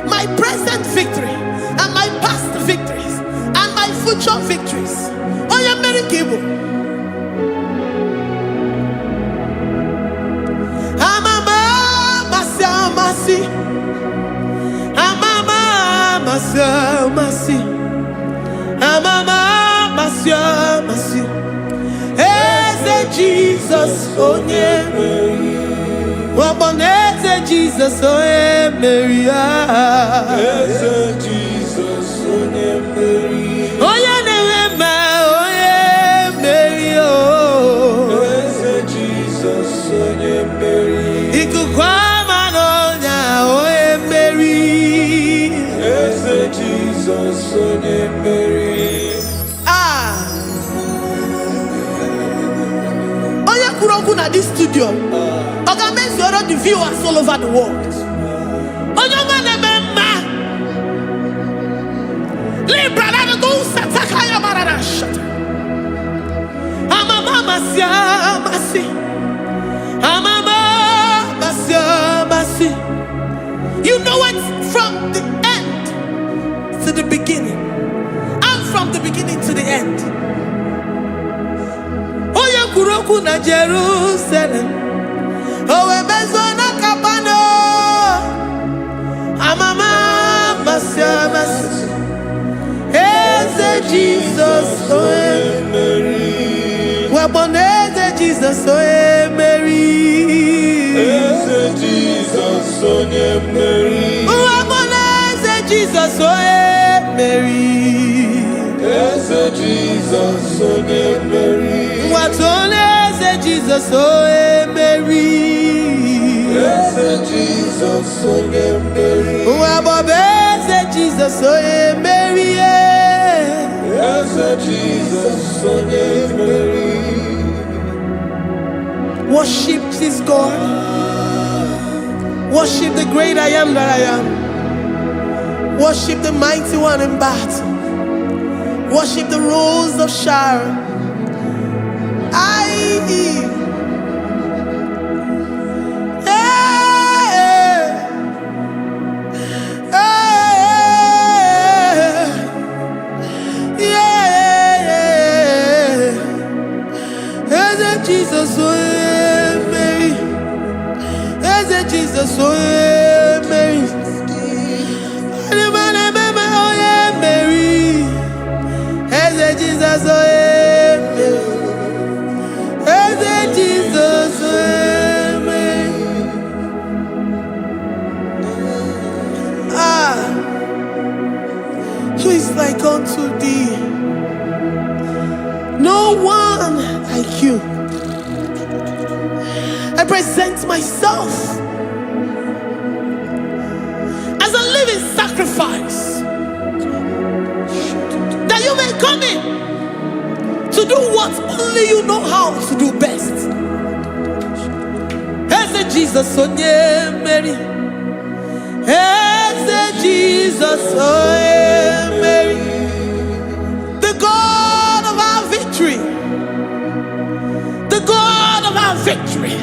my present victory and my past victories and my future victories. Onye Mary Kibo. Amama Masiamasi, Amama Masiamasi, Amama Masiamasi, Eze Jesus onye Mary. Waboneze Jesus onye Mary. Eze Jesus onye Mary. Onye na-eme onye Mary. Eze Jesus onye Mary. Ikuku ama n'ọnya onye Mary. Eze Jesus onye Mary. Onye kwuru okwu na this studio, ọ ga-emezuoro the viewers all over the world. Onye ọma na-eme mma. Libra na go sataka ya marara shata. Amama Masiamasi, Amama Masiamasi. You know it from the end to the beginning, and from the beginning to the end. Oya kuroku na Jerusalem, owe bezona kapano. Amama Masiamasi, Eze Jesus oe Mary. Waboneze Jesus oe Mary. Eze Jesus onye Mary. Waboneze Jesus oe Mary. Eze Jesus onye Mary. Watoneze Jesus oe Mary. Eze Jesus onye Mary. Wabobeze Jesus oe Mary. Eze Jesus onye Mary. Worship this God. Worship the great I am that I am. Worship the mighty one in battle. Worship the rose of Sharon. Jesus, Mary. Jesus, oh yeah, Mary. Oh yeah, Mary. Hey, Jesus, oh yeah, Mary. Hey, Jesus, oh yeah, Mary. Who is like unto thee? No one like you. I present myself as a living sacrifice, that you may come in to do what only you know how to do best. As Jesus, oh yeah, Mary. As Jesus, oh yeah, Mary. The God of our victory. The God of our victory.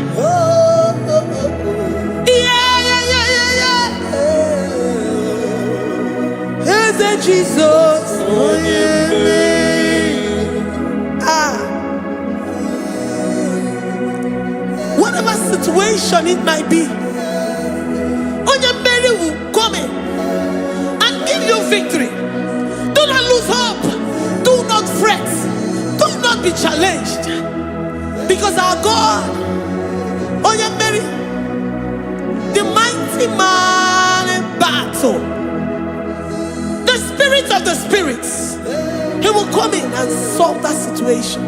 As Jesus, oh yeah, Mary. Whatever situation it might be, Mary will come in and give you victory. Do not lose hope. Do not fret. Do not be challenged. Because our God, Mary, the mighty man in battle, the spirit of the spirits, he will come in and solve that situation.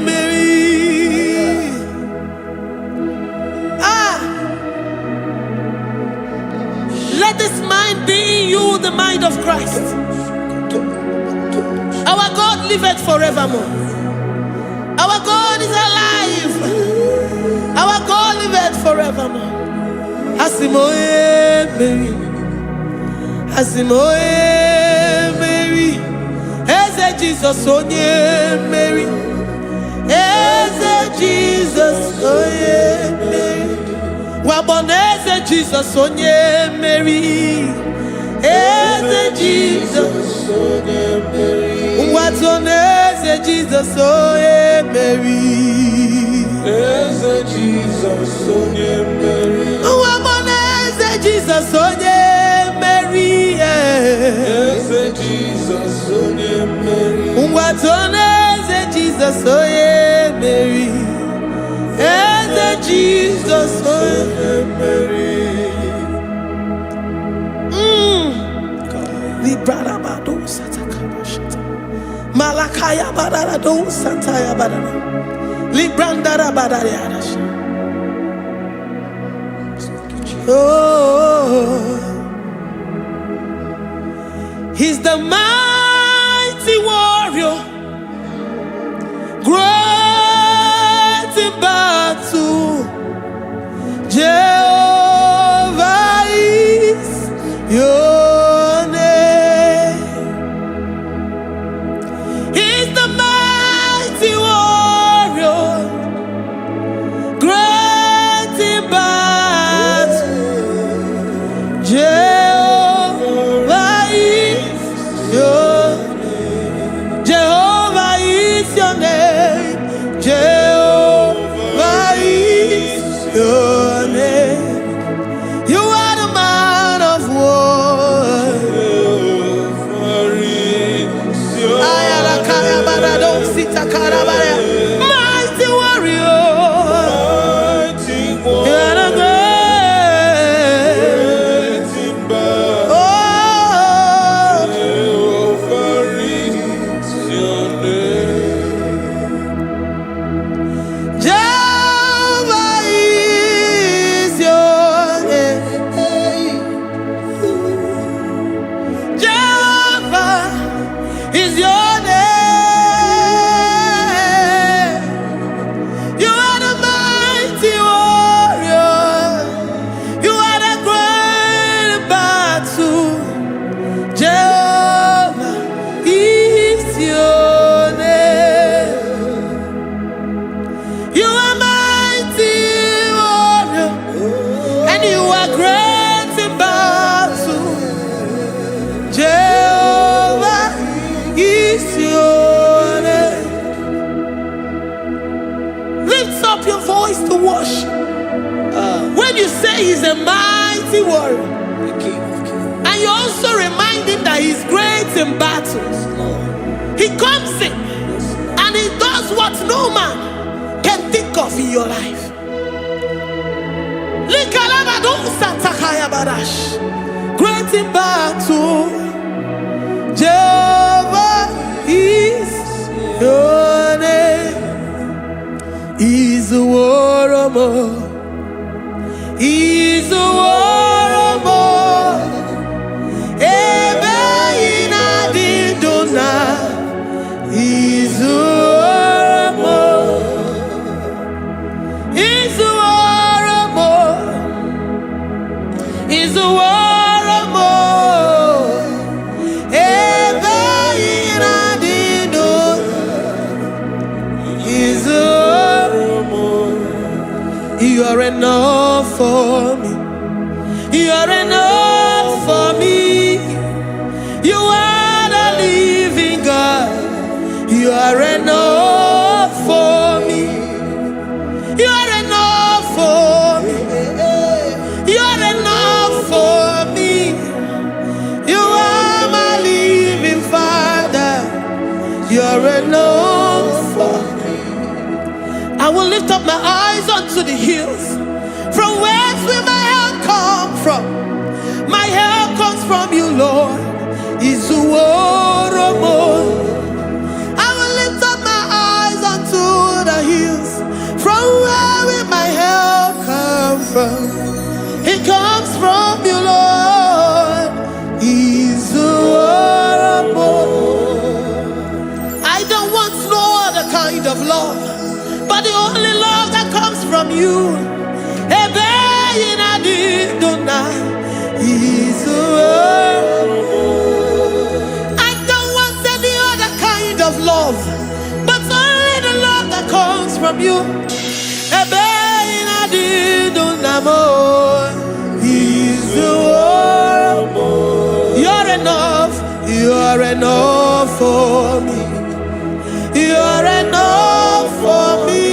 Mary. Let this mind be in you, the mind of Christ. Our God liveth forevermore. Our God is alive. Our God liveth forevermore. Asimoye Mary. Asimoye Mary. Eze Jesus onye Mary. Eze Jesus onye Mary. Waboneze Jesus onye Mary. Eze Jesus onye Mary. Watoneze Jesus onye Mary. Eze Jesus onye Mary. Waboneze Jesus onye Mary. Eze Jesus onye Mary. Watoneze Jesus onye Mary. Eze Jesus onye Mary. Librada bado satakabashata. Malakaya badara do santaya badara. Librandara badara yadasha. Oh, he's the mighty warrior, great in battle. Jehovah is your name. He's the mighty warrior, great in battle. Jehovah is your name. Jehovah is your name. Jehovah is your name. You are the man of war. Mighty warrior. You are the great. Oh, Jehovah is your name. Jehovah is your name. he's a mighty warrior. the King of Kings. And you also remind him that he's great in battles. He comes in and he does what no man can think of in your life. Great in battle, Jehovah is your name. He's a warrior. He's a warrior. Ebe ina didona. He's a warrior. He's a warrior. He's a warrior. Ebe ina didona. He's a warrior. You are enough for me. You are enough for me. You are the living God. You are enough for me. You are enough for me. You are enough for me. You are my living Father. You are enough for me. I will lift up my eyes unto the hills. From whence will my help come from? My help comes from you, Lord. Is the word of God. I will lift up my eyes unto the hills. From where will my help come from? It comes from you, Lord. Is the word of God. I don't want no other kind of love, but the only love that comes from you. I don't want any other kind of love, but only the love that comes from you. You're enough. You're enough for me. You're enough for me.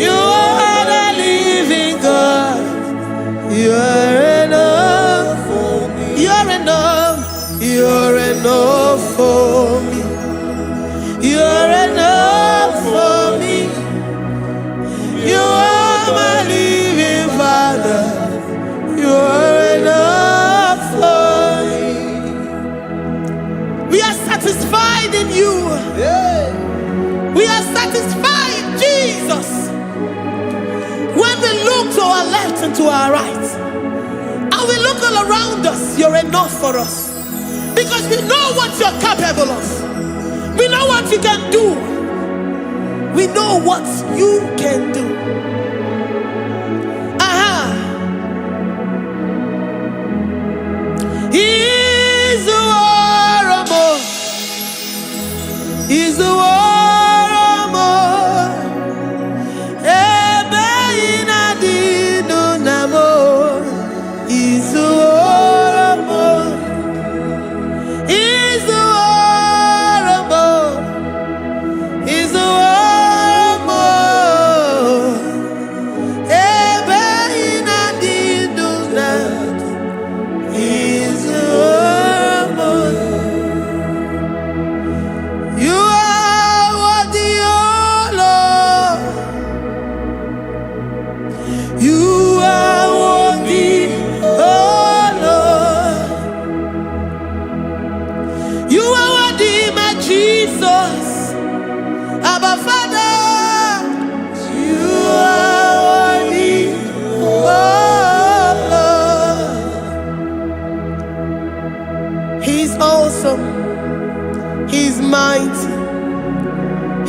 You are the living God. You're enough for me. You're enough. You're enough for me. You're enough for me. You are my living Father. You're enough for me. We are satisfied in you. We are satisfied in Jesus. When we look to our left and to our right, and we look all around us, you're enough for us. Because we know what you're capable of. We know what you can do. We know what you can do. He's the warrior. He's the warrior. He's mighty.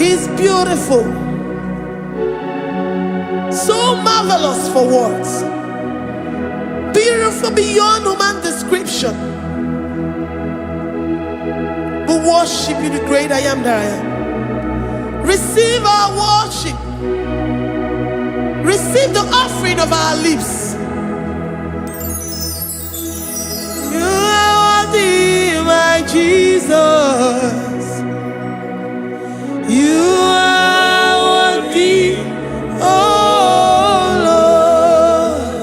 He's beautiful. So marvelous for words. Beautiful beyond human description. We worship you, the great I am that I am. Receive our worship. Receive the offering of our lips. You are worthy, my Jesus. You are worthy, oh Lord.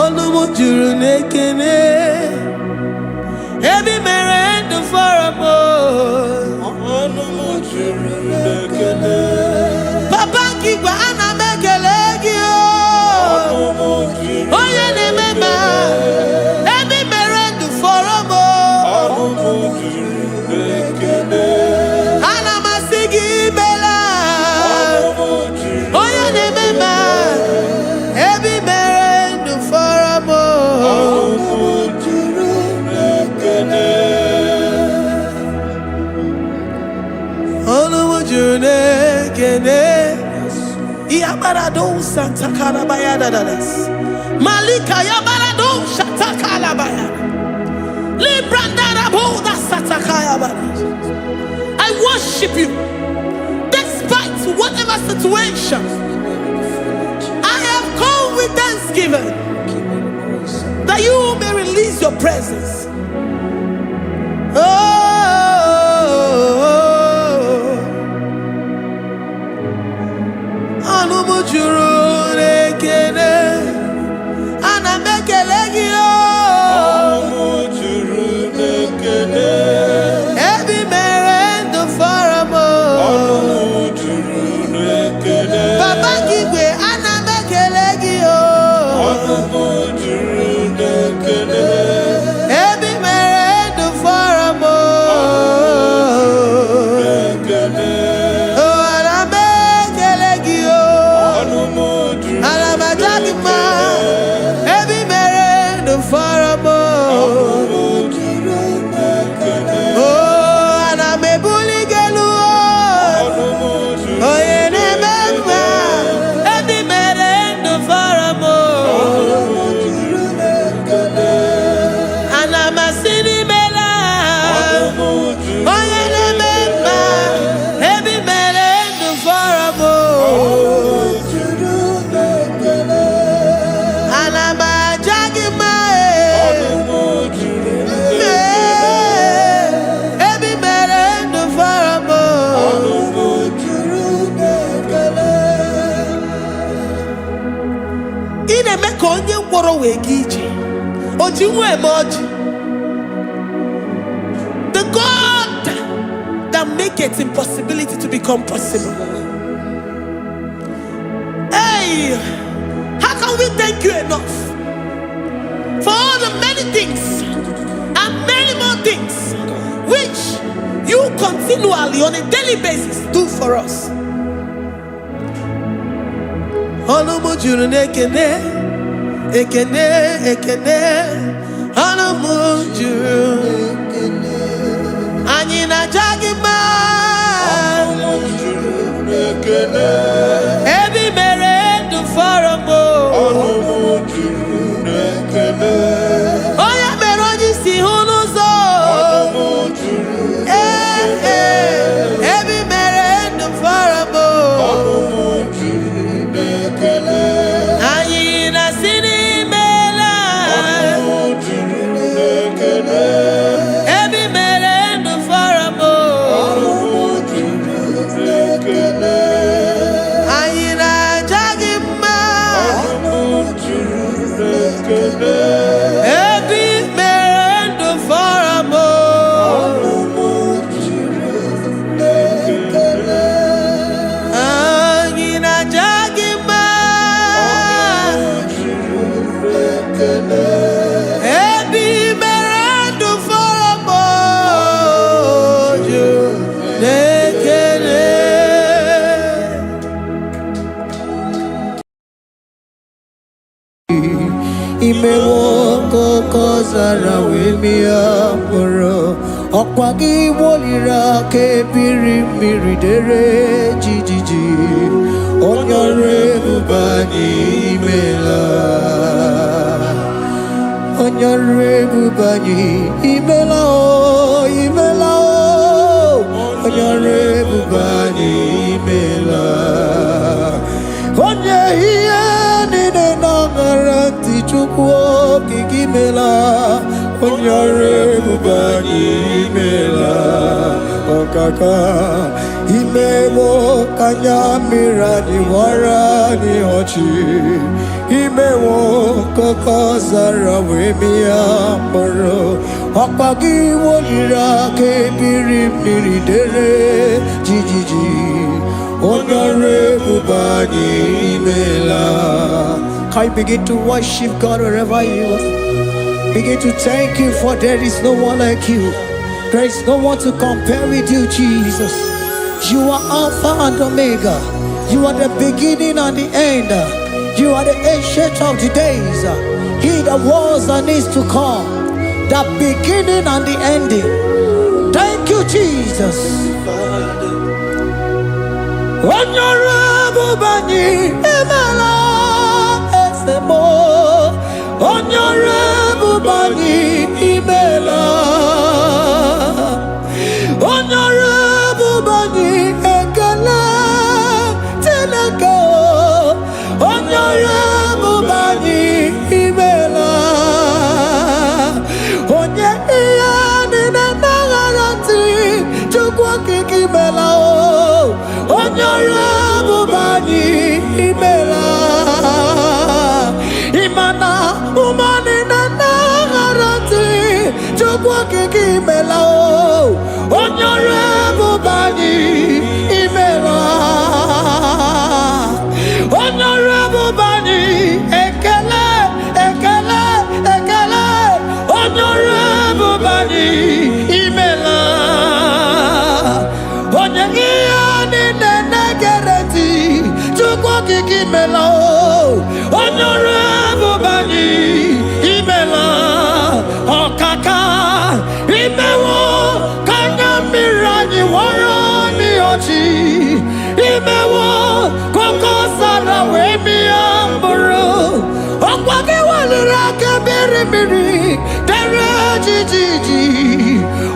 Olumu juru nekene. Ebi mere ndu foramo. Olumu juru nekene. Papa kigwa ana mekele gi o. Olumu juru Oye ne mema. Ebi mere ndu foramo. Olumu juru nekene. Ana masigi bela. Olumu juru Oye ne mema. Ebi mere ndu foramo. Olumu juru nekene. Olumu juru nekene. Yabarado Santa Calabaya dadas. Malika Yabarado Shata Calabaya. Libranda Boda Satakaya badas. I worship you despite whatever situation. I have come with thanksgiving that you may release your presence. Anumu juru nekene, ana mekele gi o. Olumu juru nekene. Ebi mere ndu foramo. Olumu juru nekene. Baba kigwe ana mekele gi o. Olumu juru nekene. Ebi mere ndu foramo. Nekene. Oh, ana mekele gi o. Olumu juru Ana majagi ma. Ebi mere ndu foramo. Olumu juru nekene. Oh, ana mebuli gelu o. Olumu juru Oye ne mema. Ebi mere ndu foramo. Olumu juru nekene. Ana masini mela. Olumu juru Oye ne mema. Ebi mere ndu foramo. juru nekene. Ana majagi ma. Olumu juru Ebi mere ndu foramo. Olumu juru nekene. Ị na-eme ka onye ngwọrọ wee ga ije. O ji nwa eme ọjị. The God that maketh impossibility to become possible. Hey, how can we thank you enough for all the many things and many more things which you continually on a daily basis do for us? Olumu juru nekene, ekene, ekene. Olumu juru, anyị na-aja gị mma. Olumu juru nekene. Ebi mere ndụ fọrọ m o. Olumu juru nekene. Onye mere onye isi hụ n'ụzọ. Olumu juru Ebi mere ndụ fọrọ m o. Olumu juru nekene. Anyị na-asị n'imela. Olumu juru nekene. Ebi mere ndụ fọrọ m o. Olumu juru nekene. Anyị na-aja gị mma. Olumu juru nekene. Ebi mere ndụ fọrọ m o. Olumu juru nekene. Anyị na-aja gị mma. Ebi mere ndụ fọrọ m o. Juru n'ekele. Imewo koko zara wemia mkpụrụ ọkwa gị gboliri aka ebiri mmiri dere jijiji onye ọrụ ebube anyị imela onye ọrụ ebube anyị imela o imela o onye ọrụ ebube anyị imela onye ihe niile na-aṅara ntị Chukwu okike imela onye ọrụ ebube anyị imela ọkaka imewo ka anya mmiri anyị gbara anyị ọchị ime Imewo koko zara webia moro. Okpagi wolira ke biri biri dere jijiji. Honorable bani imela. Can you begin to worship God wherever you are? Begin to thank Him, for there is no one like you. There is no one to compare with you, Jesus. You are Alpha and Omega. You are the beginning and the end. You are the ancient of the days. He that was and is to come. The beginning and the ending. Thank you, Jesus. Honorable Bani Emela Esemo. Honorable Bani Emela. Honorable Bani Ekala Teleko. Honorable Bani Emela. Onye iyani na nagarati chukwa kikimela. Honorable Bani Emela. Imana umani na nagarati chukwa kikimela. Honorable Bani Emela. Honorable Bani Ekele Ekele Ekele. Honorable Bani Emela. Onyegiyani nenegereti chukwa kikimela. Honorable Bani Emela. Okaka Imewo Mirani warani ochi. Imewo koko sara wemi amburu. Okwage walira kebiri miri dere jijiji.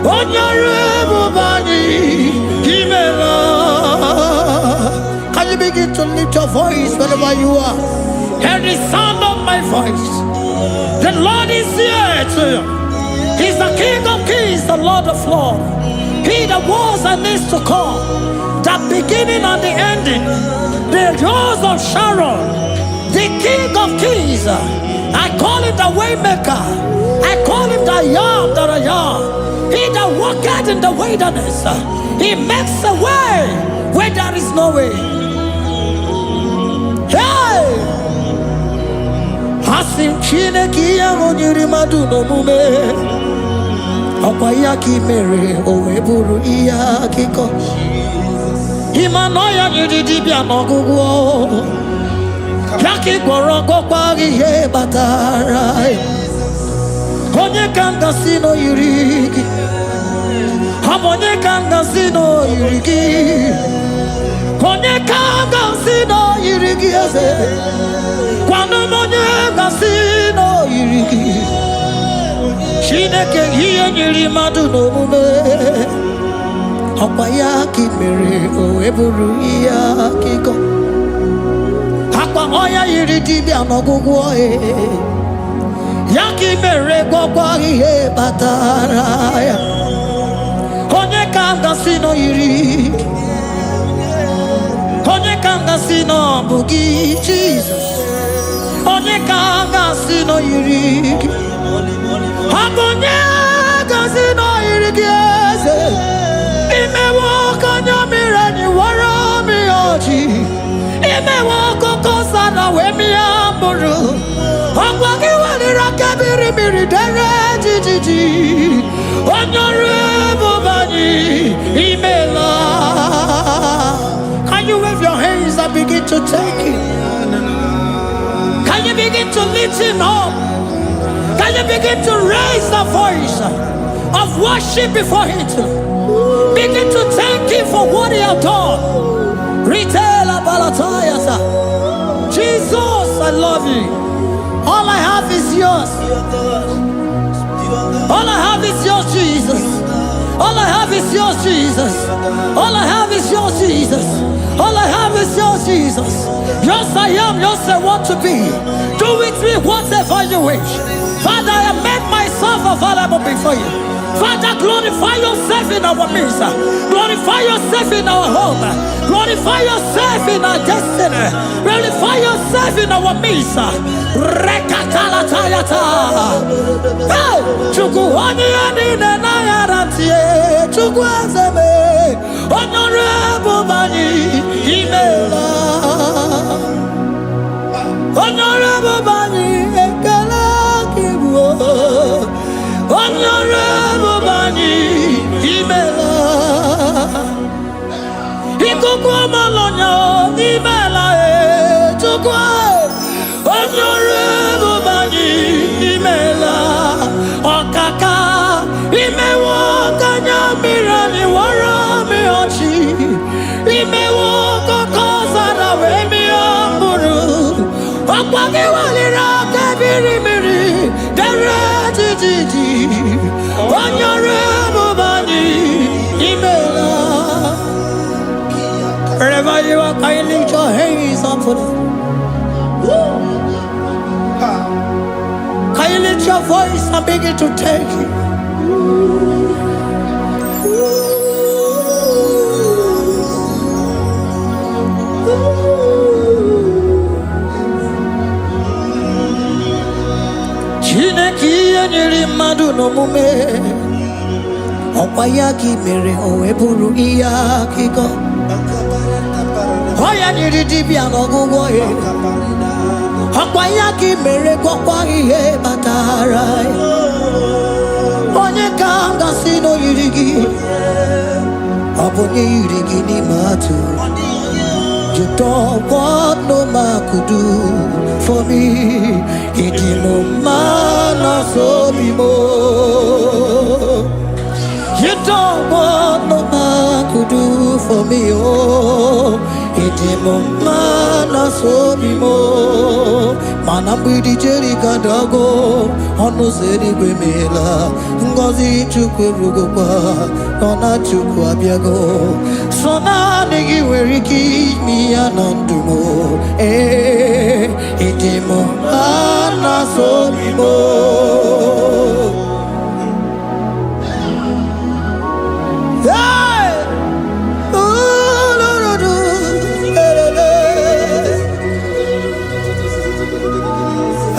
Honorable Bani Emela. Can you begin to lift your voice wherever you are? Hear the sound of my voice. The Lord is here to you. He's the King of Kings, the Lord of Lords. He that was and is to come, the beginning and the ending, the rose of Sharon, the King of Kings. I call him the Waymaker. I call him the Yam that I am. He that walketh in the wilderness, he makes a way where there is no way. Hey! Hasim Chineki Yamonyuri Maduno Mume. Akwayaki mere oweburu iya kiko. Imanoya nyidi bia nogugo. Yaki gorogo kwagi he batara. Onye kanga sino yurigi. Onye kanga sino yurigi. Onye kanga sino yurigi eze. Kwano monye kanga sino yurigi. Chineke hiye nyiri madu no mume. Akwayaki mere oweburu iya kiko. Akwa oya yiri dibia nogugu oe. Yaki mere gogwa ihe batara ya. Onye kanga sino yiri. Onye kanga sino bugi Jesus. Onye kanga sino yiri. Agonye gazino irigieze. Imewo kanya mirani warami oji. Imewo koko sana wemi amburu. Agwagi walira kabiri miri dere jijiji. Honorable Bani Emela. Can you wave your hands and begin to take it? Can you begin to lift him up? Can you begin to raise the voice of worship before Him? Begin to thank Him for what He has done. Retailer Balatayasa. Jesus, I love you. All I have is yours. All I have is yours, Jesus. All I have is yours, Jesus. All I have is yours, Jesus. All I have is yours, Jesus. Yours I am, yours I want to be. Do with me whatever you wish. Father, I make myself available before you. Father, glorify yourself in our midst. Glorify yourself in our home. Glorify yourself in our destiny. Glorify yourself in our midst. Rekatalatayata. Hey, Chukwani anine na yarantie. Chukwazeme. Honorable Bani Imela. Honorable Bani Ekala Kibu. Honorable Bani Imela. Ikukwa Malonya Imela Chukwa. Honorable Bani Imela. Okaka Imewo Kanya Mirani Warami Ochi. Imewo Kokozara Wemi Amburu. Okwagi Walira Kabiri Miri. Derejiji. Honorable Bani Imela. Wherever you are, can you lift your hands up for them? Can you lift your voice and begin to take it? Chineke nyere mmadụ n'omume ọkwa ya ka mere o wee bụrụ ihe akụkọ ọ ya nyere dibịa n'ọgwụgwọ ya ọkwa ya ka mere gwọkwa ihe batara ya onye ka m gasị n'oyiri gị ọ bụ onye yiri gị n'ime atụ. You don't want no man could do for me. It is no man so be more. You don't want no man could do for me. Oh, it is no man so be more. Man, I'm with the Jerry Gadago. On no city with me la. Ngozi chukwe rugopa. Nona chukwa biago. Sona negi weriki mi anandumo. Itimo ana sobimo. Hey,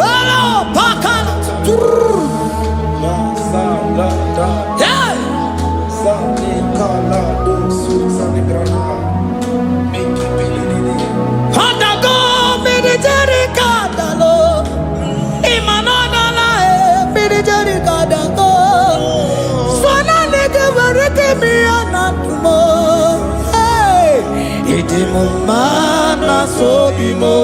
hello, pakan. Yeah. Hondago military kadalo imanana military kadalo sona nege vareke mi anatumo hey itimo mana sobimo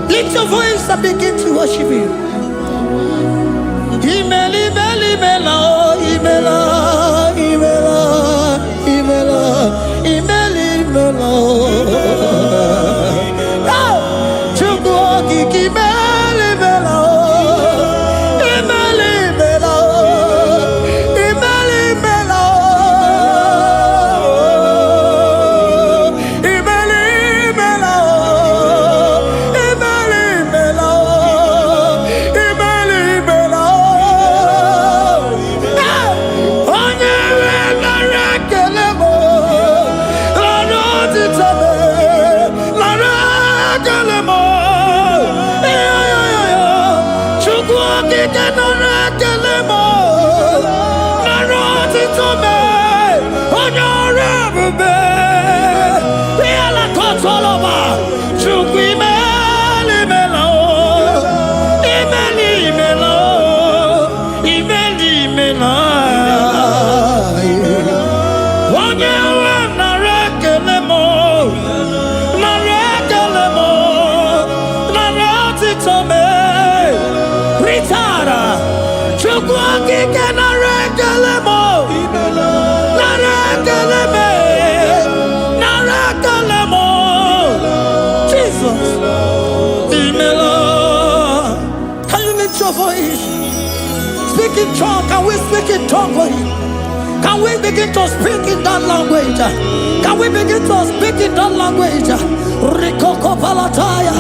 lift your voice and begin to worship him. Imeli beli mela imela imela imela imeli mela chukwu okike imeli mela imeli mela imeli mela imeli mela imeli mela imeli mela. Speak in tongue. Can we speak in tongue for him? Can we begin to speak in that language? Can we begin to speak in that language? Rikoko palataya,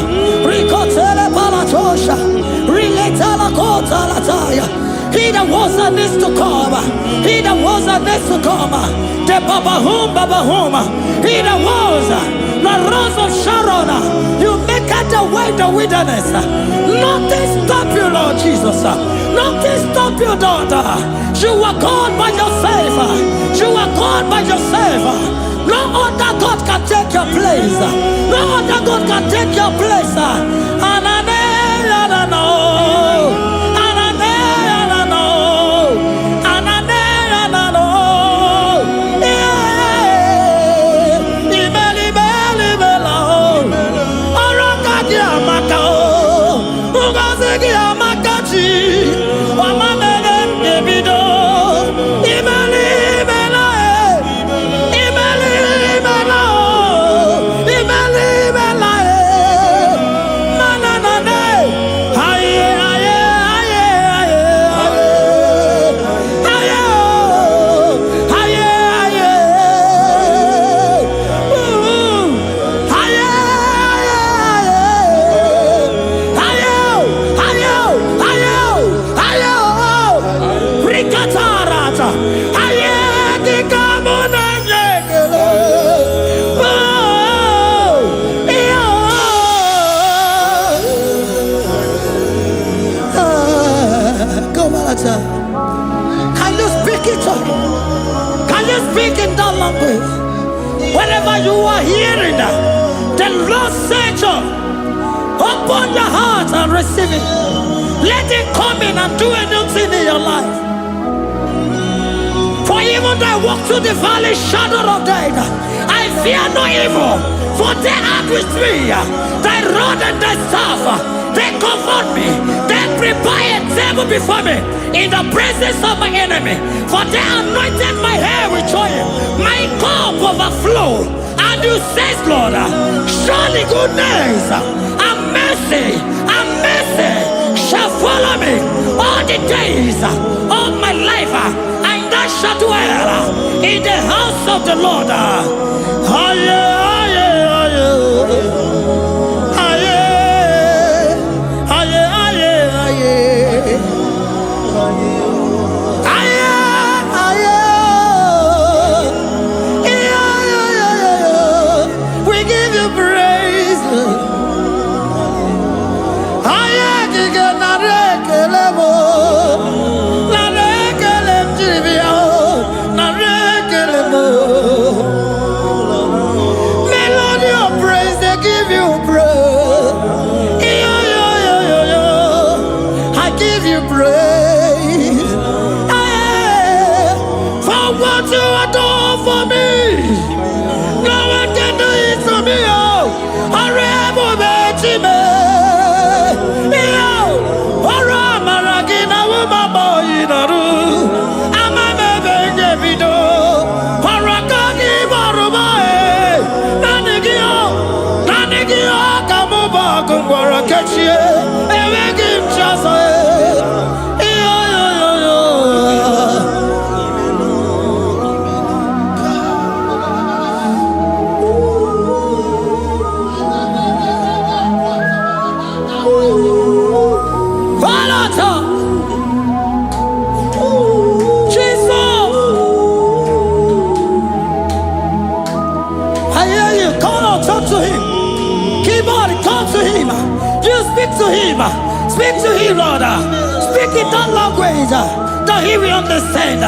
rikotele palatosha, riletala kota lataya. He that was and is to come, he that was and is to come, the babahum, he that was, the rose of Sharon, you make out the way in the wilderness. Nothing stop you, Lord Jesus. Nothing stop you, daughter. You are God by yourself. You are God by yourself. No other God can take your place. No other God can take your place. Can you speak it? Can you speak in that language? Whenever you are hearing that, the Lord said, open your heart and receive it. Let it come in and do a new thing in your life. For even though I walk through the valley shadow of death, I fear no evil. For they are with me. Thy rod and thy staff, they comfort me. They prepare a table before me in the presence of my enemy. For they anointed my hair with oil. My cup overflow. And you say, Lord, surely goodness and mercy shall follow me all the days of my life. And I shall dwell in the house of the Lord. We give you praise. Melody of praise, they give you praise. I give you praise. For what you have done for me, no one can do it for me. Speak to him, Lord. Speak in that language that he will understand.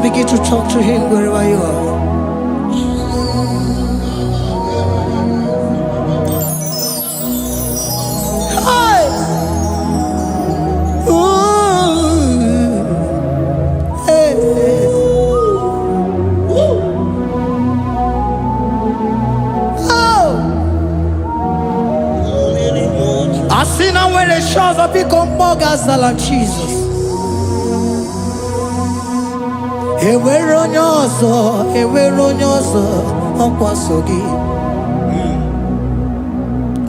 Begin to talk to him wherever you are. when the shores of become more than Jesus. Ewere onye ọzọ ọkwaso gị.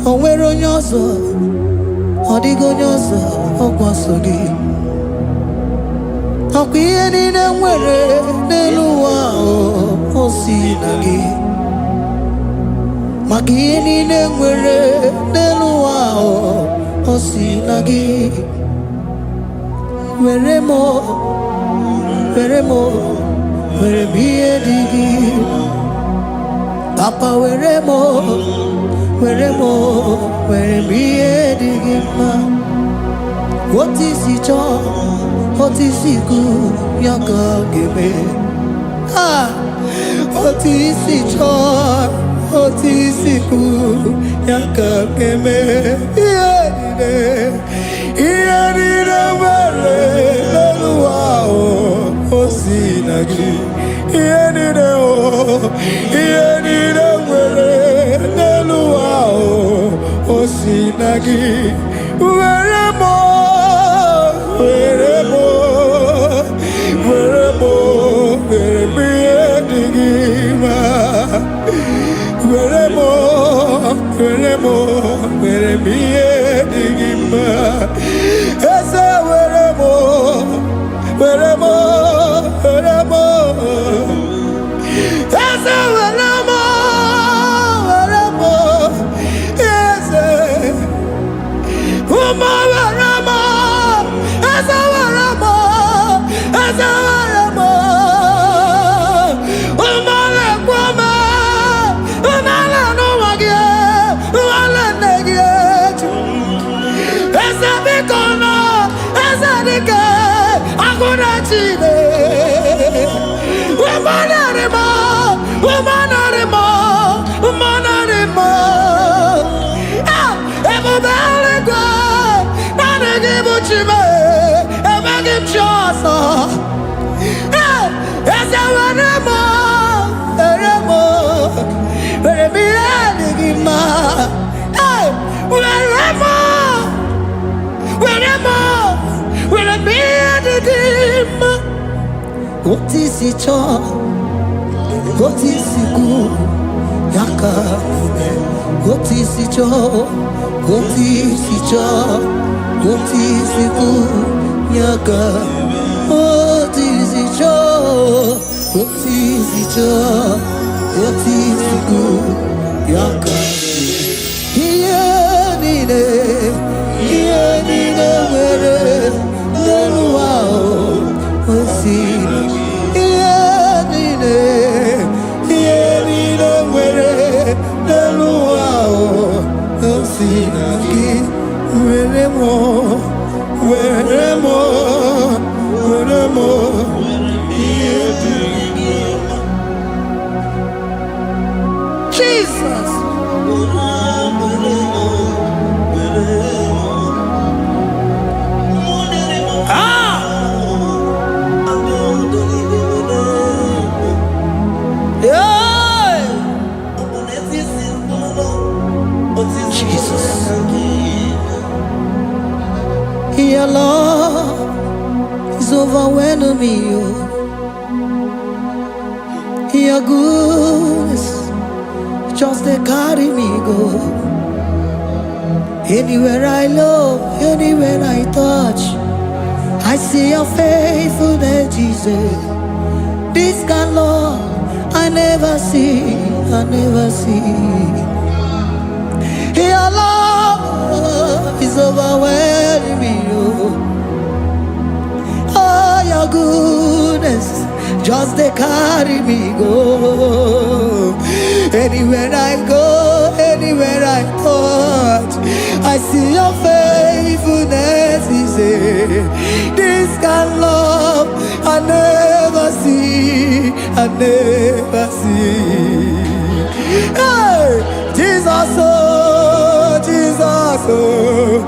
O nwere onye ọzọ, ọ dịghị onye ọzọ ọkwaso gị. Ọkwa ihe niile nwere n'elu ụwa o si na gị. Maka ihe niile nwere n'elu ụwa o si na gị. Were m ihe dị gị. Papa were m ihe dị gị mma. Otu isi chọọ, otu isi kwu ya ka ga-eme. Otu isi chọọ, otu isi kwu ya ka ga-eme. Ihe niile nwere n'elu ụwa o si na gị. Ihe niile nwere n'elu ụwa o si na gị. Were m ihe dị gị mma. Were m ihe dị gị mma. Eze were m Eze Eze Uma were m Eze were m Uma lekwa m Uma n'ụwa gị Uma nne gị Eze biko nọ Eze dike Agụna Chine Umanarimo Ebube eluigwe Naanị gị bụ Chime Emeghị m chi ọzọ. Eze were m ihe dị gị mma. Were m ihe dị gị mma. Otu isi chọọ, otu isi kwu ya ka ga-eme. Otu isi chọọ, otu isi kwu ya ka. Otu isi chọọ, otu isi kwu ya ka. Ihe niile nwere n'elu ụwa o si na gị. Ihe niile nwere n'elu ụwa o si na gị. Were m ihe dị gị mma. Jesus. Your love is overwhelming me. Your goodness just they carry me go. Anywhere I look, anywhere I touch, I see your faithfulness, Jesus. This kind of love I never see. Your love is overwhelming me. Oh, your goodness just they carry me go. Anywhere I go, anywhere I touch, I see your faithfulness. This kind of love I never see. Hey, Jesus, oh, Jesus, oh,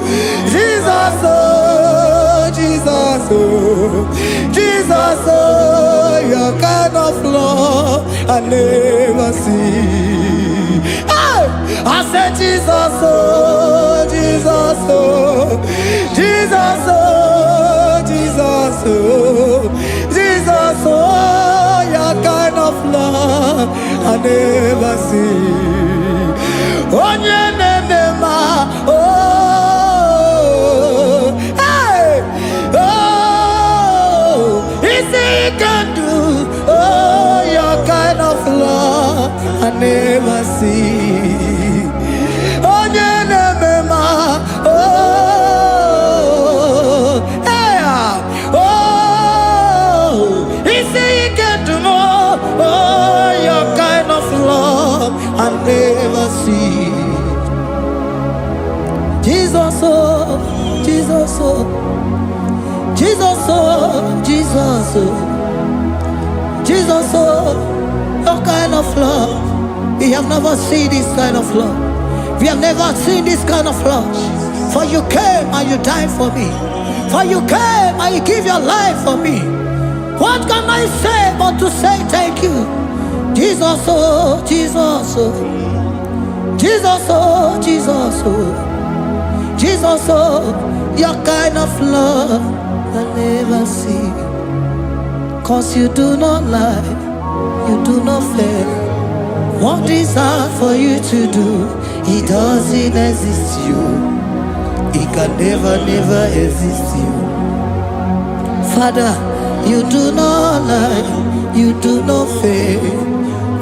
Jesus, oh, Jesus, oh, Jesus, oh, your kind of love I never see. Hey, I said Jesus, oh, Jesus, oh, Jesus, oh, Jesus, oh, Jesus, oh, your kind of love I never see. Oh, oh, hey, oh, easy you can do. Oh, your kind of love I never see. Oh, oh, hey, oh, easy you can do more. Oh, your kind of love I never see. Jesus, oh, Jesus, oh, Jesus, oh, Jesus, oh, Jesus, oh, your kind of love. We have never seen this kind of love. We have never seen this kind of love. For you came and you died for me. For you came and you give your life for me. What can I say but to say thank you? Jesus, oh, Jesus, oh, Jesus, oh, Jesus, oh, Jesus, oh, your kind of love I never see. 'Cause you do not lie, you do not fail. What is hard for you to do, it doesn't exist you. It can never, never exist you. Father, you do not lie, you do not fail.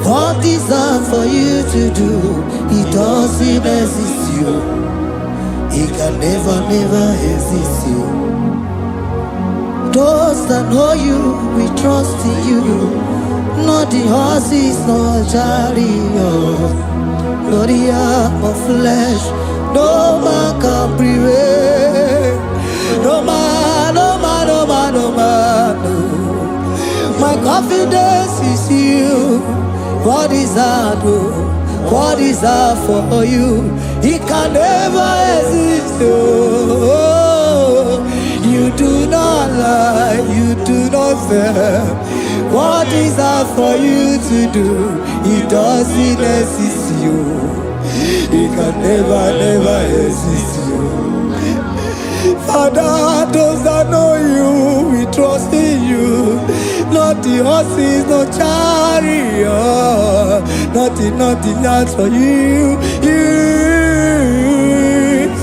What is hard for you to do, it doesn't exist you. It can never, never exist you. Those that know you, we trust in you. Not the horses, not chariot, not the arm of flesh. No man can prevail. No man, no man, no man, no man, no. My confidence is you. What is hard, oh? What is hard for you? It can never exist, oh. You do not lie, you do not fail. What is hard for you to do, it doesn't exist you. It can never, never exist you. Father, those that know you, we trust in you. Not the horses, no chariot. Nothing, nothing else for you.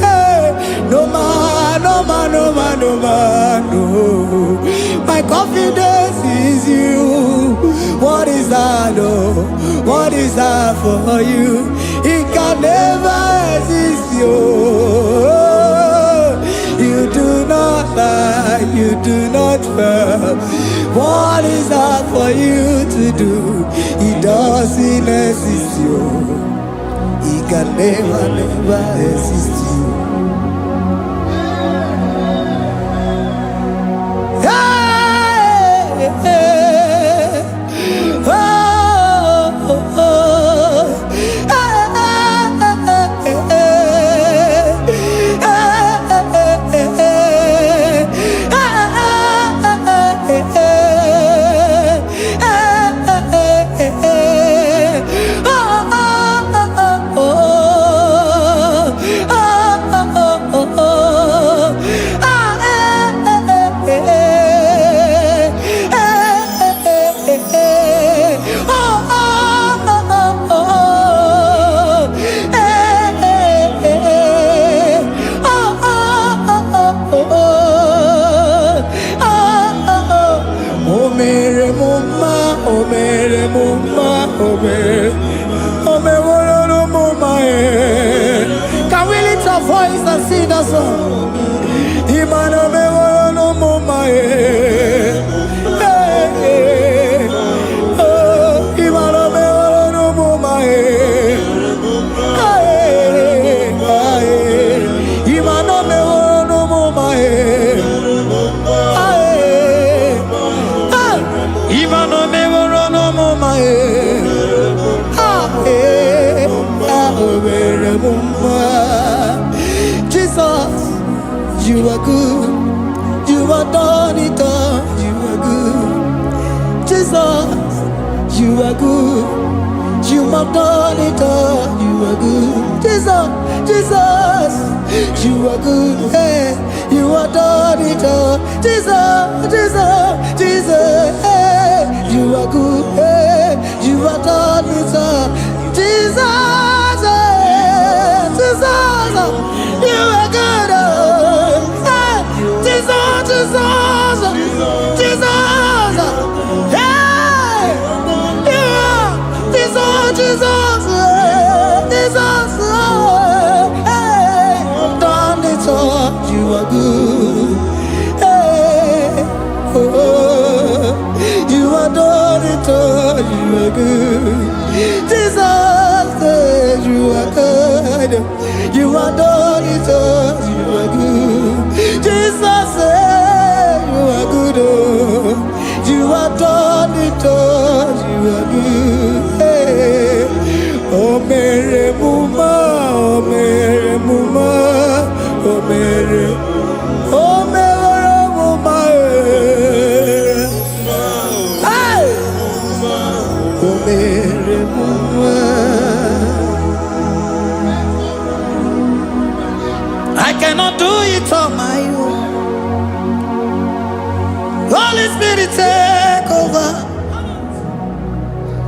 Hey, no man, no man, no man, no man, no. My confidence is you. What is that, oh? What is that for you? It can never exist you. You do not lie, you do not fail. What is that for you to do? It doesn't exist you. It can never, never exist you. Hey, hey, oh, oh, oh. Can we lift our voice and sing that song? Jesus, you are good. You are done it all. You are good. Jesus, you are good. You have done it all. You are good. Jesus, Jesus. You are good, hey, you are done it all. Jesus, Jesus, Jesus, hey, you are good, hey, you are done it all. Jesus, hey, Jesus, you are good, hey, Jesus, Jesus, Jesus, hey, you are Jesus, Jesus, Jesus, hey, done it all. You are good, hey, oh, you are done it all. You are good, Jesus, hey, you are good. You are done it all. You are good, Jesus, hey, you are good. Oh, you are done it all. You are good. Hey. Oh mere muma, oh mere muma, oh mere muma, hey, oh mere muma. I cannot do it on my own. Holy Spirit, take over.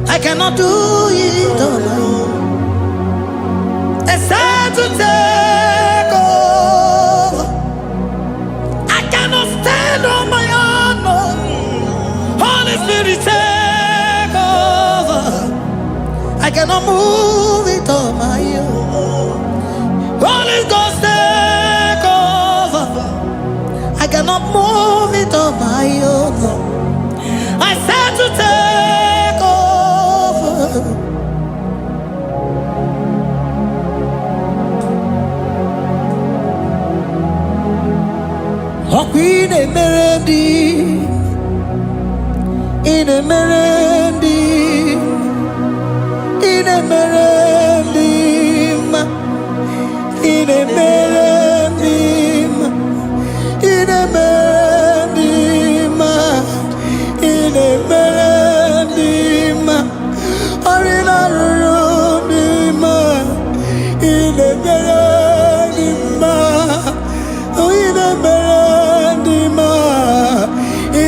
I cannot do it on my own. It's time to take over. I cannot stand on my own. No. Holy Spirit, take over. I cannot move it on my own. Holy Ghost, take over. I cannot move it on my own. No. I said to take over. In a melody, in a melody, in a melody, in a melody, in a melody, in a melody, or in a room, in a melody, in a melody, in a melody,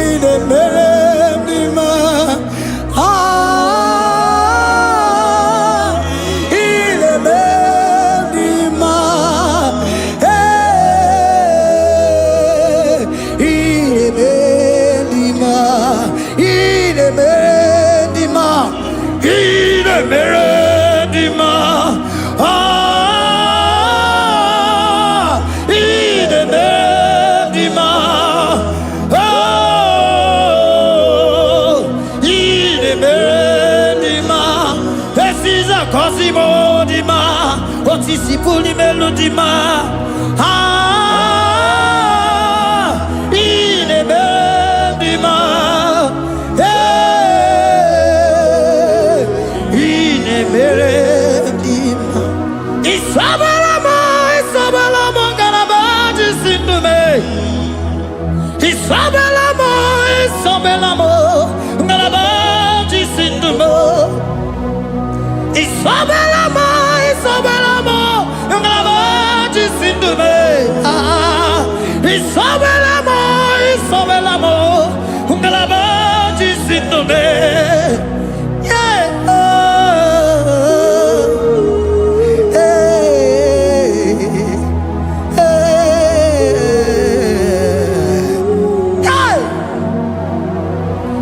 in a melody, in a melody, in a melody, Cosimo di ma, otisipuli melodi ma, in a melody ma, in a melody ma. Isabelamo, garabaji sindume. Isabelamo, garabaji sindume. Isabelamo, ngalabaji sindume. Isabelamo, ngalabaji sindume. Yeah.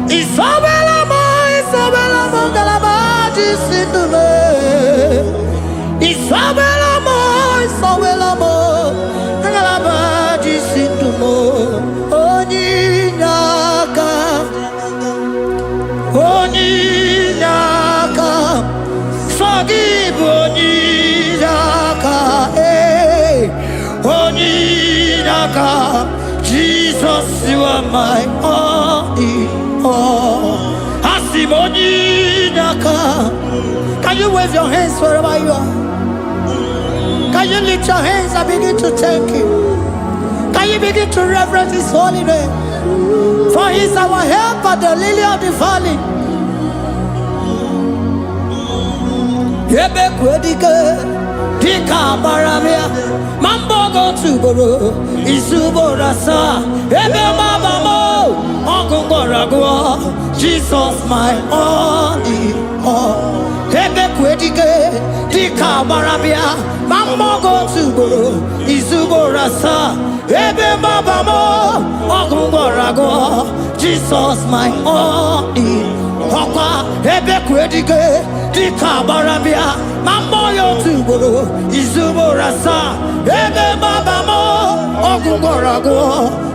Isabelamo, ngalabaji sindume. Isabelamo, ngalabaji sindumo. Onyinaka, forgive Onyinaka, Onyinaka. Jesus, you are my only all. Asim Onyinaka. Can you wave your hands wherever you are? Can you lift your hands and begin to thank Him? Can you begin to reverence His holy name? For He is our helper, the lily of the valley. Dika Barabia, Mambogo Tuboro, Isuborasa, Ebe Mabamo, Ogungoragua, Jesus my only all. Ebe Kwedike, Dika Barabia, Mambogo Tuboro, Isuborasa, Ebe Mabamo, Ogungoragua, Jesus my only Papa, Ebe Kwedike, Dika Barabia, Mamboyo Tuboro, Izuborasa, Ebe Babamo, Ogungorago,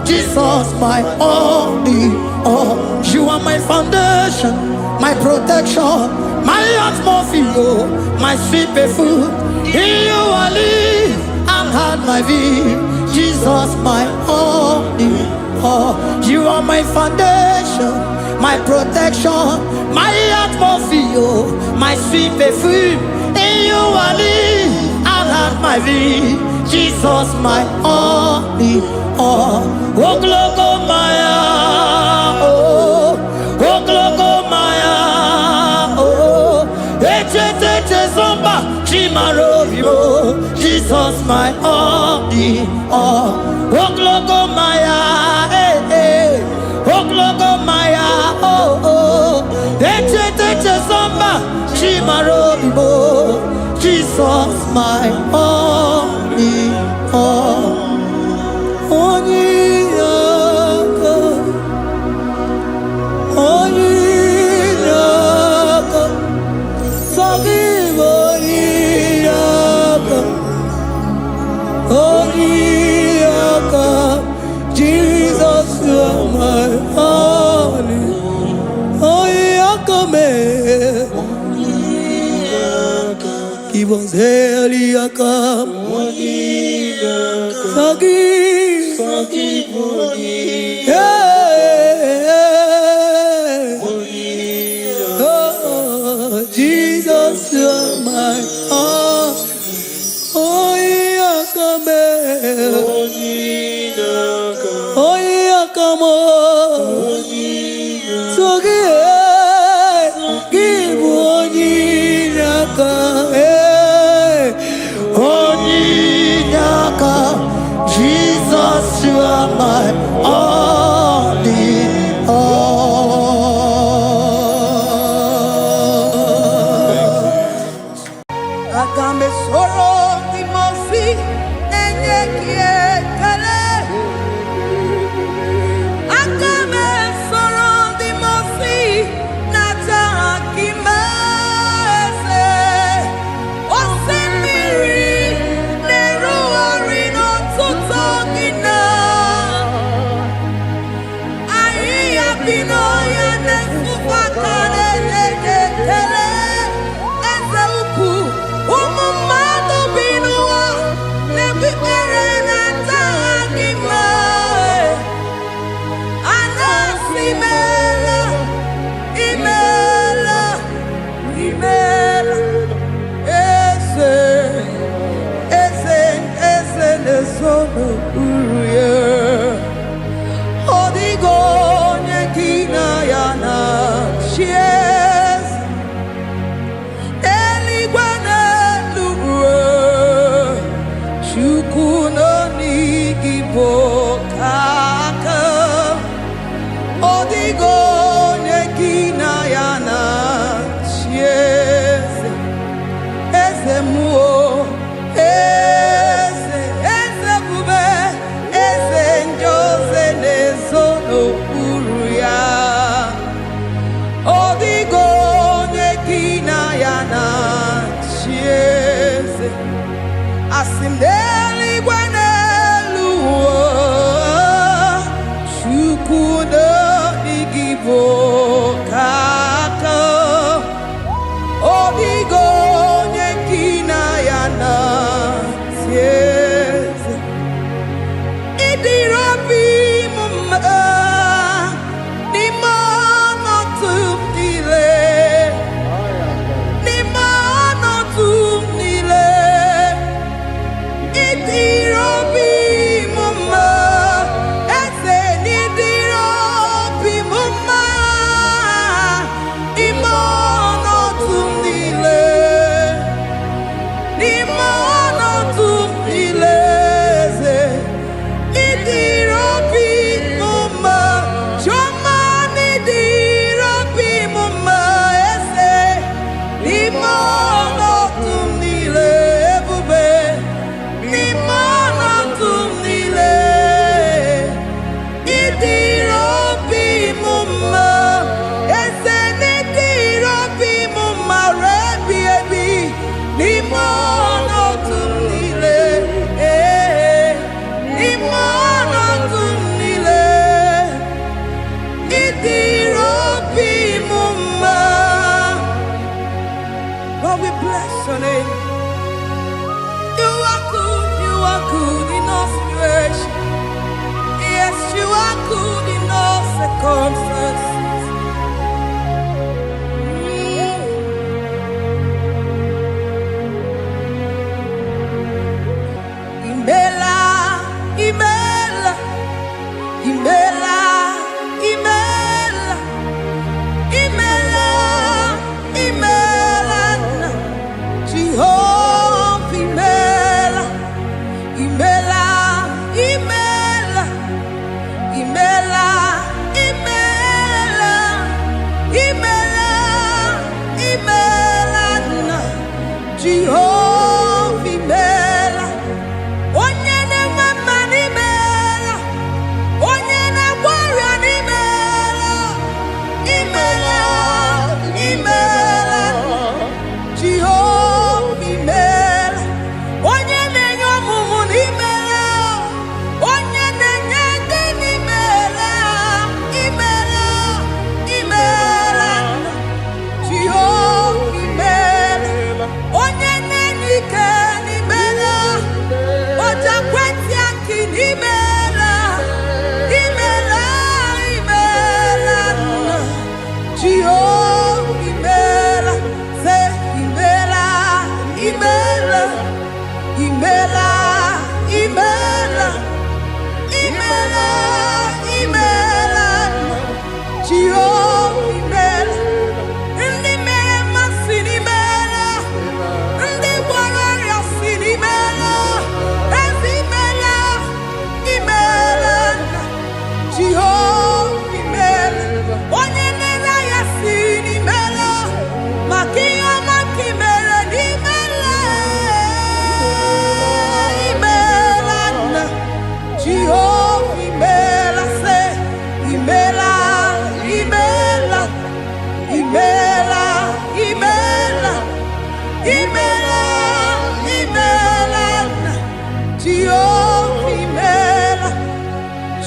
Jesus my only all. You are my foundation, my protection, my atmosphere, my sweet food. In you I live and had my being. Jesus my only all. You are my foundation, my protection, my atmosphere, my sweet perfume. In you I live and have my being. Jesus my only all. Oh glogo maya, oh glogo maya, oh ete zomba chimaro vivo. Jesus my only all. Oh glogo maya, oh glogo maya, oh ete zomba chimaro vivo. Jesus my only all. Only God, only God, forgive only God, only God. Jesus you are my only, only God. Give us Eliaka, forgive, oh, Jesus, you are my all. Oh, Yakame, oh, Yakamo, forgive, give one Yaka. Jesus, you are my only all. Agambe soro timosi enye kiekele. Agambe soro timosi nata kimese. Osemiri neruari no tutogina. Ayi abino ya nesufakane nekele. Asimdeli gwanelu chukudo igibo kaka odigo nyekina yana sieze idirobi mumma ni mono tumdile ni mono tumdile. Idirobi mumma, ese nidirobi mumma, imono tumdile, imono.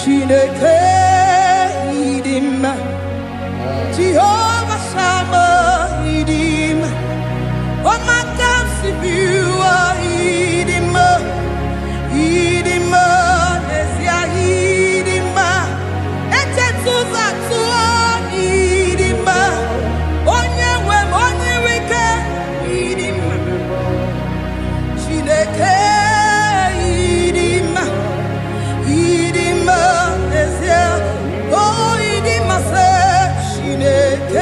Chineke idima, Jehovah Shammah idima, Omakansibua idima, idima, Nesia idima, Etetuzatua idima, Onyewe Onyewike idima, Chineke idima, idima, Nesia, oh idima se, Chineke.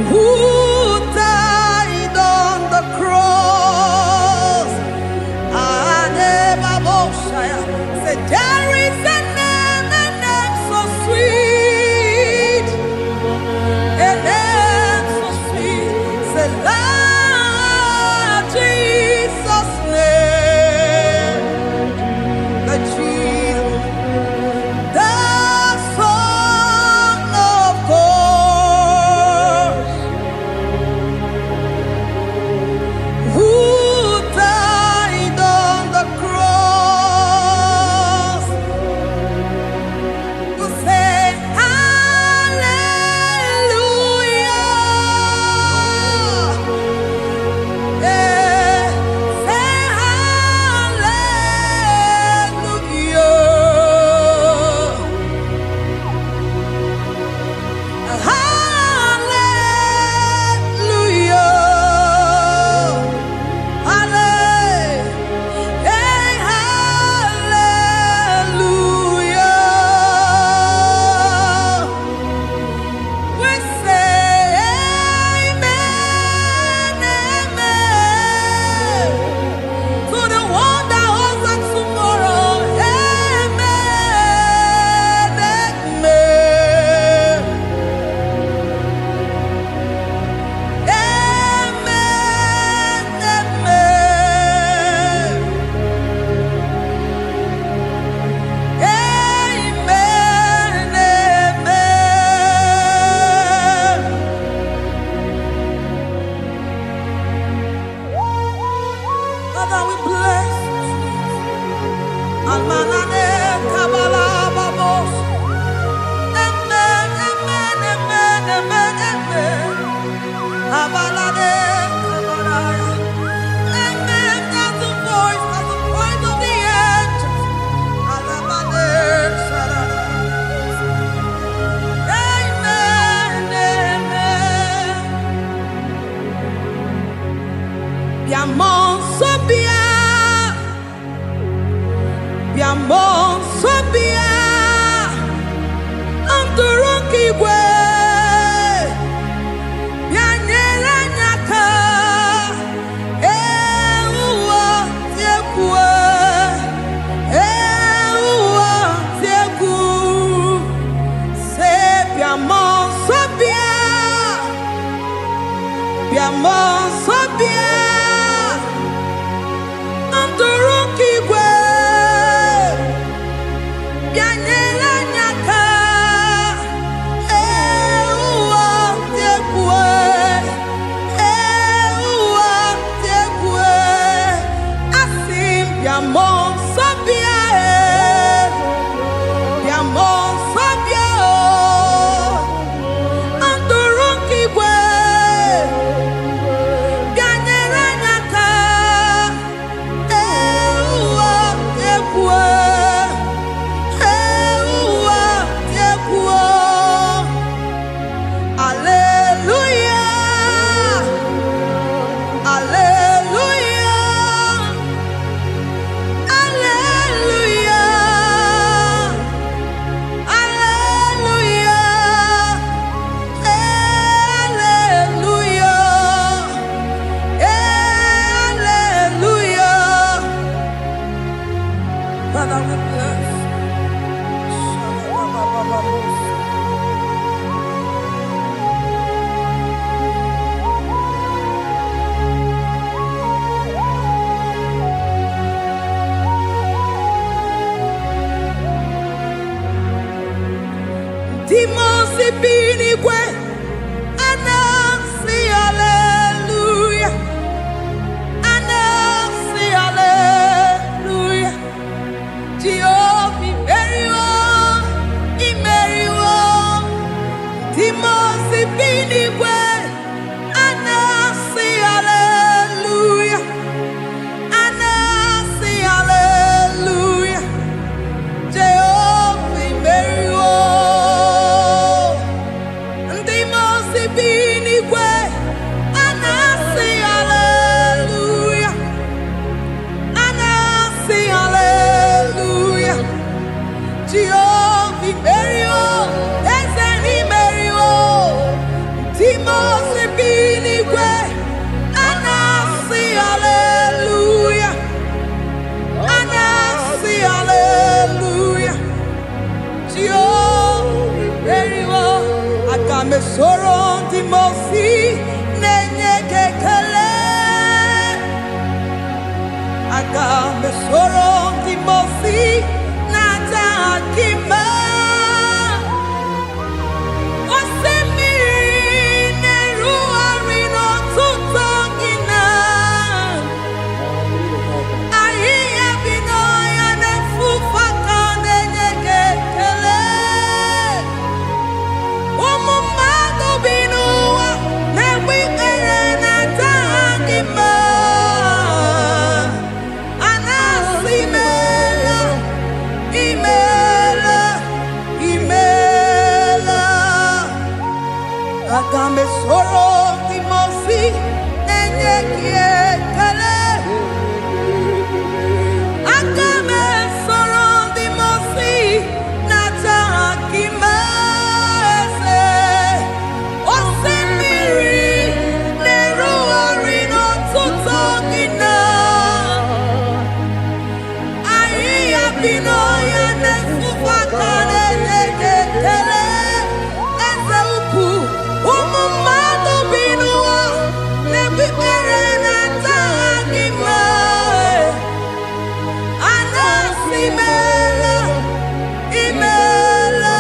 who died on the cross. Said, there is a name so sweet, a name so sweet. Say, Lord Jesus' name, the Jesus, the Son of God, who died on the cross. We say hallelujah. Yeah, say hallelujah. Hallelujah. Hallelujah. We say amen, amen. To the one that holds us tomorrow. Amen, amen. Amen, amen. Amen, amen. Father, we bless you. Almanane kabala babos. Amen, amen, amen, amen, amen. Abalade kabalaya. Amen, that's the voice of the angels. Alabade sarada. Amen, amen. Biamon sobia, biamon sobia, anturuki gwe, bianyera nyaka, uwa tiekwe, uwa tieku, se biamon sobia, biamon sobia. Anturuki gwe, bianyela nyaka, uwa tiekwe, asim biamon sabia, biamon sabia, anturuki gwe. Father, we bless. Dimosi binigwe, anasi hallelujah, anasi hallelujah. Jehovah Imeriwo, Dimosi binigwe, anasi hallelujah, anasi hallelujah. Jehovah Imeriwo. Me soron di mosi nenye kekele aga me soron di mosi nata akima osemiri neru arino tutongina ahiya binoya nefufaka nenye kekele Agame soro di mosi nenye kiekele Agame soro di mosi nata akimese Osemiri neru arino tutogina Ahiya binoya nesufaka nenye kiekele Eze upu Umumado binua nebikerena tagima anasimela imela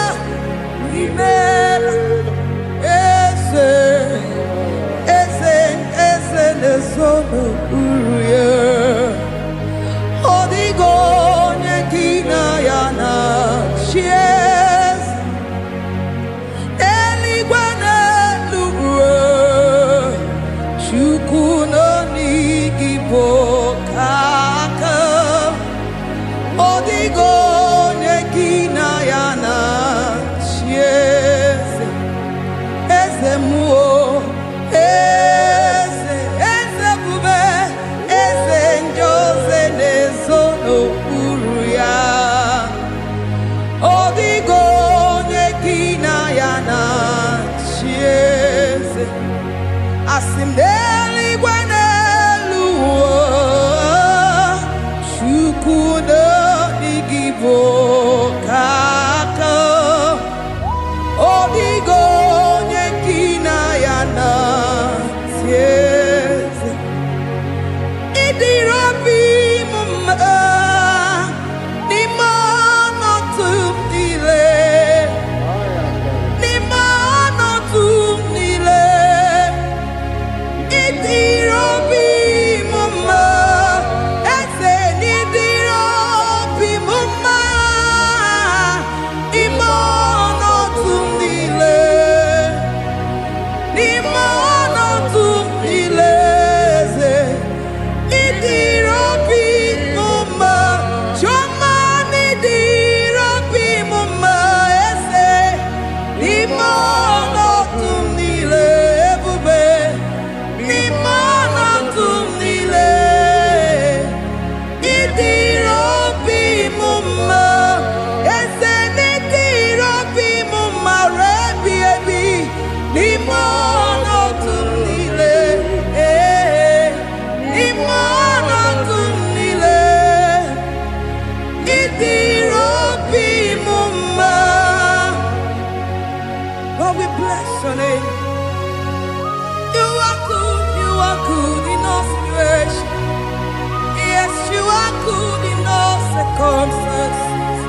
eze nesono uruye odigo nyekina yana shies eligwana Chukuno nigibo kaka Odigo nekina yana chiese Eze muo Eze bube Eze njoze nezono uruya Odigo nekina yana chiese Asimdeli gwanelu Chukuno nigibo kaka Odigo nyekina yana tieze Idirabi mumma Nimano tumdile Nimano tumdile Idirobi mumma eze nidirobi mumma imono tumdile eze idirobi mumma choma nidirobi mumma eze imono tumdile ebube Nimana tumnile Idirobi mumma Esene dirobi mumma Rebi ebi Nimana tumnile Nimana tumnile Idirobi mumma Lord, we bless your name. You are good in all situations. Yes, you are good in all circumstances.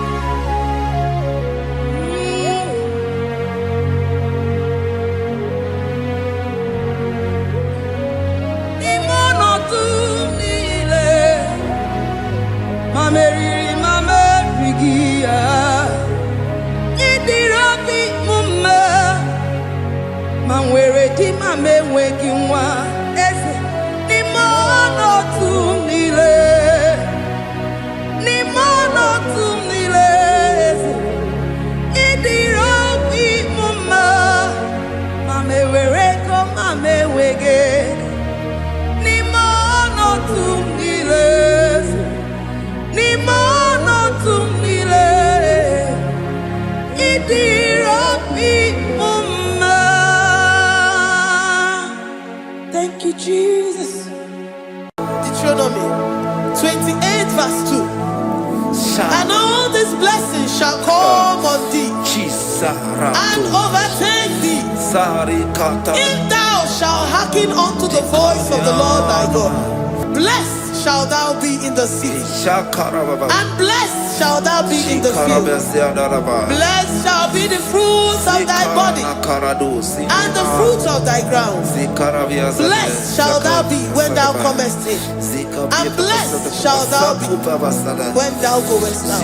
Imono tumile, mamerigi Idirobi mumma, manwere di mamenwegi nwa. Eze n'imono tumile eze Idirobi mumma mamewere ko mamewege n'imono tumile eze n'imono tumile Idirobi mumma Thank you, Jesus. Deuteronomy 28 verse 2. And all these blessings shall come on thee and overtake thee if thou shalt hearken unto the voice of the Lord thy God. Blessed shalt thou be in the city, and blessed shalt thou be in the field. Blessed shall be the fruits of thy body, and the fruit of thy ground. Blessed shalt thou be when thou comest in, and blessed shalt thou be when thou goest out.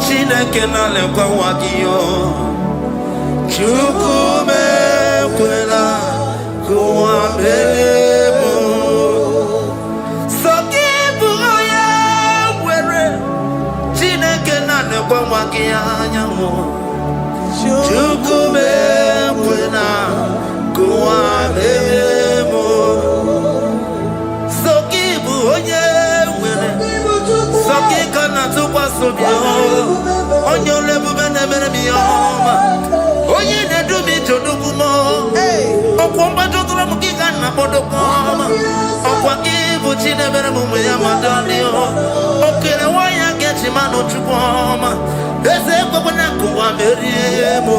Chineke na lekwa wagio Chukume kwela kuwa mbelemo Sokibu oya were Chineke na lekwa wagia nyamu Chukume kwela kuwa mbelemo Sokibu oya were Sokika na tukwa sobio Onyo lebu bene bene miyoma Oye ne dumi jodukumo Okwamba jodura mukika na bodokoma Okwa kibu chine bene mume ya madanio Okele waya gechi mano chukoma Eze kwa kuna kuwa meriemo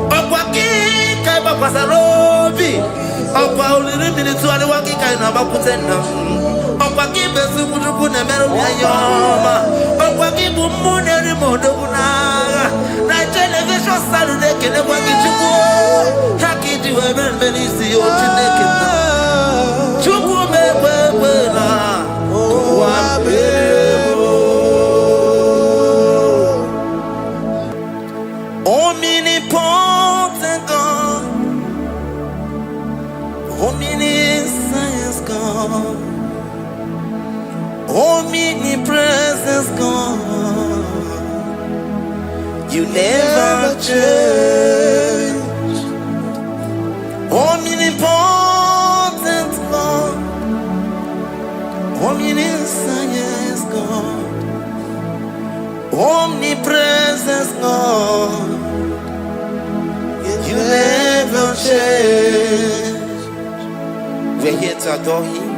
Okwa kika iba kwa sarobi Okwa ulirimi ni tuwali wakika inaba kutenda Okwa kibe sukujuku ne mero miyoma Okwa kibu mune rimodo kuna Na television salude kene kwa kichuku Haki diwe menisi yo chineke na Chuku mewewe na Kwa bebo Omnipotent God Omniscience God Omnipresence God You never change Omnipotent God Omniscience God Omnipresence God You never change We're here to adore Him.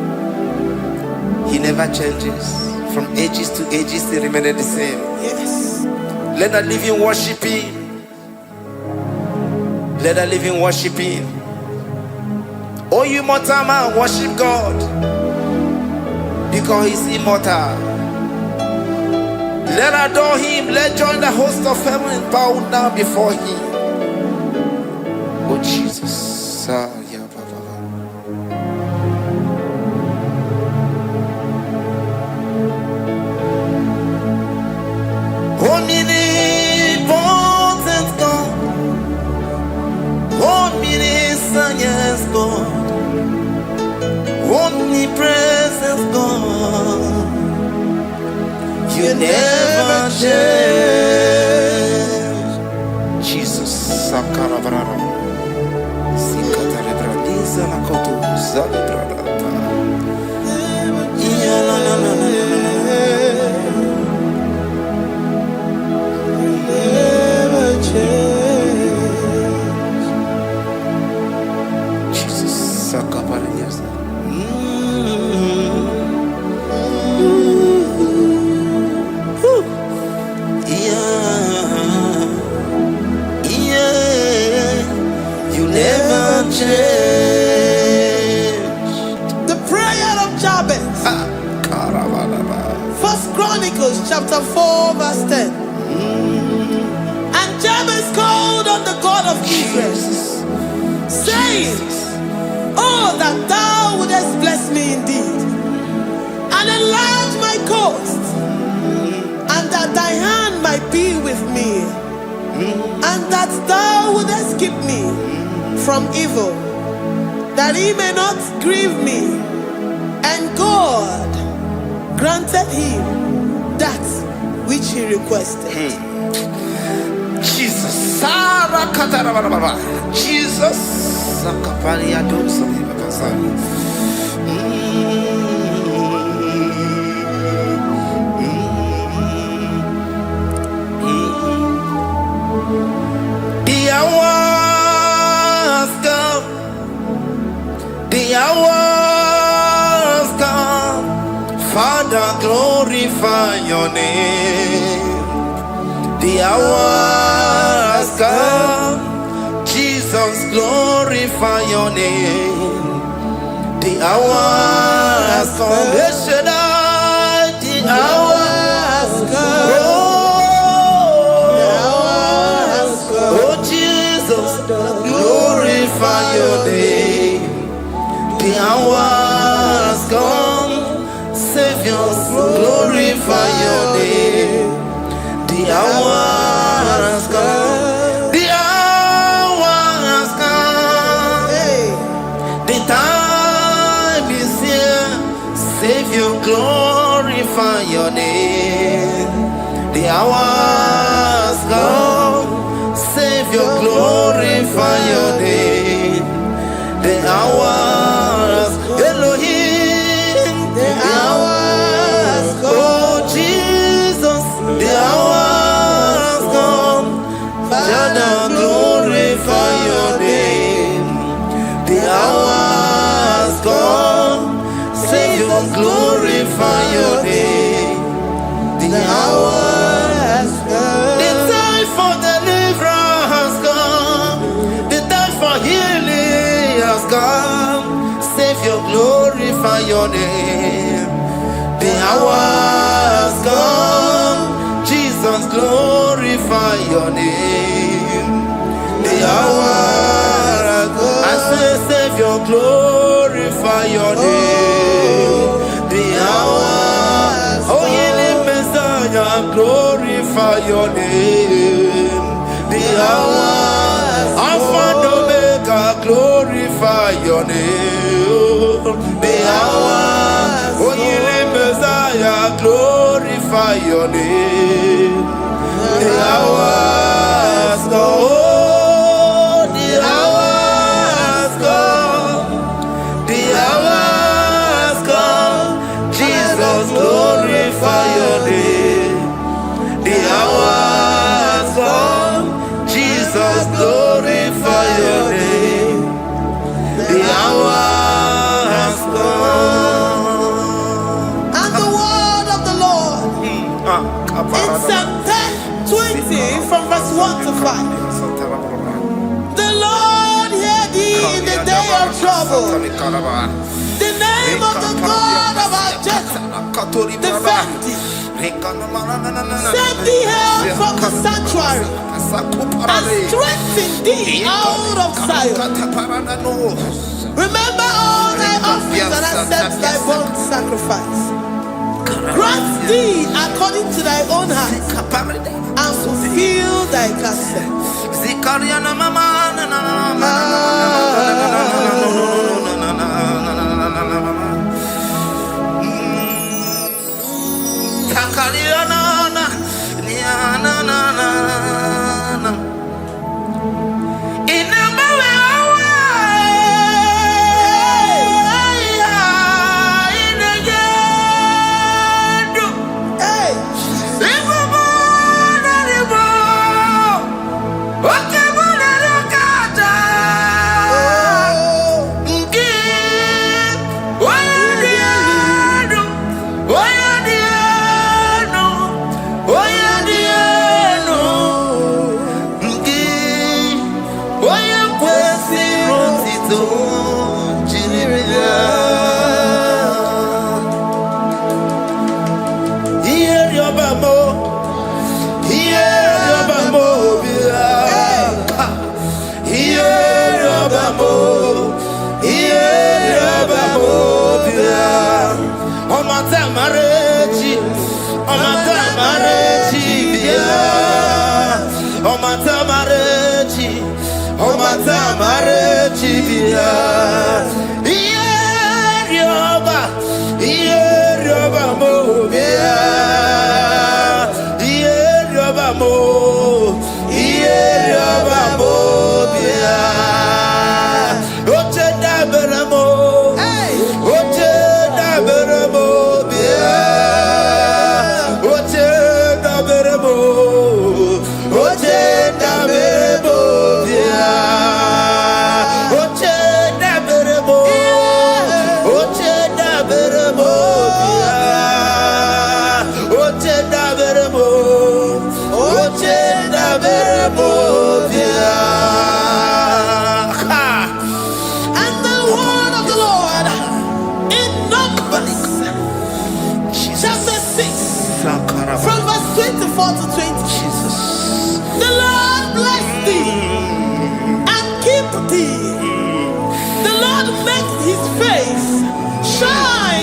He never changes. From ages to ages, He remains the same. Yes. Let the living worship Him. Let the living worship Him. Oh, you mortal man, worship God. Because He's immortal. Let adore Him. Let join the host of heaven and bow down before Him. Oh, Jesus. Omnipotent God, omniscience God, omnipresence God, You You never change. Jesus. Sakarabrara. Sikatarebradiza la kotu zalibrada. Yeah, la la la la Never change. Jesus. Sakaparias. You never change. The prayer of Jabez. First Chronicles chapter 4 verse 10. And Jabez called on the God of Israel, saying, oh, that thou wouldest bless me indeed, and enlarge my coast, and that thy hand might be with me, and that thou wouldest keep me from evil, that he may not grieve me. And God granted him that which he requested. Jesus. Sarah Katarababa. Jesus. Sakapariado Sabibakasani. The hours come. The hours come. Father, glorify your name. The hours come. Jesus, glorify your name. The hours come. Yes, Shaddai. The hours come. Oh, Jesus, glorify your name. The hours come. Savior, glorify your name. The hours come. The hours come. The time is here. Savior, glorify your name. The hours come. Savior, glorify your name. The hours, Elohim. The hours come. Oh, Jesus, the hours come. Father, glorify your name. The hours come. Savior, glorify your name. The hours come. The time for deliverance has come. The time for healing has come. Savior, glorify your name. The hours come. Jesus, glorify your name. The hours come. I say, Savior, glorify your name. The hours. Oh, healing Messiah, glorify your name. The hours. Alpha and Omega, glorify your name. The hours. Oh, healing Messiah, glorify your name. The hours come. Oh, the hours come. The hours come. Jesus, glorify your name. The hours come. Jesus, glorify your name. The hours come. And the word of the Lord in Psalm 20 from verse 1 to 5. The Lord hear thee in the day of trouble. The name of the God of our Jacob defend thee. Set thee help from the sanctuary and strengthen thee out of Zion. Remember all thy offerings and accept thy burnt sacrifice. Grant thee according to thy own heart and fulfill thy counsel. Takaliana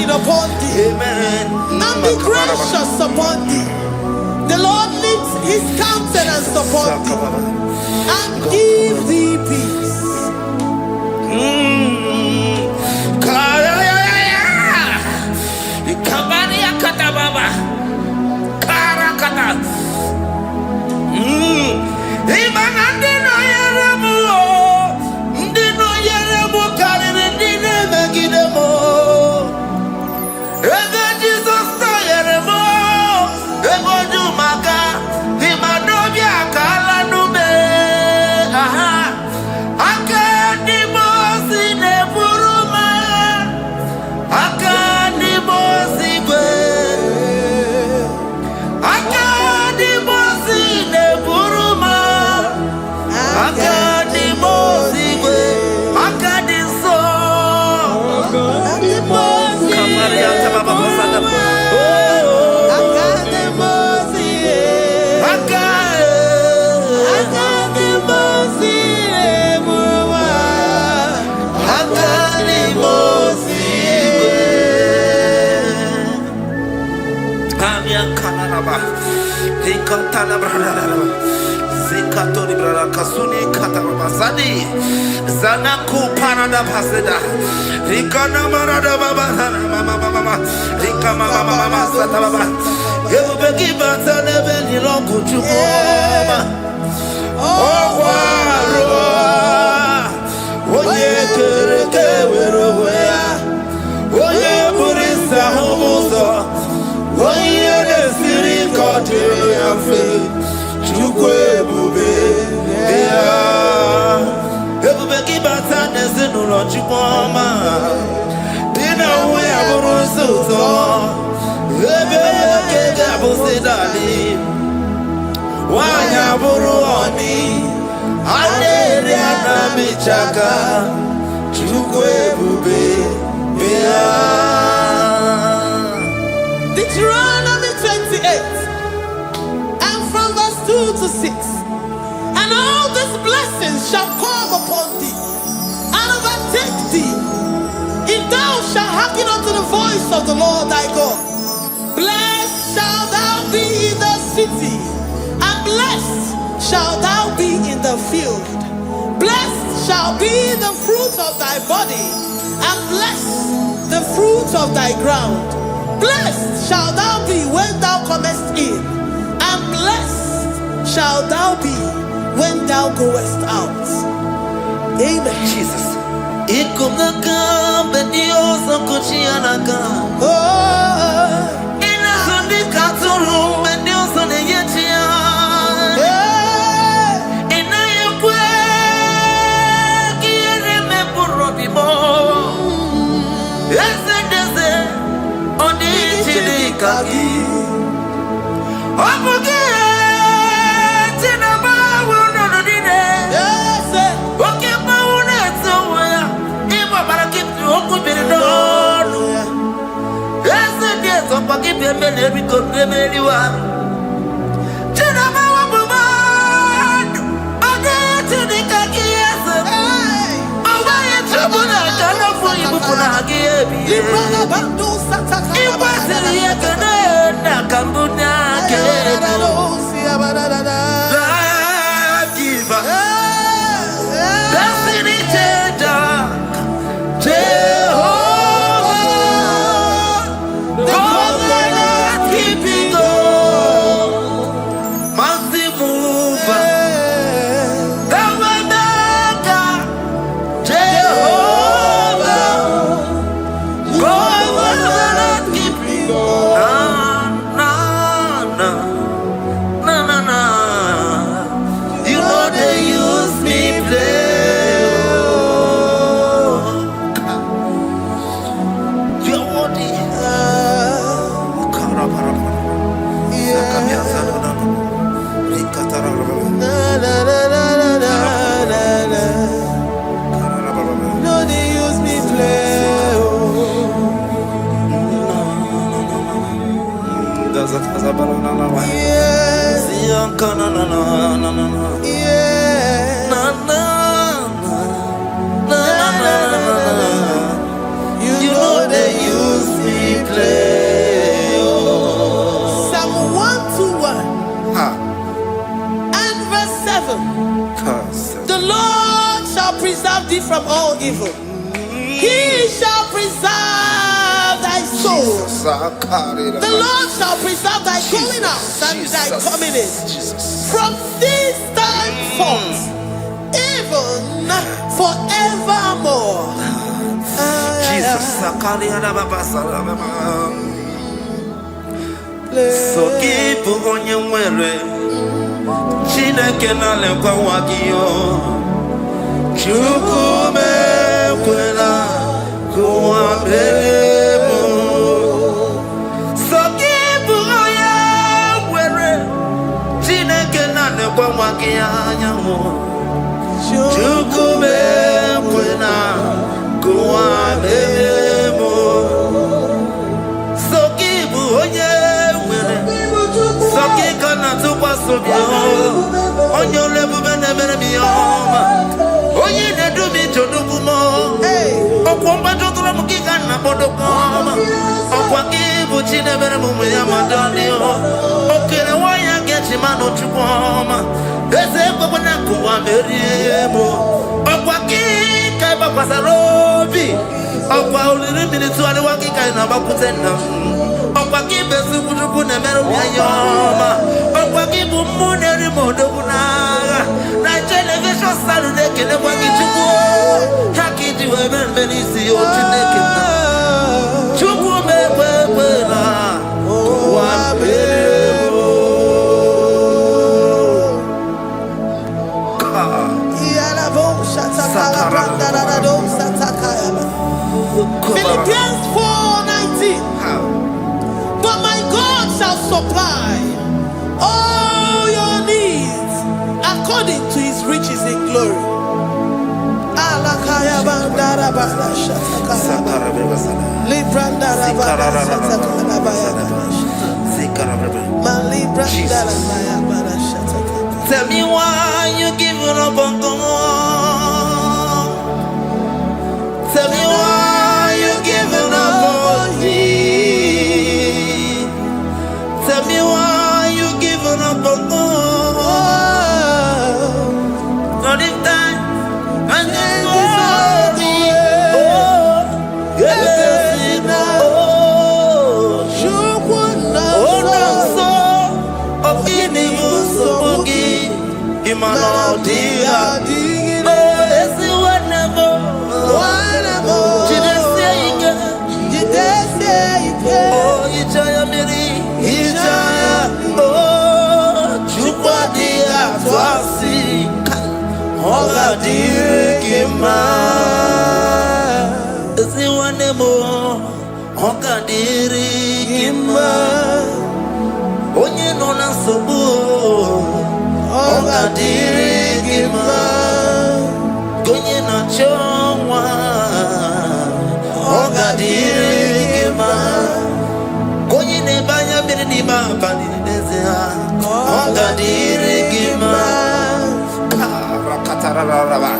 Upon thee, amen, and be gracious upon thee. The Lord lifts his countenance upon thee and give thee peace. Zanaku parada paseda Rikana marada baba mama Rika mama sata baba You begi bata nebe ni longu chukoma Owa Oye kereke weroya Oye burisa humuzo Oye nesiri kote ya fe Chukwe bube Everybody bata nezinu lo chukoma Dina uwe aburu suzo Ebe kega busidali Wanya buru oni Aneri anamichaka Chukwe bube Bea Deuteronomy 28 and from verse 2 to 6. And all these blessings shall come upon thee and overtake thee, if thou shalt hearken unto the voice of the Lord thy God. Blessed shalt thou be in the city, and blessed shalt thou be in the field. Blessed shall be the fruit of thy body, and blessed the fruit of thy ground. Blessed shalt thou be when thou comest in, and blessed shalt thou be when thou goest out. Amen. Jesus. Yes, every good remedy one. You know they use me play. Psalm 121 and verse 7. The Lord shall preserve thee from all evil. He shall preserve thy soul. The Lord shall preserve thy going out and thy coming in from this time forth, even forevermore. Jesus, so keep on your way. Chineke na lekwa wagiyo. Chukume kwela kuambemo. So keep on your way. Chineke na lekwa wagiyo. Chukume kwela kuambemo. So keep on your way. So keep on to pass on on your level and never be home. Oh, you need to be to do more. Oh, come back to the Muki and Napodocom. Oh, what give what you never move with Yamadonio. Okay, why I get him out to come. There's a Babanaku, I'm very able. Oh, what give Kabasarobi. Oh, wow, little minutes to the walking kind of Bakutena. Oh, what give us to put up on a metal. Oh, what give Muneri Modona. Night television Saturday, can I walk into war? Hacky to heaven, many see you to naked. Chuku me, Philippians 4:19. But my God shall supply all your needs according to his riches in glory. Tell me why you giving up on God. Tell me why you giving up on me. Tell me why you giving up on God. Not in time and then worry. Oh, onye nọ na nsogbu ọ ga-adịrị gị mma, onye na-achọ nwa ọ ga-adịrị gị mma, onye na-ebe anya mmiri Gadirigima Karakatararaba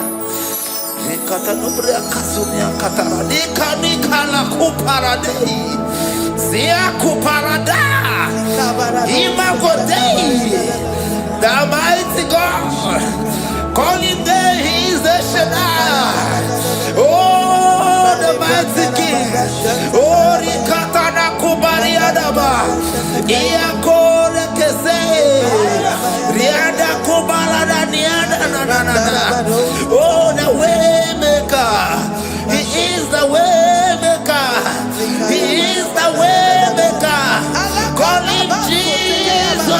Hekatanubria Kasunia Katara Nikala Kuparadei Zia Kuparada Imagodei the mighty God calling there he is the Shaddai. Oh the mighty King. Oh Rikatana Kubariadaba Iakore Kese Riada Kubalada Niada. Oh the way maker. He is the way maker. He is the way maker. Call him Jesus.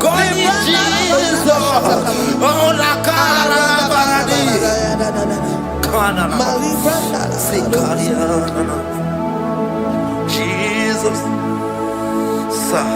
Call him Jesus. Oh la cara baradi. Kana. Jesus. Sir.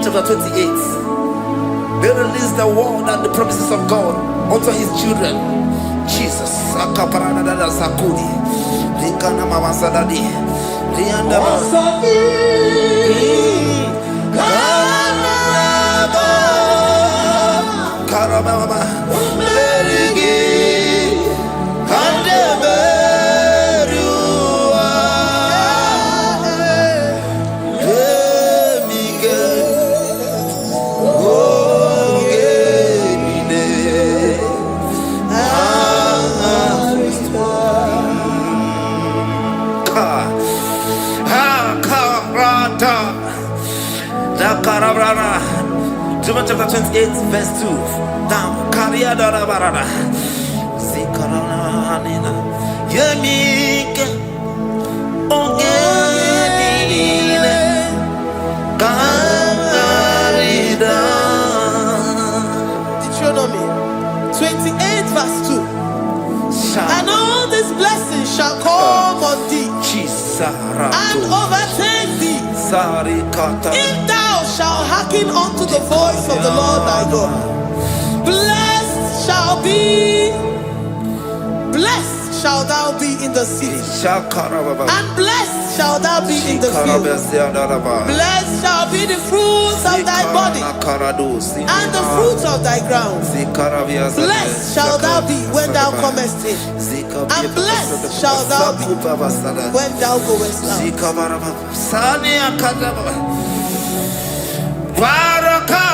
Chapter 28. They release the word and the promises of God unto his children. Jesus. Sakudi. Likana Mawasadadi. Liandaba. Karababa. Chapter 28, verse 2. Down. Kariada Barada. Zikaranina. Yemika. Ongenine. Karida. Deuteronomy 28, verse 2. And all these blessings shall come on thee and overtake thee if thou shalt hearken unto the voice of the Lord thy God. Blessed shall thou be in the city, and blessed shall thou be in the field. Blessed shall be the fruits of thy body and the fruits of thy ground. Blessed shall thou be when thou comest in, and blessed shall thou be when thou goest out. Baraka.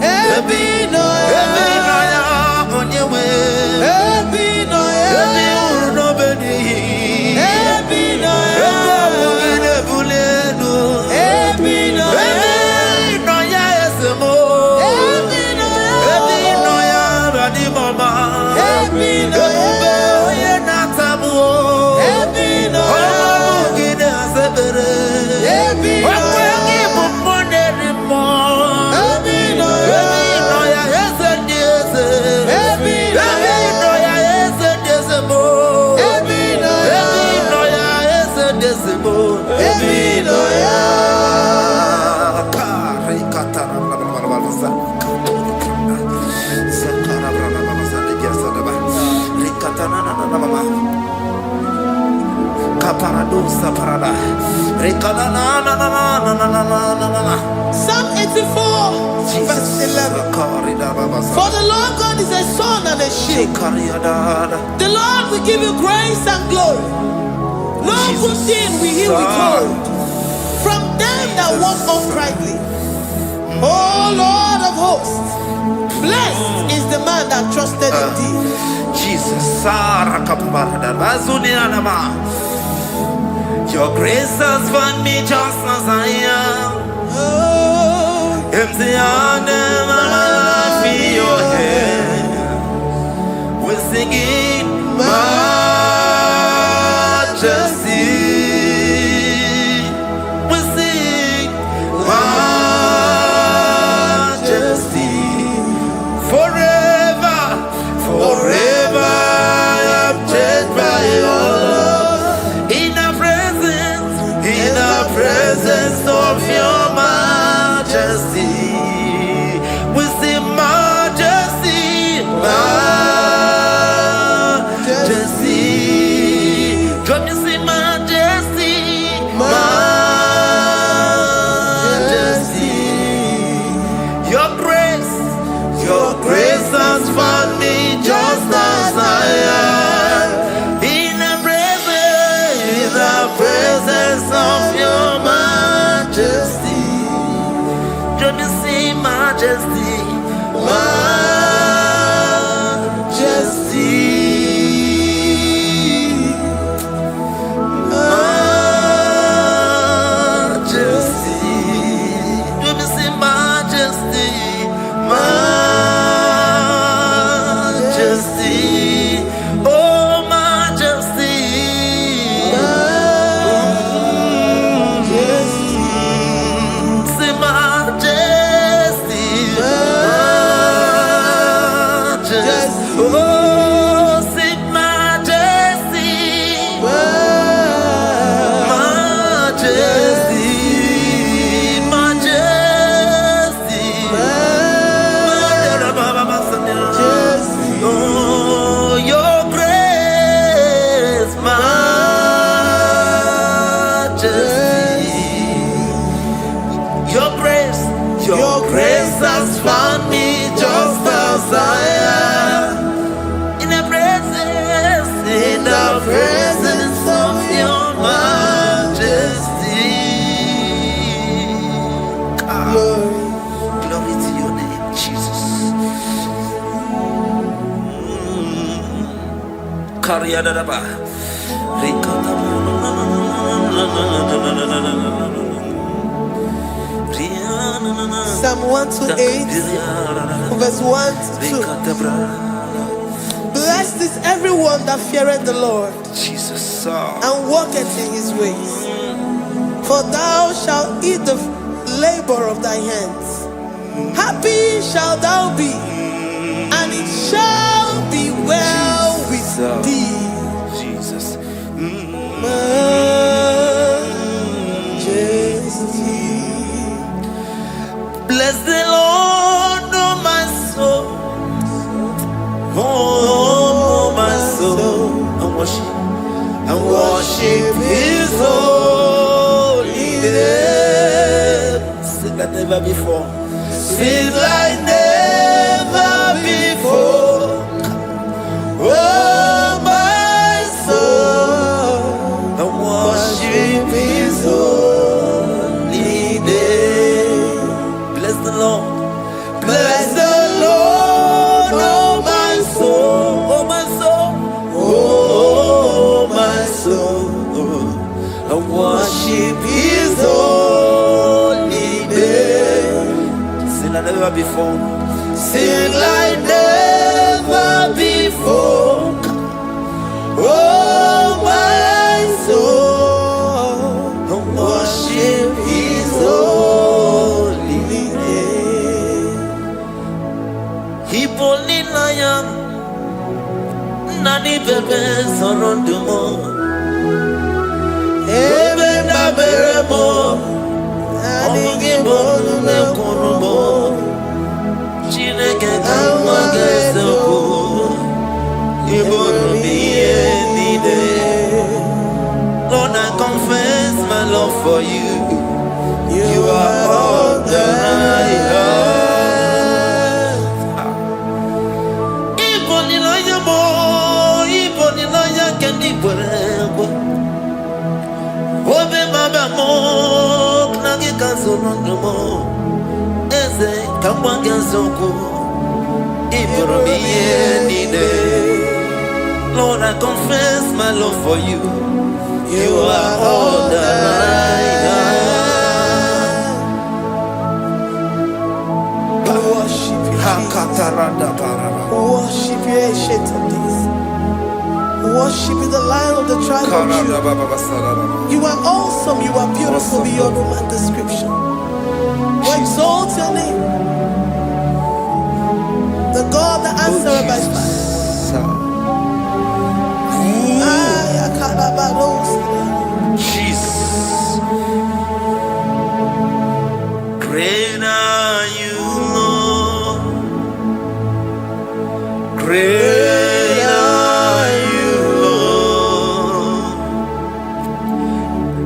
Every no ya onye we Psalm 84, verse 11. For the Lord God is a sun and a shield. The Lord will give you grace and glory. No good thing will he withhold from them that walk uprightly. O Lord of hosts, blessed is the man that trusted in thee. Jesus, your grace has found me just as I am. Empty handed, I feel your hand. We're singing majesty. We sing majesty. Forever, forever I'm changed by your love. In the presence of your majesty, we see majesty, majesty. Come you see majesty, majesty. Your grace has found me just as I am. In the presence of your majesty, let me see majesty, majesty, majesty. Let me see majesty, majesty. Oh, majesty. Your grace has found me just as I am. In the presence of your majesty. Glory to your name, Jesus. Psalm 128, verse 1 to 2. Blessed is everyone that feareth the Lord, Jesus, and walketh in his ways. For thou shalt eat the labor of thy hands. Happy shalt thou be, and it shall be well with thee. Jesus. Majesty. Bless the Lord, oh my soul. Oh, my soul. And worship his holy name. Sing like never before. Sing like never before. Oh, my soul. And worship his holy name. Bless the Lord. Bless the Lord, oh my soul, oh my soul, oh my soul. I worship his holy name. Sing like never before. Sing like never before. Oh my soul, I worship his holy name. Hipoli lion, nani bebe sorondumo. Ebe na beremo, omugi bolu me kurumo. Chineke kama gesoko, ibonu biye. for you. You are all that I have. Ibonilaya mo, ibonilaya kendi bwebo. Obe baba mo, knagi kazonondo mo. Eze kamwange zoko, iboromiye nide. Lord, I confess my love for you. You are all that I have. Worship you, Jesus. Worship you, ancient of days. Worship you, the Lion of the tribe of Judah. You are awesome. You are beautiful beyond human description. We exalt your name, the God that answered by fire. Jesus. Great are you, Lord. Great are you, Lord.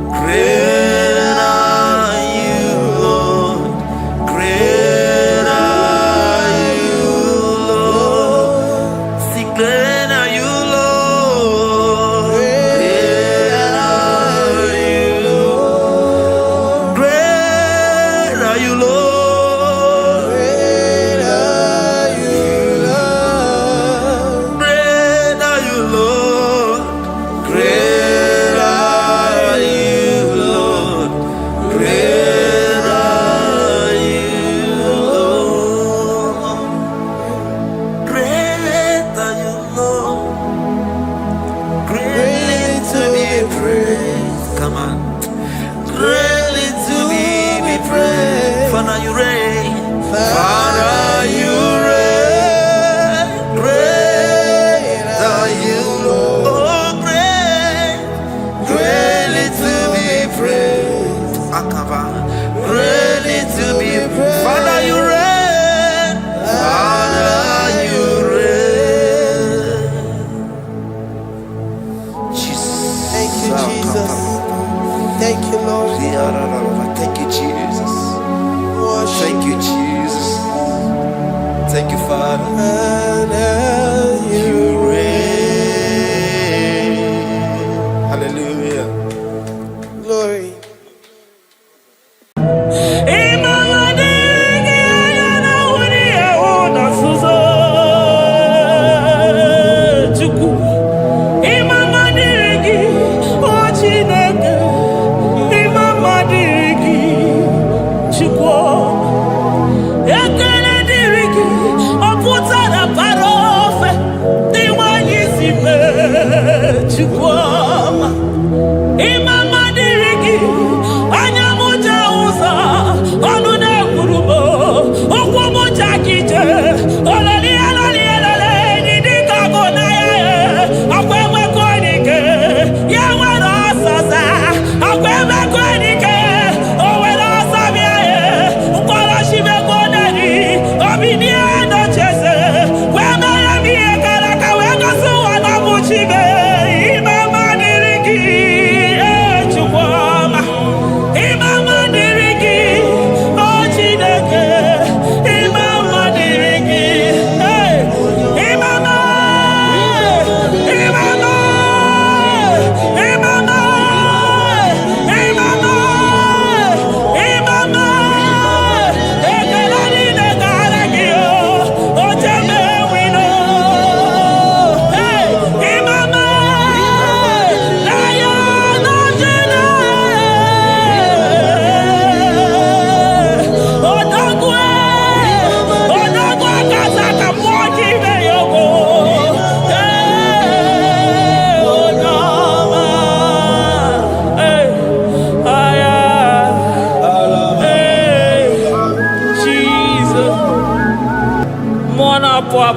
Great are you, Lord. Great are you, Lord. Sing great are you, Lord. Great are you, Lord. Great are you, Lord. Great are you, Lord. Great are you, Lord. Great are you, Lord. Great are you, Lord. Great are you, Lord. Greatly to be praised. Come on. Greatly to be praised. Father, you reign. Father, you reign. Great are you, Lord. Oh, great. Greatly to be praised. Akava. Greatly to be praised. Father, you reign. Father, you reign. Jesus. Thank you, Jesus. Thank you, Lord. Thank you, Jesus. Worship Thank you, Jesus. Thank you, Father. and You reign. Hallelujah. glory.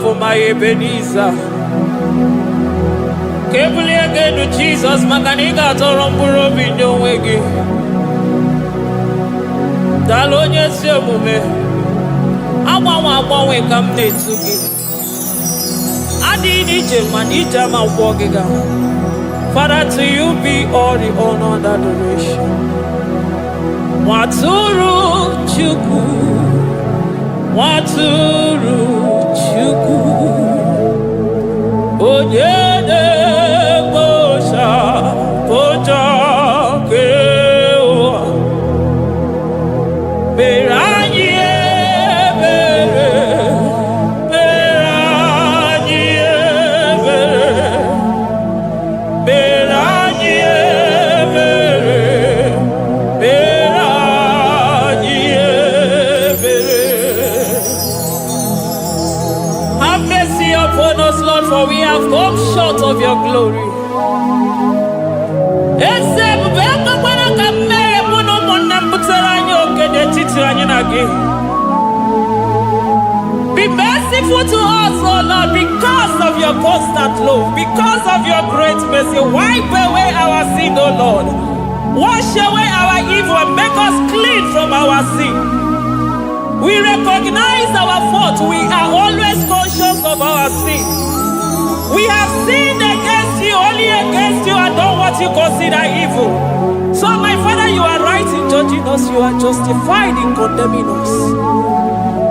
For my Ebenezer, Kebuli again to Jesus, Makanika Torompuro Bindo Wegi. Dalonya Semume, Awa we come to give. Adi Nije Manija Mawagiga. Father, to you be all the honor and adoration. Waturu Chukwu, Waturu Chukwu, Onyede Bosha, Boja Kewa, Beranye Bere, Beranye Bere, Beranye Bere, Beranye Bere. Have mercy upon us, Lord, for we have come short of your glory. Be merciful to us, oh Lord, because of your constant love, because of your great mercy. Wipe away our sin, oh Lord. Wash away our evil and make us clean from our sin. We recognize our fault. We are always conscious of our sin. We have sinned against you, only against you, and done what you consider evil. So, my Father, you are right in judging us. You are justified in condemning us.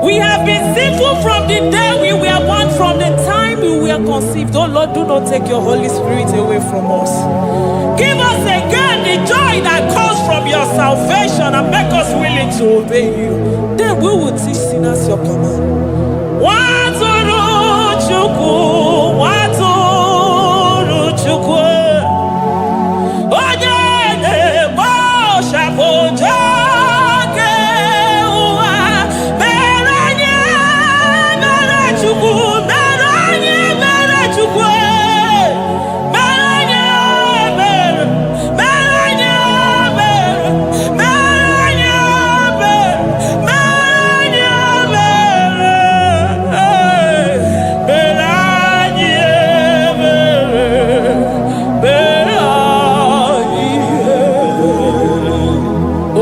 We have been sinful from the day we were born, from the time we were conceived. Oh Lord, do not take your Holy Spirit away from us. Give us again the joy that comes from your salvation and make us willing to obey you. Then we will teach sinners your command. Waturu Chukwu, Waturu Chukwu, Onyede Bosha Boja Kewa, Beranye Bere Chukwu, Beranye Bere Chukwu, Beranye Bere, Beranye Bere, Beranye Bere, Beranye Bere, Beranye Bere,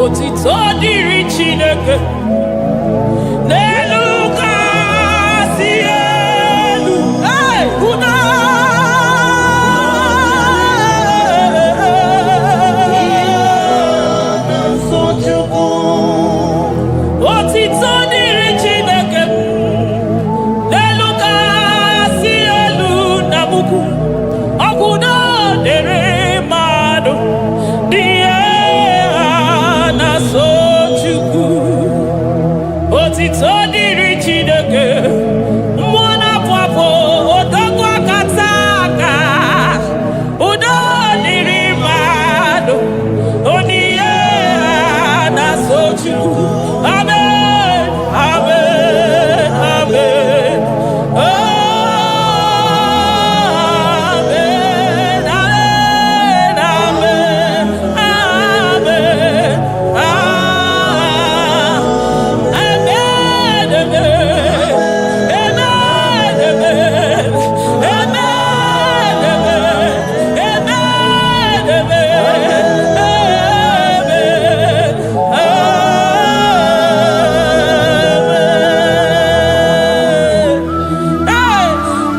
Otito diri Chineke n'elu kasị elu. Una otito diri Chineke n'elu kasị elu na buku ọgwụdo dịrị mmadụ dị na-so Chukwu. Otito dịrị Chineke, mmụọ na-apụ apụ, odogwu akata aka, udo dịrị mmadụ, onyinye na-so Chukwu. Amen, amen, amen. Amen, amen, amen, amen,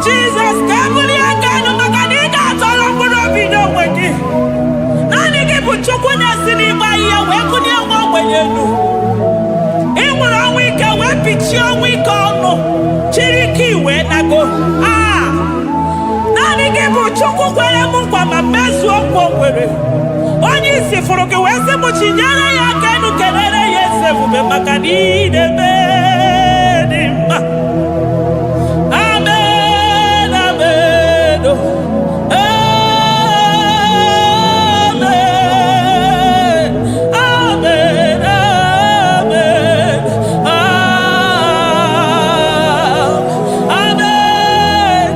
Jesus, kabuli agano makanida tolo mbuno bino weki. Nani kipu chukune sini baya wekuni yango wenyenu. Imura wika wepichi wika ono. Chiriki we nago. Nani kipu chuku kwele mungwa mamezu okwo kwele. Onyi sifuruki wese muchinyana ya kenu kelele yese vube makanide bedima. Amen, amen, oh. Amen, amen, amen, amen, amen,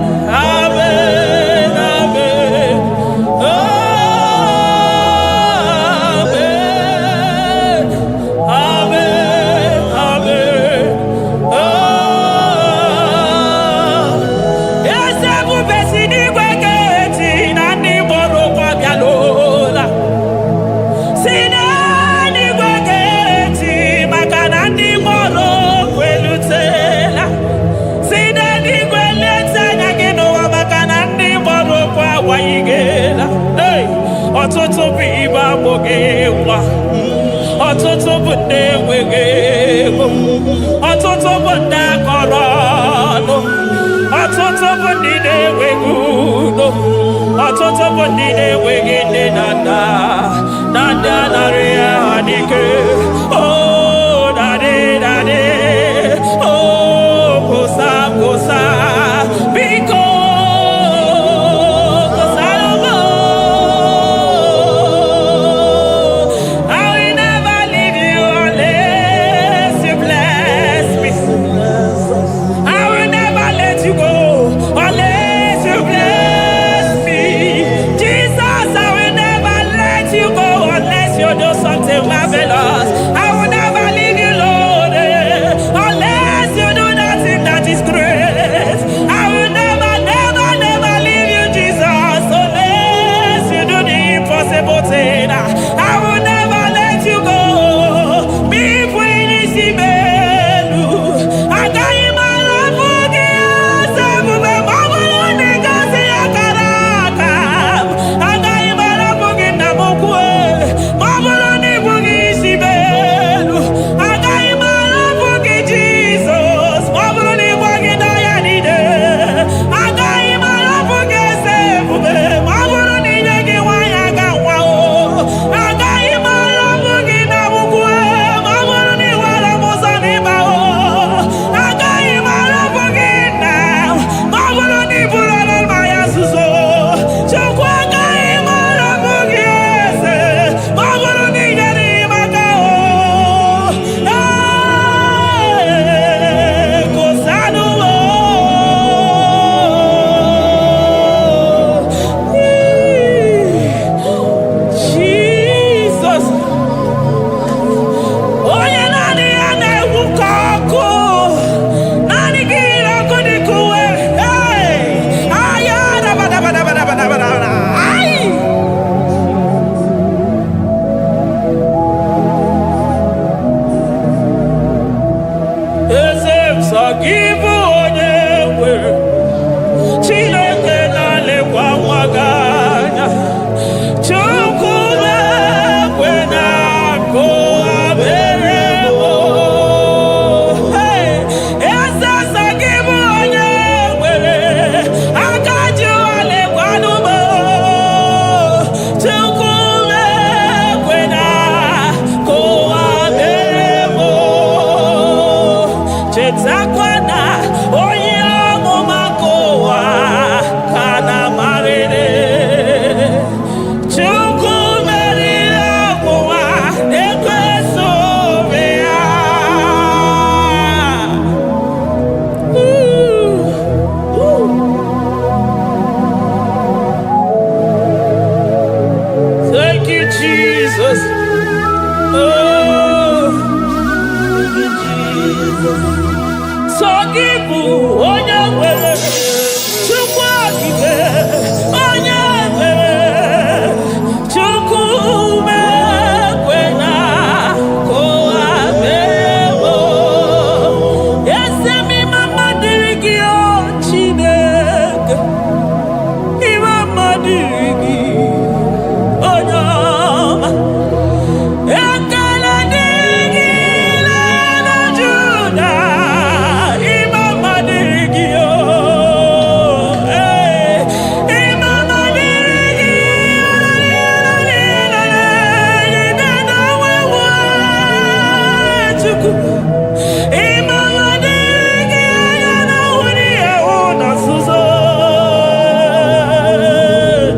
amen, ọtụtụ bụ ibe agbọghị nwa ọtụtụ bụ ndị enweghị ego, ọtụtụ bụ ndị akọrọ ọnụ, ọtụtụ bụ ndị na-enweghị udo, ọtụtụ bụ ndị na-enweghị nne na nna, na ndị anaghị ha n'ike. Oh, daddy, daddy, oh, kosa, kosa, biko.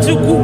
Chukwu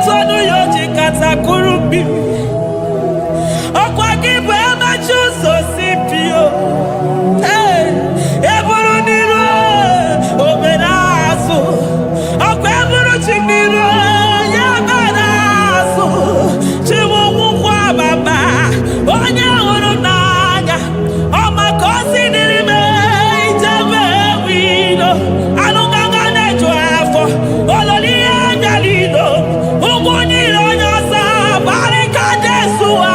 sonu yoji katakuru bibi. Okwa gibu emachu so sipio. Eburu niro obenazo. Okwa eburu chimiro yabanazo. Chimu mukwa baba. Onye huru n'anya. Ọmakosi n'ime ijebe wido. Anụgaga na-eju afọ. Ololi ya bịalido. Ugwu niile onye ọsọ. Barika Jesua.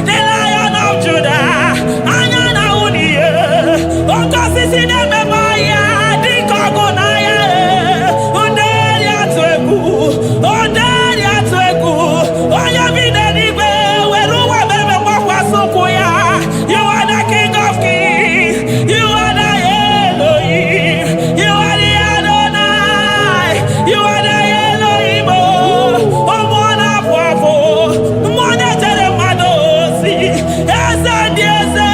The Lion of Judah. Anya na uniye. Oke osisi na-ememe ya. Dịka ọgụ na ya. Onderi atụ egwu. Onderi atụ egwu. Onye bi n'eluigwe. Were ụwa meme gbakwasị ụkwụ ya. You are the King of Kings. You are the Elohim. You are the Adonai. You are the Elohim. Omona Pwafo. Mone Jere Madosi. Eze dị eze.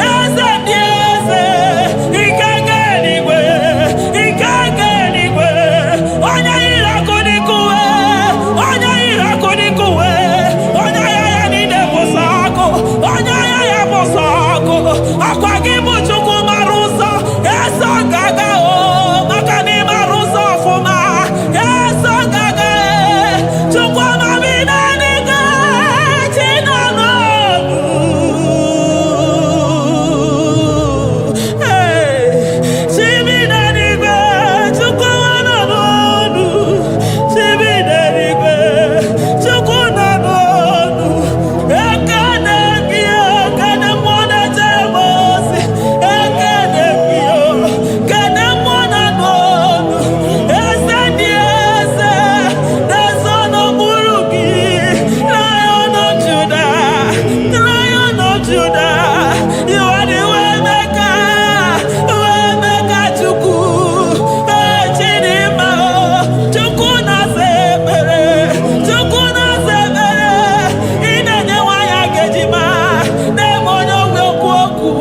Eze dị eze. Ike nke eluigwe. Ike nke eluigwe. Onye ire ọkụ n'ikuwe. Onye ire ọkụ n'ikuwe. Onye ya ya niile bụ sọ ọkụ. Onye ya ya bụ sọ ọkụ. Akwa gị bụ Chukwu mara ụzọ. Eso gaga o. Maka na ị mara ụzọ ọfụma. Eso gaga e. Chukwu amami na n'igwe. Chi nọ n'ọnụ. Chi bi na n'igwe. Chukwu nọ n'ọnụ. Chi bi na n'igwe. Chukwu nọ n'ọnụ. Ekene gị o. Kene mmụọ na-ejere m ozi. Ekene gị o. Kene mmụọ na n'ọnụ. Eze dị eze. Na-eso n'okpuru gị. Lion of Judah. Lion of Judah. You are the way maker. Way maker Chukwu. Chidimma o. Chukwu na-asa ekpere. Chukwu na-asa ekpere. Ị na-enye nwanyị agejima. Na-eme onye ogbe okwu okwu.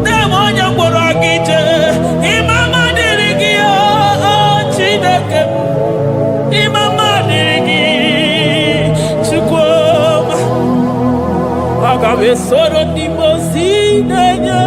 Na-eme onye mkpọrọ gị jee. Ịmama dịrị gị o Chineke m. Ịmama dịrị gị Chukwuma. Aga m esoro ndị mozi na-enye